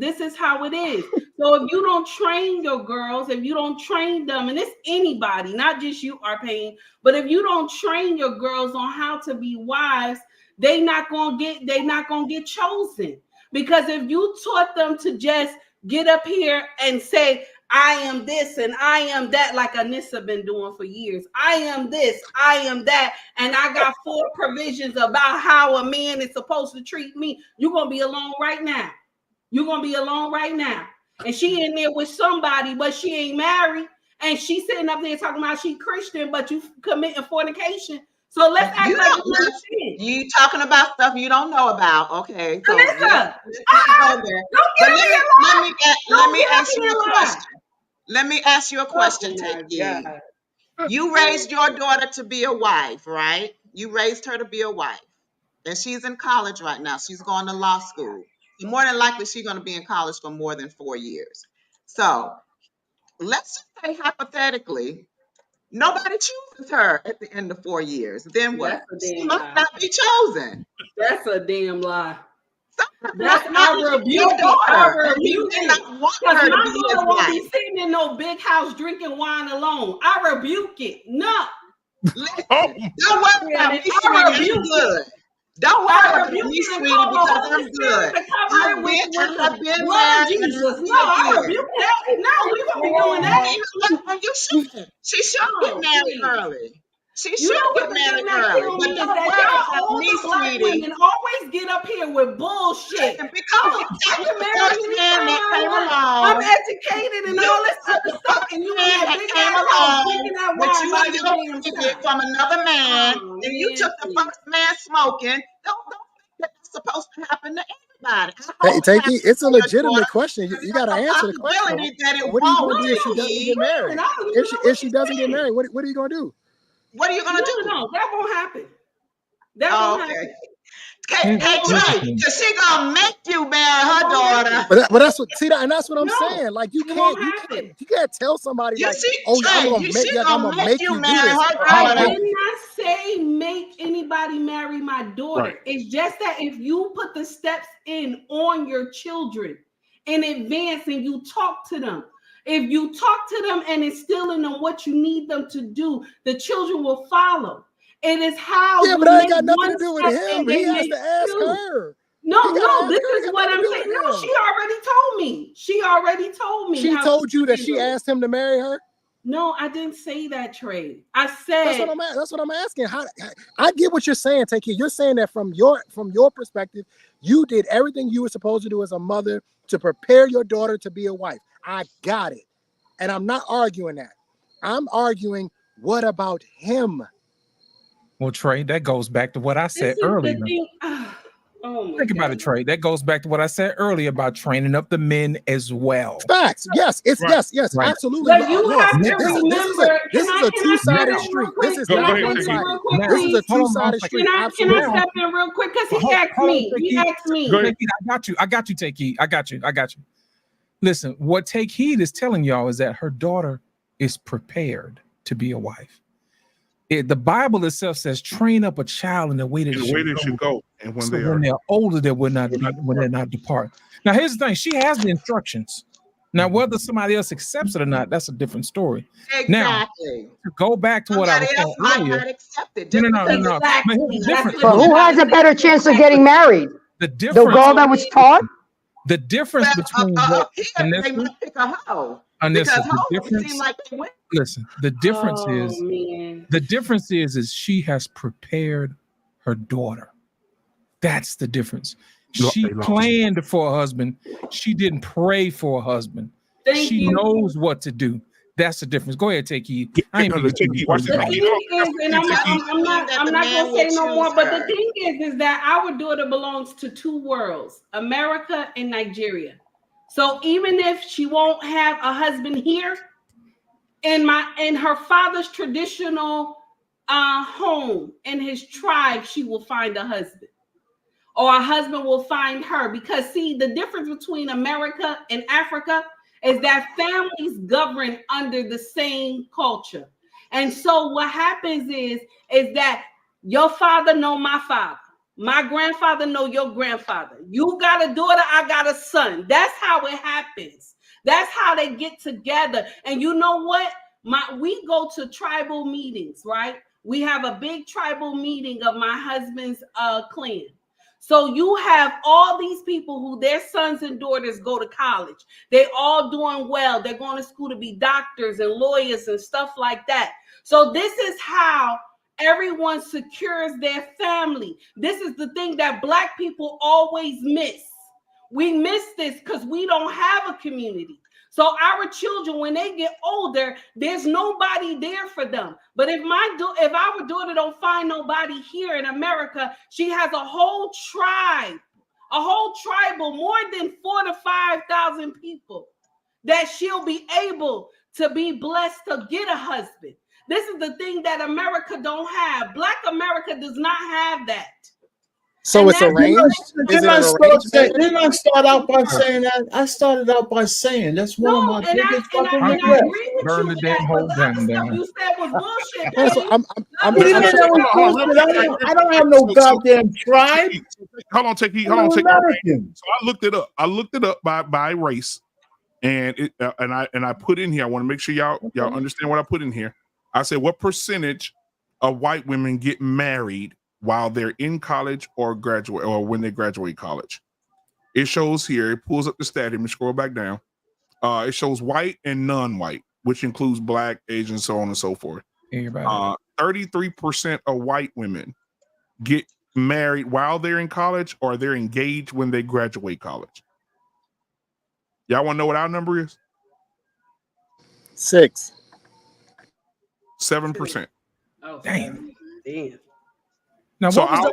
is. So if you don't train your girls, if you don't train them, and it's anybody, not just you, Arpain, but if you don't train your girls on how to be wives, they not gonna get chosen. Because if you taught them to just get up here and say, I am this and I am that, like Anissa been doing for years. I am this, I am that, and I got 4 provisions about how a man is supposed to treat me. You're gonna be alone right now. You're gonna be alone right now. And she in there with somebody, but she ain't married. And she sitting up there talking about she Christian, but you committing fornication. So let's act like
you talking about stuff you don't know about. Okay. So let's not go there. But let me ask you a question. Let me ask you a question, Taki. You raised your daughter to be a wife, right? You raised her to be a wife. And she's in college right now. She's going to law school. And more than likely, she's going to be in college for more than 4 years. So let's just say hypothetically, nobody chooses her at the end of 4 years. Then what? She must not be chosen.
That's a damn lie.
That's not your daughter. You did not want her to be his
won't
wife.
be sitting in no big house drinking wine alone. I rebuke it. No.
Don't worry about me, sweetie. I'm good. Don't worry about me, sweetie, because I'm good. I've been married.
Jesus. No, I rebuke that. No, we won't be doing that.
You shouldn't. She should get married early. She should get married early. But don't worry about me, sweetie.
Women always get up here with bullshit.
Because you take the first man that came along.
I'm educated and all this other stuff, and you in that big ass house drinking that wine.
But you and your ticket from another man, and you took the first man smoking. Don't think that's supposed to happen to everybody.
Hey, Taki, it's a legitimate question. You got to answer the question. What are you going to do if she doesn't get married? If she doesn't get married, what are you going to do?
What are you going to do?
No, that won't happen. That won't happen.
Hey, because she gonna make you marry her daughter.
But that's what that's what I'm saying. Like you can't tell somebody like, oh, I'm gonna make you marry her daughter.
I did not say make anybody marry my daughter. Right. It's just that if you put the steps in on your children in advance and you talk to them. If you talk to them and instill in them what you need them to do, the children will follow. It is how.
Yeah, but I ain't got nothing to do with him. He has to ask her.
No, this is what I'm saying. No, she already told me. She
told you that she asked him to marry her?
No, I didn't say that, Trey. I said
that's what I'm asking. How I get what you're saying, Taki. You're saying that from your perspective, you did everything you were supposed to do as a mother to prepare your daughter to be a wife. I got it. And I'm not arguing that. I'm arguing, what about him?
Well, Trey, that goes back to what I said earlier. Think about it, Trey. That goes back to what I said earlier about training up the men as well.
Facts. Yes. It's yes. Right. Absolutely.
But you have to remember.
This is a two-sided street. This is not one-sided. This is a two-sided street.
Can I step in real quick? Because he asked me.
I got you, Taki. I got you. Listen, what Take Heed is telling y'all is that her daughter is prepared to be a wife. The Bible itself says, train up a child in the way that they should go. And when they're older, they will not depart. Now, here's the thing. She has the instructions. Now, whether somebody else accepts it or not, that's a different story.
Exactly.
Now, to go back to what I was saying earlier. No.
But who has a better chance of getting married? The girl that was taught?
The difference between what the difference is she has prepared her daughter. That's the difference. She planned for a husband. She didn't pray for a husband. She knows what to do.
That's the difference. Go ahead, take heed.
Watch this.
The thing is, and I'm not gonna say no more, but the thing is that our daughter belongs to two worlds, America and Nigeria. So even if she won't have a husband here, in her father's traditional home, in his tribe, she will find a husband. Or a husband will find her. Because see, the difference between America and Africa is that families govern under the same culture. And so what happens is that your father know my father. My grandfather know your grandfather. You got a daughter, I got a son. That's how it happens. That's how they get together. And you know what? We go to tribal meetings, right? We have a big tribal meeting of my husband's clan. So you have all these people who their sons and daughters go to college. They're all doing well. They're going to school to be doctors and lawyers and stuff like that. So this is how everyone secures their family. This is the thing that Black people always miss. We miss this because we don't have a community. So our children, when they get older, there's nobody there for them. But if our daughter don't find nobody here in America, she has a whole tribe, more than 4,000 to 5,000 people that she'll be able to be blessed to get a husband. This is the thing that America don't have. Black America does not have that.
So it's arranged?
Didn't
I start out by saying that? I started out by saying that's one of my biggest fucking regrets.
Burn the damn whole damn down.
You said was bullshit.
I don't have no goddamn tribe.
Hold on, take heed. Hold on, take heed. So I looked it up. I looked it up by race, and I put in here. I want to make sure y'all understand what I put in here. I said, what percentage of white women get married while they're in college or graduate or when they graduate college? It shows here, it pulls up the stat. Let me scroll back down. It shows white and non-white, which includes Black, Asian, so on and so forth. 33% of white women get married while they're in college or they're engaged when they graduate college. Y'all want to know what our number is?
6.
7%.
Oh,
damn.
Now,
so hold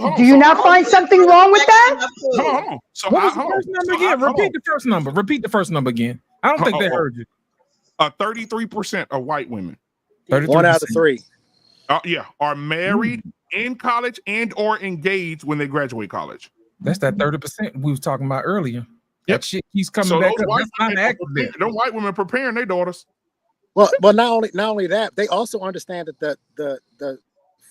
on.
Do you not find something wrong with that?
Hold on. So
what was the first number again? Repeat the first number. Repeat the first number again. I don't think they heard you.
33% of white women.
1 out of 3.
Are married in college and or engaged when they graduate college.
That's that 30% we was talking about earlier. That shit keeps coming
So
back
those
up.
white women preparing their daughters.
Well, not only that, they also understand that the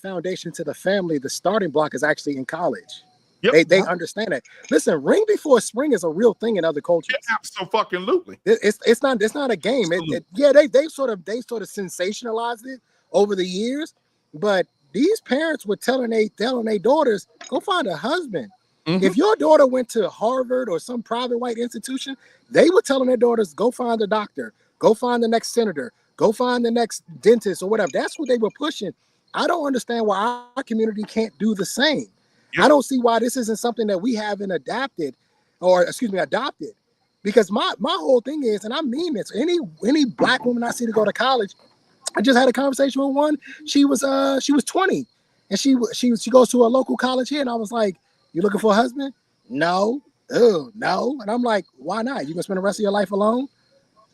foundation to the family, the starting block, is actually in college. Yep. They understand that. Listen, ring before spring is a real thing in other cultures.
Yeah, absolutely.
It's not a game. They sort of sensationalized it over the years, but these parents were telling their daughters, go find a husband. Mm-hmm. If your daughter went to Harvard or some private white institution, they were telling their daughters, go find a doctor, go find the next senator, go find the next dentist or whatever. That's what they were pushing. I don't understand why our community can't do the same. Yep. I don't see why this isn't something that we haven't adopted. Because my whole thing is, and I mean this, any Black woman I see to go to college, I just had a conversation with one. She was 20, and she goes to a local college here, and I was like, "You looking for a husband?" No. Oh no. And I'm like, "Why not? You gonna spend the rest of your life alone?"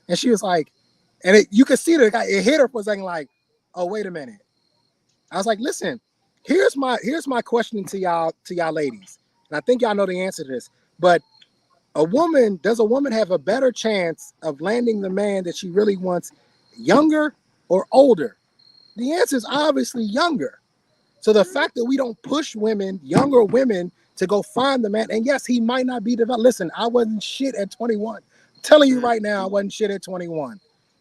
And she was like, and you could see that it hit her for a second, like, "Oh, wait a minute." I was like, "Listen, here's my question to y'all ladies, and I think y'all know the answer to this. But does a woman have a better chance of landing the man that she really wants, younger or older?" The answer is obviously younger. So the fact that we don't push younger women, to go find the man, and yes, he might not be developed. Listen, I wasn't shit at 21. I'm telling you right now, I wasn't shit at 21.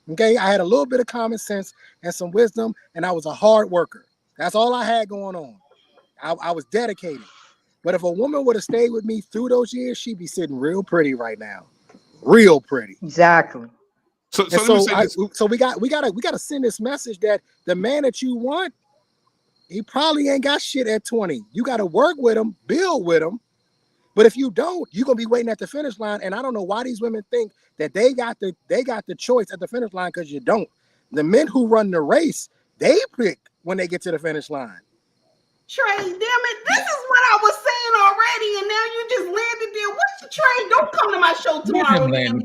Okay, I had a little bit of common sense and some wisdom, and I was a hard worker. That's all I had going on. I was dedicated. But if a woman would have stayed with me through those years, she'd be sitting real pretty right now. Real pretty.
Exactly.
So we got to send this message that the man that you want, he probably ain't got shit at 20. You got to work with him, build with him,
But if you don't, you're gonna be waiting at the finish line. And I don't know why these women think that they got the choice at the finish line, because you don't. The men who run the race, they pick when they get to the finish line.
Trey, damn it, this is what I was saying already, and now you just landed there. What's the Trey? Don't come to my show tomorrow. Damn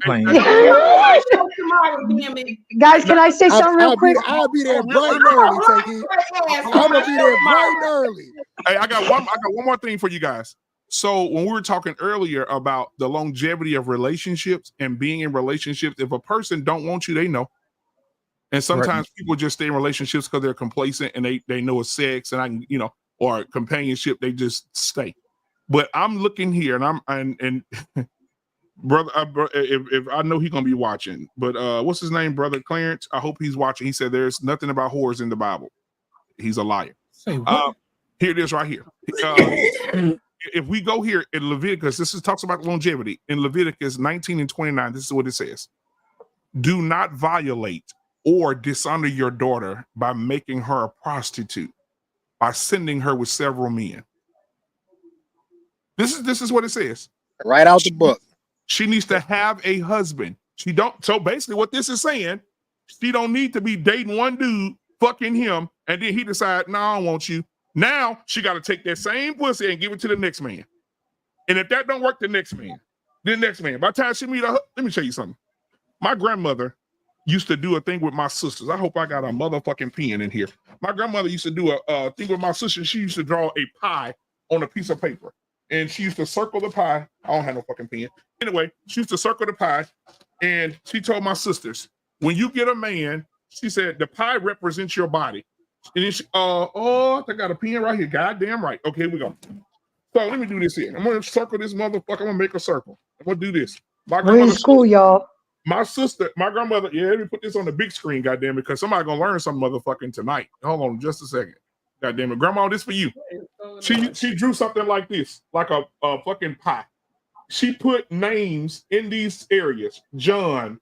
it.
Guys, can I say something real quick?
I'll be there bright and early, Teggy. I'm gonna be there bright and early.
Hey, I got one more thing for you guys. So when we were talking earlier about the longevity of relationships and being in relationships, if a person don't want you, they know. And sometimes people just stay in relationships because they're complacent and they know it's sex and or companionship, they just stay. But I'm looking here and brother, if I know he's gonna be watching, but what's his name, brother Clarence? I hope he's watching. He said there's nothing about whores in the Bible. He's a liar.
Say what?
Here it is right here. If we go here in Leviticus, talks about longevity. In Leviticus 19 and 29, this is what it says. Do not violate or dishonor your daughter by making her a prostitute, by sending her with several men. This is what it says.
Right out the book.
She needs to have a husband. So basically what this is saying, she don't need to be dating one dude, fucking him, and then he decide, no, I don't want you. Now she got to take that same pussy and give it to the next man. And if that don't work, the next man. By the time she meet her, let me tell you something. My grandmother used to do a thing with my sisters. I hope I got a motherfucking pen in here. My grandmother used to do a thing with my sisters. She used to draw a pie on a piece of paper. And she used to circle the pie. I don't have no fucking pen. Anyway, she used to circle the pie. And she told my sisters, when you get a man, she said, the pie represents your body. And then she, I got a pen right here. Goddamn right. Okay, here we go. So let me do this here. I'm going to circle this motherfucker. I'm going to make a circle. I'm going to do this.
We're in school, y'all.
My grandmother, let me put this on the big screen, goddamn it, because somebody's going to learn some motherfucking tonight. Hold on just a second. Goddamn it. Grandma, this for you. She drew something like this, like a fucking pie. She put names in these areas. John,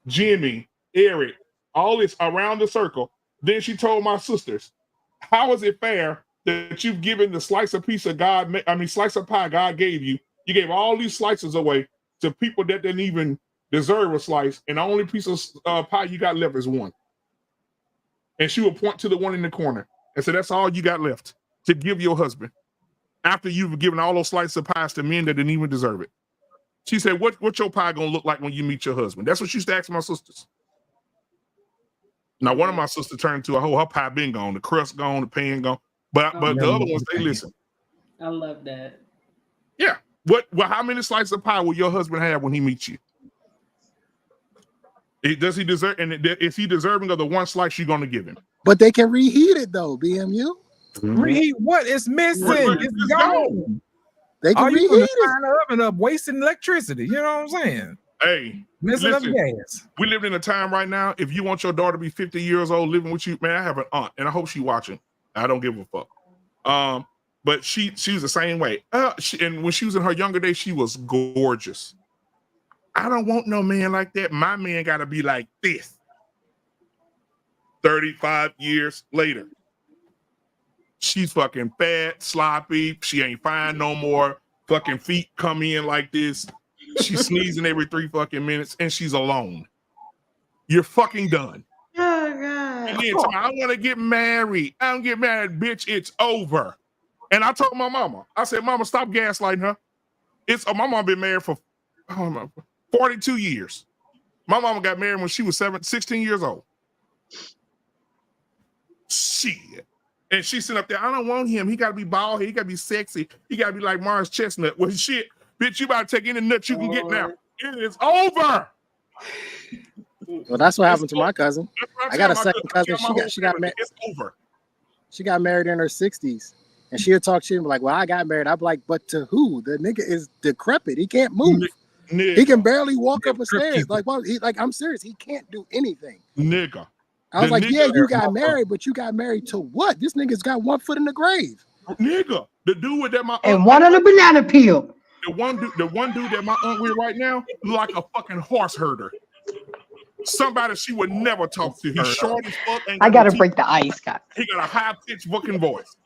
Jimmy, Eric, all this around the circle. Then she told my sisters, how is it fair that you've given the slice of pie God gave you? You gave all these slices away to people that didn't even deserve a slice, and the only piece of pie you got left is one. And she would point to the one in the corner and say, that's all you got left to give your husband after you've given all those slices of pies to men that didn't even deserve it. She said, what's your pie gonna look like when you meet your husband? That's what she used to ask my sisters. Now, one of my sisters turned to her pie been gone, the crust gone, the pan gone. But the other ones, they listen.
I love that.
Yeah. How many slices of pie will your husband have when he meets you? Does he deserve? And is he deserving of the one slice you're going to give him?
But they can reheat it though, BMU.
Reheat what? It's missing. It's gone.
They can reheat
it.
it.
The oven up, wasting electricity. You know what I'm saying?
Hey,
messing up gas.
We live in a time right now. If you want your daughter to be 50 years old living with you, man, I have an aunt, and I hope she's watching. I don't give a fuck. But she's the same way. And when she was in her younger days, she was gorgeous. I don't want no man like that. My man got to be like this. 35 years later, she's fucking fat, sloppy. She ain't fine no more. Fucking feet come in like this. She's sneezing every 3 fucking minutes, and she's alone. You're fucking done.
Oh God!
And then I want to get married. I don't get married, bitch. It's over. And I told my mama. I said, "Mama, stop gaslighting her." My mama been married for 42 years. My mama got married when she was 16 years old. Shit. And she's sitting up there. I don't want him. He got to be bald head. He got to be sexy. He got to be like Mars Chestnut. Well, shit. Bitch, you about to take any nut you can get now. It is over.
Well, that's what happened to my cousin. I got a second cousin. She got married.
It's over.
She got married in her 60s. And she'll talk shit and be like, well, I got married. I'm like, but to who? The nigga is decrepit. He can't move.
Nigga.
He can barely walk up the stairs. I'm serious. He can't do anything.
Nigga.
I was like, yeah, you got married, but you got married to what? This nigga's got 1 foot in the grave.
Nigga. The dude with that
and one on a banana peel.
The one dude that my aunt with right now look like a fucking horse herder. Somebody she would never talk to. He's short as fuck.
I gotta break the ice, guys.
He got a high pitched fucking voice.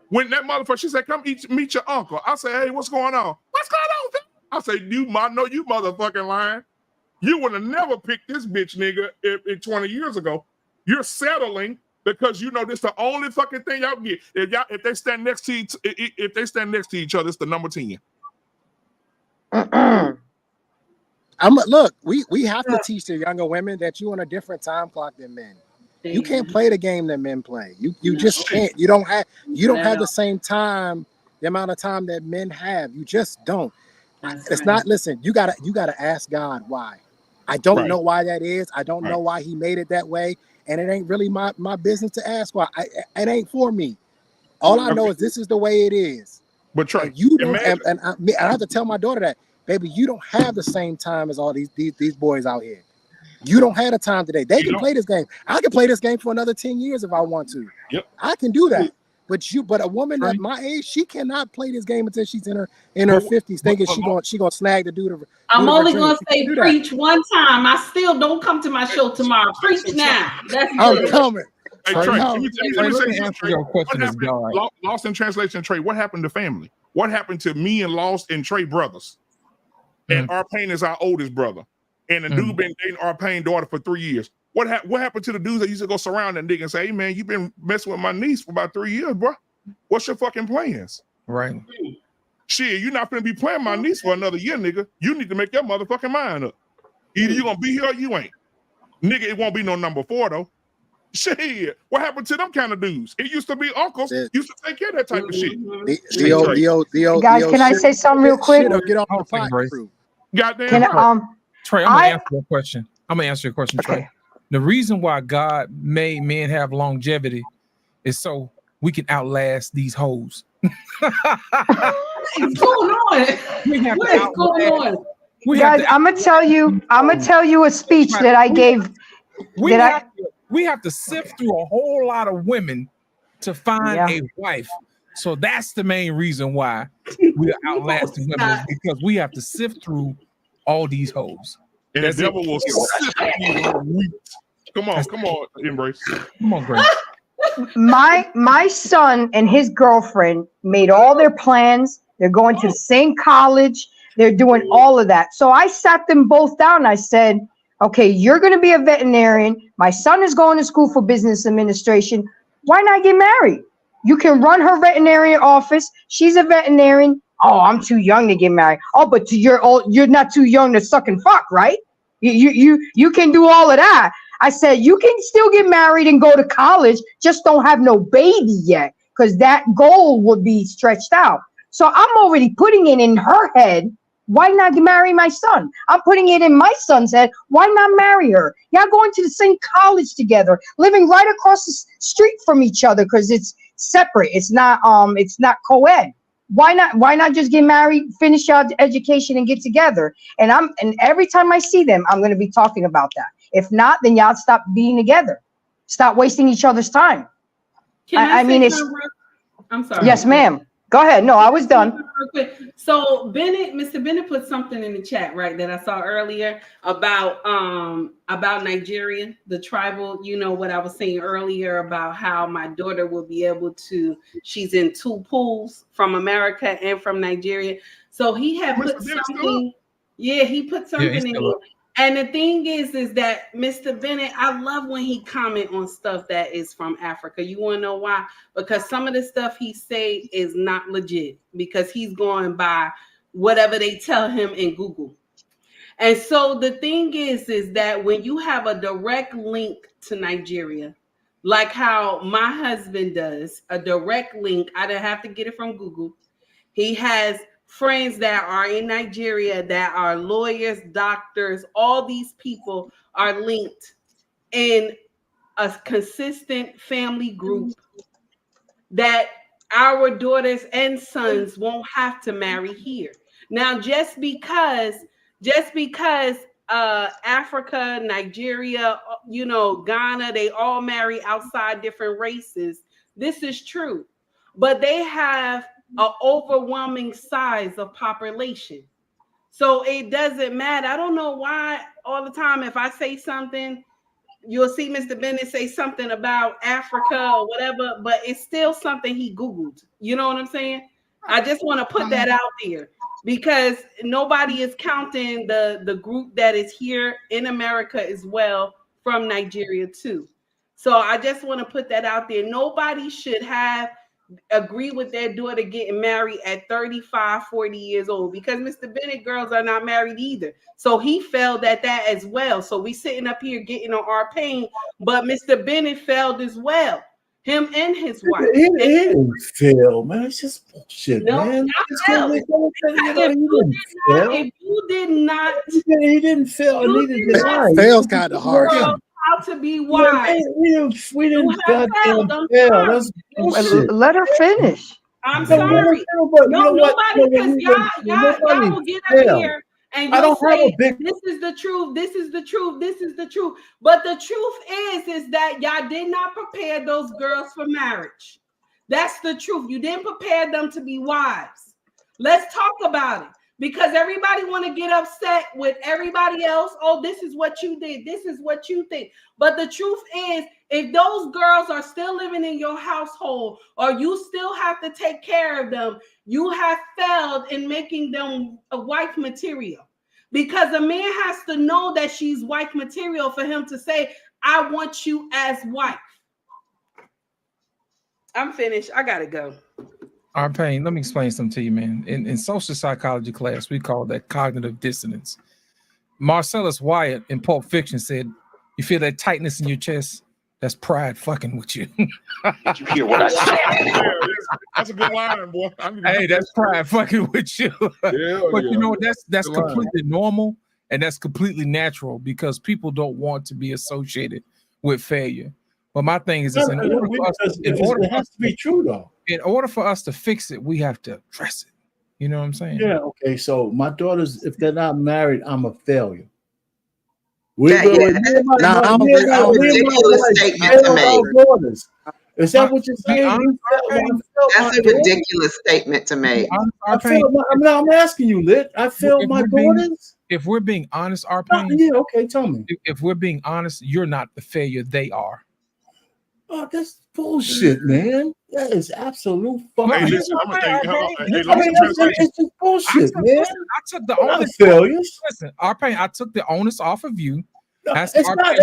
When that motherfucker, she said, "Come meet your uncle." I said, "Hey, what's going on?" "What's going I say, I know you motherfucking lying. You would have never picked this bitch nigga if 20 years ago. You're settling because you know this the only fucking thing y'all get. If they stand next to each other, it's the number 10.
Look, we have to teach the younger women that you're on a different time clock than men. You can't play the game that men play. You just can't. You don't have the same time, the amount of time that men have. You just don't. It's not. Listen, you gotta ask God why. I don't know why that is. I don't know why he made it that way, and it ain't really my business to ask why. It ain't for me. All I know is this is the way it is.
But Trey,
you don't. And I have to tell my daughter that, baby, you don't have the same time as all these boys out here. You don't have the time today. They can play this game. I can play this game for another 10 years if I want to.
Yep.
I can do that. But a woman at my age, she cannot play this game until she's in her 50s, thinking she gonna snag the dude.
I'm only gonna say preach one time. I still don't come to my show tomorrow. Preach now. That's
I'm coming.
Hey, Trey, let me
answer your question.
Lost in translation, Trey. What happened to family? What happened to me and Lost and Trey brothers? And Arpain is our oldest brother. And the dude been dating Arpain's daughter for 3 years. What happened to the dudes that used to go surround that nigga and say, hey, man, you been messing with my niece for about 3 years, bro. What's your fucking plans?
Right.
Shit, you're not going to be playing my niece for another year, nigga. You need to make your motherfucking mind up. Either you're going to be here or you ain't. Nigga, it won't be no number 4, though. Shit, what happened to them kind of dudes? It used to be uncles used to take care of that type of shit.
Guys, can I say something real quick?
Get off the pot crew.
Goddamn.
Trey, I'm gonna answer your question. Trey. The reason why God made men have longevity is so we can outlast these hoes.
What's going on? What's going on?
Guys, I'm gonna tell you a speech that I gave.
We have to sift through a whole lot of women to find a wife. So that's the main reason why we are outlasting women, is because we have to sift through all these hoes.
And the devil will sift you. Come on, Embrace.
Come on, Grace.
My son and his girlfriend made all their plans. They're going to the same college. They're doing all of that. So I sat them both down. I said, okay, you're going to be a veterinarian. My son is going to school for business administration. Why not get married? You can run her veterinarian office. She's a veterinarian. Oh, I'm too young to get married. Oh, but you're not too young to suck and fuck, right? You can do all of that. I said, you can still get married and go to college. Just don't have no baby yet, because that goal would be stretched out. So I'm already putting it in her head. Why not marry my son? I'm putting it in my son's head. Why not marry her? Y'all going to the same college together, living right across the street from each other, because it's separate. It's not co-ed. Why not just get married, finish your education, and get together? And every time I see them, I'm going to be talking about that. If not, then y'all stop being together. Stop wasting each other's time.
I'm sorry.
Yes, ma'am. Go ahead. No, I was done.
So Mr. Bennett put something in the chat, right, that I saw earlier about Nigeria, the tribal, what I was saying earlier about how my daughter will be able to, she's in 2 pools from America and from Nigeria. So he had put something, he put something in here. And the thing is that Mr. Bennett, I love when he comment on stuff that is from Africa. You want to know why? Because some of the stuff he say is not legit, because he's going by whatever they tell him in Google. And so the thing is that when you have a direct link to Nigeria, like how my husband does, a direct link, I didn't have to get it from Google. He has friends that are in Nigeria that are lawyers, doctors. All these people are linked in a consistent family group that our daughters and sons won't have to marry here. Now, just because Africa, Nigeria, Ghana, they all marry outside different races. This is true, but they have an overwhelming size of population. So it doesn't matter. I don't know why all the time if I say something, you'll see Mr. Bennett say something about Africa or whatever, but it's still something he Googled. You know what I'm saying? I just want to put that out there. because nobody is counting the group that is here in America as well from Nigeria too. So I just want to put that out there. Nobody should agree with their daughter getting married at 35, 40 years old, because Mr. Bennett girls are not married either. So he failed at that as well. So we sitting up here getting on our pain, but Mr. Bennett failed as well. Him and his wife.
He didn't fail, man. It's just bullshit,
No,
man.
If you did not,
he didn't fail, and neither did I.
Fail's kind of hard.
How to be wise.
We didn't goddamn fail. That's bullshit.
Let her finish.
I'm sorry. Nobody, because y'all will get up here and you'll say, this is the truth, this is the truth, this is the truth. But the truth is that y'all did not prepare those girls for marriage. That's the truth. You didn't prepare them to be wives. Let's talk about it. Because everybody want to get upset with everybody else. Oh, this is what you did. This is what you think. But the truth is, if those girls are still living in your household, or you still have to take care of them, you have failed in making them a wife material. Because a man has to know that she's wife material for him to say, I want you as wife. I'm finished. I got to go.
Arpain, let me explain something to you, man. In social psychology class, we call that cognitive dissonance. Marcellus Wyatt in Pulp Fiction said, you feel that tightness in your chest? That's pride fucking with you.
Did you hear what I said?
That's a good line, boy.
Hey, that's pride fucking with you. But you know, that's completely normal, and that's completely natural, because people don't want to be associated with failure. But my thing is this: it
has to be true, though.
In order for us to fix it, we have to address it. You know what I'm saying?
Yeah. Okay. So my daughters, if they're not married, I'm a failure.
That's a ridiculous statement to make.
Is that what you're saying?
That's a ridiculous statement to make.
I'm asking you, Lit. I failed my daughters.
If we're being honest, Arpain.
Yeah. Okay. Tell me.
If we're being honest, you're not the failure. They are.
Oh, that's bullshit, man. That is absolute fucking.
Hey, listen, I'm gonna tell you.
It's just bullshit, man.
I took the onus.
Failures.
Listen, Arpain, I took the onus off of you.
It's not.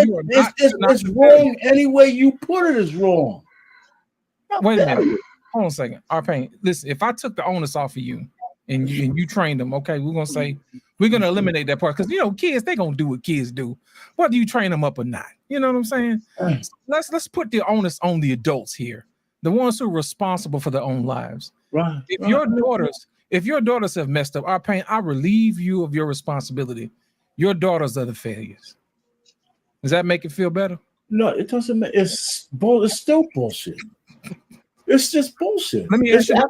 It's wrong. Any way you put it is wrong.
Wait a minute. Hold on a second. Arpain, listen. If I took the onus off of you and you trained them, okay, we're gonna eliminate that part, because kids, they gonna do what kids do, whether you train them up or not. You know what I'm saying? So let's put the onus on the adults here, the ones who are responsible for their own lives.
Right.
If your daughters have messed up, Arpain, I relieve you of your responsibility. Your daughters are the failures. Does that make it feel better?
No, it doesn't. It's still bullshit. It's just bullshit.
Let me ask you the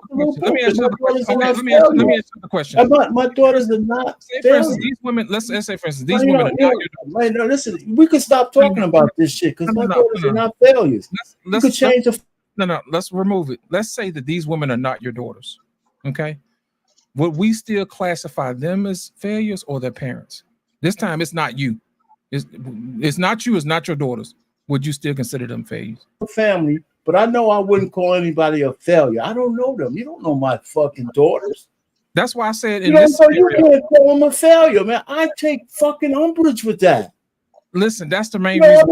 question.
My daughters are not.
These women. Let's say, for instance, these women are not your daughters.
No, listen. We could stop talking about this shit, because my daughters are not failures. Let's change the.
No. Let's remove it. Let's say that these women are not your daughters. Okay. Would we still classify them as failures, or their parents? This time, it's not you. It's not you. It's not your daughters. Would you still consider them failures?
Family. But I know I wouldn't call anybody a failure. I don't know them. You don't know my fucking daughters.
That's why I said
you can't call them a failure, man. I take fucking umbrage with that.
Listen, that's the main reason.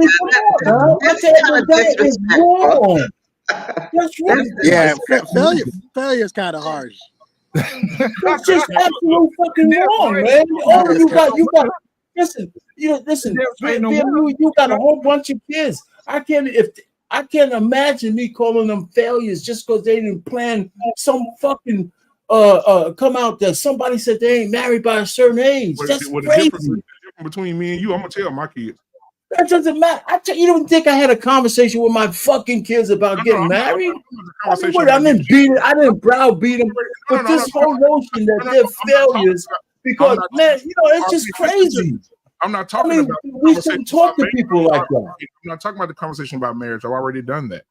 That is wrong. That's right.
Yeah, failure is kind of harsh.
That's just absolute fucking wrong, man. Oh, you got. Listen. You got a whole bunch of kids. I can't imagine me calling them failures just because they didn't plan some fucking come out that somebody said they ain't married by a certain age. That's crazy. The difference
between me and you, I'm gonna tell my kids.
That doesn't matter. You don't think I had a conversation with my fucking kids about getting married? I didn't browbeat them. But this whole notion that they're failures because it's just crazy.
I'm not talking about.
We shouldn't talk to people like that.
I'm not talking about the conversation about marriage. I've already done that,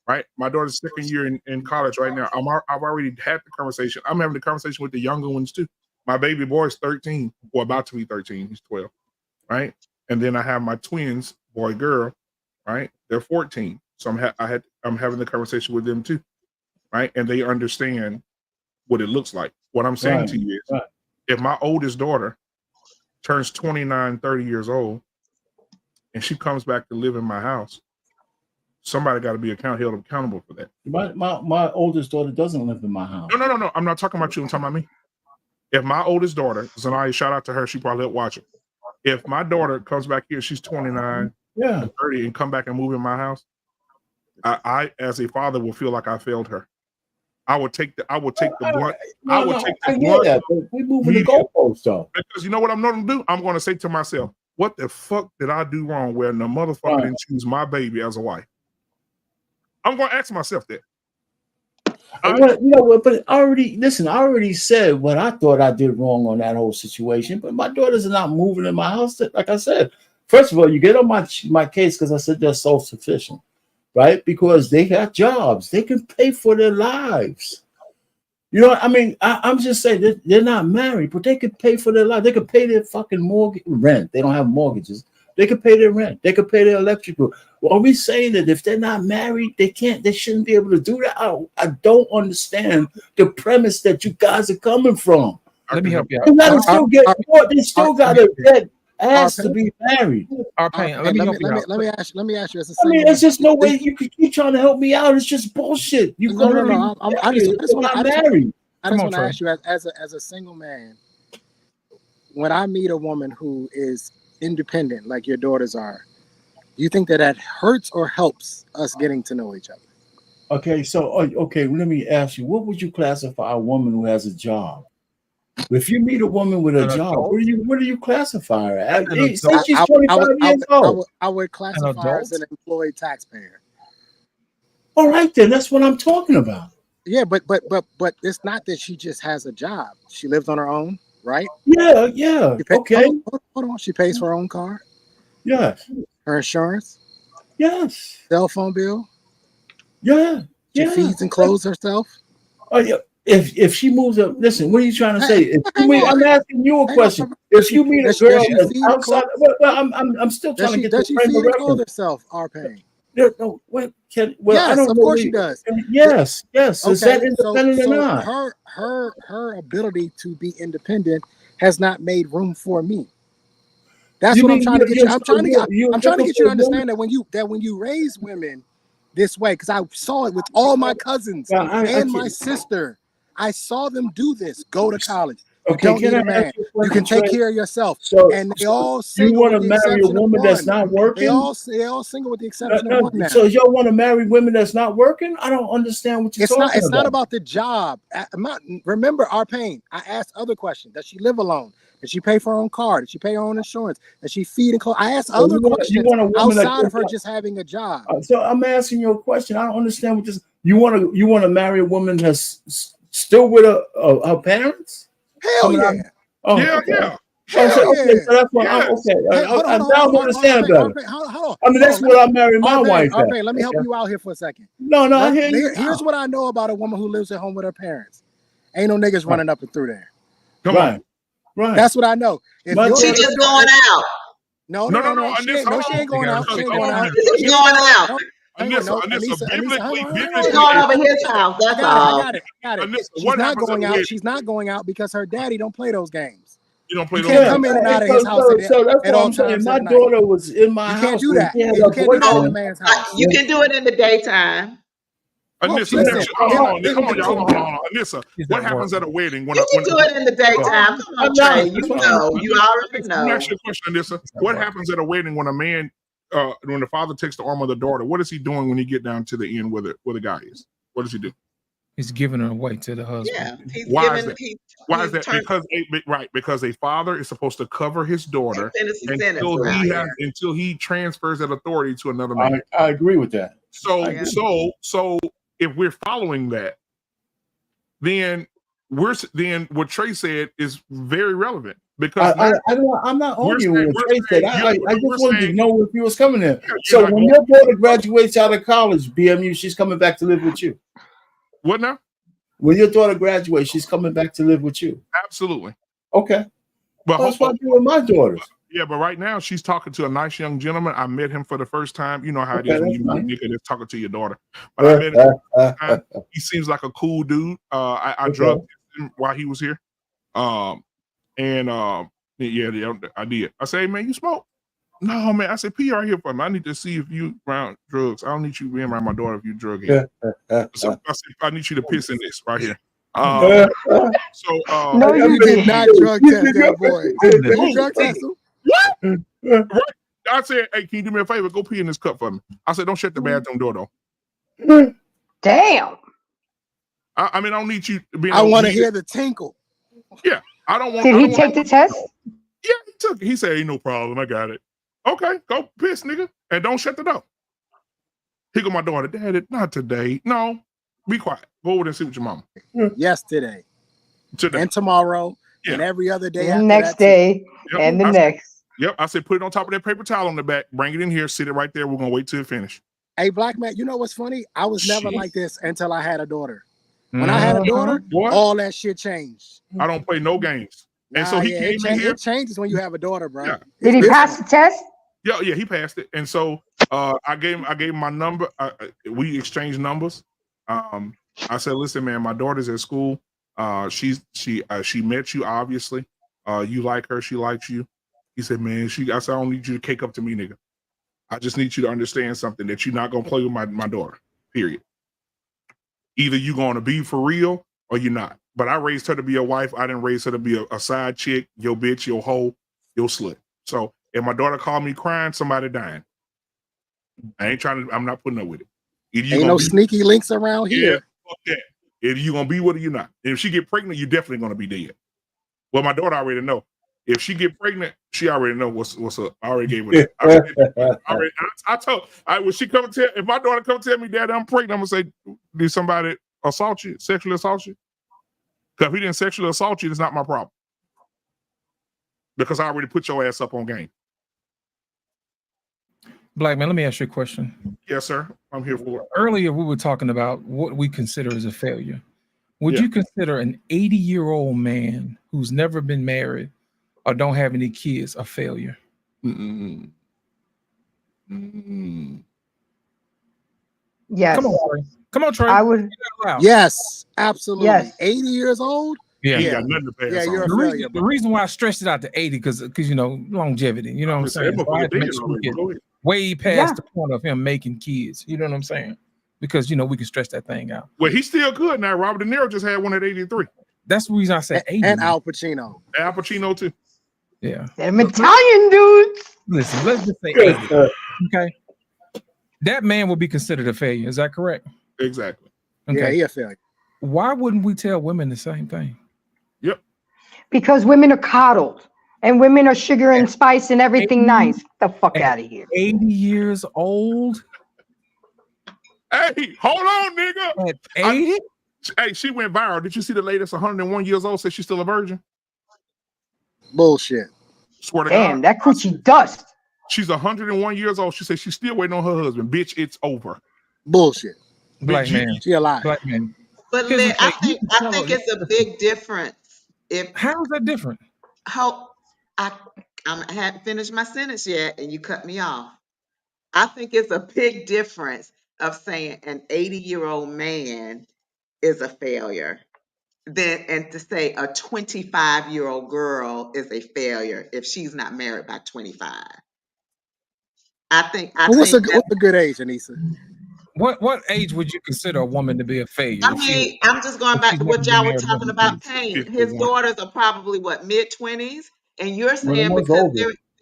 right? My daughter's second year in college right now. I've already had the conversation. I'm having the conversation with the younger ones too. My baby boy is 13, or about to be 13. He's 12, right? And then I have my twins, boy, girl, right? They're 14. So I'm having the conversation with them too, right? And they understand what it looks like. What I'm saying to you is, if my oldest daughter turns 29, 30 years old, and she comes back to live in my house, somebody got to be held accountable for that.
My oldest daughter doesn't live in my house.
No. I'm not talking about you. I'm talking about me. If my oldest daughter, Zanaya, shout out to her, she probably watch it. If my daughter comes back here, she's 29, 30, and come back and move in my house, I as a father will feel like I failed her. I would take the blunt. I would take the blunt.
That, but we moving the goalposts though.
Because you know what I'm going to do? I'm going to say to myself, what the fuck did I do wrong where the motherfucker didn't choose my baby as a wife? I'm going to ask myself that.
But I already said what I thought I did wrong on that whole situation. But my daughters are not moving in my house. Like I said, first of all, you get on my case because I said they're self-sufficient, right? Because they got jobs, they can pay for their lives. You know, I mean, I'm just saying they're not married, but they could pay for their life. They could pay their fucking mortgage rent. They don't have mortgages. They could pay their rent. They could pay their electrical. Well, are we saying that if they're not married, they shouldn't be able to do that? I don't understand the premise that you guys are coming from.
Let me help you out.
They still got to ask to be married.
Let me
ask you as a
I mean, there's just no way you could keep trying to help me out. It's just bullshit. I just want
to ask you as a single man, when I meet a woman who is independent like your daughters are, do you think that hurts or helps us getting to know each other?
Okay, so let me ask you, what would you classify a woman who has a job? If you meet a woman with a job, what do you classify her as? Say she's 25 years old.
I would classify her as an employed taxpayer.
All right, then that's what I'm talking about.
Yeah, but it's not that she just has a job. She lives on her own, right?
Yeah. Okay.
Hold on. She pays for her own car.
Yes.
Her insurance.
Yes.
Cell phone bill.
Yeah.
She feeds and clothes herself.
Oh yeah. If she moves up, listen. What are you trying to say? I'm asking you a question. If you meet a girl outside, I'm still trying to get the frame of reference.
Herself are paying.
No, wait.
Yes,
I don't
of
know
course she does.
Yes.
Okay,
Is that independent or not?
Her ability to be independent has not made room for me. That's what I'm trying to get you. I'm trying to get you to understand that when you raise women this way, because I saw it with all my cousins and my sister. I saw them do this. Go to college. You don't need a man. You can take care of yourself. And they all single.
You want to marry a woman that's not working?
They all single with the exception of one now.
So y'all want to marry women that's not working? I don't understand what you're talking about.
It's not about the job. Remember our pain. I asked other questions. Does she live alone? Does she pay for her own car? Does she pay her own insurance? Does she feed and clothe? I asked other questions outside of her just having a job.
So I'm asking you a question. I don't understand what this. You want to marry a woman that's still with her parents?
Hell yeah.
Yeah.
So that's what I'm okay. Now I understand better. I mean, that's what I married my wife at.
Okay, let me help you out here for a second.
No, I hear you.
Here's what I know about a woman who lives at home with her parents. Ain't no niggas running up and through there.
Come on.
Right.
That's what I know.
She just going out.
No. She ain't going out. She ain't going out.
She's going out.
She's
going over his house. That's all.
I got it. She's not going out because her daddy don't play those games.
You don't play
those games. Come in and out of his house at all times.
My daughter was in my house.
You can't do that. You can't do that in a man's house.
You can do it in the daytime.
Anissa, hold on, y'all. Anissa, what happens at a wedding?
You can do it in the daytime. Come on, Trey. You already know.
Let me ask you a question, Anissa. What happens at a wedding when a man, when the father takes the arm of the daughter? What is he doing when he get down to the end where the guy is? What does he do?
He's giving her away to the husband.
Yeah.
Why is that? Because a father is supposed to cover his daughter until he transfers that authority to another man.
I agree with that.
So if we're following that, then what Trey said is very relevant because
I'm not arguing with Trey said. I just wanted to know if he was coming in. So when your daughter graduates out of college, BMU, she's coming back to live with you.
What now?
When your daughter graduates, she's coming back to live with you.
Absolutely.
Okay.
But
that's what I do with my daughters.
Yeah, but right now she's talking to a nice young gentleman. I met him for the first time. You know how it is when you meet a nigga that's talking to your daughter. But I met him for the first time. He seems like a cool dude. I drugged him while he was here. And I did. I said, hey, man, you smoke? No, man. I said, pee right here for me. I need to see if you around drugs. I don't need you being around my daughter if you drug it. So I said, I need you to piss in this right here.
No, you did not drug test that boy. You drug test him?
What? Right. I said, hey, can you do me a favor? Go pee in this cup for me. I said, don't shut the bathroom door though.
Damn.
I mean, I don't need you being.
I want to hear the tinkle.
Yeah, I don't want.
Did he take the test?
Yeah, he took it. He said, ain't no problem. I got it. Okay, go piss, nigga, and don't shut the door. Here go my daughter. Daddy, not today. No, be quiet. Go over there and sit with your mama.
Yesterday.
Today.
And tomorrow. Yeah. And every other day.
And next day.
Yep.
And the next.
Yep. I said, put it on top of that paper towel on the back. Bring it in here. Sit it right there. We're gonna wait till it finish.
Hey, Black man, you know what's funny? I was never like this until I had a daughter. When I had a daughter, all that shit changed.
I don't play no games. And so he came in here.
It changes when you have a daughter, bro.
Yeah.
Did he pass the test?
Yeah, he passed it. And so I gave him my number. We exchanged numbers. I said, listen, man, my daughter's at school. She met you, obviously. You like her, she likes you. He said, man, I said, I don't need you to cake up to me, nigga. I just need you to understand something, that you're not gonna play with my daughter. Period. Either you're gonna be for real or you're not. But I raised her to be a wife. I didn't raise her to be a side chick, your bitch, your hoe, your slut. So if my daughter called me crying, somebody dying. I'm not putting up with it.
Ain't no sneaky links around here.
Yeah, fuck that. If you're gonna be with her, you're not. And if she get pregnant, you're definitely gonna be dead. Well, my daughter already know. If she get pregnant, she already know what's up. I already gave her that. When she come and tell, if my daughter come tell me, Dad, I'm pregnant, I'm gonna say, did somebody assault you, sexually assault you? Because if he didn't sexually assault you, it's not my problem. Because I already put your ass up on game.
Black man, let me ask you a question.
Yes, sir. I'm here for it.
Earlier, we were talking about what we consider as a failure. Would you consider an 80-year-old man who's never been married or don't have any kids a failure?
Yes.
Come on, Trey.
I would.
Yes, absolutely.
Yes.
80 years old?
Yeah.
You got nothing to pass on.
You're a failure.
The reason why I stretched it out to 80 because longevity. You know what I'm saying? So I had to make sure we get way past the point of him making kids. You know what I'm saying? Because we can stretch that thing out.
Well, he's still good now. Robert De Niro just had one at 83.
That's the reason I said 80.
And Al Pacino.
Al Pacino too.
Yeah.
Them Italian dudes.
Listen, let's just say 80. Okay. That man would be considered a failure. Is that correct?
Exactly.
Okay.
Yeah, he a failure.
Why wouldn't we tell women the same thing?
Yep.
Because women are coddled and women are sugar and spice and everything nice. Get the fuck out of here.
80 years old?
Hey, hold on, nigga.
At 80?
Hey, she went viral. Did you see the latest 101 years old said she's still a virgin?
Bullshit.
Swear to
Damn,
God.
that coochie dust.
She's 101 years old. She said she's still waiting on her husband. Bitch, it's over.
Bullshit.
Black man.
She alive.
Black man.
But I think it's a big difference.
How is that different?
I hadn't finished my sentence yet, and you cut me off. I think it's a big difference of saying an 80-year-old man is a failure and to say a 25-year-old girl is a failure if she's not married by 25.
What's a good age, Anissa?
What age would you consider a woman to be a failure?
I mean, I'm just going back to what y'all were talking about pain. His daughters are probably mid-20s, and you're saying because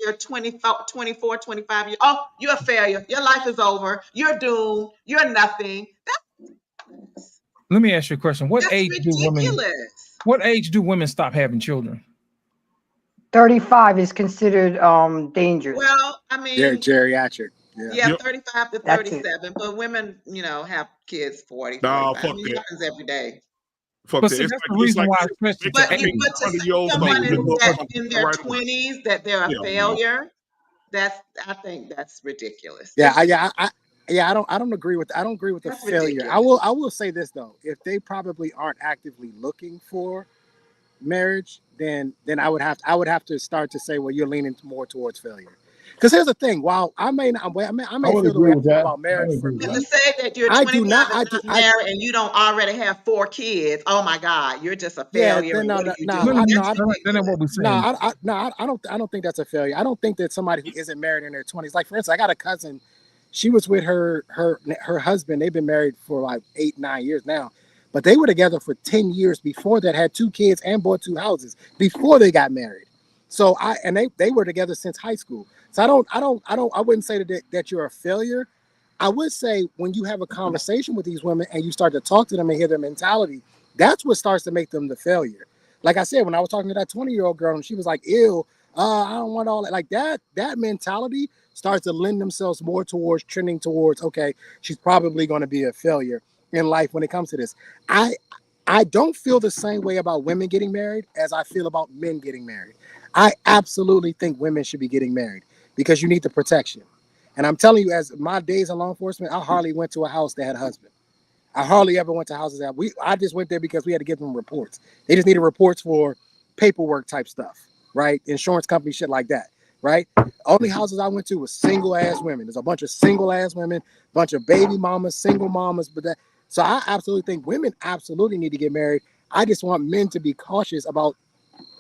they're 24, 25 years. Oh, you're a failure. Your life is over. You're doomed. You're nothing.
Let me ask you a question. What age do women stop having children?
35 is considered dangerous.
Well, I mean,
they're geriatric.
Yeah, 35 to 37, but women, have kids 40.
No,
45.
fuck
I mean, it happens every day.
Fuck
but
that.
see, that's the reason why I stretched it to 80.
But to say someone in their 20s that they're a failure, I think that's ridiculous.
I don't agree with the failure.
Ridiculous.
I will say this though, if they probably aren't actively looking for marriage, then I would have to start to say, well, you're leaning more towards failure. Because here's the thing: while I may not, I may
I would
feel the
agree
way
with
I feel
that.
about marriage for
But
me,
to say that you're
I
25
do not.
and not married and you don't already have 4 kids, oh my God, you're just a
Yeah,
failure.
then
And
no,
what are
no,
you
no,
doing?
I, no,
That's
I,
That ain't what we're
no,
saying.
I don't think that's a failure. I don't think that somebody who isn't married in their 20s, like for instance, I got a cousin. She was with her husband. They've been married for like 8-9 years now, but they were together for 10 years before that. Had 2 kids and bought 2 houses before they got married. So they were together since high school. So I wouldn't say that you're a failure. I would say when you have a conversation with these women and you start to talk to them and hear their mentality, that's what starts to make them the failure. Like I said, when I was talking to that 20-year-old girl and she was like, ew, I don't want all that. Like that mentality starts to lend themselves more towards trending towards, okay, she's probably going to be a failure in life when it comes to this. I don't feel the same way about women getting married as I feel about men getting married. I absolutely think women should be getting married because you need the protection. And I'm telling you, as my days in law enforcement, I hardly went to a house that had a husband. I hardly ever went to houses that I just went there because we had to give them reports. They just needed reports for paperwork type stuff, right? Insurance company shit like that, right? Only houses I went to was single ass women. There's a bunch of single ass women, bunch of baby mamas, single mamas, so I absolutely think women absolutely need to get married. I just want men to be cautious about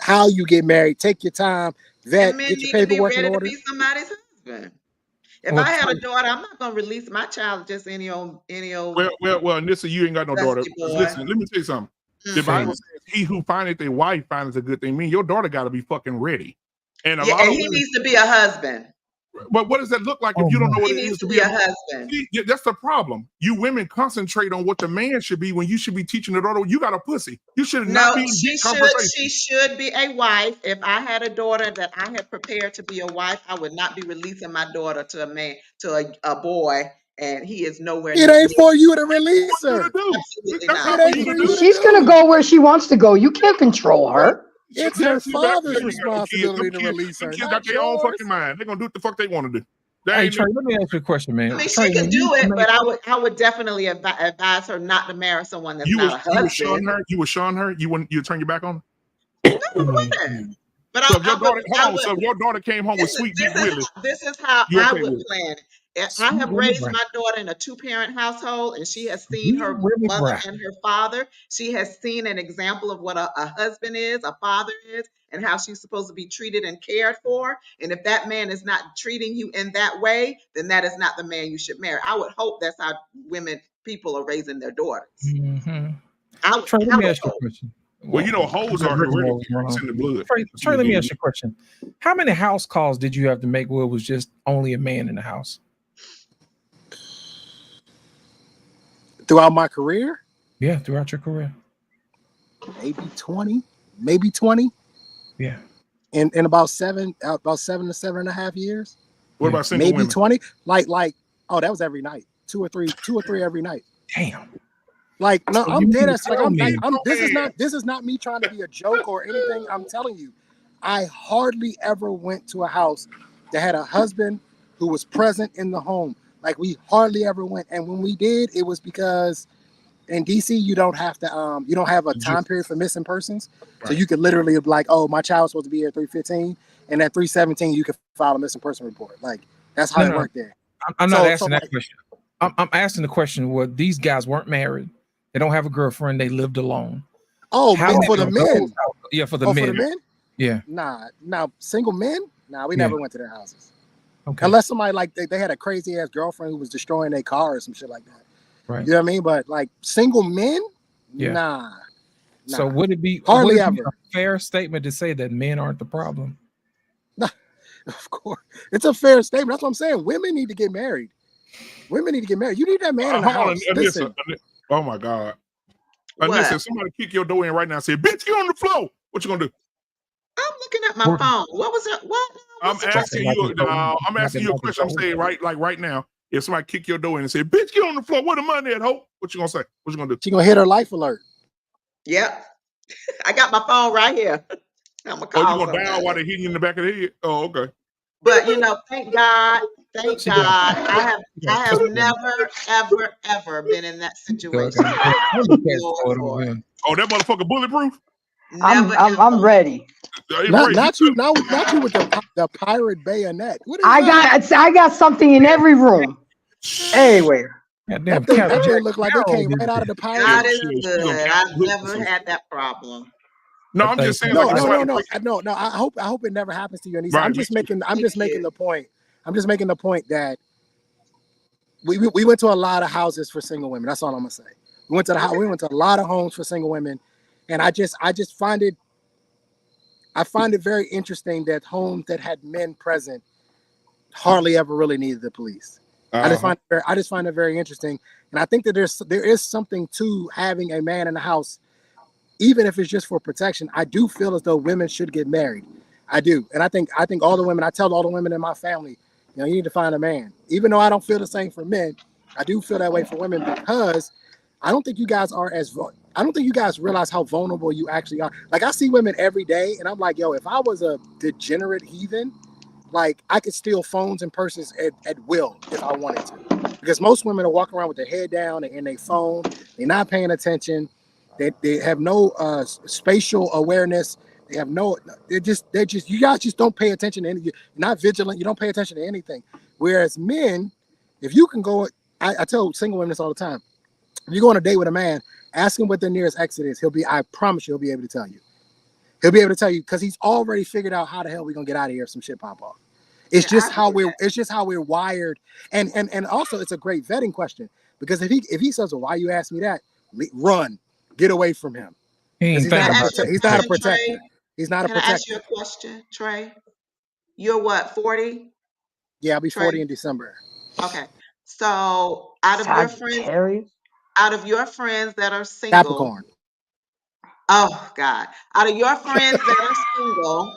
how you get married. Take your time, vet,
And men
get your
need to be
paperwork in
ready to
order.
be somebody's husband. If
Well,
I had a daughter, I'm not gonna release my child to just any old
Well, Nissa, you ain't got no daughter.
dusty boy.
Listen, let me tell you something. The
Mhm.
Bible says, "He who findeth a wife findeth a good thing." Mean your daughter got to be fucking ready. And a
Yeah,
lot
and
of
he
women.
needs to be a husband.
But what does that look like if
Oh
you don't
my.
know what
He
it
needs
is
to
to
be
be a
a
man?
husband.
See, yeah, that's the problem. You women concentrate on what the man should be when you should be teaching the daughter. You got a pussy. You should not
No,
be in deep
she
conversation.
should be a wife. If I had a daughter that I had prepared to be a wife, I would not be releasing my daughter to a man, to a boy, and he is nowhere
It
near
ain't
me.
for you to release her.
Absolutely
That's
not.
not
It
for
ain't
you
for
to
you
do.
to
She's gonna
do.
go where she wants to go. You can't control her.
It's
Yeah,
her
see, baby,
father's
you ain't got no kids.
responsibility to release
Them
her,
kids got
not
their own
yours.
fucking mind. They're gonna do what the fuck they want to do. They
Hey
ain't
Trey, let me ask you a question,
I
man.
mean,
Trey,
she could
when you
do
used to
it,
make
but I would definitely advise her not to marry someone that's
you
not
was
a
you was showing
husband.
her. You was showing her. You wouldn't. You turn your back on her.
No, I wouldn't. But
So if your daughter,
I
hold on.
would.
So if your daughter came home with Sweet Dick Willie,
This is how
you
I
okay
would
with it?
plan it. I
Sweet
have
Willie
raised
Brown.
my daughter in a 2-parent household, and she has seen
Sweet
her
Willie
mother
Brown.
and her father. She has seen an example of what a husband is, a father is, and how she's supposed to be treated and cared for. And if that man is not treating you in that way, then that is not the man you should marry. I would hope that's how people are raising their daughters.
Mm-hmm.
I would
Trey, let me ask you a
hope.
question.
Well, you know,
I
hoes
got
are
rigmarole
hereditary.
going
It's
on.
in the blood.
Trey, let me ask you a question. How many house calls did you have to make where it was just only a man in the house?
Throughout my career,
Yeah, throughout your career.
maybe 20, maybe 20.
Yeah.
In about 7 to 7.5 years.
What about single
Maybe
women?
20. Like, oh, that was every night. Two or three every night.
Damn.
Like, no,
So
I'm
you
dead
mean to
ass. Like,
tell me-
this is not me trying to be a joke or anything. I'm telling you, I hardly ever went to a house that had a husband who was present in the home. Like, we hardly ever went. And when we did, it was because in DC, you don't have a time period for missing persons. So you could literally be like, oh, my child's supposed to be here at 3:15, and at 3:17, you could file a missing person report. Like, that's how it worked there.
I'm not asking that question. I'm asking the question where these guys weren't married. They don't have a girlfriend. They lived alone.
Oh,
How
for the
many of
men.
those- Yeah, for the
Oh,
men.
for the men?
Yeah.
Nah, single men? Nah, we
Yeah.
never went to their houses.
Okay.
Unless somebody like they had a crazy ass girlfriend who was destroying their car or some shit like that.
Right.
You know what I mean? But like single men?
Yeah.
Nah.
So would it be
Hardly
a
ever.
fair statement to say that men aren't the problem?
Of course. It's a fair statement. That's what I'm saying. Women need to get married. Women need to get married. You need that man in the
Hold on,
house.
Anissa,
Listen.
oh my God.
What?
Anissa, somebody kick your door in right now and say, bitch, get on the floor. What you gonna do?
I'm looking at my phone. What was it? What?
I'm asking you a question. I'm saying right now, if somebody kick your door in and say, bitch, get on the floor, where the money at, ho? What you gonna say? What you gonna do?
She gonna hit her life alert.
Yep. I got my phone right here. I'm gonna
Oh, you
call
gonna down while they hitting you in the back of the head? Oh, okay.
But thank God, I have never, ever been in that situation.
Oh, that motherfucker bulletproof?
I'm ready.
Not you with the pirate bayonet. What is
I got something in every room, everywhere.
That thing looked like it came right out of the pirate.
God is good. I've never had that problem.
No, I'm just saying.
No. I hope it never happens to you, Anissa.
Right,
I'm just making the point. I'm just making the point that we went to a lot of houses for single women. That's all I'm gonna say. We went to a lot of homes for single women, and I just find it very interesting that homes that had men present hardly ever really needed the police. I just find it very interesting, and I think that there is something to having a man in the house, even if it's just for protection. I do feel as though women should get married. I do, and I think all the women. I tell all the women in my family, you need to find a man. Even though I don't feel the same for men, I do feel that way for women because I don't think you guys realize how vulnerable you actually are. Like, I see women every day, and I'm like, yo, if I was a degenerate heathen, like, I could steal phones and purses at will if I wanted to. Because most women are walking around with their head down and in their phone. They're not paying attention. They have no spatial awareness. They have no. They're just. You guys just don't pay attention to anything. You're not vigilant. You don't pay attention to anything. Whereas men, if you can go, I tell single women this all the time. If you go on a date with a man, ask him what the nearest exit is. I promise you, he'll be able to tell you. He'll be able to tell you because he's already figured out how the hell we're gonna get out of here if some shit pop off. It's just how we're wired, and also it's a great vetting question because if he says, well, why you ask me that? Run, get away from him. He's not a protector. He's not a protector.
Can I ask you a question, Trey? You're what, 40?
Yeah, I'll be 40 in December.
Okay, so out of your friends that are single,
Capricorn.
Oh God! Out of your friends that are single,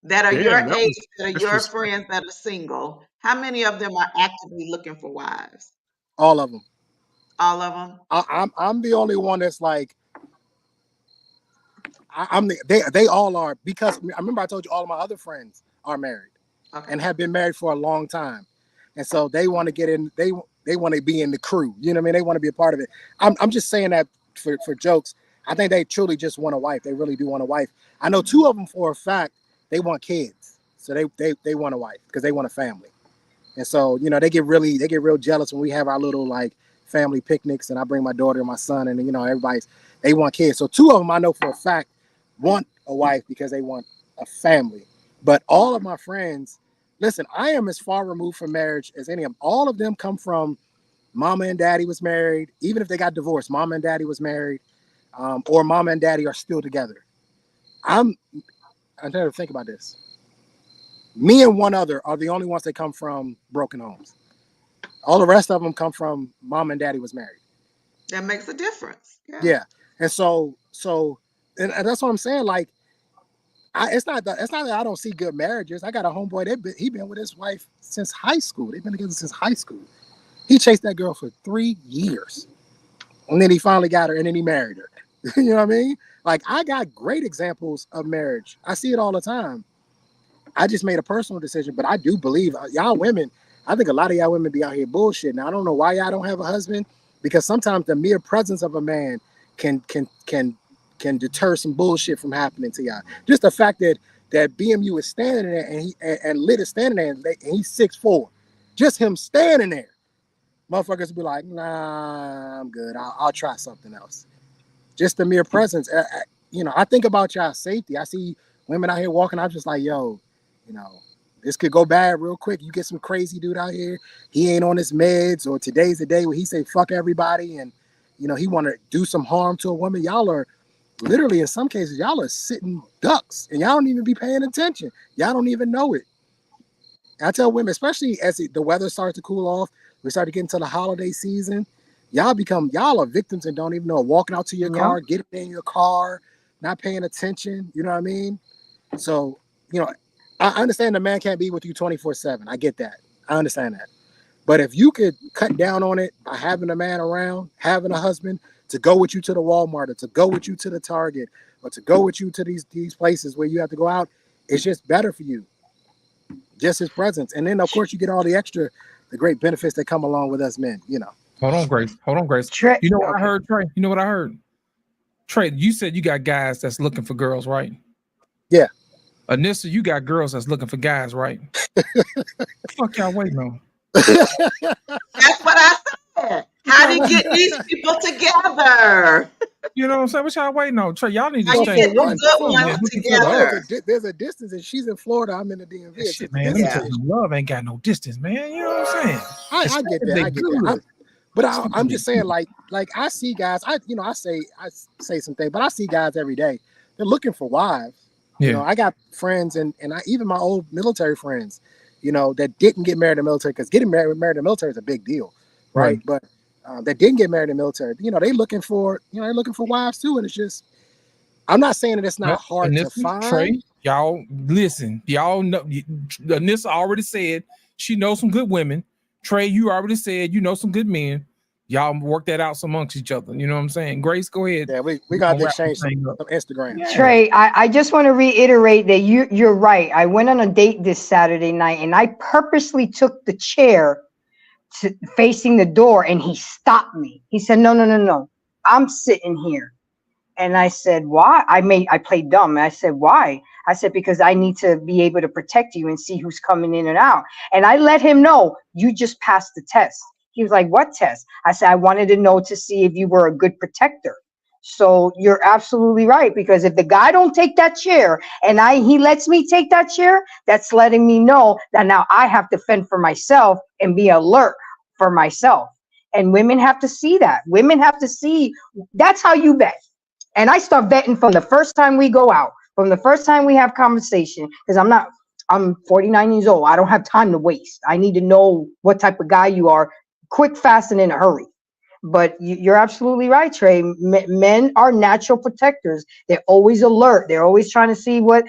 that are your age, that are your friends that are single, how many of them are actively looking for wives?
All of them.
All of them.
I'm the only one that's like. They all are, because I remember I told you all of my other friends are married and have been married for a long time, and so they want to get in. They want to be in the crew. You know what I mean? They want to be a part of it. I'm just saying that for jokes. I think they truly just want a wife. They really do want a wife. I know 2 of them for a fact. They want kids, so they want a wife because they want a family, and so they get real jealous when we have our little like family picnics, and I bring my daughter and my son, and they want kids. So 2 of them I know for a fact want a wife because they want a family. But all of my friends, listen, I am as far removed from marriage as any of them. All of them come from mama and daddy was married. Even if they got divorced, mama and daddy was married, or mama and daddy are still together. I'm trying to think about this. Me and one other are the only ones that come from broken homes. All the rest of them come from mom and daddy was married.
That makes a difference.
Yeah. And so and that's what I'm saying. Like, it's not that I don't see good marriages. I got a homeboy. He been with his wife since high school. They've been together since high school. He chased that girl for 3 years, and then he finally got her, and then he married her. You know what I mean? Like, I got great examples of marriage. I see it all the time. I just made a personal decision, but I do believe y'all women. I think a lot of y'all women be out here bullshitting. Now, I don't know why y'all don't have a husband, because sometimes the mere presence of a man can deter some bullshit from happening to y'all. Just the fact that BMU is standing there and Lit is standing there and he's 6'4", just him standing there, motherfuckers will be like, nah, I'm good. I'll try something else. Just the mere presence. I think about y'all safety. I see women out here walking. I'm just like, yo, this could go bad real quick. You get some crazy dude out here. He ain't on his meds, or today's the day where he say fuck everybody, and he want to do some harm to a woman. Y'all are literally, in some cases, y'all are sitting ducks, and y'all don't even be paying attention. Y'all don't even know it. And I tell women, especially as the weather starts to cool off, we start to get into the holiday season. Y'all are victims and don't even know it. Walking out to your car, getting in your car, not paying attention. You know what I mean? So, I understand the man can't be with you 24/7. I get that. I understand that. But if you could cut down on it by having a man around, having a husband to go with you to the Walmart, or to go with you to the Target, or to go with you to these places where you have to go out, it's just better for you. Just his presence. And then, of course, you get all the great benefits that come along with us men,
Hold on, Grace. You know what I heard, Trey? You know what I heard?
Trey, you said you got guys that's looking for girls, right?
Yeah.
Anissa, you got girls that's looking for guys, right? Fuck y'all waiting on.
That's what I said. How do you get these people together?
You know what I'm saying? What y'all waiting on? Trey, y'all need to
How you
stay.
get the good ones together?
There's a distance, and she's in Florida. I'm in the DMV.
Shit, man. Let me tell you, love ain't got no distance, man. You know what I'm saying?
I get that. I get that. But I'm just saying, like I see guys. I say some things, but I see guys every day. They're looking for wives.
Yeah.
You know, I got friends, and even my old military friends, you know, that didn't get married in the military, because getting married in the military is a big deal, right? But that didn't get married in the military, you know, they're looking for wives too, and it's just, I'm not saying that it's not hard to find.
Trey, y'all listen. Y'all know. Anissa already said she knows some good women. Trey, you already said you know some good men. Y'all work that out amongst each other. You know what I'm saying? Grace, go ahead.
Yeah, we got to exchange some Instagram.
Yeah. Trey, I just want to reiterate that you're right. I went on a date this Saturday night, and I purposely took the chair facing the door, and he stopped me. He said, no. I'm sitting here. And I said, why? I played dumb. And I said, why? I said, because I need to be able to protect you and see who's coming in and out. And I let him know, you just passed the test. He was like, what test? I said, I wanted to know to see if you were a good protector. So you're absolutely right, because if the guy don't take that chair and he lets me take that chair, that's letting me know that now I have to fend for myself and be alert for myself. And women have to see that. Women have to see that's how you bet. And I start betting from the first time we go out, from the first time we have conversation, because I'm 49 years old. I don't have time to waste. I need to know what type of guy you are, quick, fast, and in a hurry. But you're absolutely right, Trey. Men are natural protectors. They're always alert. They're always trying to see what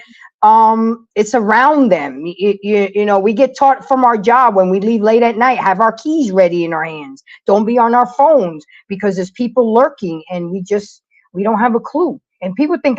it's around them. You know, we get taught from our job when we leave late at night, have our keys ready in our hands. Don't be on our phones, because there's people lurking, and we don't have a clue. And people think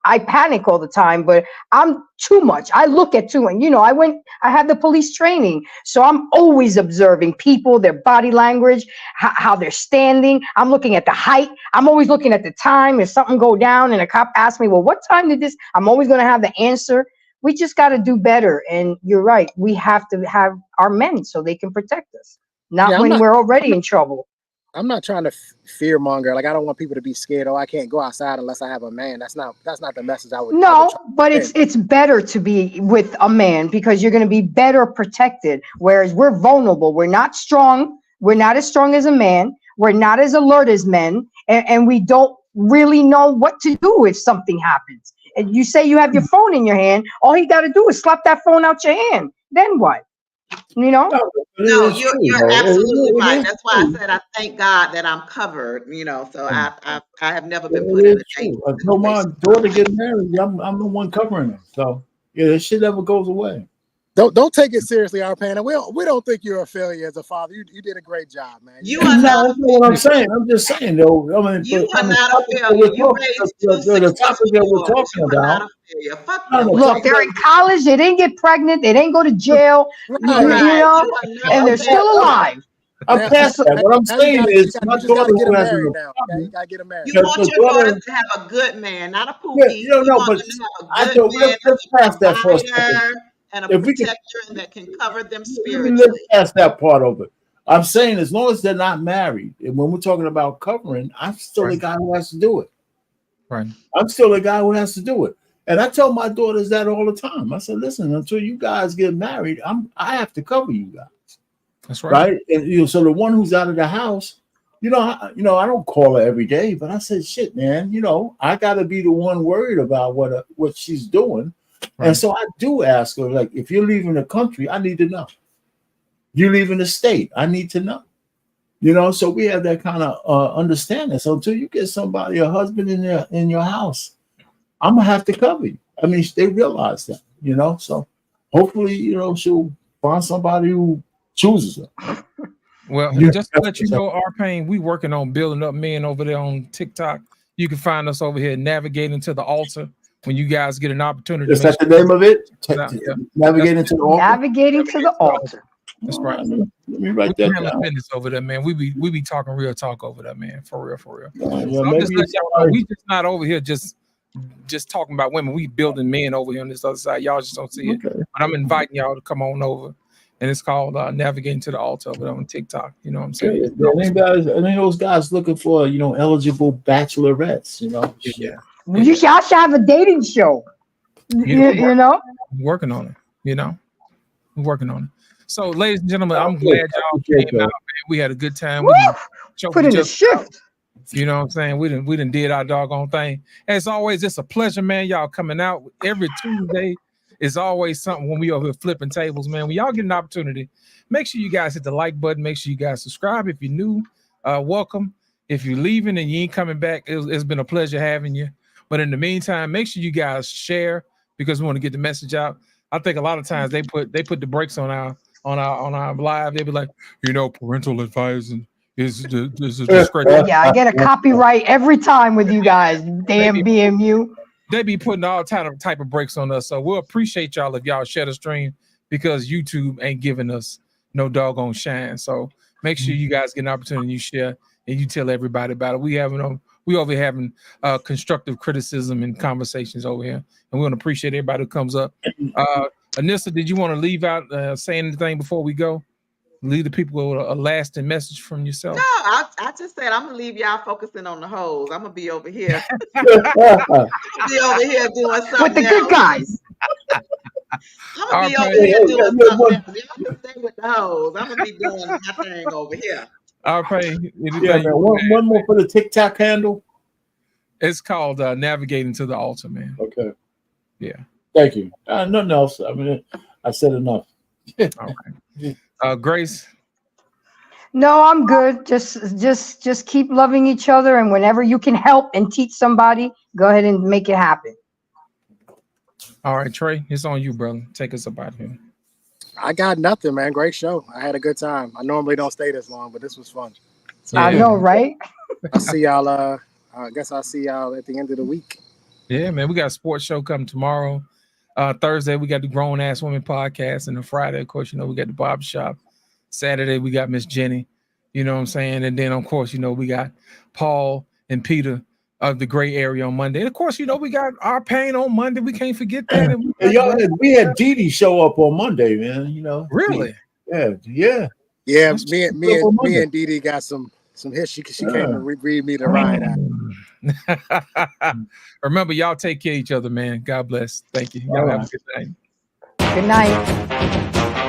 I panic all the time, but I'm too much. I look at too, and you know, I had the police training, so I'm always observing people, their body language, how they're standing. I'm looking at the height. I'm always looking at the time. If something go down and a cop asks me, well, what time did this? I'm always going to have the answer. We just got to do better. And you're right. We have to have our men so they can protect us, not when we're already in trouble.
I'm not trying to fear monger. Like, I don't want people to be scared. Oh, I can't go outside unless I have a man. That's not the message I would.
No, but it's better to be with a man, because you're going to be better protected. Whereas we're vulnerable. We're not strong. We're not as strong as a man. We're not as alert as men, and we don't really know what to do if something happens. And you say you have your phone in your hand. All you got to do is slap that phone out your hand. Then what? You know?
No, you're absolutely right. That's why I said I thank God that I'm covered. You know, so I have never been put in a danger.
Until my daughter get married, I'm the one covering her. So yeah, this shit never goes away.
Don't take it seriously, our panel. We don't think you're a failure as a father. You did a great job, man.
You are not.
That's what I'm saying. I'm just saying, though. I mean,
you are not a failure. You raised
the topic that we're talking about.
Look, they're in college. They didn't get pregnant. They didn't go to jail. You know, and they're still alive.
I'm past that. What I'm saying is, my daughter who has
you gotta get married.
You want your daughter to have a good man, not a pookie.
Yeah, no, but I don't. Let's pass that for a second.
And a protector that can cover them spiritually.
Let's pass that part of it. I'm saying, as long as they're not married, and when we're talking about covering, I'm still the guy who has to do it.
Right.
I'm still the guy who has to do it. And I tell my daughters that all the time. I said, listen, until you guys get married, I have to cover you guys.
That's right.
Right. And so the one who's out of the house, I don't call her every day, but I said, shit, man, I gotta be the one worried about what she's doing. Right. And so I do ask her, like, if you're leaving the country, I need to know. You're leaving the state, I need to know. So we have that kind of understanding. So until you get somebody, a husband in your house, I'm gonna have to cover you. I mean, they realize that, So hopefully, she'll find somebody who chooses her.
Well, just to let you know, our pain, we working on building up men over there on TikTok. You can find us over here, Navigating to the Altar. When you guys get an opportunity,
is that the name of it? Navigating to the altar.
Navigating to the altar.
That's right.
Let me write that down.
Business over there, man. We be talking real talk over there, man. For real.
Yeah,
So I'm just
maybe
letting y'all know, we just not over here just talking about women. We building men over here on this other side. Y'all just don't see it.
Okay.
But I'm inviting y'all to come on over. And it's called Navigating to the Altar over there on TikTok. You know what I'm saying?
Any those guys looking for, eligible bachelorettes,
Yeah.
Y'all should have a dating show. You know?
Working on it, We're working on it. So, ladies and gentlemen, I'm glad y'all came out, man. We had a good time.
Put in the shift.
You know what I'm saying? We done did our doggone thing. As always, it's a pleasure, man. Y'all coming out every Tuesday. It's always something when we over here flipping tables, man. When y'all get an opportunity, make sure you guys hit the like button. Make sure you guys subscribe. If you're new, welcome. If you're leaving and you ain't coming back, it's been a pleasure having you. But in the meantime, make sure you guys share because we want to get the message out. I think a lot of times they put the brakes on our live. They be like, parental advising is the discretion.
Yeah, I get a copyright every time with you guys. Damn BMU.
They be putting all type of breaks on us. So we'll appreciate y'all if y'all share the stream because YouTube ain't giving us no doggone shine. So make sure you guys get an opportunity, you share and you tell everybody about it. We over here having constructive criticism and conversations over here. And we want to appreciate everybody who comes up. Anissa, did you want to leave out saying anything before we go? Leave the people with a lasting message from yourself.
No, I just said I'm gonna leave y'all focusing on the hoes. I'm gonna be over here. I'm gonna be over here doing something
with the good guys.
I'm gonna be over here doing something else. Y'all can stay with the hoes. I'm gonna be doing my thing over here.
I'll pray.
Yeah, man. One more for the TikTok handle.
It's called Navigating to the Altar, man.
Okay.
Yeah.
Thank you. Nothing else. I mean, I said enough.
Okay. Grace.
No, I'm good. Just keep loving each other, and whenever you can help and teach somebody, go ahead and make it happen.
All right, Trey, it's on you, brother. Take us up out here.
I got nothing, man. Great show. I had a good time. I normally don't stay this long, but this was fun. So,
I know, right?
I'll see y'all. I guess I'll see y'all at the end of the week.
Yeah, man. We got a sports show coming tomorrow. Thursday, we got the Grown Ass Women podcast. And then Friday, of course, we got the barber shop. Saturday, we got Miss Jenny. You know what I'm saying? And then, of course, we got Paul and Peter of the gray area on Monday. And, of course, we got our pain on Monday. We can't forget that. And
we had Dee Dee show up on Monday, man.
Really?
Yeah.
Yeah, me and Dee Dee got some hits. She came to read me the ride out.
Remember, y'all take care of each other, man. God bless. Thank you. Y'all have a good night.
Good night.